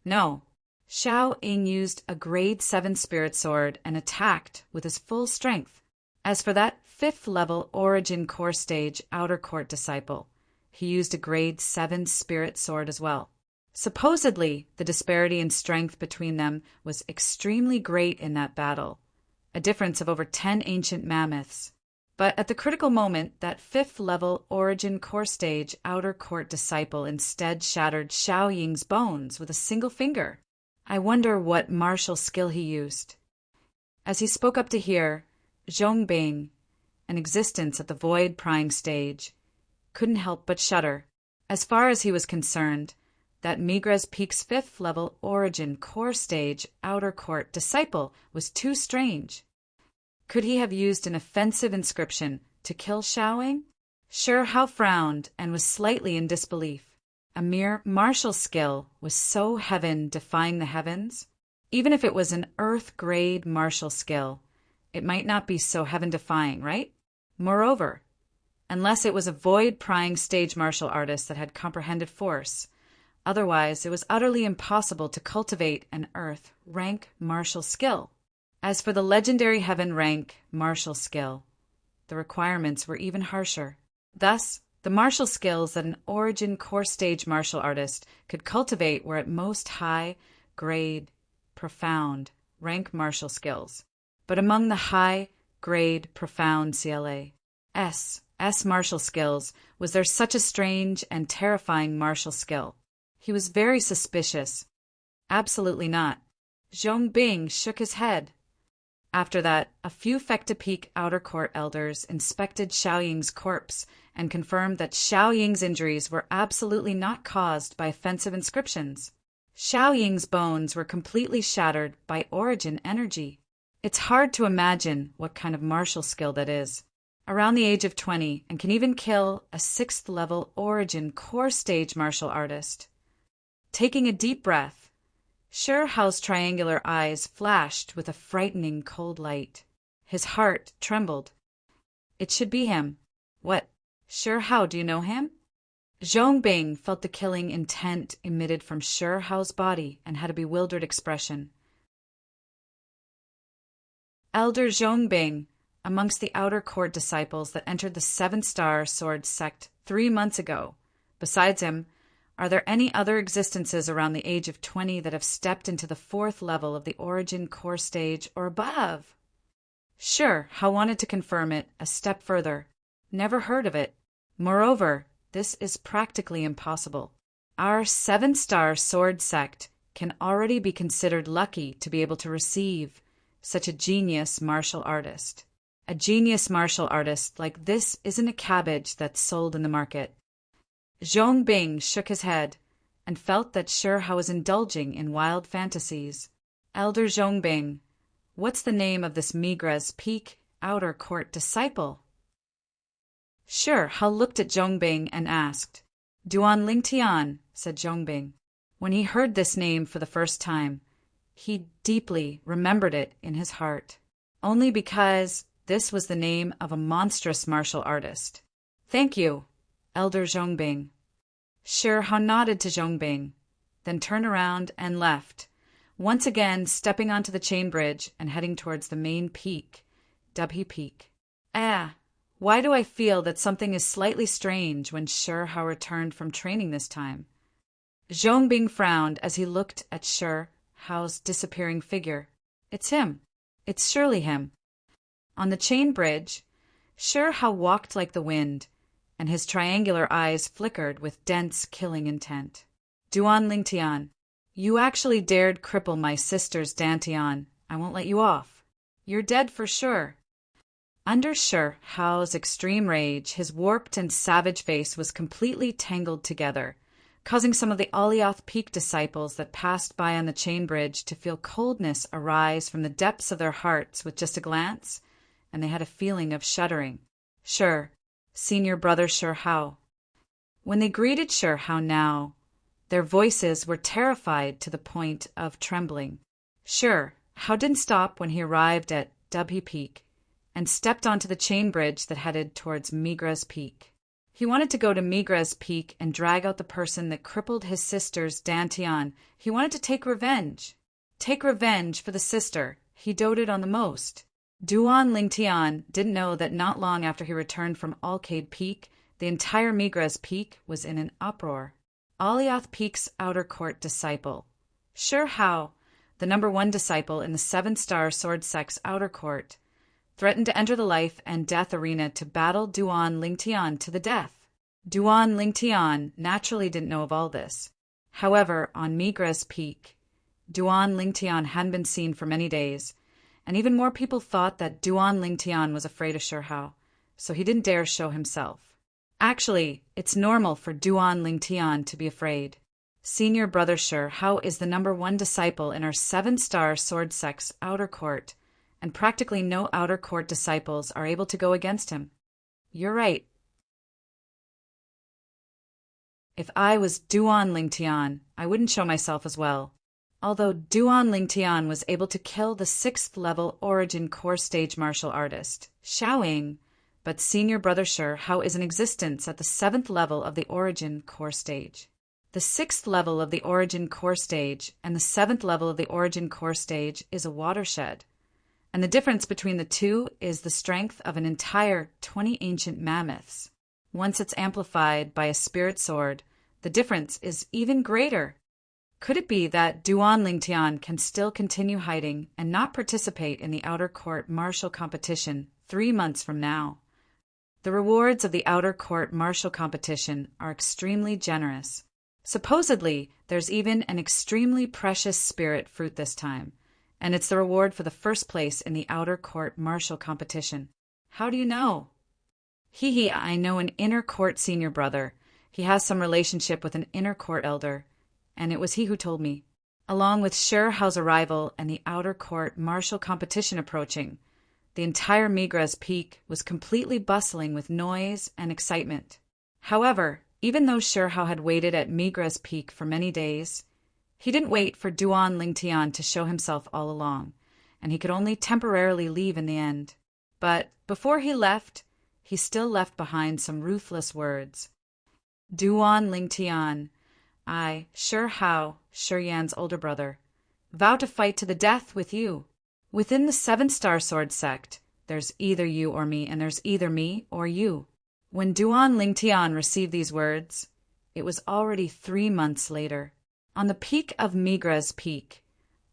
No. Xiaoying used a grade 7 spirit sword and attacked with his full strength. As for that 5th-level Origin Core Stage outer court disciple, he used a grade 7 spirit sword as well. Supposedly, the disparity in strength between them was extremely great in that battle, a difference of over 10 ancient mammoths. But at the critical moment, that fifth-level origin core stage outer court disciple instead shattered Xiao Ying's bones with a single finger. I wonder what martial skill he used. As he spoke up to hear, Zhong Bing, an existence at the void-prying stage, couldn't help but shudder. As far as he was concerned, that Migra's Peak's fifth-level origin core stage outer court disciple was too strange. Could he have used an offensive inscription to kill Xiaoying? Sure Hao frowned and was slightly in disbelief. A mere martial skill was so heaven-defying the heavens? Even if it was an Earth-grade martial skill, it might not be so heaven-defying, right? Moreover, unless it was a void-prying stage martial artist that had comprehended force, otherwise it was utterly impossible to cultivate an Earth-rank martial skill. As for the legendary heaven-rank martial skill, the requirements were even harsher. Thus, the martial skills that an origin core stage martial artist could cultivate were at most high-grade, profound, rank martial skills. But among the high-grade, profound CLA's martial skills, was there such a strange and terrifying martial skill? He was very suspicious. Absolutely not. Zhong Bing shook his head. After that, a few Fecta Peak outer court elders inspected Xiaoying's corpse and confirmed that Xiaoying's injuries were absolutely not caused by offensive inscriptions. Xiaoying's bones were completely shattered by origin energy. It's hard to imagine what kind of martial skill that is. Around the age of 20, and can even kill a sixth-level origin core stage martial artist. Taking a deep breath, Sure Hao's triangular eyes flashed with a frightening cold light. His heart trembled. It should be him. What? Sure Hao, do you know him? Zhong Bing felt the killing intent emitted from Sure Hao's body and had a bewildered expression. Elder Zhong Bing, amongst the outer court disciples that entered the Seven-Star Sword sect 3 months ago. Besides him, are there any other existences around the age of 20 that have stepped into the fourth level of the origin core stage or above? Sure, Hao wanted to confirm it a step further. Never heard of it. Moreover, this is practically impossible. Our Seven-Star Sword sect can already be considered lucky to be able to receive such a genius martial artist. A genius martial artist like this isn't a cabbage that's sold in the market. Zhong Bing shook his head and felt that Sure Hao was indulging in wild fantasies. Elder Zhong Bing, what's the name of this Migra's Peak outer court disciple? Sure Hao looked at Zhong Bing and asked. Duan Lingtian, said Zhong Bing. When he heard this name for the first time, he deeply remembered it in his heart, only because this was the name of a monstrous martial artist. Thank you, Elder Zhong Bing. Sure Hao nodded to Zhong Bing, then turned around and left, once again stepping onto the chain bridge and heading towards the main peak, Dubhe Peak. Why do I feel that something is slightly strange when Sure Hao returned from training this time? Zhong Bing frowned as he looked at Sure Hao's disappearing figure. It's him. It's surely him. On the chain bridge, Sure Hao walked like the wind, and his triangular eyes flickered with dense killing intent. Duan Lingtian, you actually dared cripple my sister's Dantian. I won't let you off. You're dead for sure. Under Sure Hao's extreme rage, his warped and savage face was completely tangled together, causing some of the Alioth Peak disciples that passed by on the chain bridge to feel coldness arise from the depths of their hearts with just a glance, and they had a feeling of shuddering. Sure, Senior Brother Sure Hao. When they greeted Sure Hao now, their voices were terrified to the point of trembling. Sure Hao didn't stop when he arrived at Dubhe Peak and stepped onto the chain bridge that headed towards Migra's Peak. He wanted to go to Migra's Peak and drag out the person that crippled his sister's Dantian. He wanted to take revenge. Take revenge for the sister he doted on the most. Duan Lingtian didn't know that not long after he returned from Alcade Peak, the entire Migra's Peak was in an uproar. Alioth Peak's outer court disciple, Sure Hao, the #1 disciple in the Seven-Star Sword sect's outer court, threatened to enter the life and death arena to battle Duan Lingtian to the death. Duan Lingtian naturally didn't know of all this. However, on Migra's peak, Duan Lingtian hadn't been seen for many days, and even more people thought that Duan Lingtian was afraid of Sher Hao, so he didn't dare show himself. Actually, it's normal for Duan Lingtian to be afraid. Senior brother Sher Hao is the #1 disciple in our 7-star sword sect's outer court, and practically no outer court disciples are able to go against him. You're right. If I was Duan Lingtian, I wouldn't show myself as well. Although Duan Lingtian was able to kill the 6th-level Origin Core Stage martial artist, Xiaoying, but senior brother Sher Hao is in existence at the 7th level of the Origin Core Stage. The 6th level of the Origin Core Stage and the 7th level of the Origin Core Stage is a watershed, and the difference between the two is the strength of an entire 20 ancient mammoths. Once it's amplified by a spirit sword, the difference is even greater. Could it be that Duan Lingtian can still continue hiding and not participate in the outer court martial competition 3 months from now? The rewards of the outer court martial competition are extremely generous. Supposedly, there's even an extremely precious spirit fruit this time, and it's the reward for the first place in the outer court martial competition. How do you know? I know an inner court senior brother. He has some relationship with an inner court elder, and it was he who told me. Along with Sher Hao's arrival and the outer court martial competition approaching, the entire Migra's peak was completely bustling with noise and excitement. However, even though Sher Hao had waited at Migra's peak for many days, he didn't wait for Duan Lingtian to show himself all along, and he could only temporarily leave in the end. But before he left, he still left behind some ruthless words. Duan Lingtian, I, Sher Hao, Sher Yan's older brother, vow to fight to the death with you. Within the 7-star sword sect, there's either you or me, and there's either me or you. When Duan Lingtian received these words, it was already 3 months later. On the peak of Migra's peak,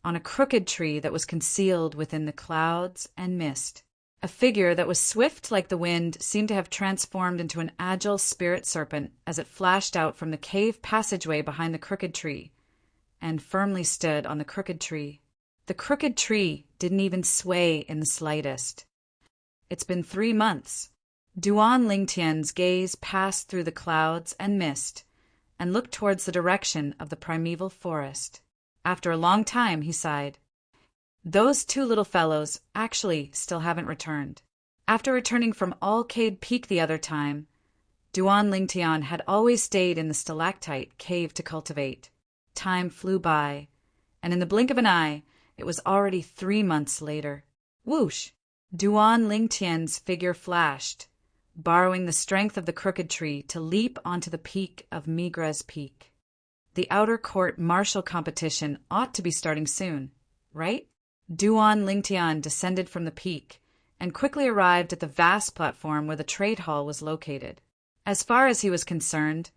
on a crooked tree that was concealed within the clouds and mist, a figure that was swift like the wind seemed to have transformed into an agile spirit serpent as it flashed out from the cave passageway behind the crooked tree, and firmly stood on the crooked tree. The crooked tree didn't even sway in the slightest. It's been 3 months. Duan Lingtian's gaze passed through the clouds and mist and looked towards the direction of the primeval forest. After a long time, he sighed. Those 2 little fellows actually still haven't returned. After returning from Alcade Peak the other time, Duan Lingtian had always stayed in the stalactite cave to cultivate. Time flew by, and in the blink of an eye, it was already 3 months later. Whoosh! Duan Lingtian's figure flashed, borrowing the strength of the crooked tree to leap onto the peak of Migra's peak. The outer court martial competition ought to be starting soon, right? Duan Lingtian descended from the peak and quickly arrived at the vast platform where the trade hall was located. As far as he was concerned,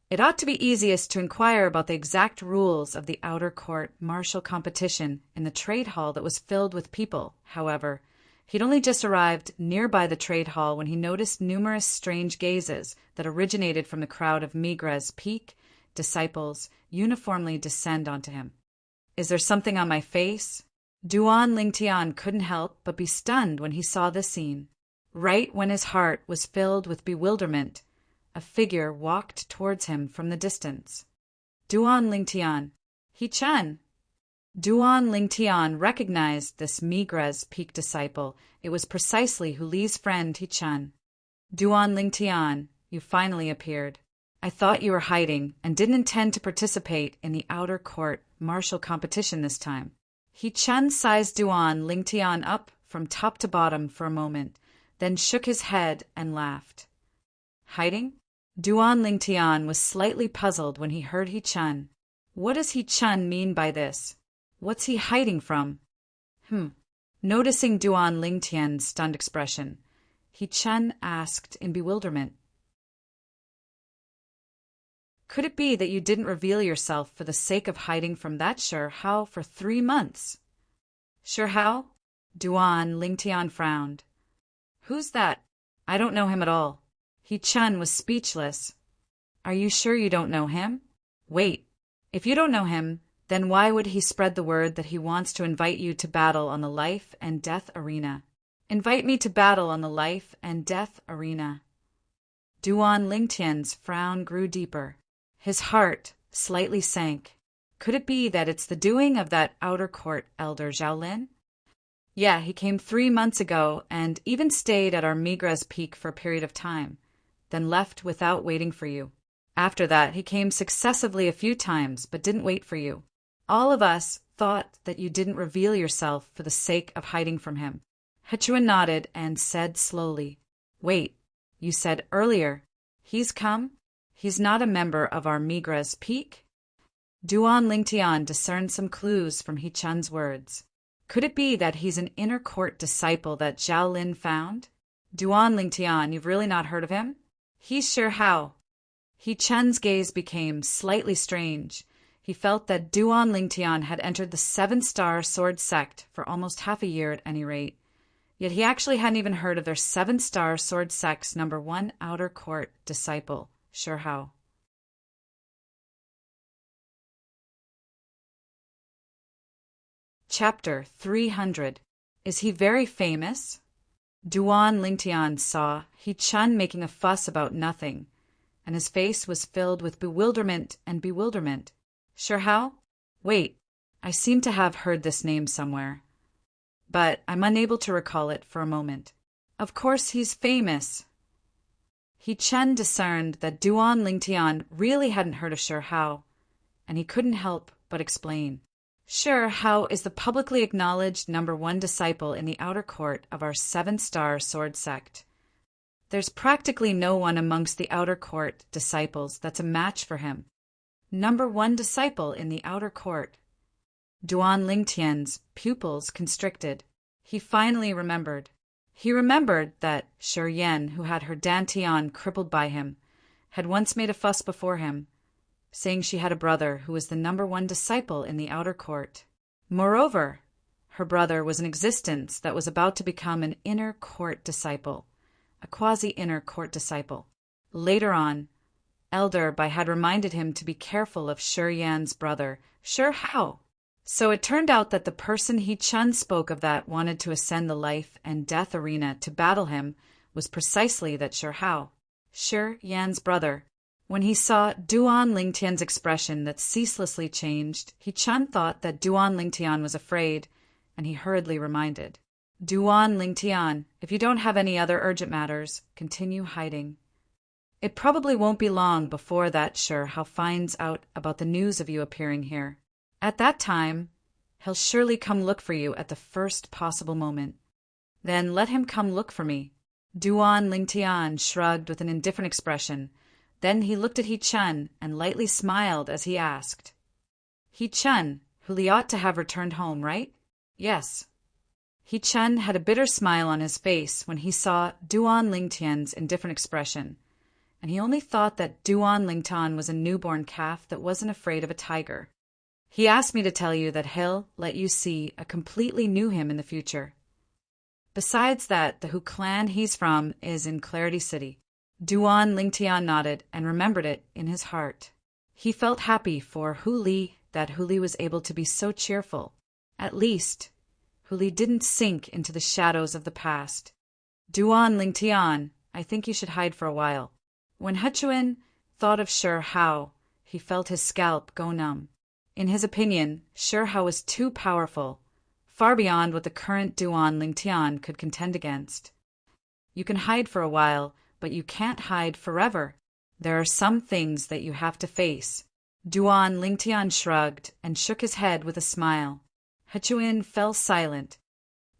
it ought to be easiest to inquire about the exact rules of the outer court martial competition in the trade hall that was filled with people. However, he'd only just arrived nearby the trade hall when he noticed numerous strange gazes that originated from the crowd of Migra's peak disciples uniformly descend onto him. Is there something on my face? Duan Lingtian couldn't help but be stunned when he saw this scene. Right when his heart was filled with bewilderment, a figure walked towards him from the distance. Duan Lingtian, He-chan! Duan Lingtian recognized this Migra's peak disciple. It was precisely Hu Li's friend He-chan. Duan Lingtian, you finally appeared. I thought you were hiding and didn't intend to participate in the outer court martial competition this time. He-chan sized Duan Lingtian up from top to bottom for a moment, then shook his head and laughed. Hiding? Duan Lingtian was slightly puzzled when he heard He-chan. What does He-chan mean by this? What's he hiding from? Noticing Duan Lingtian's stunned expression, He-chan asked in bewilderment. Could it be that you didn't reveal yourself for the sake of hiding from that Sher Hao for 3 months? Sher Hao? Duan Lingtian frowned. Who's that? I don't know him at all. He Chun was speechless. Are you sure you don't know him? Wait, if you don't know him, then why would he spread the word that he wants to invite you to battle on the life and death arena? Invite me to battle on the life and death arena. Duan Lingtian's frown grew deeper. His heart slightly sank. Could it be that it's the doing of that outer court elder Zhaolin? Yeah, he came 3 months ago and even stayed at our Migra's peak for a period of time, then left without waiting for you. After that, he came successively a few times, but didn't wait for you. All of us thought that you didn't reveal yourself for the sake of hiding from him. Hechuan nodded and said slowly, Wait, you said earlier, he's come? He's not a member of our Migra's peak? Duan Lingtian discerned some clues from He Chun's words. Could it be that he's an inner court disciple that Zhao Lin found? Duan Lingtian, you've really not heard of him? He's sure how. He Chun's gaze became slightly strange. He felt that Duan Lingtian had entered the 7-star sword sect for almost half a year at any rate. Yet he actually hadn't even heard of their 7-star sword sect's #1 outer court disciple, Sure How. Chapter 300. Is he very famous? Duan Lingtian saw He Chun making a fuss about nothing, and his face was filled with bewilderment and bewilderment. Sure how? Wait, I seem to have heard this name somewhere, but I'm unable to recall it for a moment. Of course he's famous. He Chun discerned that Duan Lingtian really hadn't heard of Sure How, and he couldn't help but explain. Sure How is the publicly acknowledged #1 disciple in the outer court of our 7-star sword sect. There's practically no one amongst the outer court disciples that's a match for him. #1 disciple in the outer court. Duan Lingtian's pupils constricted. He finally remembered. He remembered that Shi Yan, who had her dantian crippled by him, had once made a fuss before him, saying she had a brother who was the #1 disciple in the outer court. Moreover, her brother was an existence that was about to become an inner court disciple, a quasi-inner court disciple. Later on, Elder Bai had reminded him to be careful of Shi Yan's brother, Sure How. So it turned out that the person He Chun spoke of that wanted to ascend the life and death arena to battle him was precisely that Sure How, Shi Yan's brother. When he saw Duan Lingtian's expression that ceaselessly changed, He Chun thought that Duan Lingtian was afraid, and he hurriedly reminded. Duan Lingtian, if you don't have any other urgent matters, continue hiding. It probably won't be long before that Sure How finds out about the news of you appearing here. At that time, he'll surely come look for you at the first possible moment. Then let him come look for me. Duan Lingtian shrugged with an indifferent expression. Then he looked at He Chun and lightly smiled as he asked, He Chun, who Li ought to have returned home, right? Yes. He Chun had a bitter smile on his face when he saw Duan Lingtian's indifferent expression, and he only thought that Duan Lingtian was a newborn calf that wasn't afraid of a tiger. He asked me to tell you that he'll let you see a completely new him in the future. Besides that, the Hu clan he's from is in Clarity City. Duan Lingtian nodded and remembered it in his heart. He felt happy for Hu Li that Hu Li was able to be so cheerful. At least, Hu Li didn't sink into the shadows of the past. Duan Lingtian, I think you should hide for a while. When Hechuan thought of Sure How, he felt his scalp go numb. In his opinion, Sure How was too powerful, far beyond what the current Duan Lingtian could contend against. You can hide for a while, but you can't hide forever. There are some things that you have to face. Duan Lingtian shrugged and shook his head with a smile. Hechuan fell silent.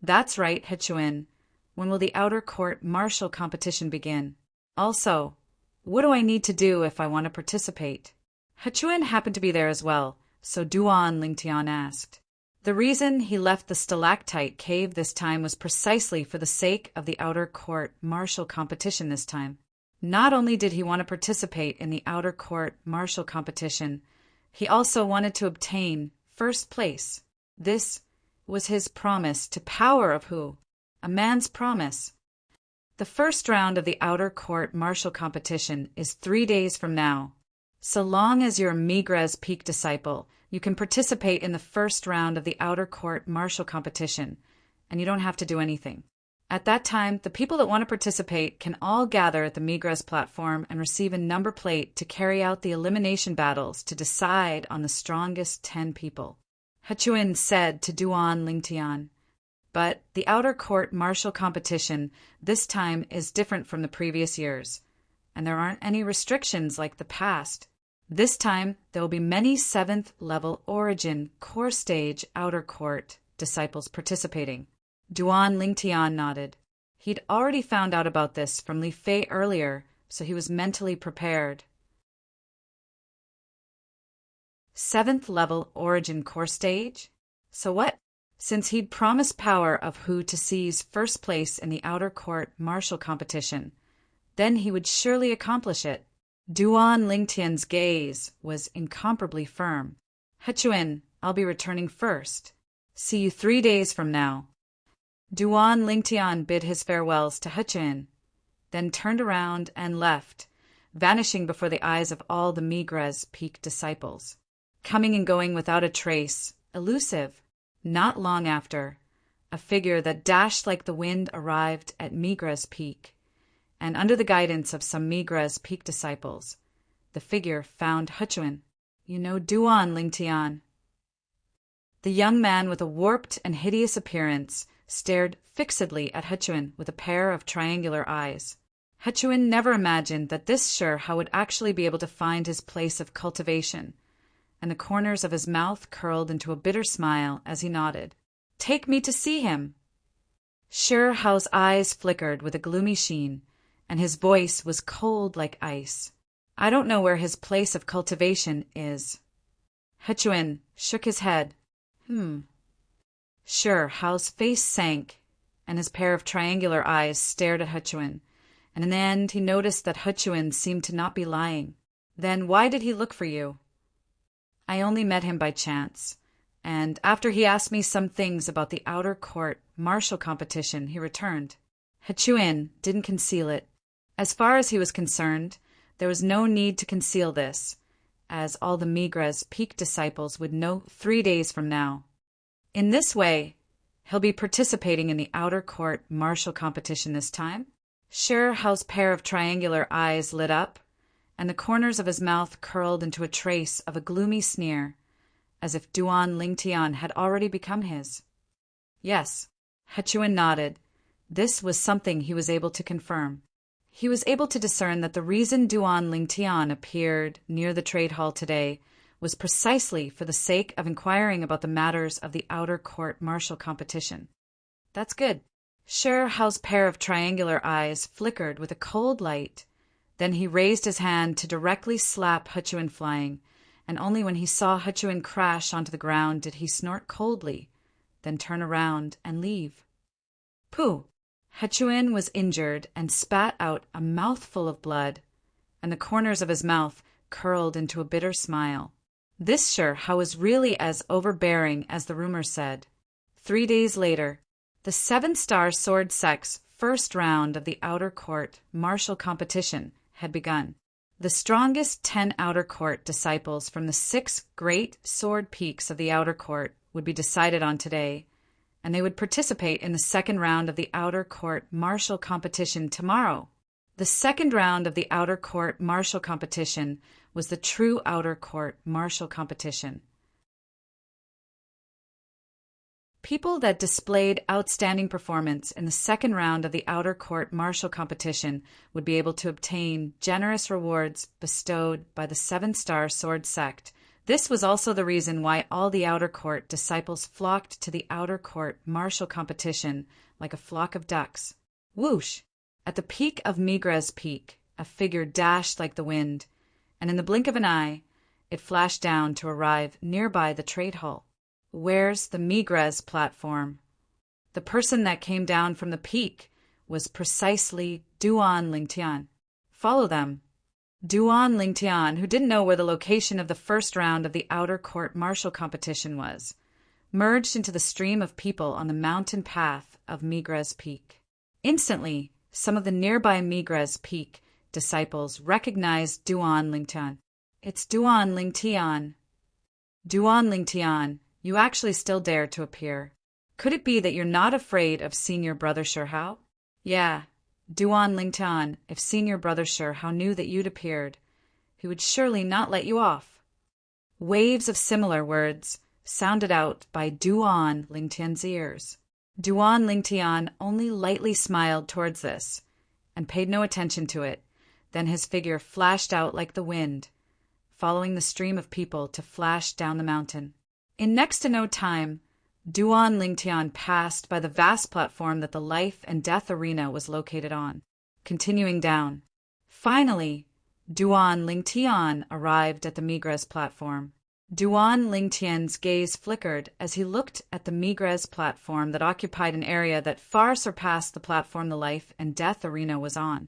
That's right, Hechuan. When will the outer court martial competition begin? Also, what do I need to do if I want to participate? Hechuan happened to be there as well, so Duan Lingtian asked. The reason he left the stalactite cave this time was precisely for the sake of the outer court martial competition this time. Not only did he want to participate in the outer court martial competition, he also wanted to obtain first place. This was his promise to Power of Hu, a man's promise. The first round of the outer court martial competition is 3 days from now. So long as you're a Migres Peak disciple, you can participate in the first round of the outer court martial competition, and you don't have to do anything. At that time, the people that want to participate can all gather at the Migres platform and receive a number plate to carry out the elimination battles to decide on the strongest 10 people. Hechuin said to Duan Lingtian. But the outer court martial competition this time is different from the previous years, and there aren't any restrictions like the past. This time, there will be many 7th level origin core stage outer court disciples participating. Duan Lingtian nodded. He'd already found out about this from Li Fei earlier, so he was mentally prepared. 7th level origin core stage? So what? Since he'd promised power of who to seize first place in the outer court martial competition, then he would surely accomplish it. Duan Lingtian's gaze was incomparably firm. Hechuin, I'll be returning first. See you 3 days from now. Duan Lingtian bid his farewells to Hechuin, then turned around and left, vanishing before the eyes of all the Migres Peak disciples. Coming and going without a trace, elusive. Not long after, a figure that dashed like the wind arrived at Migres Peak, and under the guidance of some Migres Peak disciples, the figure found Hechuin. You know Duan Lingtian. The young man with a warped and hideous appearance stared fixedly at Hechuin with a pair of triangular eyes. Hechuin never imagined that this Shirha would actually be able to find his place of cultivation, and the corners of his mouth curled into a bitter smile as he nodded. Take me to see him. Shirha's eyes flickered with a gloomy sheen, and his voice was cold like ice. I don't know where his place of cultivation is. Hechuin shook his head. Shirha's face sank, and his pair of triangular eyes stared at Hechuin, and in the end he noticed that Hechuin seemed to not be lying. Then why did he look for you? I only met him by chance, and after he asked me some things about the outer court martial competition, he returned. Hechuin didn't conceal it. As far as he was concerned, there was no need to conceal this, as all the Migres Peak disciples would know 3 days from now. In this way, he'll be participating in the outer court martial competition this time. Shirha's pair of triangular eyes lit up, and the corners of his mouth curled into a trace of a gloomy sneer, as if Duan Lingtian had already become his. Yes, Hechuin nodded. This was something he was able to confirm. He was able to discern that the reason Duan Lingtian appeared near the trade hall today was precisely for the sake of inquiring about the matters of the outer court martial competition. That's good. Shirha's pair of triangular eyes flickered with a cold light. Then he raised his hand to directly slap Hechuin flying, and only when he saw Hechuin crash onto the ground did he snort coldly, then turn around and leave. Pooh! Hechuin was injured and spat out a mouthful of blood, and the corners of his mouth curled into a bitter smile. This Shirha was really as overbearing as the rumor said. 3 days later, the 7-star sword sect's first round of the outer court martial competition had begun. The strongest 10 outer court disciples from the 6 great sword peaks of the outer court would be decided on today, and they would participate in the second round of the outer court martial competition tomorrow. The second round of the outer court martial competition was the true outer court martial competition. People that displayed outstanding performance in the second round of the outer court martial competition would be able to obtain generous rewards bestowed by the 7-star sword sect. This was also the reason why all the outer court disciples flocked to the outer court martial competition like a flock of ducks. Whoosh! At the peak of Migres Peak, a figure dashed like the wind, and in the blink of an eye, it flashed down to arrive nearby the trade hall. Where's the Migres platform? The person that came down from the peak was precisely Duan Lingtian. Follow them. Duan Lingtian, who didn't know where the location of the first round of the outer court martial competition was, merged into the stream of people on the mountain path of Migres Peak. Instantly, Some of the nearby Migres Peak disciples recognized Duan Lingtian. It's Duan Lingtian. Duan Lingtian, you actually still dare to appear. Could it be that you're not afraid of Senior Brother Shirhao? Yeah, Duan Lingtian, if Senior Brother Shirhao knew that you'd appeared, he would surely not let you off. Waves of similar words sounded out by Duan Lingtian's ears. Duan Lingtian only lightly smiled towards this and paid no attention to it. Then his figure flashed out like the wind, following the stream of people to flash down the mountain. In next to no time, Duan Lingtian passed by the vast platform that the life and death arena was located on, continuing down. Finally, Duan Lingtian arrived at the Migres platform. Duan Lingtian's gaze flickered as he looked at the Migres platform that occupied an area that far surpassed the platform the life and death arena was on.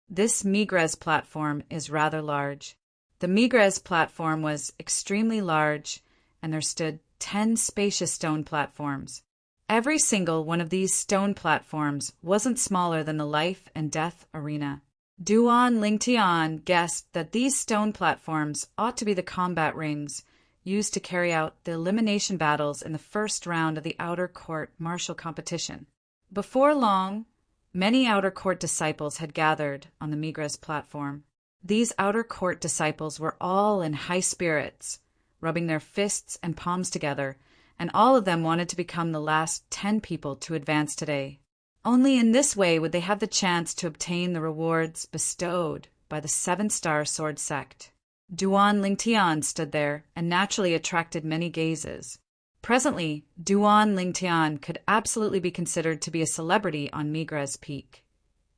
This Migres platform is rather large. The Migres platform was extremely large, and there stood 10 spacious stone platforms. Every single one of these stone platforms wasn't smaller than the life and death arena. Duan Lingtian guessed that these stone platforms ought to be the combat rings used to carry out the elimination battles in the first round of the outer court martial competition. Before long, many outer court disciples had gathered on the Migres platform. These outer court disciples were all in high spirits, rubbing their fists and palms together, and all of them wanted to become the last 10 people to advance today. Only in this way would they have the chance to obtain the rewards bestowed by the 7-star sword sect. Duan Lingtian stood there and naturally attracted many gazes. Presently, Duan Lingtian could absolutely be considered to be a celebrity on Migres Peak.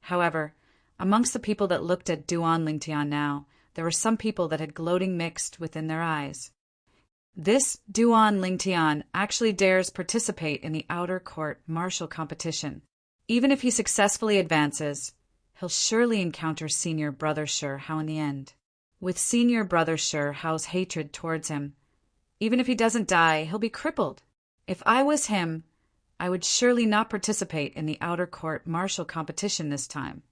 However, amongst the people that looked at Duan Lingtian now, there were some people that had gloating mixed within their eyes. This Duan Lingtian actually dares participate in the outer court martial competition. Even if he successfully advances, he'll surely encounter Senior Brother Shirhao in the end. With Senior Brother Shirhao's hatred towards him, even if he doesn't die, he'll be crippled. If I was him, I would surely not participate in the outer court martial competition this time.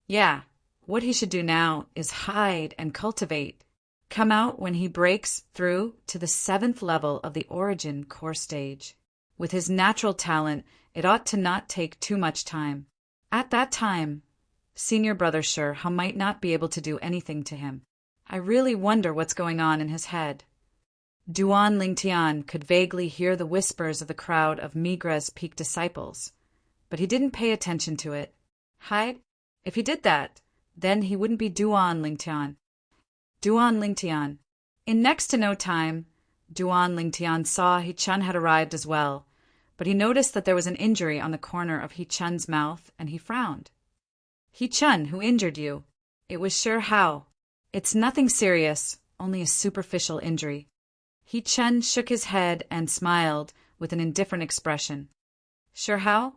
Yeah, what he should do now is hide and cultivate. Come out when he breaks through to the 7th level of the Origin core stage. With his natural talent, it ought to not take too much time. At that time, Senior Brother Shirhao might not be able to do anything to him. I really wonder what's going on in his head. Duan Lingtian could vaguely hear the whispers of the crowd of Migres Peak disciples, but he didn't pay attention to it. Hide? If he did that, then he wouldn't be Duan Lingtian. Duan Lingtian. In next to no time, Duan Lingtian saw He-chun had arrived as well, but he noticed that there was an injury on the corner of He-chun's mouth, and he frowned. He-chun, who injured you? It was Shirhao. It's nothing serious, only a superficial injury. He-chun shook his head and smiled with an indifferent expression. Shirhao?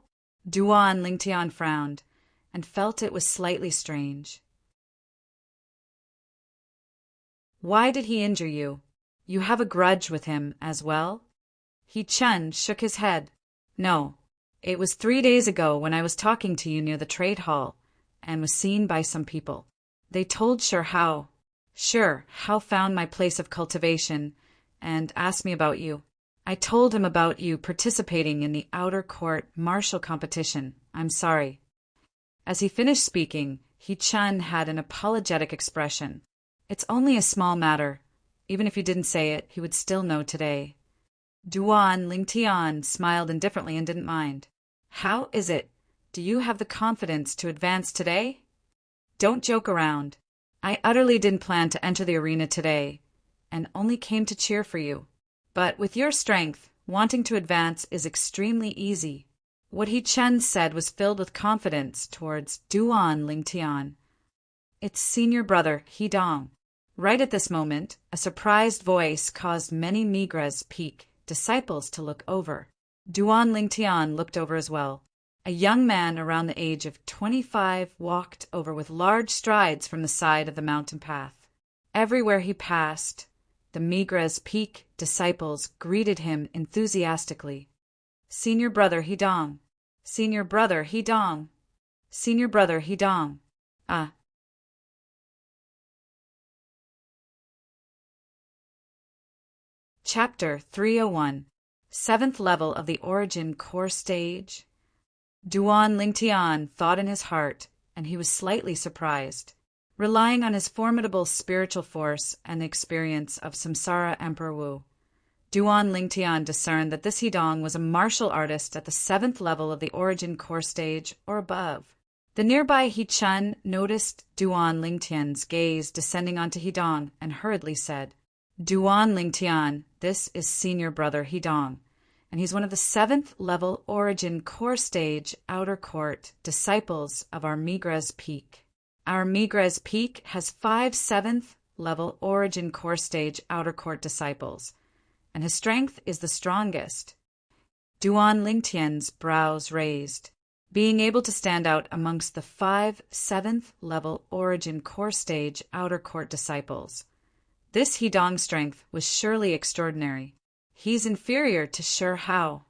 Duan Lingtian frowned, and felt it was slightly strange. Why did he injure you? You have a grudge with him as well? He-chun shook his head. No, it was 3 days ago when I was talking to you near the trade hall and was seen by some people. They told Shirhao. Shirhao found my place of cultivation and asked me about you. I told him about you participating in the outer court martial competition. I'm sorry. As he finished speaking, He-chun had an apologetic expression. It's only a small matter. Even if you didn't say it, he would still know today. Duan Lingtian smiled indifferently and didn't mind. How is it? Do you have the confidence to advance today? Don't joke around. I utterly didn't plan to enter the arena today, and only came to cheer for you. But with your strength, wanting to advance is extremely easy. What He-chun said was filled with confidence towards Duan Lingtian. It's Senior Brother He-dong. Right at this moment, a surprised voice caused many Migres Peak disciples to look over. Duan Lingtian looked over as well. A young man around the age of 25 walked over with large strides from the side of the mountain path. Everywhere he passed, the Migres Peak disciples greeted him enthusiastically. Senior Brother He-dong. Senior Brother He-dong. Senior brother Hidong. Ah. Chapter 301. 7th Level of the Origin Core Stage. Duan Lingtian thought in his heart, and he was slightly surprised. Relying on his formidable spiritual force and the experience of Samsara Emperor Wu, Duan Lingtian discerned that this Hidong was a martial artist at the 7th level of the Origin Core Stage or above. The nearby He-chun noticed Duan Lingtian's gaze descending onto Hidong and hurriedly said, Duan Lingtian, this is senior brother Hidong, and he's one of the 7th level Origin Core Stage Outer Court disciples of our Migres Peak. Our Migres Peak has 5 7th level Origin Core Stage Outer Court disciples, and his strength is the strongest. Duan Lingtian's brows raised. Being able to stand out amongst the 5 7th level Origin Core Stage Outer Court disciples. This Hidong strength was surely extraordinary. He's inferior to Shi Hao.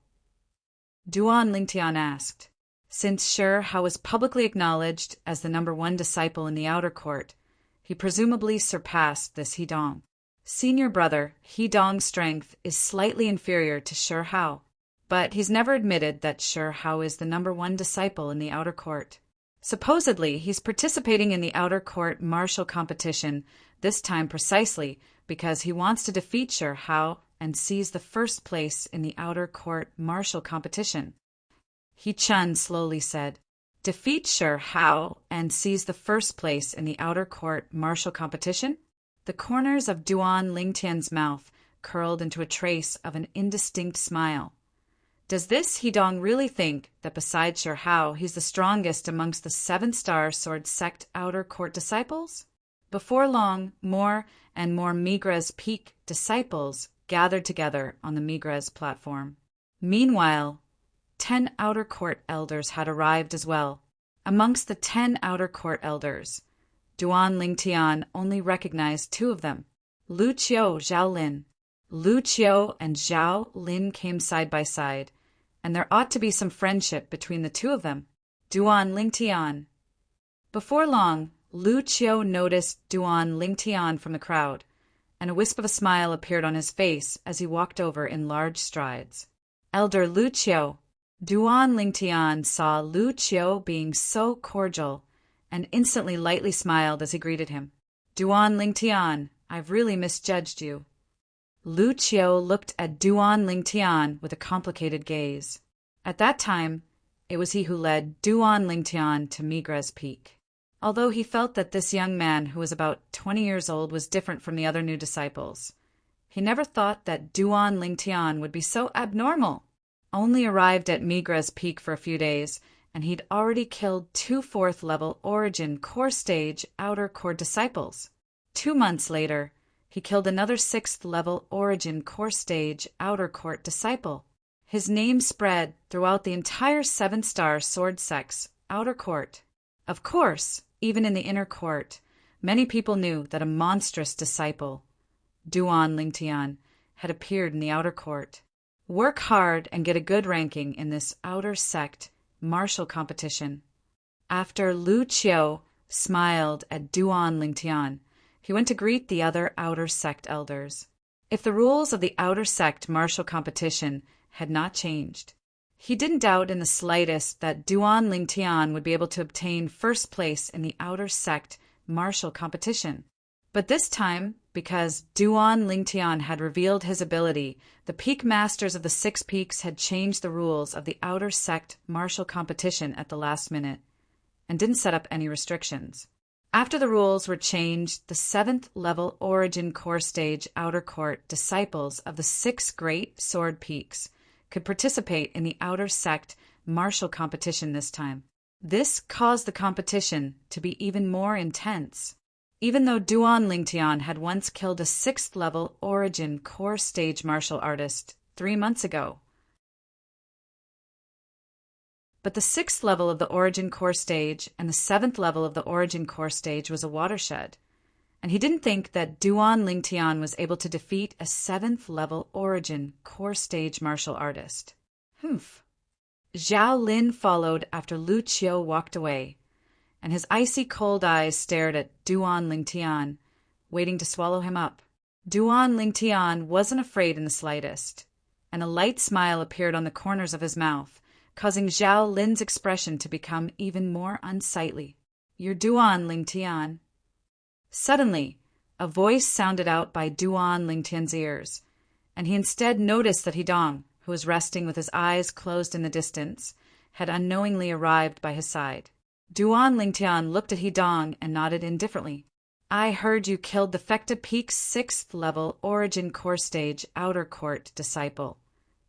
Duan Lingtian asked. Since Shi Hao was publicly acknowledged as the #1 disciple in the outer court, he presumably surpassed this Hidong. Senior brother Hidong's strength is slightly inferior to Shi Hao, but he's never admitted that Shi Hao is the #1 disciple in the outer court. Supposedly, he's participating in the outer court martial competition, this time precisely because he wants to defeat Shi Hao and seize the first place in the outer court martial competition. He-chun slowly said, Defeat Shi Hao and seize the first place in the outer court martial competition? The corners of Duan Lingtian's mouth curled into a trace of an indistinct smile. Does this Hidong really think that besides Shi Hao, he's the strongest amongst the 7-star sword sect outer court disciples? Before long, more and more Migres Peak disciples gathered together on the Migres platform. Meanwhile, 10 outer court elders had arrived as well. Amongst the 10 outer court elders, Duan Lingtian only recognized 2 of them, Lu Qiu, Zhao Lin. Lu Qiu and Zhao Lin came side by side, and there ought to be some friendship between the 2 of them. Duan Lingtian. Before long, Lu Qiu noticed Duan Lingtian from the crowd, and a wisp of a smile appeared on his face as he walked over in large strides. Elder Lu Qiu. Duan Lingtian saw Lu Qiu being so cordial, and instantly lightly smiled as he greeted him. Duan Lingtian, I've really misjudged you. Lu Qiu looked at Duan Lingtian with a complicated gaze. At that time, it was he who led Duan Lingtian to Migres Peak. Although he felt that this young man, who was about 20 years old, was different from the other new disciples, he never thought that Duan Lingtian would be so abnormal. Only arrived at Migres Peak for a few days, and he'd already killed 2 4th level Origin Core Stage Outer Court disciples. 2 months later, he killed another 6th level Origin Core Stage Outer Court disciple. His name spread throughout the entire 7-star sword sect's outer court. Of course, even in the inner court, many people knew that a monstrous disciple, Duan Lingtian, had appeared in the outer court. Work hard and get a good ranking in this outer sect martial competition. After Lu Qiu smiled at Duan Lingtian, he went to greet the other outer sect elders. If the rules of the outer sect martial competition had not changed, he didn't doubt in the slightest that Duan Lingtian would be able to obtain first place in the outer sect martial competition. But this time, because Duan Lingtian had revealed his ability, the peak masters of the 6 peaks had changed the rules of the outer sect martial competition at the last minute, and didn't set up any restrictions. After the rules were changed, the 7th level Origin Core Stage Outer Court disciples of the 6 great sword peaks could participate in the outer sect martial competition this time. This caused the competition to be even more intense. Even though Duan Lingtian had once killed a 6th level Origin Core Stage martial artist 3 months ago, but the 6th level of the Origin Core Stage and the 7th level of the Origin Core Stage was a watershed, and he didn't think that Duan Lingtian was able to defeat a 7th level Origin Core Stage martial artist. Humph. Zhao Lin followed after Lu Qiu walked away, and his icy cold eyes stared at Duan Lingtian, waiting to swallow him up. Duan Lingtian wasn't afraid in the slightest, and a light smile appeared on the corners of his mouth, causing Zhao Lin's expression to become even more unsightly. "You're Duan Lingtian." Suddenly, a voice sounded out by Duan Lingtian's ears, and he instead noticed that Hidong, who was resting with his eyes closed in the distance, had unknowingly arrived by his side. Duan Lingtian looked at Hidong and nodded indifferently. "I heard you killed the Fecta Peak's 6th level Origin Core Stage Outer Court disciple,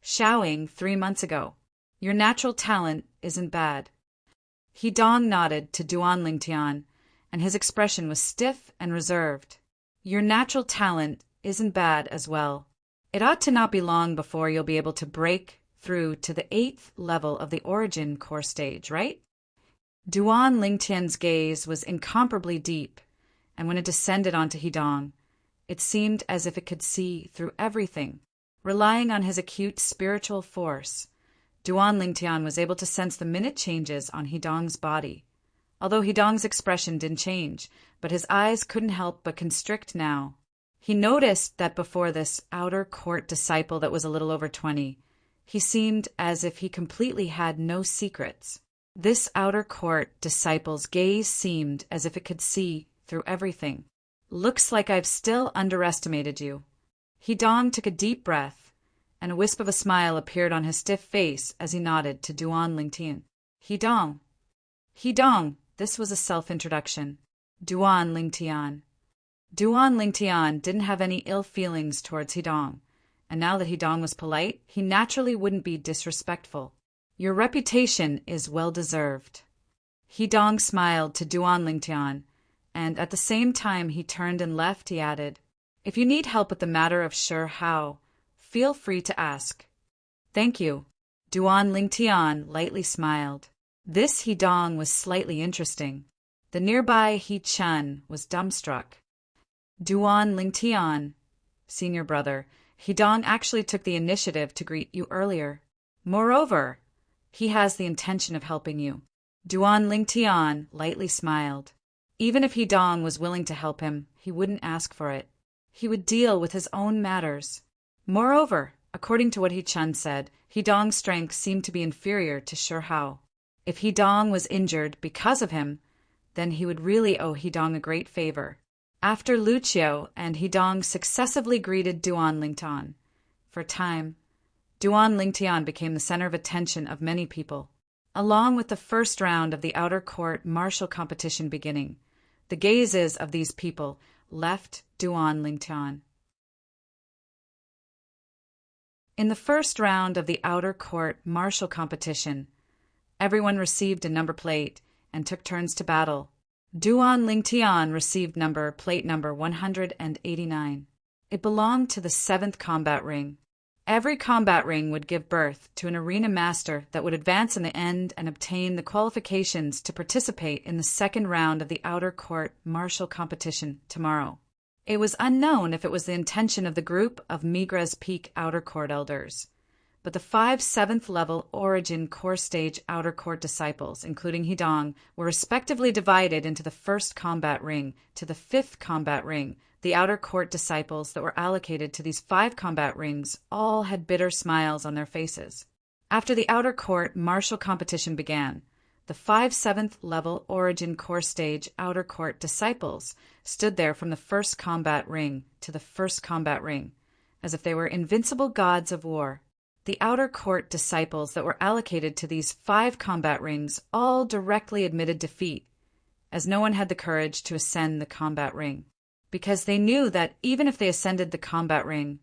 Xiaoying, 3 months ago. Your natural talent isn't bad." Hidong nodded to Duan Lingtian, and his expression was stiff and reserved. "Your natural talent isn't bad as well. It ought to not be long before you'll be able to break through to the 8th level of the Origin Core Stage, right?" Duan Lingtian's gaze was incomparably deep, and when it descended onto Hidong, it seemed as if it could see through everything. Relying on his acute spiritual force, Duan Lingtian was able to sense the minute changes on Hidong's body. Although Hidong's expression didn't change, but his eyes couldn't help but constrict now. He noticed that before this outer court disciple that was a little over 20, he seemed as if he completely had no secrets. This outer court disciple's gaze seemed as if it could see through everything. "Looks like I've still underestimated you." Hidong took a deep breath, and a wisp of a smile appeared on his stiff face as he nodded to Duan Lingtian. "Hidong." "Hidong," this was a self-introduction. "Duan Lingtian." Duan Lingtian didn't have any ill feelings towards Hidong, and now that Hidong was polite, he naturally wouldn't be disrespectful. "Your reputation is well-deserved." Hidong smiled to Duan Lingtian, and at the same time he turned and left, he added, "If you need help with the matter of Sure How, feel free to ask." "Thank you." Duan Lingtian lightly smiled. This Hidong was slightly interesting. The nearby He Chun was dumbstruck. "Duan Lingtian, senior brother, Hidong actually took the initiative to greet you earlier. Moreover, he has the intention of helping you." Duan Lingtian lightly smiled. Even if Hidong was willing to help him, he wouldn't ask for it. He would deal with his own matters. Moreover, according to what He Chun said, Hidong's strength seemed to be inferior to Sure How. If Hidong was injured because of him, then he would really owe Hidong a great favor. After Lu Qiu and Hidong successively greeted Duan Lingtian, for a time, Duan Lingtian became the center of attention of many people. Along with the first round of the outer court martial competition beginning, the gazes of these people left Duan Lingtian. In the first round of the outer court martial competition, everyone received a number plate and took turns to battle. Duan Lingtian received plate number 189. It belonged to the 7th combat ring. Every combat ring would give birth to an arena master that would advance in the end and obtain the qualifications to participate in the second round of the outer court martial competition tomorrow. It was unknown if it was the intention of the group of Migra's Peak outer court elders, but the 5 7th level Origin Core Stage outer court disciples, including Hidong, were respectively divided into the 1st combat ring to the 5th combat ring. The outer court disciples that were allocated to these 5 combat rings all had bitter smiles on their faces. After the outer court martial competition began, the 5 7th level Origin Core Stage outer court disciples stood there from the 1st combat ring to the 1st combat ring, as if they were invincible gods of war. The outer court disciples that were allocated to these 5 combat rings all directly admitted defeat, as no one had the courage to ascend the combat ring, because they knew that even if they ascended the combat ring,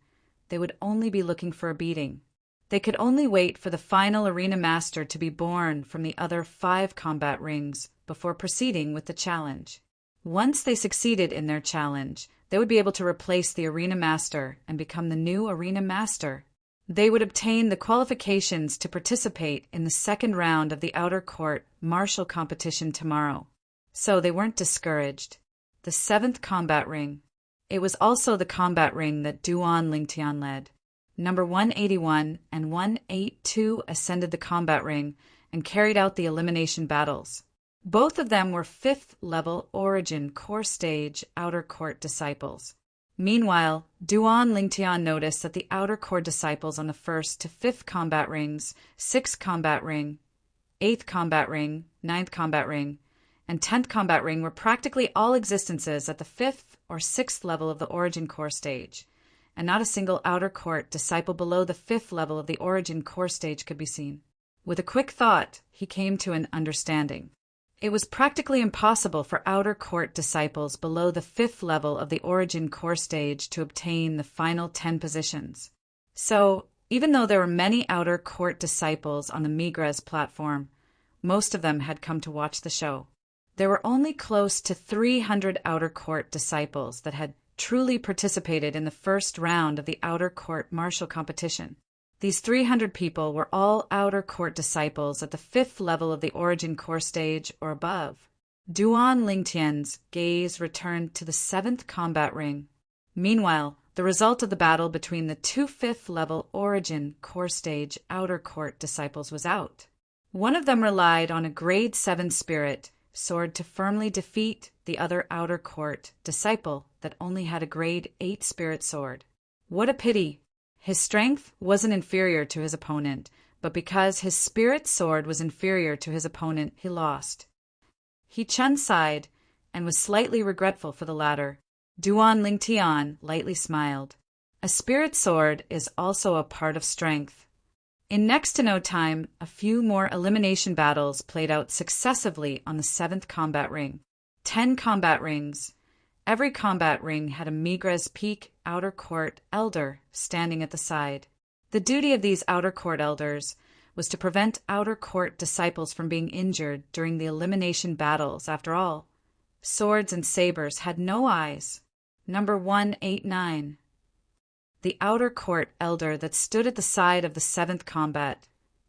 they would only be looking for a beating. They could only wait for the final arena master to be born from the other 5 combat rings before proceeding with the challenge. Once they succeeded in their challenge, they would be able to replace the arena master and become the new arena master. They would obtain the qualifications to participate in the second round of the outer court martial competition tomorrow. So they weren't discouraged. The 7th combat ring. It was also the combat ring that Duan Lingtian led. Number 181 and 182 ascended the combat ring and carried out the elimination battles. Both of them were 5th-level Origin Core Stage Outer Court disciples. Meanwhile, Duan Lingtian noticed that the Outer Court disciples on the 1st to 5th combat rings, 6th combat ring, 8th combat ring, 9th combat ring, and 10th combat ring were practically all existences at the 5th or 6th level of the Origin Core Stage, and not a single Outer Court disciple below the 5th level of the Origin Core Stage could be seen. With a quick thought, he came to an understanding. It was practically impossible for Outer Court disciples below the 5th level of the Origin Core Stage to obtain the final 10 positions. So, even though there were many Outer Court disciples on the Migres platform, most of them had come to watch the show. There were only close to 300 Outer Court disciples that had truly participated in the first round of the Outer Court martial competition. These 300 people were all Outer Court disciples at the 5th level of the Origin Core Stage or above. Duan Lingtian's gaze returned to the 7th combat ring. Meanwhile, the result of the battle between the two 5th level Origin Core Stage Outer Court disciples was out. One of them relied on a grade 7 spirit sword to firmly defeat the other Outer Court disciple that only had a grade 8 spirit sword. What a pity! His strength wasn't inferior to his opponent, but because his spirit sword was inferior to his opponent, he lost. He Chun sighed and was slightly regretful for the latter. Duan Lingtian lightly smiled. A spirit sword is also a part of strength. In next to no time, a few more elimination battles played out successively on the 7th combat ring. 10 combat rings. Every combat ring had a Migres Peak Outer Court Elder standing at the side. The duty of these Outer Court Elders was to prevent Outer Court disciples from being injured during the elimination battles. After all, swords and sabers had no eyes. Number 189. The Outer Court Elder that stood at the side of the 7th combat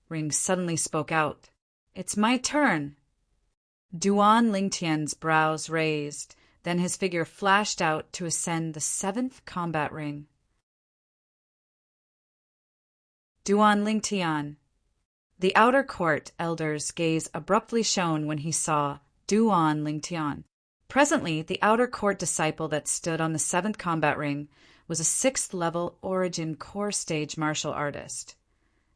ring suddenly spoke out. "It's my turn." Duan Lingtian's brows raised. Then his figure flashed out to ascend the 7th combat ring. Duan Lingtian. The Outer Court Elder's gaze abruptly shone when he saw Duan Lingtian. Presently, the Outer Court disciple that stood on the 7th combat ring was a 6th level Origin Core Stage martial artist.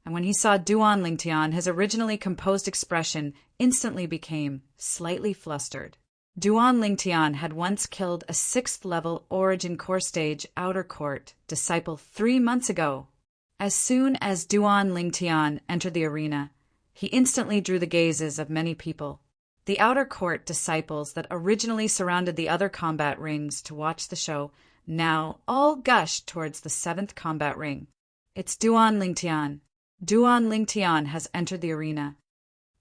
And when he saw Duan Lingtian, his originally composed expression instantly became slightly flustered. Duan Lingtian had once killed a 6th level Origin Core Stage Outer Court disciple 3 months ago. As soon as Duan Lingtian entered the arena, he instantly drew the gazes of many people. The Outer Court disciples that originally surrounded the other combat rings to watch the show now all gushed towards the 7th combat ring. "It's Duan Lingtian. Duan Lingtian has entered the arena.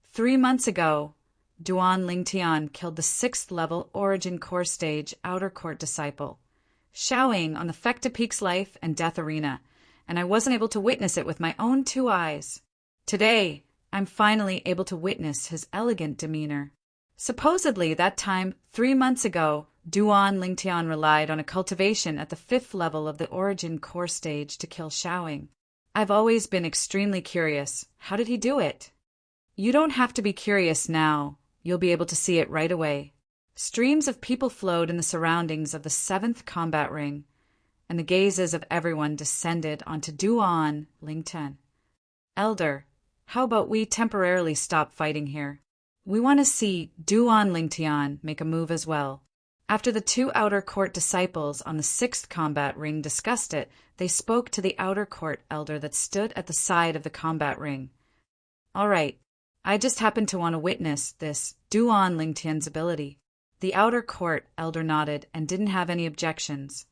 3 months ago, Duan Lingtian killed the 6th level Origin Core Stage Outer Court disciple, Xiaoing on the Fecta Peak's Life and Death Arena, and I wasn't able to witness it with my own 2 eyes. Today, I'm finally able to witness his elegant demeanor. Supposedly, that time, 3 months ago, Duan Lingtian relied on a cultivation at the 5th level of the Origin Core Stage to kill Xiaoing. I've always been extremely curious. How did he do it? You don't have to be curious now. You'll be able to see it right away." Streams of people flowed in the surroundings of the 7th combat ring, and the gazes of everyone descended onto Duan Lingtian. "Elder, how about we temporarily stop fighting here? We want to see Duan Lingtian make a move as well." After the 2 Outer Court disciples on the 6th combat ring discussed it, they spoke to the Outer Court Elder that stood at the side of the combat ring. "All right. I just happen to want to witness this Duan Lingtian's ability." The Outer Court Elder nodded and didn't have any objections.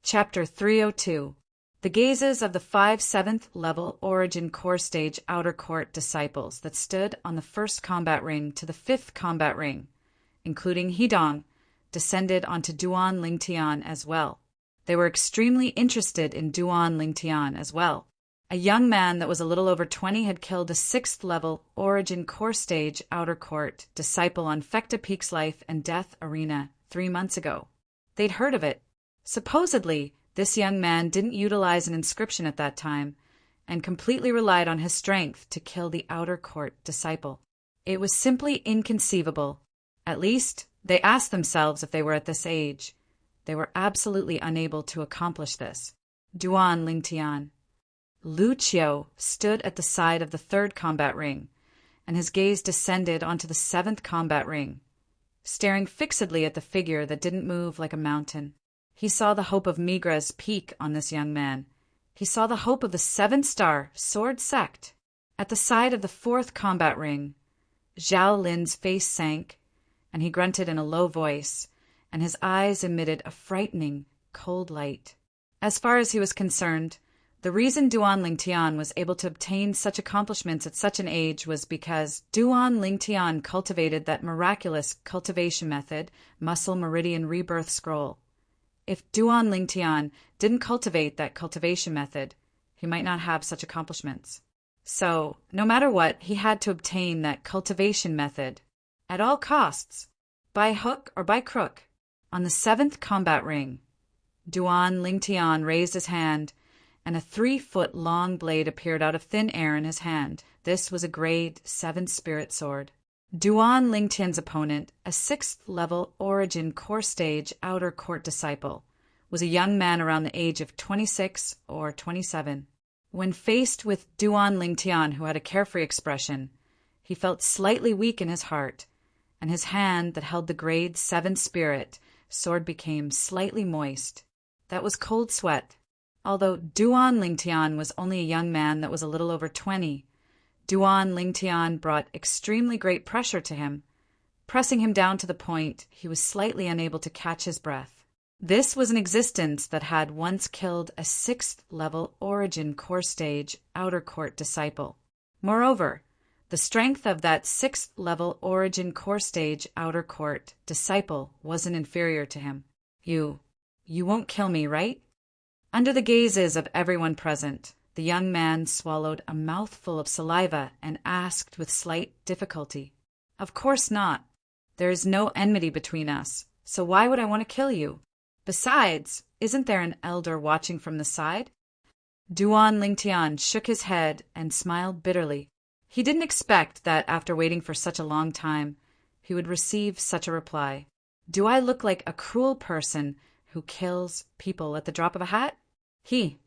Chapter 302. The gazes of the 5 7th level Origin Core Stage Outer Court disciples that stood on the 1st combat ring to the 5th combat ring, including Hidong, descended onto Duan Lingtian as well. They were extremely interested in Duan Lingtian as well. A young man that was a little over 20 had killed a 6th level Origin Core Stage Outer Court disciple on Fecta Peak's Life and Death Arena 3 months ago. They'd heard of it. Supposedly, this young man didn't utilize an inscription at that time and completely relied on his strength to kill the outer court disciple. It was simply inconceivable. At least, they asked themselves if they were at this age. They were absolutely unable to accomplish this. Duan Lingtian. Lucio stood at the side of the 3rd combat ring, and his gaze descended onto the 7th combat ring, staring fixedly at the figure that didn't move like a mountain. He saw the hope of Migra's peak on this young man. He saw the hope of the 7-star sword sect. At the side of the 4th combat ring, Zhao Lin's face sank, and he grunted in a low voice, and his eyes emitted a frightening, cold light. As far as he was concerned, the reason Duan Lingtian was able to obtain such accomplishments at such an age was because Duan Lingtian cultivated that miraculous cultivation method, Muscle Meridian Rebirth Scroll. If Duan Lingtian didn't cultivate that cultivation method, he might not have such accomplishments. So, no matter what, he had to obtain that cultivation method, at all costs, by hook or by crook. On the 7th combat ring, Duan Lingtian raised his hand, and a 3-foot-long blade appeared out of thin air in his hand. This was a grade 7 spirit sword. Duan Lingtian's opponent, a 6th-level Origin Core Stage Outer Court disciple, was a young man around the age of 26 or 27. When faced with Duan Lingtian, who had a carefree expression, he felt slightly weak in his heart, and his hand that held the grade 7 spirit sword became slightly moist. That was cold sweat. Although Duan Lingtian was only a young man that was a little over 20, Duan Lingtian brought extremely great pressure to him, pressing him down to the point he was slightly unable to catch his breath. This was an existence that had once killed a 6th-level Origin Core Stage Outer Court disciple. Moreover, the strength of that 6th-level Origin Core Stage Outer Court disciple wasn't inferior to him. You won't kill me, right? Under the gazes of everyone present, the young man swallowed a mouthful of saliva and asked with slight difficulty, "Of course not. There is no enmity between us, so why would I want to kill you? Besides, isn't there an elder watching from the side?" Duan Lingtian shook his head and smiled bitterly. He didn't expect that after waiting for such a long time, he would receive such a reply. Do I look like a cruel person who kills people at the drop of a hat? The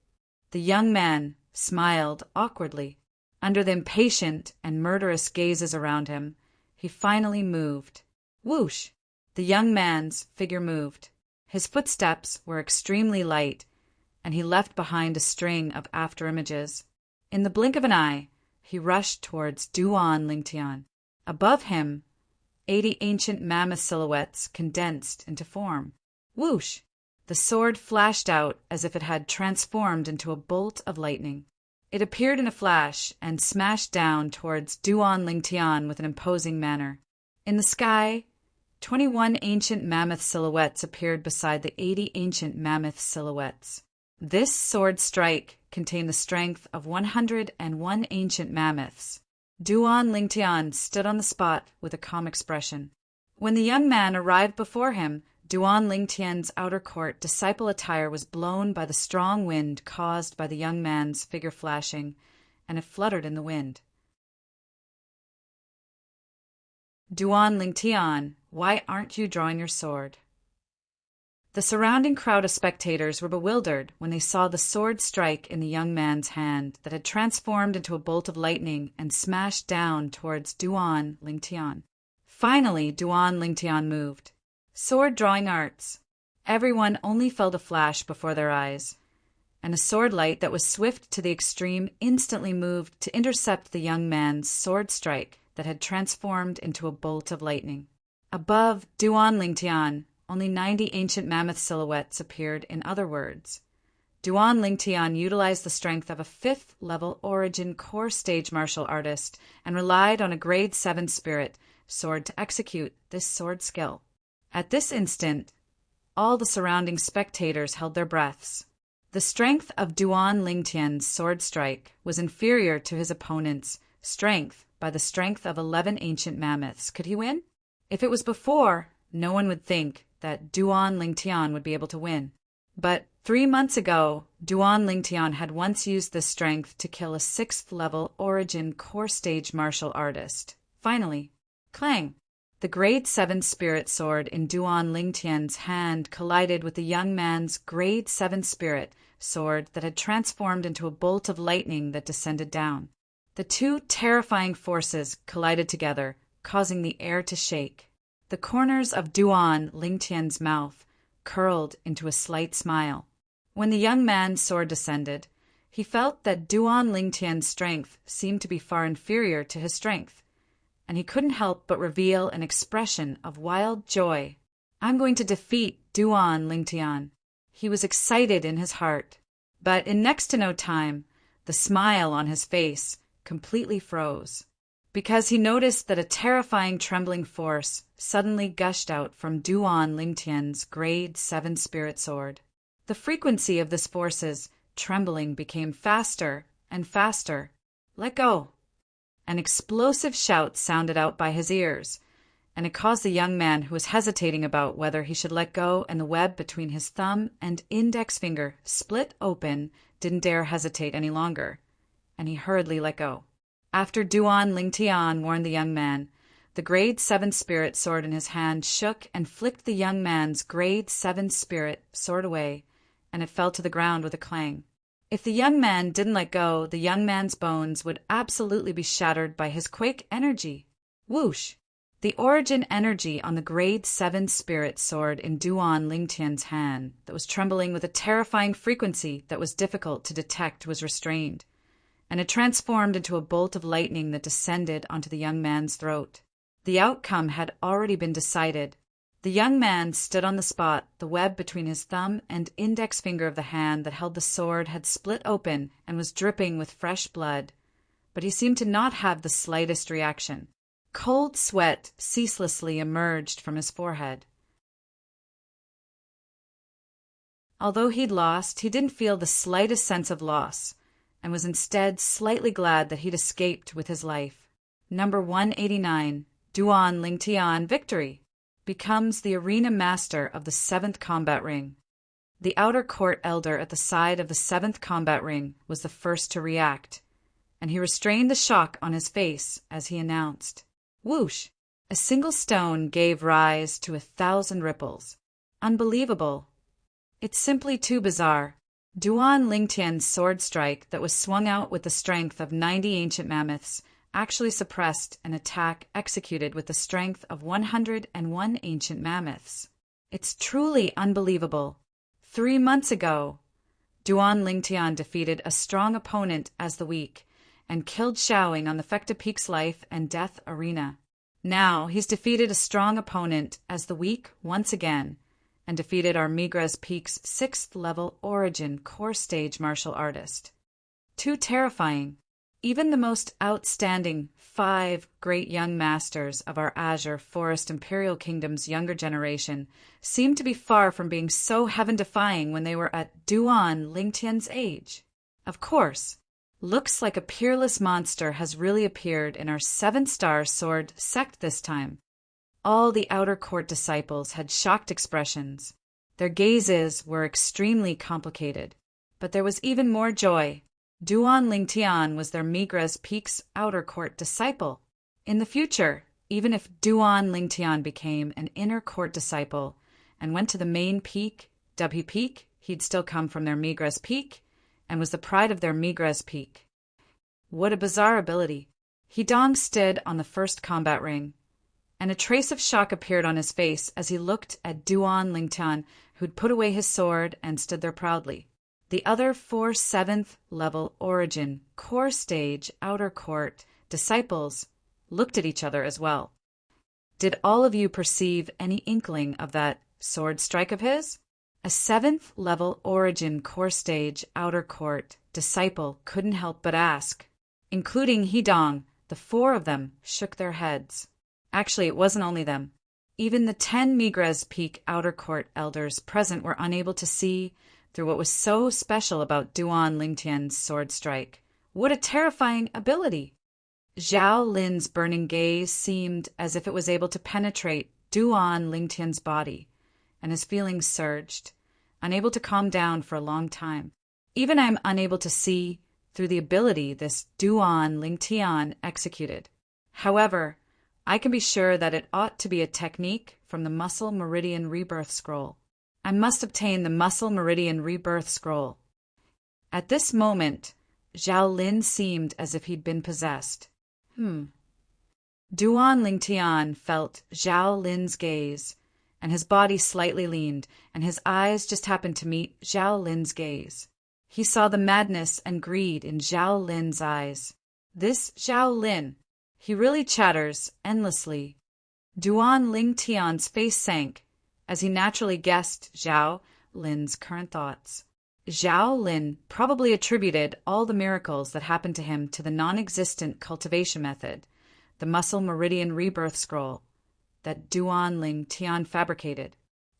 young man, smiled awkwardly. Under the impatient and murderous gazes around him, he finally moved. Whoosh! The young man's figure moved. His footsteps were extremely light, and he left behind a string of afterimages. In the blink of an eye, he rushed towards Duan Lingtian. Above him, 80 ancient mammoth silhouettes condensed into form. Whoosh! The sword flashed out as if it had transformed into a bolt of lightning. It appeared in a flash and smashed down towards Duan Lingtian with an imposing manner. In the sky, 21 ancient mammoth silhouettes appeared beside the 80 ancient mammoth silhouettes. This sword strike contained the strength of 101 ancient mammoths. Duan Lingtian stood on the spot with a calm expression. When the young man arrived before him, Duan Lingtian's outer court disciple attire was blown by the strong wind caused by the young man's figure flashing, and it fluttered in the wind. Duan Lingtian, why aren't you drawing your sword? The surrounding crowd of spectators were bewildered when they saw the sword strike in the young man's hand that had transformed into a bolt of lightning and smashed down towards Duan Lingtian. Finally, Duan Lingtian moved. Sword drawing arts. Everyone only felt a flash before their eyes, and a sword light that was swift to the extreme instantly moved to intercept the young man's sword strike that had transformed into a bolt of lightning. Above Duan Lingtian, only 90 ancient mammoth silhouettes appeared. In other words, Duan Lingtian utilized the strength of a 5th-level Origin Core Stage martial artist and relied on a grade 7 spirit sword to execute this sword skill. At this instant, all the surrounding spectators held their breaths. The strength of Duan Lingtian's sword strike was inferior to his opponent's strength by the strength of 11 ancient mammoths. Could he win? If it was before, no one would think that Duan Lingtian would be able to win. But 3 months ago, Duan Lingtian had once used this strength to kill a 6th-level Origin core stage martial artist. Finally, clang! The Grade 7 Spirit Sword in Duan Lingtian's hand collided with the young man's Grade 7 Spirit Sword that had transformed into a bolt of lightning that descended down. The two terrifying forces collided together, causing the air to shake. The corners of Duan Lingtian's mouth curled into a slight smile. When the young man's sword descended, he felt that Duan Lingtian's strength seemed to be far inferior to his strength, and he couldn't help but reveal an expression of wild joy. "I'm going to defeat Duan Lingtian." He was excited in his heart, but in next to no time, the smile on his face completely froze, because he noticed that a terrifying trembling force suddenly gushed out from Duan Lingtian's Grade 7 Spirit Sword. The frequency of this force's trembling became faster and faster. "Let go!" An explosive shout sounded out by his ears, and it caused the young man, who was hesitating about whether he should let go, and the web between his thumb and index finger split open, didn't dare hesitate any longer, and he hurriedly let go. After Duan Lingtian warned the young man, the Grade 7 Spirit Sword in his hand shook and flicked the young man's Grade 7 Spirit Sword away, and it fell to the ground with a clang. If the young man didn't let go, the young man's bones would absolutely be shattered by his quake energy. Whoosh! The Origin energy on the Grade 7 Spirit Sword in Duan Lingtian's hand, that was trembling with a terrifying frequency that was difficult to detect, was restrained, and it transformed into a bolt of lightning that descended onto the young man's throat. The outcome had already been decided. The young man stood on the spot. The web between his thumb and index finger of the hand that held the sword had split open and was dripping with fresh blood, but he seemed to not have the slightest reaction. Cold sweat ceaselessly emerged from his forehead. Although he'd lost, he didn't feel the slightest sense of loss, and was instead slightly glad that he'd escaped with his life. Number 189, Duan Lingtian Victory, becomes the arena master of the 7th combat ring. The outer court elder at the side of the 7th combat ring was the first to react, and he restrained the shock on his face as he announced, "Whoosh!" A single stone gave rise to 1,000 ripples. Unbelievable. It's simply too bizarre. Duan Lingtian's sword strike that was swung out with the strength of 90 ancient mammoths actually suppressed an attack executed with the strength of 101 ancient mammoths. It's truly unbelievable. 3 months ago, Duan Lingtian defeated a strong opponent as the weak, and killed Xiaoing on the Fecta Peak's life and death arena. Now he's defeated a strong opponent as the weak once again, and defeated Armigra's Peak's 6th-level Origin core stage martial artist. Too terrifying. Even the most outstanding 5 great young masters of our Azure Forest Imperial Kingdom's younger generation seemed to be far from being so heaven-defying when they were at Duan Lingtian's age. Of course, looks like a peerless monster has really appeared in our 7-star sword sect this time. All the outer court disciples had shocked expressions. Their gazes were extremely complicated, but there was even more joy. Duan Lingtian was their Migra's Peak's outer court disciple. In the future, even if Duan Lingtian became an inner court disciple and went to the main peak, W Peak, he'd still come from their Migra's Peak and was the pride of their Migra's Peak. What a bizarre ability. Hidong stood on the first combat ring, and a trace of shock appeared on his face as he looked at Duan Lingtian, who'd put away his sword and stood there proudly. The other 4 7th-level Origin core stage outer court disciples looked at each other as well. Did all of you perceive any inkling of that sword strike of his? A 7th-level Origin core stage outer court disciple couldn't help but ask. Including Hidong, the 4 of them shook their heads. Actually, it wasn't only them. Even the 10 Migra's Peak outer court elders present were unable to see through what was so special about Duan Lingtian's sword strike. What a terrifying ability! Zhao Lin's burning gaze seemed as if it was able to penetrate Duan Lingtian's body, and his feelings surged, unable to calm down for a long time. Even I am unable to see through the ability this Duan Lingtian executed. However, I can be sure that it ought to be a technique from the Muscle Meridian Rebirth Scroll. I must obtain the Muscle Meridian Rebirth Scroll. At this moment, Zhao Lin seemed as if he'd been possessed. Duan Lingtian felt Zhao Lin's gaze, and his body slightly leaned, and his eyes just happened to meet Zhao Lin's gaze. He saw the madness and greed in Zhao Lin's eyes. This Zhao Lin, he really chatters endlessly. Duan Lingtian's face sank, as he naturally guessed Zhao Lin's current thoughts. Zhao Lin probably attributed all the miracles that happened to him to the non-existent cultivation method, the Muscle Meridian Rebirth Scroll, that Duan Lingtian fabricated.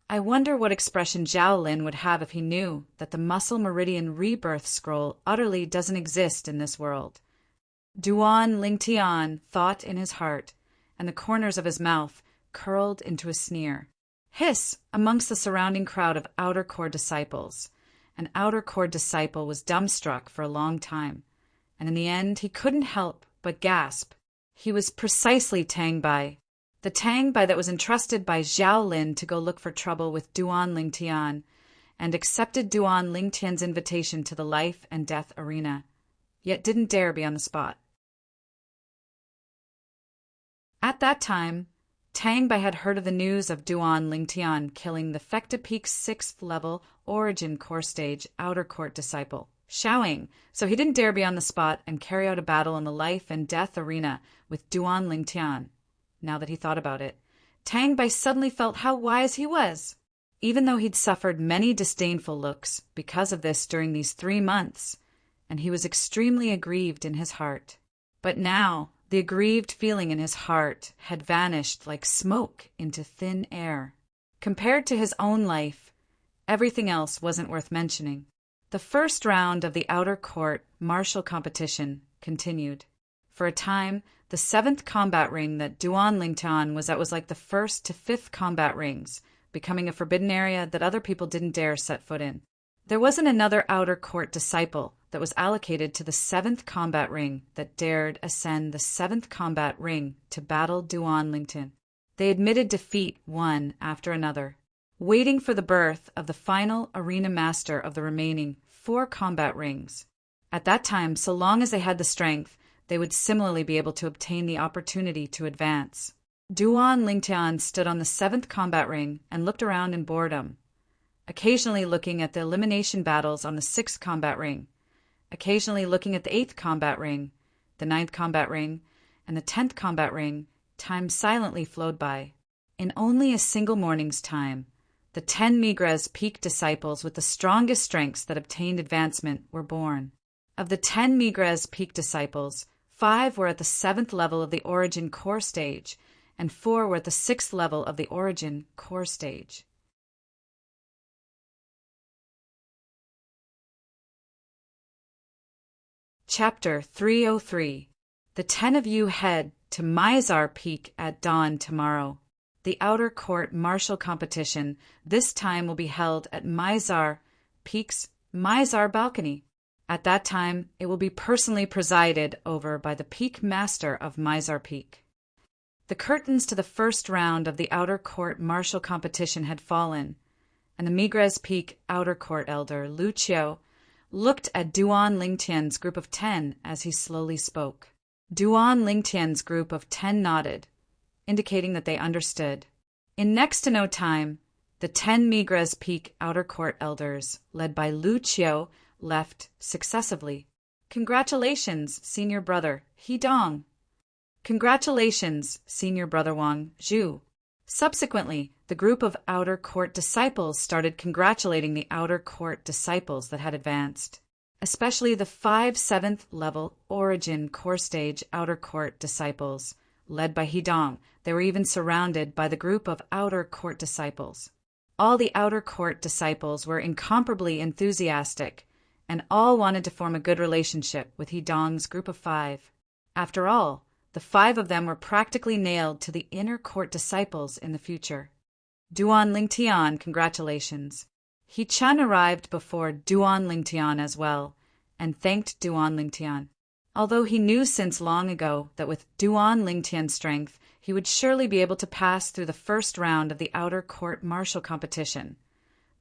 I wonder what expression Zhao Lin would have if he knew that the Muscle Meridian Rebirth Scroll utterly doesn't exist in this world. Duan Lingtian thought in his heart, and the corners of his mouth curled into a sneer. Hiss! Amongst the surrounding crowd of outer core disciples. An outer core disciple was dumbstruck for a long time, and in the end he couldn't help but gasp. He was precisely Tang Bai, the Tang Bai that was entrusted by Zhao Lin to go look for trouble with Duan Lingtian, and accepted Duan Lingtian's invitation to the life and death arena, yet didn't dare be on the spot. At that time, Tang Bai had heard of the news of Duan Lingtian killing the Fecta Peak's 6th level Origin Core Stage Outer Court disciple, Xiaoying, so he didn't dare be on the spot and carry out a battle in the life and death arena with Duan Lingtian. Now that he thought about it, Tang Bai suddenly felt how wise he was. Even though he'd suffered many disdainful looks because of this during these 3 months, and he was extremely aggrieved in his heart. But now, the aggrieved feeling in his heart had vanished like smoke into thin air. Compared to his own life, everything else wasn't worth mentioning. The first round of the outer court martial competition continued. For a time, the 7th combat ring that Duan Lingtian was at was like the 1st to 5th combat rings, becoming a forbidden area that other people didn't dare set foot in. There wasn't another outer court disciple that was allocated to the 7th combat ring that dared ascend the 7th combat ring to battle Duan Lingtian. They admitted defeat one after another, waiting for the birth of the final arena master of the remaining 4 combat rings. At that time, so long as they had the strength, they would similarly be able to obtain the opportunity to advance. Duan Lingtian stood on the 7th combat ring and looked around in boredom, occasionally looking at the elimination battles on the 6th combat ring, occasionally looking at the 8th combat ring, the 9th combat ring, and the 10th combat ring. Time silently flowed by. In only a single morning's time, the 10 Migres peak disciples with the strongest strengths that obtained advancement were born. Of the 10 Migres peak disciples, 5 were at the 7th level of the Origin Core Stage, and 4 were at the 6th level of the Origin Core Stage. Chapter 303. The 10 of you head to Mizar Peak at dawn tomorrow. The outer court martial competition this time will be held at Mizar Peak's Mizar balcony. At that time, it will be personally presided over by the Peak Master of Mizar Peak. The curtains to the first round of the outer court martial competition had fallen, and the Migres Peak outer court elder, Lu Qiu, looked at Duan Lingtian's group of 10 as he slowly spoke. Duan Lingtian's group of 10 nodded, indicating that they understood. In next to no time, the 10 Migres Peak outer court elders, led by Lu Qiu, left successively. Congratulations, senior brother Hidong. Congratulations, senior brother Wang Zhu. Subsequently, the group of outer court disciples started congratulating the outer court disciples that had advanced, especially the 5 7th level Origin Core Stage outer court disciples, led by Hidong. They were even surrounded by the group of outer court disciples. All the outer court disciples were incomparably enthusiastic, and all wanted to form a good relationship with Hidong's group of 5. After all, the 5 of them were practically nailed to the inner court disciples in the future. Duan Lingtian, congratulations. He Chun arrived before Duan Lingtian as well, and thanked Duan Lingtian. Although he knew since long ago that with Duan Lingtian's strength, he would surely be able to pass through the first round of the outer court martial competition.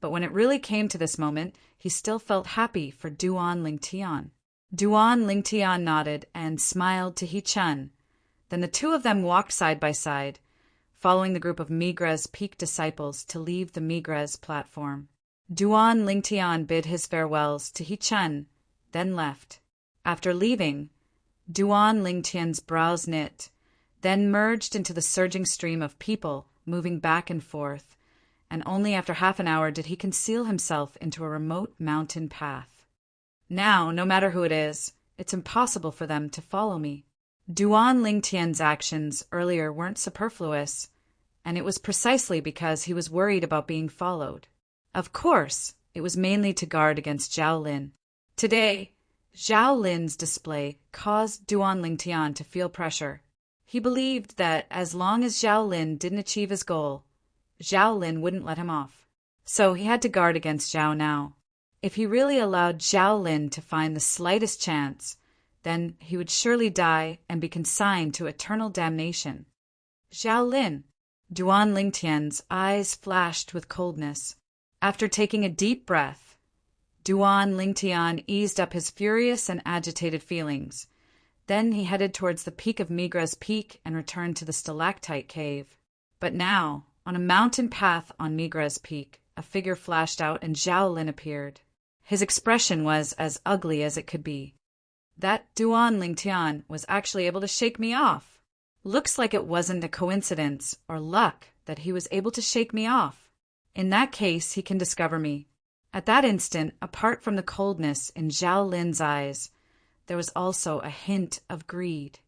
But when it really came to this moment, he still felt happy for Duan Lingtian. Duan Lingtian nodded and smiled to He Chun. Then the two of them walked side by side, following the group of Migres Peak disciples to leave the Migres platform. Duan Lingtian bid his farewells to He Chun, then left. After leaving, Duan Lingtian's brows knit, then merged into the surging stream of people moving back and forth, and only after half an hour did he conceal himself into a remote mountain path. Now, no matter who it is, it's impossible for them to follow me. Duan Lingtian's actions earlier weren't superfluous, and it was precisely because he was worried about being followed. Of course, it was mainly to guard against Zhao Lin. Today, Zhao Lin's display caused Duan Lingtian to feel pressure. He believed that as long as Zhao Lin didn't achieve his goal, Zhao Lin wouldn't let him off. So he had to guard against Zhao now. If he really allowed Zhao Lin to find the slightest chance, then he would surely die and be consigned to eternal damnation. Zhao Lin. Duan Lingtian's eyes flashed with coldness. After taking a deep breath, Duan Lingtian eased up his furious and agitated feelings. Then he headed towards the peak of Migres Peak and returned to the stalactite cave. But now, on a mountain path on Migres Peak, a figure flashed out and Zhao Lin appeared. His expression was as ugly as it could be. That Duan Lingtian was actually able to shake me off. Looks like it wasn't a coincidence or luck that he was able to shake me off. In that case, he can discover me. At that instant, apart from the coldness in Zhao Lin's eyes, there was also a hint of greed.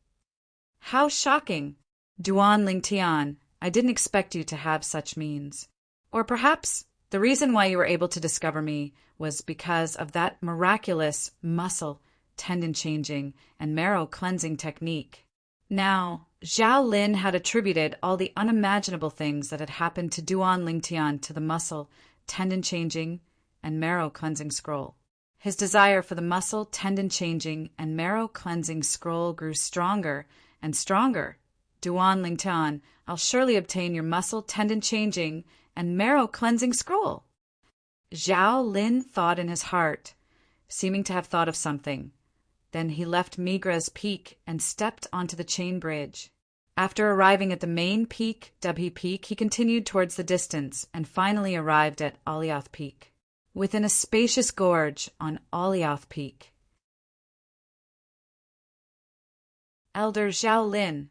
How shocking! Duan Lingtian, I didn't expect you to have such means. Or perhaps the reason why you were able to discover me was because of that miraculous muscle, tendon changing, and marrow cleansing technique. Now, Zhao Lin had attributed all the unimaginable things that had happened to Duan Lingtian to the muscle, tendon changing, and marrow cleansing scroll. His desire for the muscle, tendon changing, and marrow cleansing scroll grew stronger and stronger. Duan Lingtian, I'll surely obtain your muscle, tendon changing, and marrow cleansing scroll. Zhao Lin thought in his heart, seeming to have thought of something. Then he left Migres Peak and stepped onto the chain bridge. After arriving at the main peak, Dubhe Peak, he continued towards the distance and finally arrived at Alioth Peak. Within a spacious gorge on Alioth Peak, Elder Zhao Lin.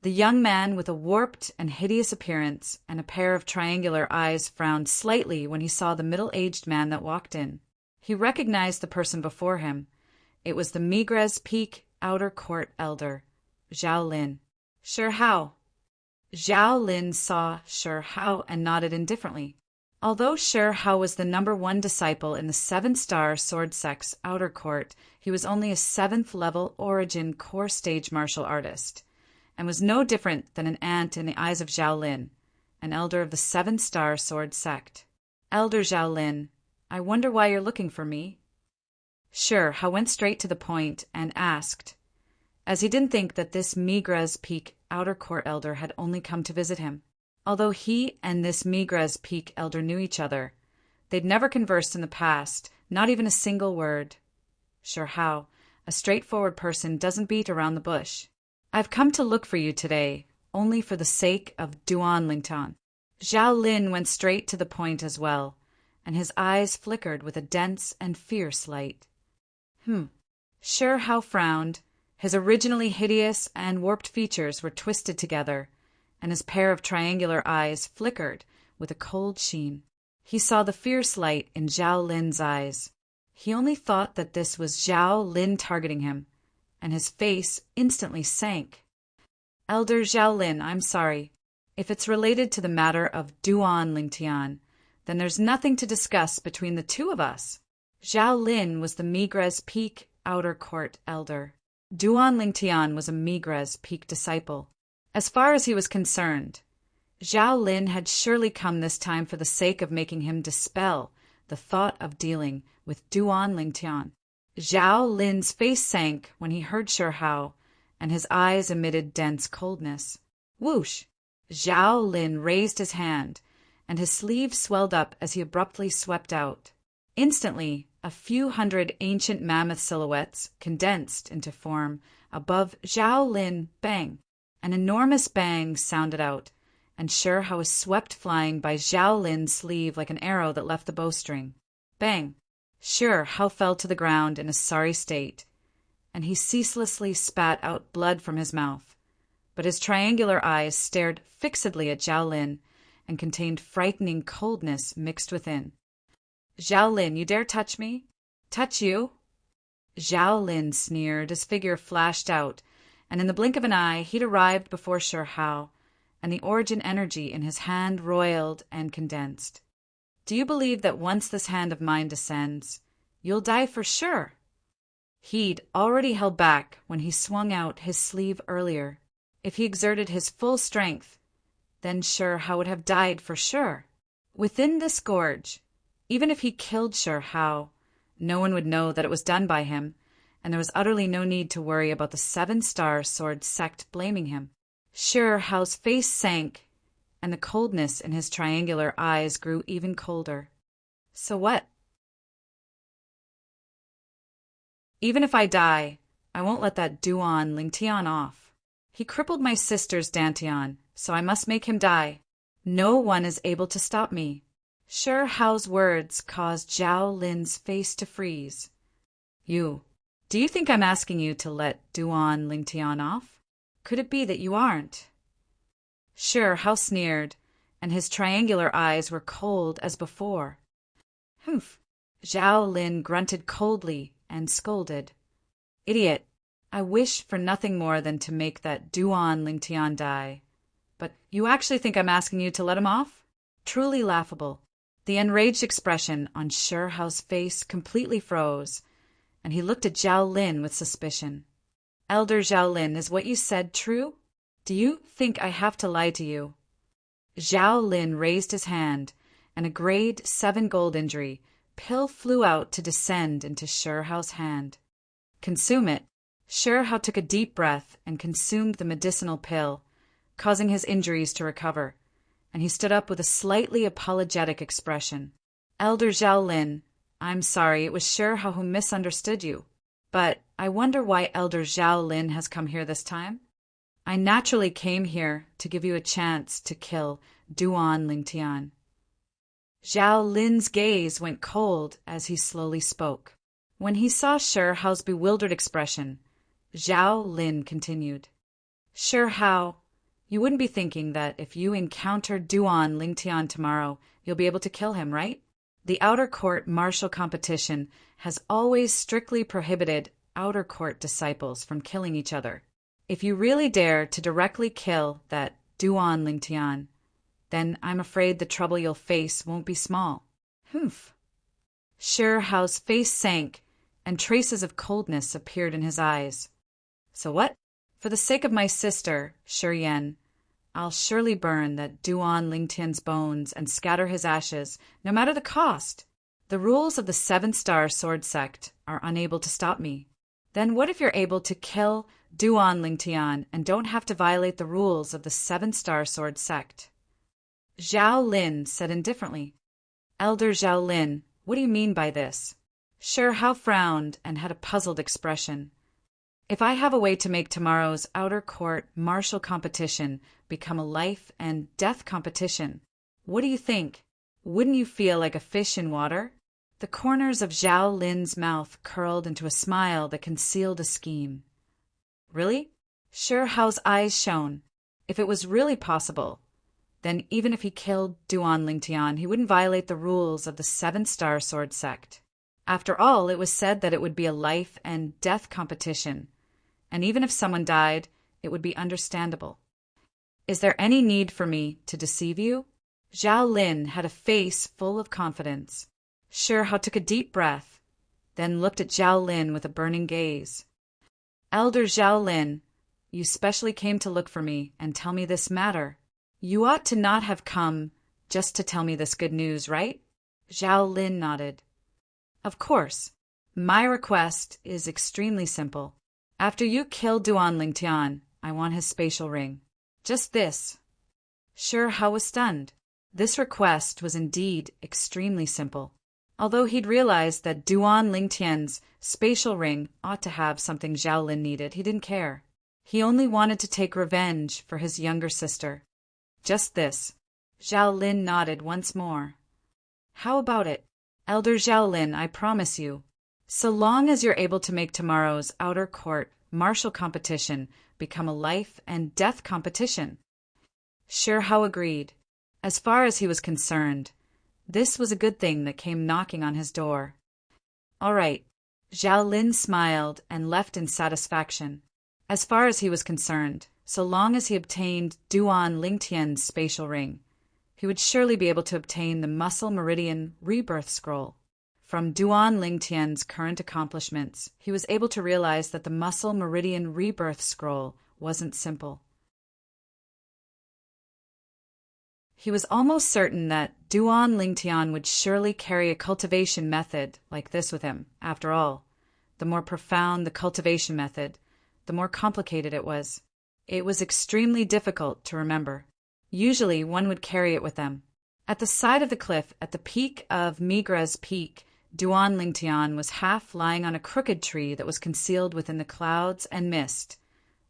The young man with a warped and hideous appearance and a pair of triangular eyes frowned slightly when he saw the middle-aged man that walked in. He recognized the person before him. It was the Migres Peak Outer Court Elder, Zhao Lin. Sure how? Zhao Lin saw Sure Hao and nodded indifferently. Although Sure Hao was the #1 disciple in the 7-star Sword Sect's Outer Court, he was only a 7th-level Origin Core Stage martial artist, and was no different than an ant in the eyes of Zhao Lin, an elder of the 7-star Sword Sect. Elder Zhao Lin, I wonder why you're looking for me? Sure Hao went straight to the point and asked, as he didn't think that this Migres Peak Outer Court Elder had only come to visit him. Although he and this Migres Peak Elder knew each other, they'd never conversed in the past, not even a single word. Sure how, a straightforward person doesn't beat around the bush. I've come to look for you today, only for the sake of Duan Lingtian. Zhao Lin went straight to the point as well, and his eyes flickered with a dense and fierce light. Sure Hao frowned. His originally hideous and warped features were twisted together, and his pair of triangular eyes flickered with a cold sheen. He saw the fierce light in Zhao Lin's eyes. He only thought that this was Zhao Lin targeting him, and his face instantly sank. Elder Zhao Lin, I'm sorry. If it's related to the matter of Duan Lingtian, then there's nothing to discuss between the two of us. Zhao Lin was the Migres Peak Outer Court Elder. Duan Lingtian was a Migres Peak disciple. As far as he was concerned, Zhao Lin had surely come this time for the sake of making him dispel the thought of dealing with Duan Lingtian. Zhao Lin's face sank when he heard Sher Hao, and his eyes emitted dense coldness. Whoosh! Zhao Lin raised his hand, and his sleeve swelled up as he abruptly swept out. Instantly, a few hundred ancient mammoth silhouettes condensed into form above Zhao Lin. Bang! An enormous bang sounded out, and Sher Hao was swept flying by Zhao Lin's sleeve like an arrow that left the bowstring. Bang! Sher Hao fell to the ground in a sorry state, and he ceaselessly spat out blood from his mouth. But his triangular eyes stared fixedly at Zhao Lin and contained frightening coldness mixed within. Zhao Lin, you dare touch me? Touch you? Zhao Lin sneered. His figure flashed out, and in the blink of an eye he'd arrived before Sher Hao, and the origin energy in his hand roiled and condensed. Do you believe that once this hand of mine descends, you'll die for sure? He'd already held back when he swung out his sleeve earlier. If he exerted his full strength, then Sher Hao would have died for sure. Within this gorge, even if he killed Sher Hao, no one would know that it was done by him, and there was utterly no need to worry about the Seven-Star Sword sect blaming him. Sher Hao's face sank, and the coldness in his triangular eyes grew even colder. So what? Even if I die, I won't let that Duan Lingtian off. He crippled my sister's Dantian, so I must make him die. No one is able to stop me. Sher Hao's words caused Zhao Lin's face to freeze. Do you think I'm asking you to let Duan Lingtian off? Could it be that you aren't? Sher Hao sneered, and his triangular eyes were cold as before. Humph! Zhao Lin grunted coldly and scolded. Idiot! I wish for nothing more than to make that Duan Lingtian die. But you actually think I'm asking you to let him off? Truly laughable. The enraged expression on Sher Hao's face completely froze, and he looked at Zhao Lin with suspicion. Elder Zhao Lin, is what you said true? Do you think I have to lie to you? Zhao Lin raised his hand, and a grade 7 gold injury pill flew out to descend into Sher Hao's hand. Consume it. Sher Hao took a deep breath and consumed the medicinal pill, causing his injuries to recover, and he stood up with a slightly apologetic expression. Elder Zhao Lin, I'm sorry, it was Sher Hao who misunderstood you. But I wonder why Elder Zhao Lin has come here this time? I naturally came here to give you a chance to kill Duan Lingtian. Zhao Lin's gaze went cold as he slowly spoke. When he saw Sher Hao's bewildered expression, Zhao Lin continued. Sher Hao, you wouldn't be thinking that if you encounter Duan Lingtian tomorrow, you'll be able to kill him, right? The outer court martial competition has always strictly prohibited outer court disciples from killing each other. If you really dare to directly kill that Duan Lingtian, then I'm afraid the trouble you'll face won't be small. Humph. Sher Hao's face sank, and traces of coldness appeared in his eyes. So what? For the sake of my sister, Shi Yan, I'll surely burn that Duan Lingtian's bones and scatter his ashes, no matter the cost. The rules of the Seven-Star Sword sect are unable to stop me. Then what if you're able to kill Duan Lingtian and don't have to violate the rules of the Seven-Star Sword sect? Zhao Lin said indifferently. Elder Zhao Lin, what do you mean by this? Sher Hao frowned and had a puzzled expression. If I have a way to make tomorrow's outer court martial competition become a life and death competition, what do you think? Wouldn't you feel like a fish in water? The corners of Zhao Lin's mouth curled into a smile that concealed a scheme. Really? Sher Hao's eyes shone. If it was really possible, then even if he killed Duan Lingtian, he wouldn't violate the rules of the Seven-Star Sword sect. After all, it was said that it would be a life and death competition, and even if someone died, it would be understandable. Is there any need for me to deceive you? Zhao Lin had a face full of confidence. Sher Hao took a deep breath, then looked at Zhao Lin with a burning gaze. Elder Zhao Lin, you specially came to look for me and tell me this matter. You ought to not have come just to tell me this good news, right? Zhao Lin nodded. Of course. My request is extremely simple. After you kill Duan Lingtian, I want his spatial ring. Just this. Sure, Hao was stunned. This request was indeed extremely simple. Although he'd realized that Duan Lingtian's spatial ring ought to have something Zhao Lin needed, he didn't care. He only wanted to take revenge for his younger sister. Just this. Zhao Lin nodded once more. How about it? Elder Zhao Lin, I promise you. So long as you're able to make tomorrow's outer court martial competition become a life and death competition. Sure, Hao agreed. As far as he was concerned, this was a good thing that came knocking on his door. All right. Zhao Lin smiled and left in satisfaction. As far as he was concerned, so long as he obtained Duan Lingtian's spatial ring, he would surely be able to obtain the Muscle Meridian Rebirth Scroll. From Duan Lingtian's current accomplishments, he was able to realize that the Muscle Meridian Rebirth Scroll wasn't simple. He was almost certain that Duan Lingtian would surely carry a cultivation method like this with him. After all, the more profound the cultivation method, the more complicated it was. It was extremely difficult to remember. Usually one would carry it with them. At the side of the cliff, at the peak of Migra's Peak, Duan Lingtian was half lying on a crooked tree that was concealed within the clouds and mist,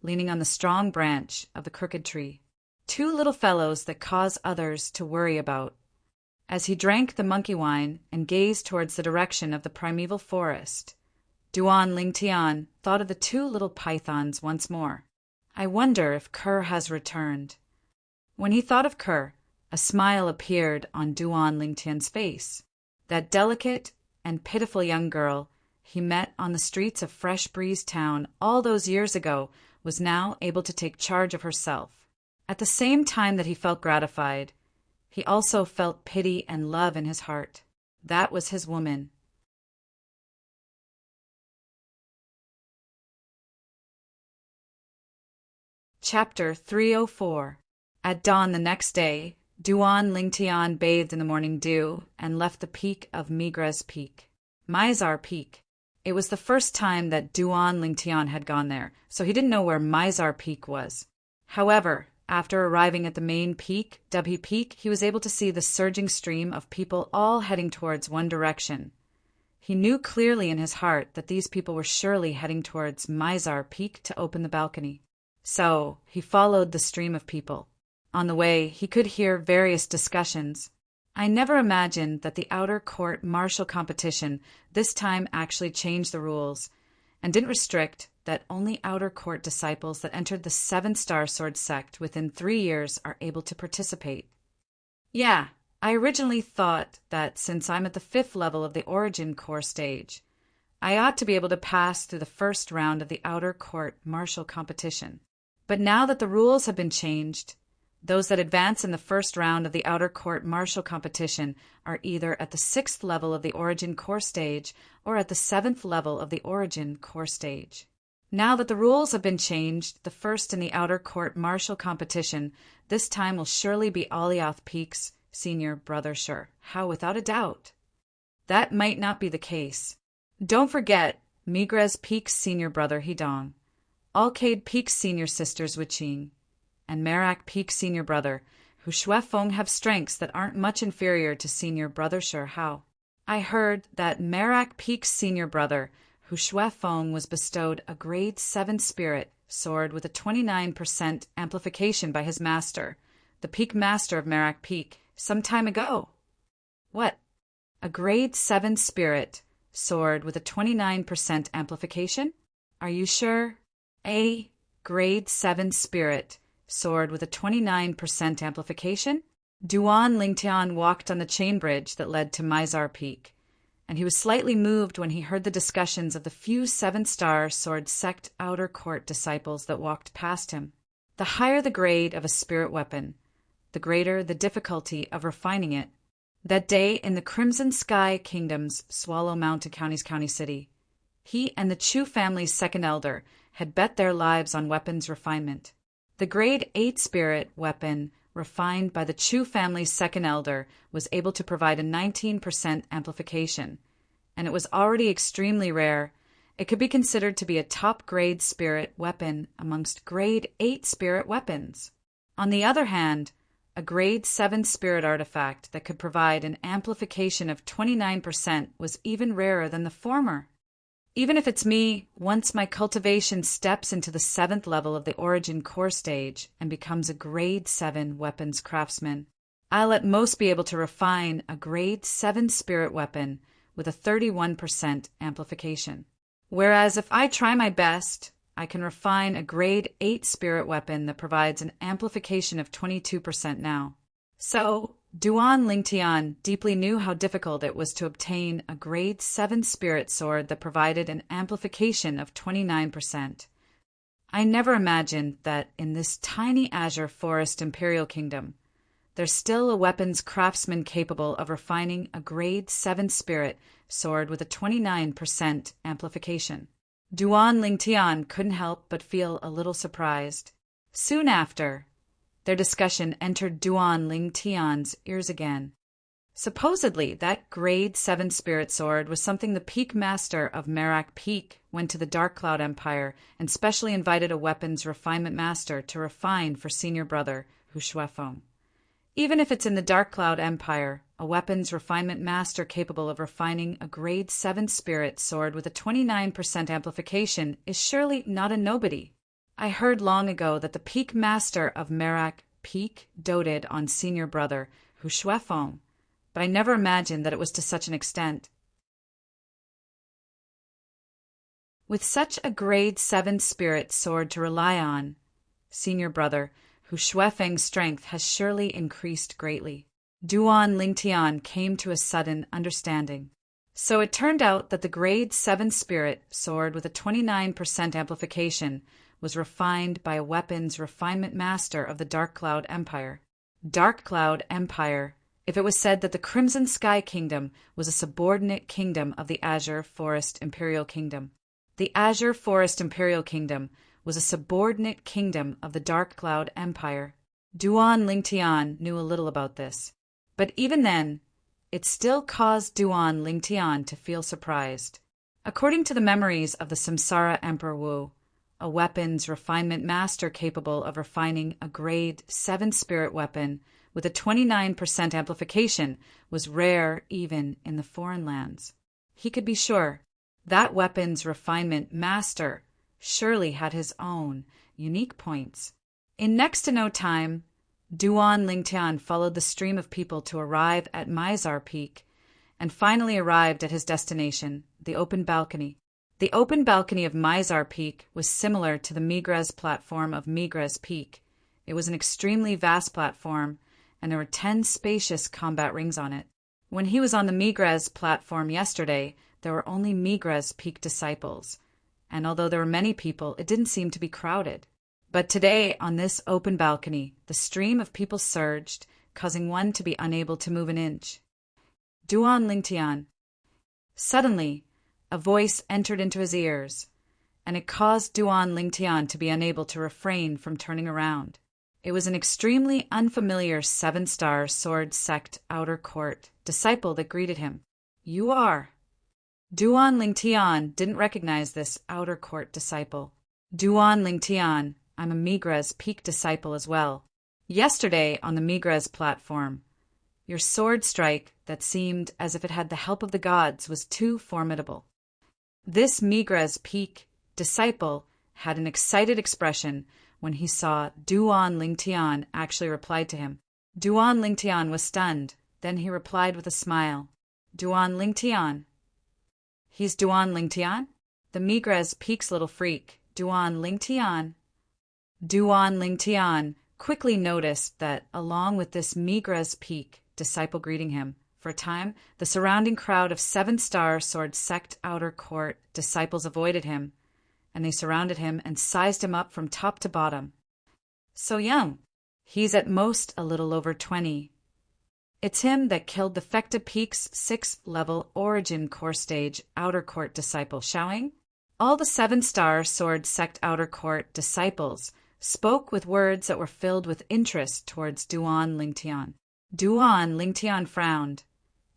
leaning on the strong branch of the crooked tree. Two little fellows that cause others to worry about. As he drank the monkey wine and gazed towards the direction of the primeval forest, Duan Lingtian thought of the two little pythons once more. I wonder if Kerr has returned. When he thought of Kerr, a smile appeared on Duan Lingtian's face. That delicate and pitiful young girl he met on the streets of Fresh Breeze Town all those years ago was now able to take charge of herself. At the same time that he felt gratified, he also felt pity and love in his heart. That was his woman. Chapter 304. At dawn the next day, Duan Lingtian bathed in the morning dew and left the peak of Migra's Peak. Mizar Peak. It was the first time that Duan Lingtian had gone there, so he didn't know where Mizar Peak was. However, after arriving at the main peak, Dubhe Peak, he was able to see the surging stream of people all heading towards one direction. He knew clearly in his heart that these people were surely heading towards Mizar Peak to open the balcony. So he followed the stream of people. On the way, he could hear various discussions. I never imagined that the outer court martial competition this time actually changed the rules and didn't restrict that only outer court disciples that entered the 7-star sword sect within 3 years are able to participate. Yeah, I originally thought that since I'm at the 5th level of the origin core stage, I ought to be able to pass through the first round of the outer court martial competition. But now that the rules have been changed, those that advance in the first round of the outer court martial competition are either at the 6th level of the origin core stage or at the 7th level of the origin core stage. Now that the rules have been changed, the first in the outer court martial competition this time will surely be Alioth Peak's senior brother Sure. How without a doubt. That might not be the case. Don't forget Migra's Peak's senior brother Hidong, Alcade Peak's senior sisters Wiqing, and Merak Peak's senior brother, who Shuefeng have strengths that aren't much inferior to senior brother Sure Hao. I heard that Merak Peak's senior brother, who Shuefeng was bestowed a grade 7 spirit sword with a 29% amplification by his master, the Peak Master of Merak Peak, some time ago. What? A grade 7 spirit sword with a 29% amplification? Are you sure? A grade 7 spirit sword with a 29% amplification? Duan Lingtian walked on the chain bridge that led to Mizar Peak, and he was slightly moved when he heard the discussions of the few 7-star sword sect outer court disciples that walked past him. The higher the grade of a spirit weapon, the greater the difficulty of refining it. That day in the Crimson Sky Kingdom's Swallow Mountain County's County City, he and the Chu family's second elder had bet their lives on weapons refinement. The grade 8 spirit weapon refined by the Chu family's second elder, was able to provide a 19% amplification, and it was already extremely rare. It could be considered to be a top-grade spirit weapon amongst grade 8 spirit weapons. On the other hand, a grade 7 spirit artifact that could provide an amplification of 29% was even rarer than the former. Even if it's me, once my cultivation steps into the 7th level of the Origin core stage and becomes a grade 7 weapons craftsman, I'll at most be able to refine a grade 7 spirit weapon with a 31% amplification. Whereas if I try my best, I can refine a grade 8 spirit weapon that provides an amplification of 22% now. So, Duan Lingtian deeply knew how difficult it was to obtain a grade 7 spirit sword that provided an amplification of 29%. I never imagined that in this tiny azure forest Imperial Kingdom, there's still a weapons craftsman capable of refining a grade 7 spirit sword with a 29% amplification. Duan Lingtian couldn't help but feel a little surprised. Soon after, their discussion entered Duan Lingtian's ears again. Supposedly, that grade 7 spirit sword was something the Peak Master of Merak Peak went to the Dark Cloud Empire and specially invited a weapons refinement master to refine for senior brother, Hu Shuefeng. Even if it's in the Dark Cloud Empire, a weapons refinement master capable of refining a grade 7 spirit sword with a 29% amplification is surely not a nobody. I heard long ago that the Peak Master of Merak Peak doted on senior brother, Hu Shuefeng, but I never imagined that it was to such an extent. With such a grade 7 spirit sword to rely on, senior brother, Hu Shuefeng's strength has surely increased greatly. Duan Lingtian came to a sudden understanding. So it turned out that the grade 7 spirit sword with a 29% amplification was refined by a weapons refinement master of the Dark Cloud Empire. Dark Cloud Empire, if it was said that the Crimson Sky Kingdom was a subordinate kingdom of the Azure Forest Imperial Kingdom. The Azure Forest Imperial Kingdom was a subordinate kingdom of the Dark Cloud Empire. Duan Lingtian knew a little about this, but even then, it still caused Duan Lingtian to feel surprised. According to the memories of the Samsara Emperor Wu, a weapons refinement master capable of refining a grade 7 spirit weapon with a 29% amplification was rare even in the foreign lands. He could be sure that weapons refinement master surely had his own unique points. In next to no time, Duan Lingtian followed the stream of people to arrive at Mizar Peak and finally arrived at his destination, the open balcony. The open balcony of Mizar Peak was similar to the Migres platform of Migres Peak. It was an extremely vast platform, and there were 10 spacious combat rings on it. When he was on the Migres platform yesterday, there were only Migres Peak disciples, and although there were many people, it didn't seem to be crowded. But today, on this open balcony, the stream of people surged, causing one to be unable to move an inch. Duan Lingtian. Suddenly, a voice entered into his ears, and it caused Duan Lingtian to be unable to refrain from turning around. It was an extremely unfamiliar 7-star sword sect outer court disciple that greeted him. "You are." Duan Lingtian didn't recognize this outer court disciple. "Duan Lingtian, I'm a Migres Peak disciple as well. Yesterday on the Migres platform, your sword strike that seemed as if it had the help of the gods was too formidable." This Migres Peak disciple had an excited expression when he saw Duan Lingtian actually replied to him. Duan Lingtian was stunned. Then he replied with a smile. "Duan Lingtian." "He's Duan Lingtian?" "The Migres Peak's little freak, Duan Lingtian." Duan Lingtian quickly noticed that, along with this Migres Peak disciple greeting him, for a time, the surrounding crowd of 7-star sword sect outer court disciples avoided him, and they surrounded him and sized him up from top to bottom. "So young. He's at most a little over 20. It's him that killed the Fecta Peak's 6th-level Origin core stage outer court disciple, Xiaoying?" All the 7-star sword sect outer court disciples spoke with words that were filled with interest towards Duan Lingtian. Duan Lingtian frowned,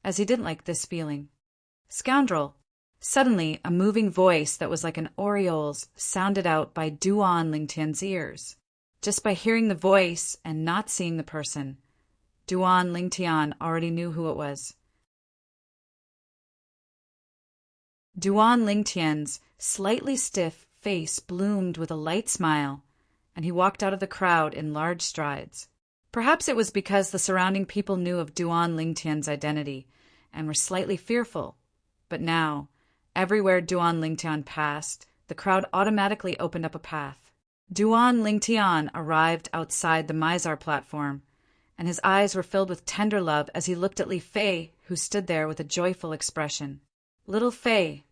as he didn't like this feeling. Scoundrel! Suddenly, a moving voice that was like an aureole's sounded out by Duan Lingtian's ears. Just by hearing the voice and not seeing the person, Duan Lingtian already knew who it was. Duan Lingtian's slightly stiff face bloomed with a light smile, and he walked out of the crowd in large strides. Perhaps it was because the surrounding people knew of Duan Lingtian's identity and were slightly fearful, but now, everywhere Duan Lingtian passed, the crowd automatically opened up a path. Duan Lingtian arrived outside the Mizar platform, and his eyes were filled with tender love as he looked at Li Fei, who stood there with a joyful expression. "Little Fei,"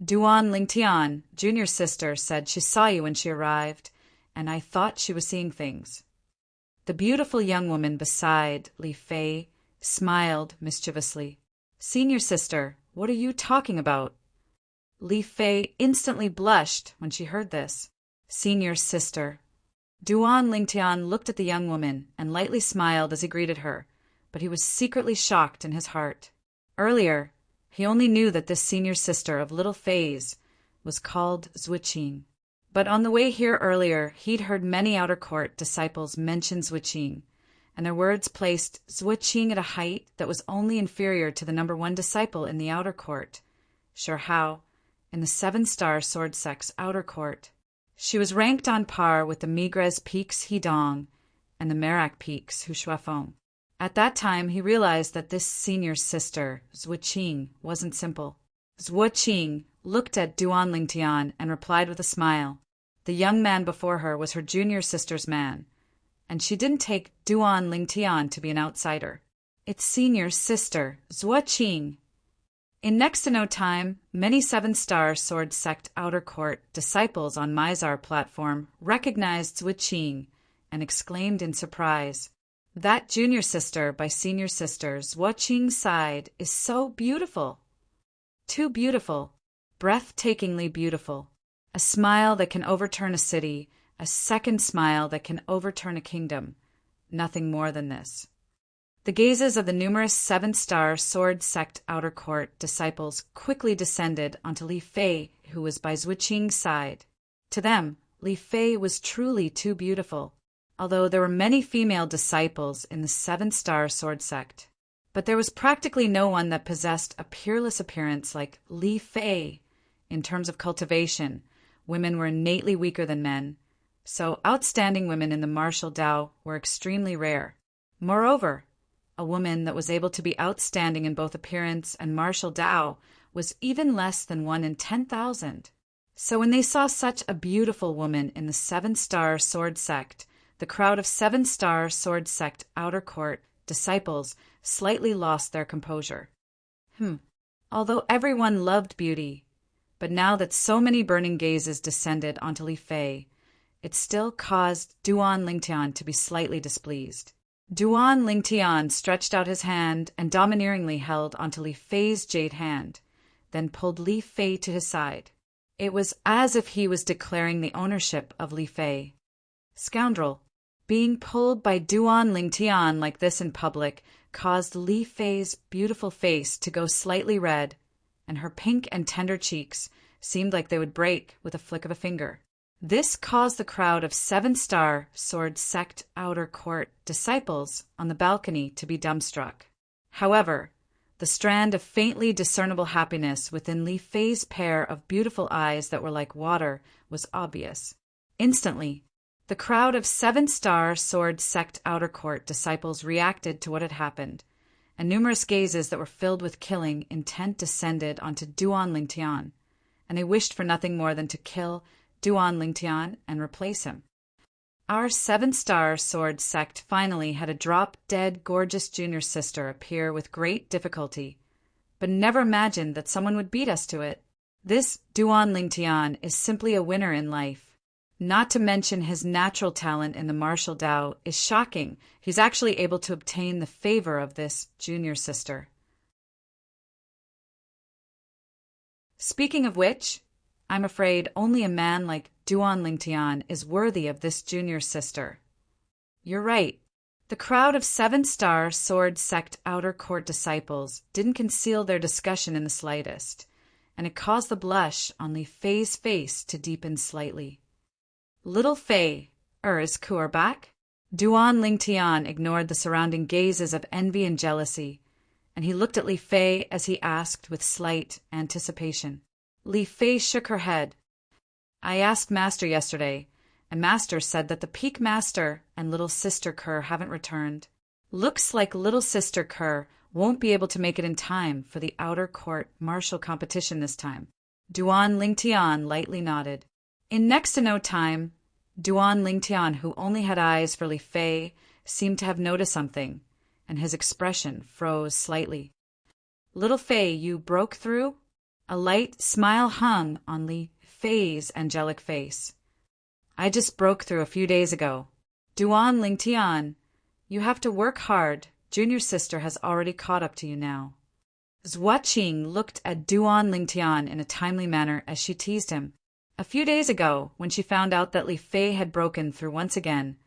Duan Lingtian, Junior's sister, said she saw you when she arrived, and I thought she was seeing things. The beautiful young woman beside Li Fei smiled mischievously. "Senior sister, what are you talking about?" Li Fei instantly blushed when she heard this. "Senior sister." Duan Lingtian looked at the young woman and lightly smiled as he greeted her, but he was secretly shocked in his heart. Earlier, he only knew that this senior sister of little Fei's was called Zhuqing. But on the way here earlier, he'd heard many outer court disciples mention Zhuqing, and their words placed Zhuqing at a height that was only inferior to the number 1 disciple in the outer court, Sure Hao, in the 7-star sword sect's outer court. She was ranked on par with the Migres Peaks Hidong and the Merak Peaks Hushuafeng. At that time, he realized that this senior sister, Zhuqing, wasn't simple. Zhuqing looked at Duan Lingtian and replied with a smile. The young man before her was her junior sister's man, and she didn't take Duan Lingtian to be an outsider. It's senior sister, Zhuqing. In next to no time, many 7-star sword sect outer court disciples on Mizar platform recognized Zhuqing and exclaimed in surprise, "That junior sister by senior sister Zhuqing's side is so beautiful. Too beautiful, breathtakingly beautiful. A smile that can overturn a city, a second smile that can overturn a kingdom. Nothing more than this." The gazes of the numerous 7-star sword sect outer court disciples quickly descended onto Li Fei, who was by Zhuqing's side. To them, Li Fei was truly too beautiful, although there were many female disciples in the 7-star sword sect. But there was practically no one that possessed a peerless appearance like Li Fei. In terms of cultivation, women were innately weaker than men, so outstanding women in the martial Dao were extremely rare. Moreover, a woman that was able to be outstanding in both appearance and martial Dao was even less than 1 in 10,000. So when they saw such a beautiful woman in the 7-star sword sect, the crowd of 7-star sword sect outer court disciples slightly lost their composure. Although everyone loved beauty, but now that so many burning gazes descended onto Li Fei, it still caused Duan Lingtian to be slightly displeased. Duan Lingtian stretched out his hand and domineeringly held onto Li Fei's jade hand, then pulled Li Fei to his side. It was as if he was declaring the ownership of Li Fei. Scoundrel! Being pulled by Duan Lingtian like this in public caused Li Fei's beautiful face to go slightly red, and her pink and tender cheeks seemed like they would break with a flick of a finger. This caused the crowd of 7-star sword sect outer court disciples on the balcony to be dumbstruck. However, the strand of faintly discernible happiness within Li Fei's pair of beautiful eyes that were like water was obvious. Instantly, the crowd of 7-star sword sect outer court disciples reacted to what had happened, and numerous gazes that were filled with killing intent descended onto Duan Lingtian, and they wished for nothing more than to kill Duan Lingtian and replace him. Our 7-star sword sect finally had a drop-dead gorgeous junior sister appear with great difficulty, but never imagined that someone would beat us to it. This Duan Lingtian is simply a winner in life. Not to mention his natural talent in the martial Dao is shocking. He's actually able to obtain the favor of this junior sister. Speaking of which, I'm afraid only a man like Duan Lingtian is worthy of this junior sister. You're right. The crowd of 7-star sword sect outer court disciples didn't conceal their discussion in the slightest, and it caused the blush on Li Fei's face to deepen slightly. Little Fei, is Kuer back? Duan Lingtian ignored the surrounding gazes of envy and jealousy, and he looked at Li Fei as he asked with slight anticipation. Li Fei shook her head. I asked Master yesterday, and Master said that the Peak Master and Little Sister Kerr haven't returned. Looks like Little Sister Kerr won't be able to make it in time for the outer court martial competition this time. Duan Lingtian lightly nodded. In next to no time, Duan Lingtian, who only had eyes for Li Fei, seemed to have noticed something, and his expression froze slightly. Little Fei, you broke through? A light smile hung on Li Fei's angelic face. I just broke through a few days ago. Duan Lingtian, you have to work hard. Junior sister has already caught up to you now. Zhua Qing looked at Duan Lingtian in a timely manner as she teased him. A few days ago, when she found out that Li Fei had broken through once again,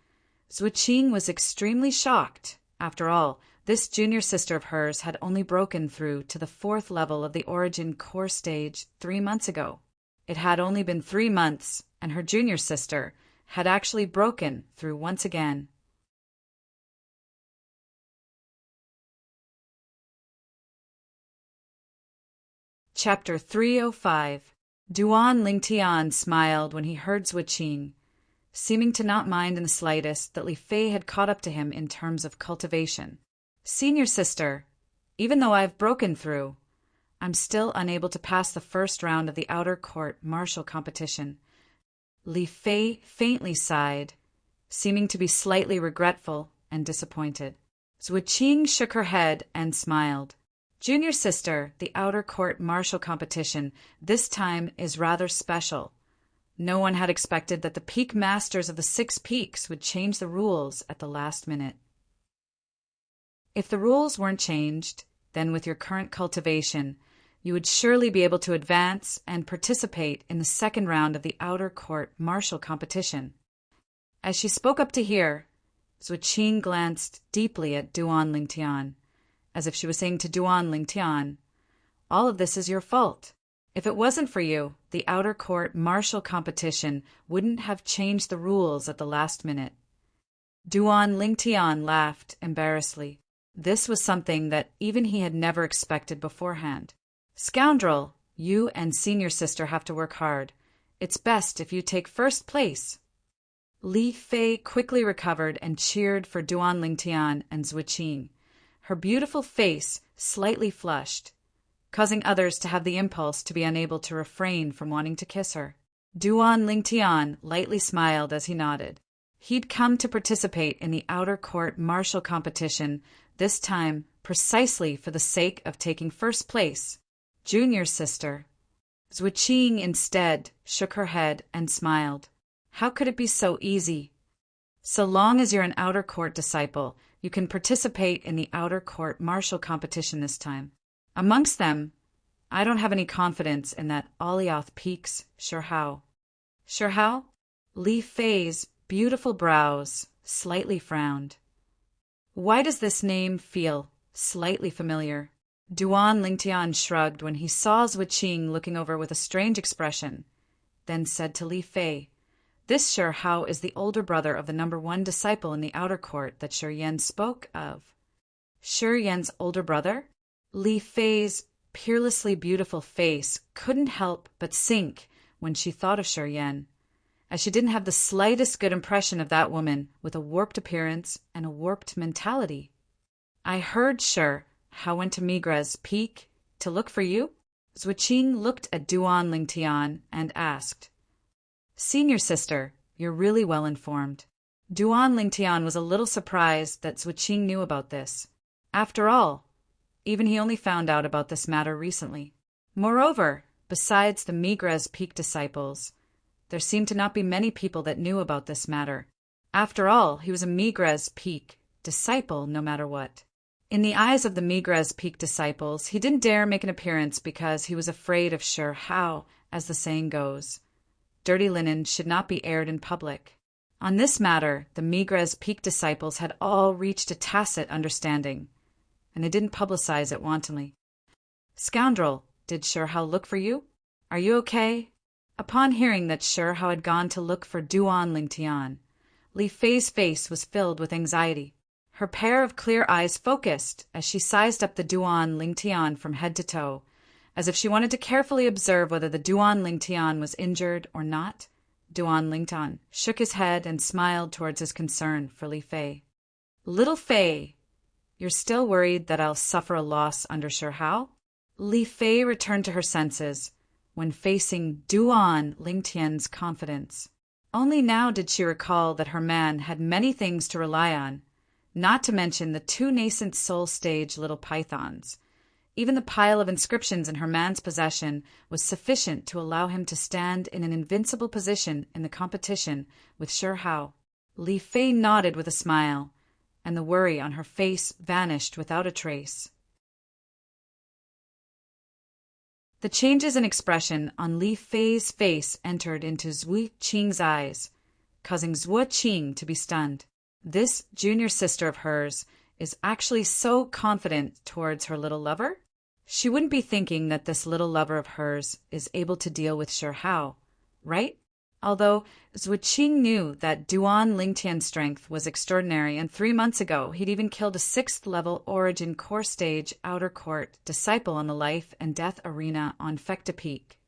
Zhua Qing was extremely shocked. After all, this junior sister of hers had only broken through to the 4th level of the Origin Core stage 3 months ago. It had only been 3 months, and her junior sister had actually broken through once again. Chapter 305. Duan Lingtian smiled when he heard Zhua Qing, seeming to not mind in the slightest that Li Fei had caught up to him in terms of cultivation. Senior sister, even though I've broken through, I'm still unable to pass the first round of the outer court martial competition. Li Fei faintly sighed, seeming to be slightly regretful and disappointed. Zhua Qing shook her head and smiled. Junior sister, the outer court martial competition this time is rather special. No one had expected that the peak masters of the 6 peaks would change the rules at the last minute. If the rules weren't changed, then with your current cultivation, you would surely be able to advance and participate in the second round of the outer court martial competition. As she spoke up to hear, Zhua Qing glanced deeply at Duan Lingtian, as if she was saying to Duan Lingtian, all of this is your fault. If it wasn't for you, the outer court martial competition wouldn't have changed the rules at the last minute. Duan Lingtian laughed embarrassedly. This was something that even he had never expected beforehand. Scoundrel, you and senior sister have to work hard. It's best if you take first place. Li Fei quickly recovered and cheered for Duan Lingtian and Zhua Qing, her beautiful face slightly flushed, causing others to have the impulse to be unable to refrain from wanting to kiss her. Duan Lingtian lightly smiled as he nodded. He'd come to participate in the outer court martial competition, this time precisely for the sake of taking first place. Junior sister. Zhua Qing instead shook her head and smiled. How could it be so easy? So long as you're an outer court disciple, you can participate in the outer court martial competition this time. Amongst them, I don't have any confidence in that Alioth Peak's Shurhao. Shurhao? Li Fei's beautiful brows slightly frowned. Why does this name feel slightly familiar? Duan Lingtian shrugged when he saw Zhua Qing looking over with a strange expression, then said to Li Fei, this Shurhao is the older brother of the number 1 disciple in the outer court that Shi Yan spoke of. Shi Yan's older brother? Li Fei's peerlessly beautiful face couldn't help but sink when she thought of Shi Yan, as she didn't have the slightest good impression of that woman with a warped appearance and a warped mentality. I heard Shurhao went to Migra's Peak to look for you? Zhua Qing looked at Duan Lingtian and asked, Senior sister, you're really well informed. Duan Lingtian was a little surprised that Zhua Qing knew about this. After all, even he only found out about this matter recently. Moreover, besides the Migra's Peak disciples, there seemed to not be many people that knew about this matter. After all, he was a Migra's Peak disciple no matter what. In the eyes of the Migra's Peak disciples, he didn't dare make an appearance because he was afraid of Shurhao, as the saying goes. dirty linen should not be aired in public. On this matter, the Migres Peak disciples had all reached a tacit understanding, and they didn't publicize it wantonly. "Scoundrel, did Shirhao look for you? Are you okay?" Upon hearing that Shirhao had gone to look for Duan Lingtian, Li Fei's face was filled with anxiety. Her pair of clear eyes focused as she sized up the Duan Lingtian from head to toe, as if she wanted to carefully observe whether the Duan Lingtian was injured or not. Duan Lingtian shook his head and smiled towards his concern for Li Fei. "Little Fei, you're still worried that I'll suffer a loss under Shirhao?" Li Fei returned to her senses when facing Duan Lingtian's confidence. Only now did she recall that her man had many things to rely on, not to mention the two nascent soul-stage little pythons. Even the pile of inscriptions in her man's possession was sufficient to allow him to stand in an invincible position in the competition with Shirhao. Li Fei nodded with a smile, and the worry on her face vanished without a trace. The changes in expression on Li Fei's face entered into Zhu Qing's eyes, causing Zhu Qing to be stunned. This junior sister of hers is actually so confident towards her little lover? She wouldn't be thinking that this little lover of hers is able to deal with Shirhao, right? Although Zhu Qing knew that Duan Lingtian's strength was extraordinary, and 3 months ago he'd even killed a 6th-level Origin Core Stage Outer Court disciple on the life and death arena on Fecta Peak.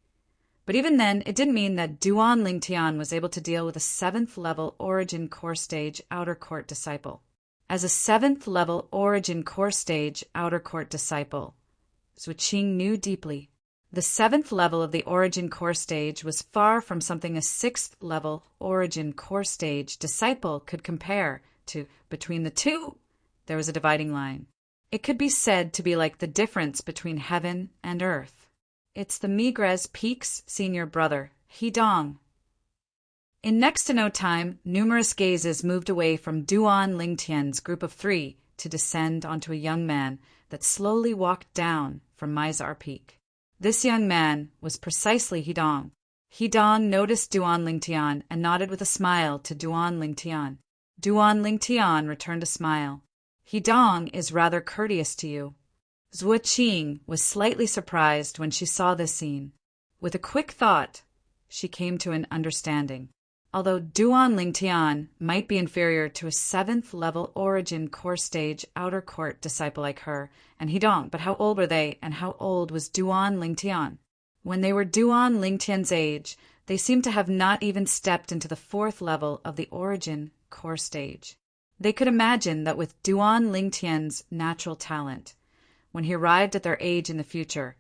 But even then, it didn't mean that Duan Lingtian was able to deal with a 7th-level Origin Core Stage Outer Court disciple. As a 7th-level Origin Core Stage Outer Court disciple, Zhu Qing knew deeply. The 7th level of the Origin Core Stage was far from something a 6th-level Origin Core Stage disciple could compare to. Between the two, there was a dividing line. It could be said to be like the difference between heaven and earth. It's the Migres Peak's senior brother, Hidong. In next to no time, numerous gazes moved away from Duan Lingtian's group of 3 to descend onto a young man that slowly walked down from Mizar Peak. This young man was precisely Hidong. Hidong noticed Duan Lingtian and nodded with a smile to Duan Lingtian. Duan Lingtian returned a smile. "Hidong is rather courteous to you." Zhu Qing was slightly surprised when she saw this scene. With a quick thought, she came to an understanding. Although Duan Lingtian might be inferior to a 7th-level Origin Core Stage Outer Court disciple like her and Hidong, but how old were they, and how old was Duan Lingtian? When they were Duan Lingtian's age, they seemed to have not even stepped into the 4th level of the Origin Core Stage. They could imagine that with Duan Lingtian's natural talent, when he arrived at their age in the future,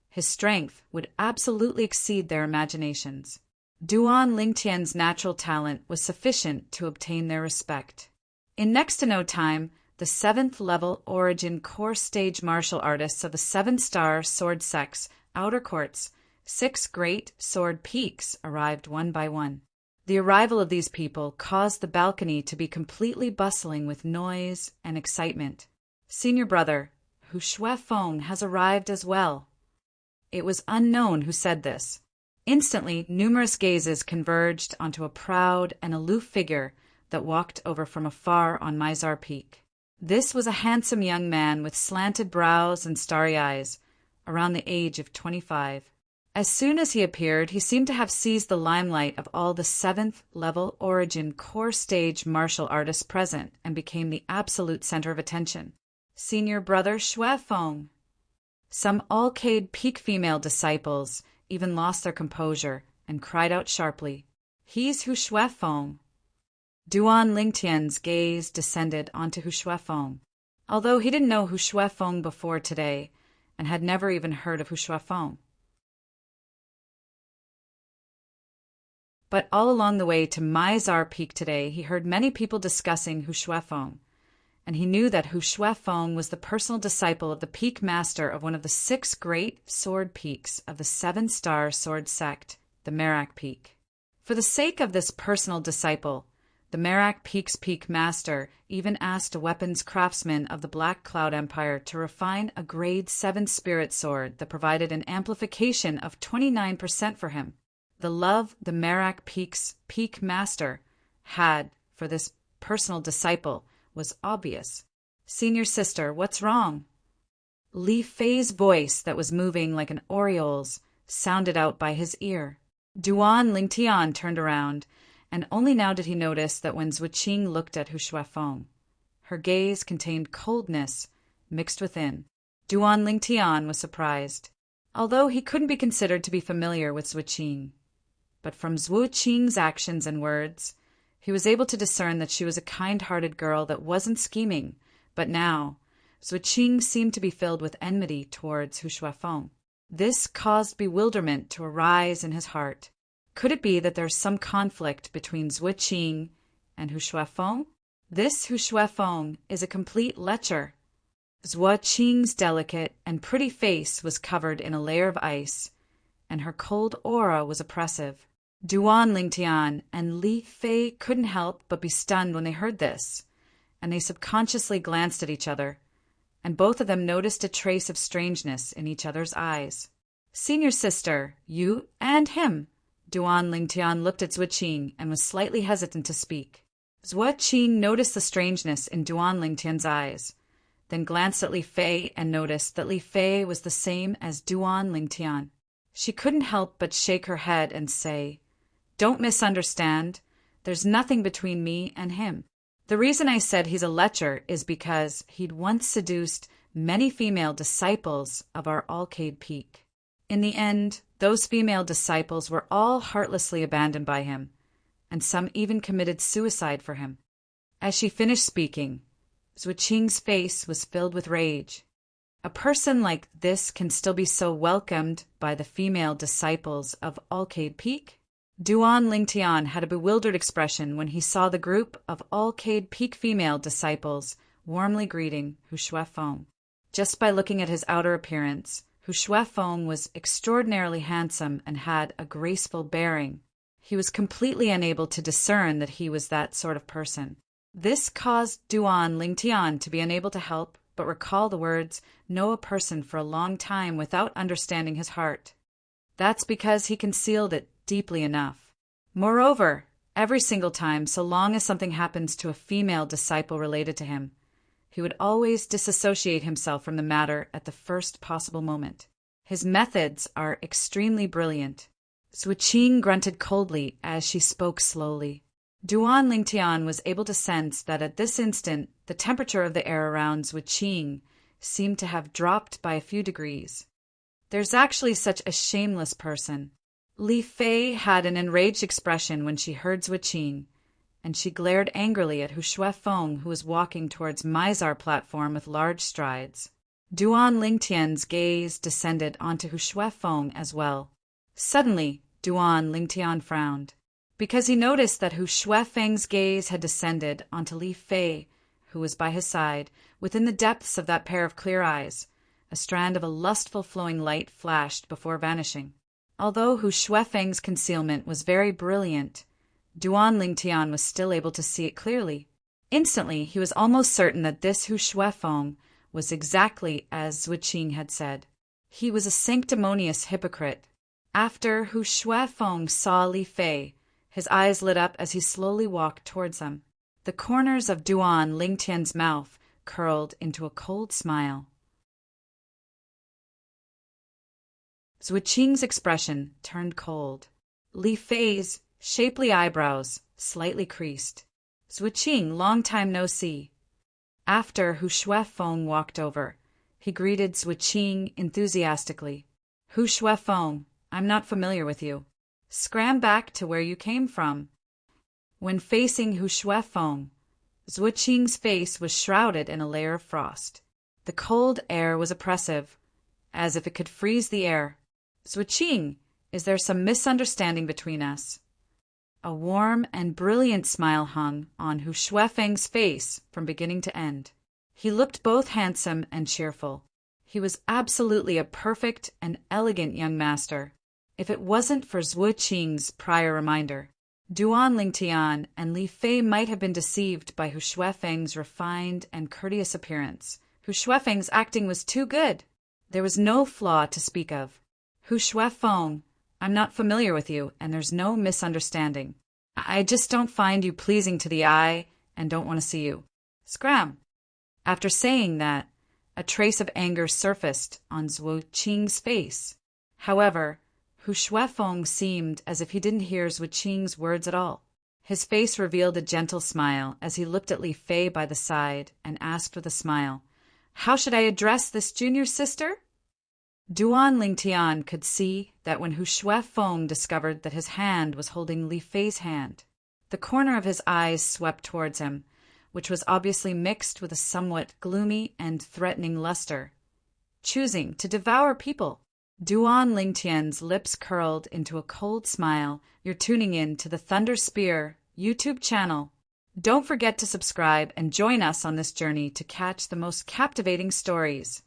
his strength would absolutely exceed their imaginations. Duan Lingtian's natural talent was sufficient to obtain their respect. In next to no time, the 7th-level Origin Core Stage martial artists of the 7-star Sword Sect's Outer Court's 6 great sword peaks arrived one by one. The arrival of these people caused the balcony to be completely bustling with noise and excitement. "Senior brother, Hu Shuefeng has arrived as well." It was unknown who said this. Instantly, numerous gazes converged onto a proud and aloof figure that walked over from afar on Mizar Peak. This was a handsome young man with slanted brows and starry eyes, around the age of 25. As soon as he appeared, he seemed to have seized the limelight of all the 7th-level Origin Core Stage martial artists present and became the absolute center of attention. "Senior brother Shuefeng." Some Alcade Peak female disciples even lost their composure and cried out sharply, "He's Hu Shuefeng." Duan Lingtian's gaze descended onto Hu Shuefeng, although he didn't know Hu Shuefeng before today and had never even heard of Hu Shuefeng. But all along the way to Mizar Peak today, he heard many people discussing Hu Shuefeng, and he knew that Hu Shuefeng was the personal disciple of the peak master of one of the 6 great sword peaks of the 7-star sword sect, the Merak Peak. For the sake of this personal disciple, the Merak Peak's peak master even asked a weapons craftsman of the Black Cloud Empire to refine a grade 7 spirit sword that provided an amplification of 29% for him. The love the Merak Peak's peak master had for this personal disciple was obvious. "Senior sister, what's wrong?" Li Fei's voice that was moving like an aureole's sounded out by his ear. Duan Lingtian turned around, and only now did he notice that when Zhuqing looked at Hu Shuefeng, her gaze contained coldness mixed within. Duan Lingtian was surprised, although he couldn't be considered to be familiar with Zhuqing. But from Zhuqing's actions and words, he was able to discern that she was a kind-hearted girl that wasn't scheming, but now Zhuqing seemed to be filled with enmity towards Hu Shuefeng. This caused bewilderment to arise in his heart. Could it be that there's some conflict between Zhuqing and Hu Shuefeng? This Hu Shuefeng is a complete lecher. Zhuqing's delicate and pretty face was covered in a layer of ice, and her cold aura was oppressive. Duan Lingtian and Li Fei couldn't help but be stunned when they heard this, and they subconsciously glanced at each other, and both of them noticed a trace of strangeness in each other's eyes. "Senior sister, you and him." Duan Lingtian looked at Zhuqing and was slightly hesitant to speak. Zhuqing noticed the strangeness in Duan Lingtian's eyes, then glanced at Li Fei and noticed that Li Fei was the same as Duan Lingtian. She couldn't help but shake her head and say, "Don't misunderstand. There's nothing between me and him. The reason I said he's a lecher is because he'd once seduced many female disciples of our Alcade Peak. In the end, those female disciples were all heartlessly abandoned by him, and some even committed suicide for him." As she finished speaking, Zhuqing's face was filled with rage. A person like this can still be so welcomed by the female disciples of Alcade Peak? Duan Lingtian had a bewildered expression when he saw the group of Alcade Peak female disciples warmly greeting Hu Shuefeng. Just by looking at his outer appearance, Hu Shuefeng was extraordinarily handsome and had a graceful bearing. He was completely unable to discern that he was that sort of person. This caused Duan Lingtian to be unable to help but recall the words, "know a person for a long time without understanding his heart." That's because he concealed it deeply enough. Moreover, every single time, so long as something happens to a female disciple related to him, he would always disassociate himself from the matter at the first possible moment. His methods are extremely brilliant. Zhuqing grunted coldly as she spoke slowly. Duan Lingtian was able to sense that at this instant the temperature of the air around Zhuqing seemed to have dropped by a few degrees. There's actually such a shameless person. Li Fei had an enraged expression when she heard Zhuqing, and she glared angrily at Hu Shuefeng, who was walking towards Mizar platform with large strides. Duan Lingtian's gaze descended onto Hu Shuefeng as well. Suddenly, Duan Lingtian frowned, because he noticed that Hu Shuefeng's gaze had descended onto Li Fei, who was by his side. Within the depths of that pair of clear eyes, a strand of a lustful flowing light flashed before vanishing. Although Hu Shuefeng's concealment was very brilliant, Duan Lingtian was still able to see it clearly. Instantly, he was almost certain that this Hu Shuefeng was exactly as Zhuqing had said. He was a sanctimonious hypocrite. After Hu Shuefeng saw Li Fei, his eyes lit up as he slowly walked towards them. The corners of Duan Lingtian's mouth curled into a cold smile. Zhuqing's expression turned cold. Li Fei's shapely eyebrows slightly creased. "Zhuqing, long time no see." After Hu Shuefeng walked over, he greeted Zhuqing enthusiastically. "Hu Shuefeng, I'm not familiar with you. Scram back to where you came from." When facing Hu Shuefeng, Zhuqing's face was shrouded in a layer of frost. The cold air was oppressive, as if it could freeze the air. "Zhuqing, is there some misunderstanding between us?" A warm and brilliant smile hung on Hu Shuefeng's face from beginning to end. He looked both handsome and cheerful. He was absolutely a perfect and elegant young master. If it wasn't for Zhuqing's prior reminder, Duan Lingtian and Li Fei might have been deceived by Hu Shuefeng's refined and courteous appearance. Hu Shuefeng's acting was too good. There was no flaw to speak of. "Hu Shuefeng, I'm not familiar with you, and there's no misunderstanding. I just don't find you pleasing to the eye and don't want to see you. Scram! After saying that, a trace of anger surfaced on Zhuo Qing's face. However, Hu Shuefeng seemed as if he didn't hear Zhuo Qing's words at all. His face revealed a gentle smile as he looked at Li Fei by the side and asked with a smile, "How should I address this junior sister?" Duan Lingtian could see that when Hu Shuefeng discovered that his hand was holding Li Fei's hand, the corner of his eyes swept towards him, which was obviously mixed with a somewhat gloomy and threatening luster. Choosing to devour people. Duan Lingtian's lips curled into a cold smile. You're tuning in to the Thunder Spear YouTube channel. Don't forget to subscribe and join us on this journey to catch the most captivating stories.